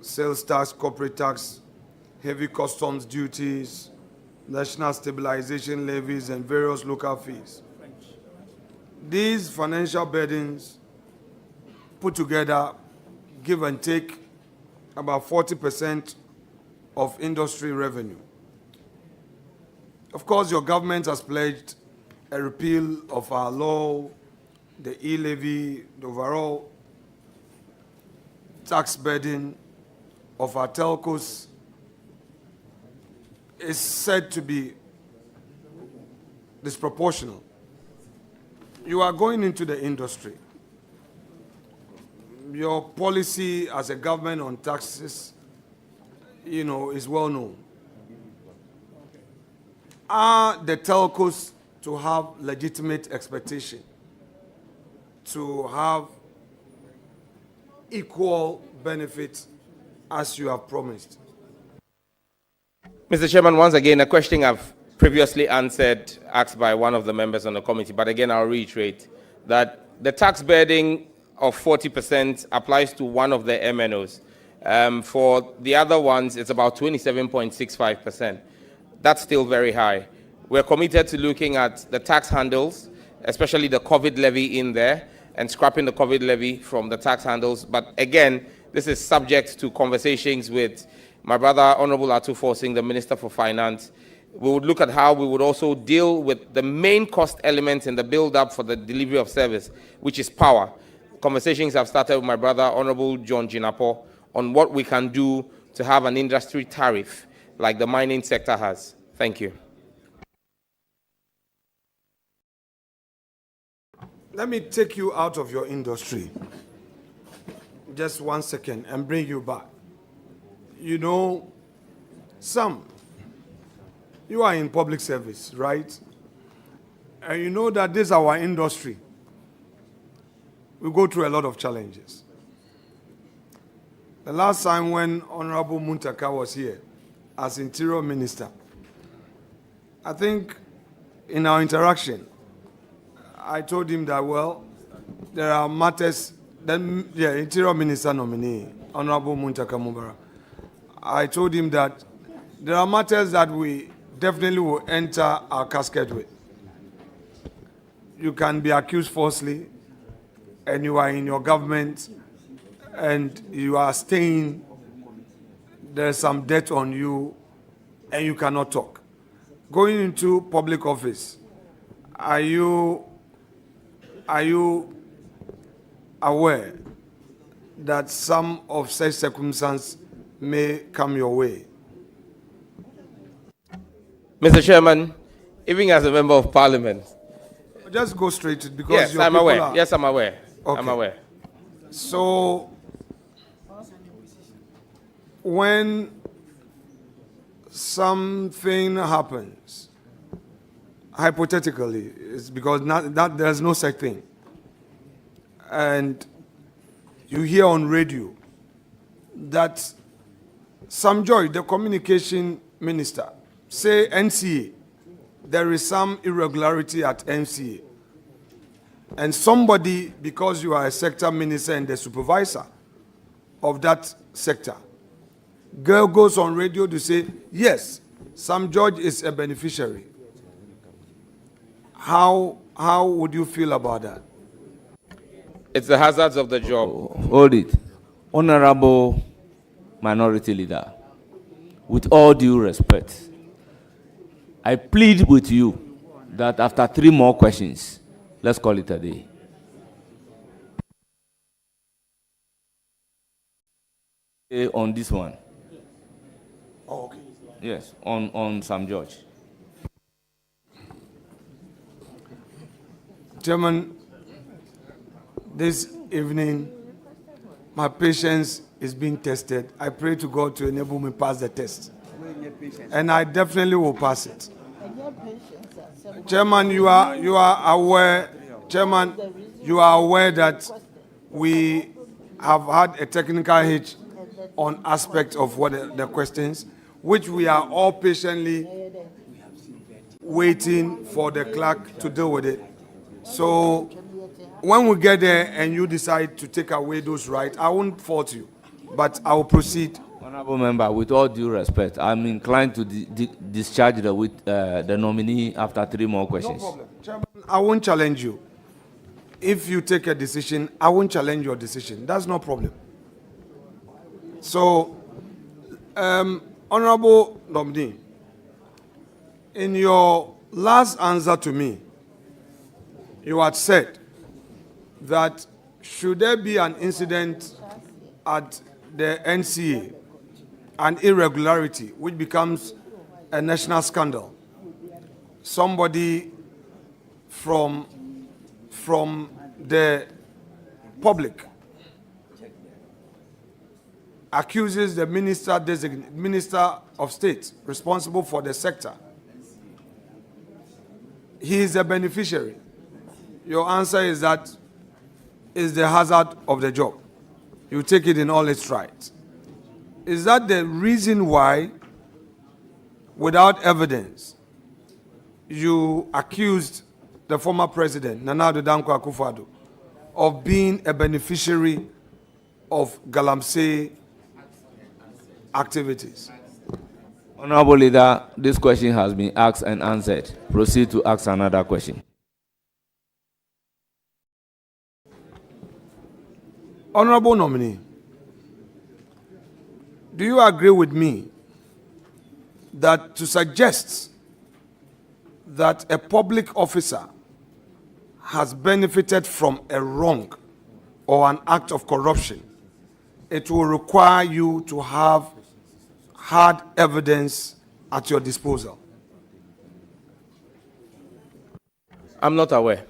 sales tax, corporate tax, heavy customs duties, national stabilization levies, and various local fees. These financial burdens put together, give and take, about 40% of industry revenue. Of course, your government has pledged a repeal of our law, the e-levy, the overall tax burden of our telcos is said to be disproportional. You are going into the industry. Your policy as a government on taxes, is well known. Are the telcos to have legitimate expectation to have equal benefits as you have promised? Mr. Chairman, once again, a question I've previously answered, asked by one of the members on the committee, but again, I'll reiterate that the tax burden of 40% applies to one of the MNOs. For the other ones, it's about 27.65%. That's still very high. We're committed to looking at the tax handles, especially the COVID levy in there, and scrapping the COVID levy from the tax handles. But again, this is subject to conversations with my brother, Honorable Atu Forsing, the Minister for Finance, We would look at how we would also deal with the main cost elements in the build-up for the delivery of service, which is power. Conversations have started with my brother, Honorable John Jinapo, on what we can do to have an industry tariff like the mining sector has. Thank you. Let me take you out of your industry. Just 1 second and bring you back. You know, you are in public service, right? And you know that this is our industry. We go through a lot of challenges. The last time when Honorable Muntaka was here as Interior Minister, I think in our interaction, I told him that, well, there are matters, Interior Minister nominee, Honorable Muntaka Mubara, I told him that there are matters that we definitely will enter our casket with. You can be accused falsely, and you are in your government, and you are staying, there's some debt on you, and you cannot talk. Going into public office, are you aware that some of such circumstances may come your way? Mr. Chairman, even as a member of parliament. Just go straight to it because yes, your I'm people aware. are... Yes, I'm aware. Okay. I'm aware. So, when something happens, hypothetically, it's because there's no such thing, and you hear on radio that Sam Joy, the communication minister, say NCA, there is some irregularity at NCA. And somebody, because you are a sector minister and the supervisor of that sector, girl goes on radio to say, yes, Sam George is a beneficiary. How would you feel about that? It's the hazards of the job. Hold it. Honorable Minority Leader, with all due respect, I plead with you that after 3 more questions, let's call it a day. On this one. Oh, okay. Yes, on Sam George. Chairman, this evening, my patience is being tested. I pray to God to enable me pass the test. And I definitely will pass it. Chairman, you are aware, Chairman, you are aware that we have had a technical hitch on aspects of what the questions, which we are all patiently waiting for the clerk to deal with it. So when we get there and you decide to take away those rights, I won't fault you, but I will proceed. Honorable Member, with all due respect, I'm inclined to discharge the nominee after 3 more questions. No problem. Chairman, I won't challenge you. If you take a decision, I won't challenge your decision. That's no problem. So, Honorable nominee, in your last answer to me, you had said that should there be an incident at the NCA, an irregularity which becomes a national scandal, somebody from the public accuses the minister of state responsible for the sector. He is a beneficiary. Your answer is that is the hazard of the job. You take it in all its rights. Is that the reason why, without evidence, you accused the former president, Nana Addo Dankwa Akufo-Addo, of being a beneficiary of Galamsey activities? Honorable Leader, this question has been asked and answered. Proceed to ask another question. Honorable nominee, do you agree with me that to suggest that a public officer has benefited from a wrong or an act of corruption, it will require you to have hard evidence at your disposal. I'm not aware.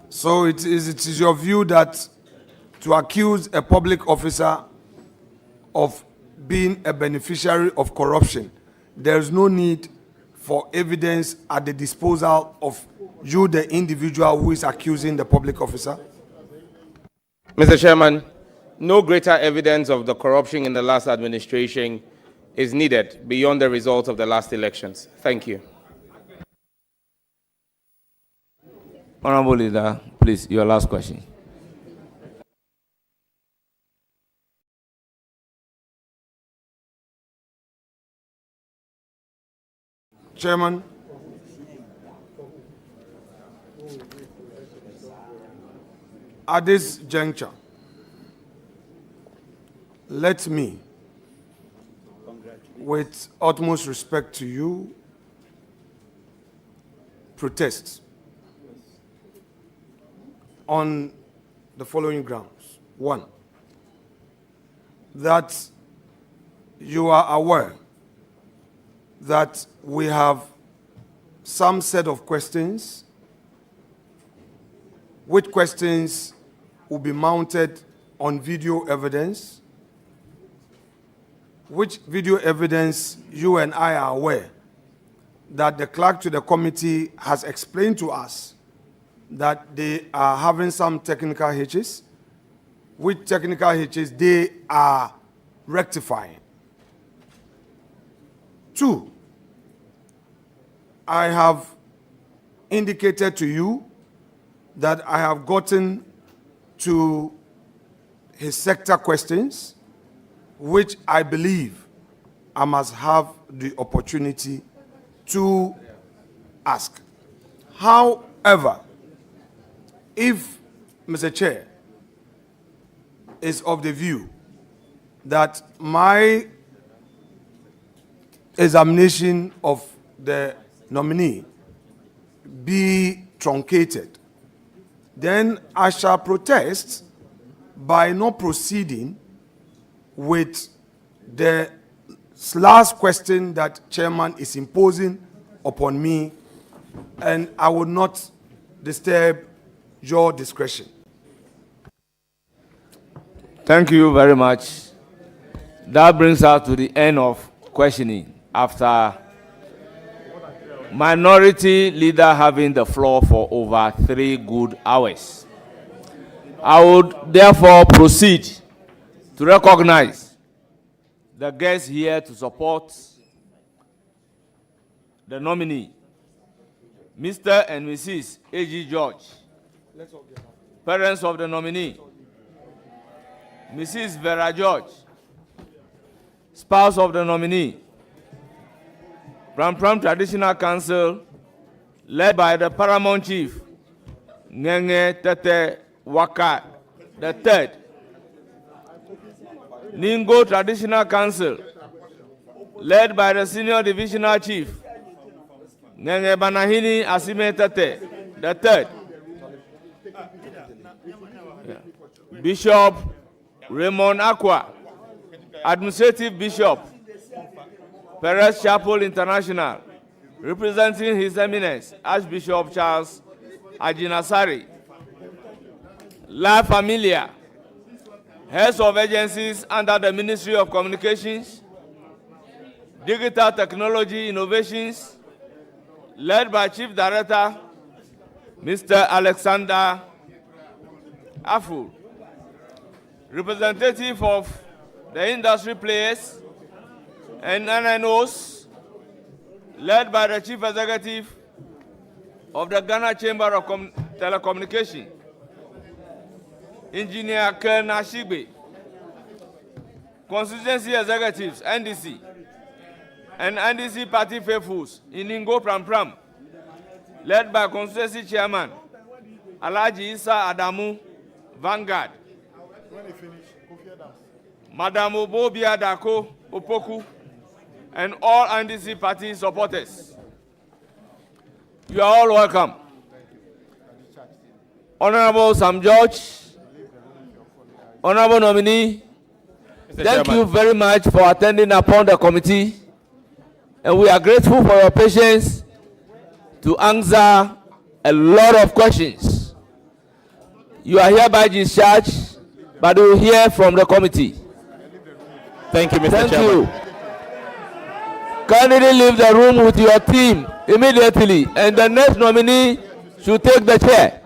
So it is your view that to accuse a public officer of being a beneficiary of corruption, there is no need for evidence at the disposal of you, the individual who is accusing the public officer? Mr. Chairman, no greater evidence of the corruption in the last administration is needed beyond the results of the last elections. Thank you. Honorable Leader, please, your last question. Chairman, at this juncture, let me, with utmost respect to you, protest on the following grounds. One, that you are aware that we have some set of questions, which questions will be mounted on video evidence, which video evidence you and I are aware that the clerk to the committee has explained to us that they are having some technical hitches, which technical hitches they are rectifying. Two, I have indicated to you that I have gotten to his sector questions, which I believe I must have the opportunity to ask. However, if Mr. Chair is of the view that my examination of the nominee be truncated, then I shall protest by not proceeding with the last question that Chairman is imposing upon me, and I will not disturb your discretion. Thank you very much. That brings us to the end of questioning after Minority Leader having the floor for over 3 good hours. I would therefore proceed to recognize the guests here to support the nominee, Mr. and Mrs. A.G. George, parents of the nominee, Mrs. Vera George, spouse of the nominee, Pram Traditional Council, led by the Paramount Chief, Ngenge Tete Waka III, Ningo Traditional Council, led by the Senior Divisional Chief, Ngenge Banahini Asime Tete III, Bishop Raymond Aqua, Administrative Bishop, Perez Chapel International, representing His Eminence, Archbishop Charles Ajinasari, La Familia, heads of agencies under the Ministry of Communications, Digital Technology Innovations, led by Chief Director, Mr. Alexander Afu, representative of the industry players and NNOs, led by the Chief Executive of the Ghana Chamber of Telecommunication, Engineer Ken Ashigbe, Constituency Executives, NDC, and NDC Party Faithfuls in Ingo Pram, led by Constituency Chairman, Alhaji Isa Adamu, Vanguard, Madam Obobia Dako Opoku, and all NDC party supporters. You are all welcome. Honorable Sam George, Honorable nominee, thank you very much for attending upon the committee, and we are grateful for your patience to answer a lot of questions. You are hereby discharged, but we will hear from the committee. Thank you, Mr. Thank Chairman. you. Kindly leave the room with your team immediately, and the next nominee should take the chair.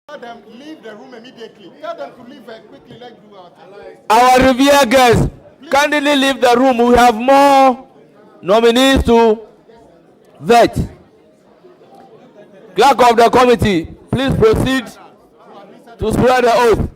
Tell them leave the room immediately. Tell them to leave quickly. Let's do our thing. Our revered guests, kindly leave the room. We have more nominees to vet. Clerk of the committee, please proceed to swear the oath.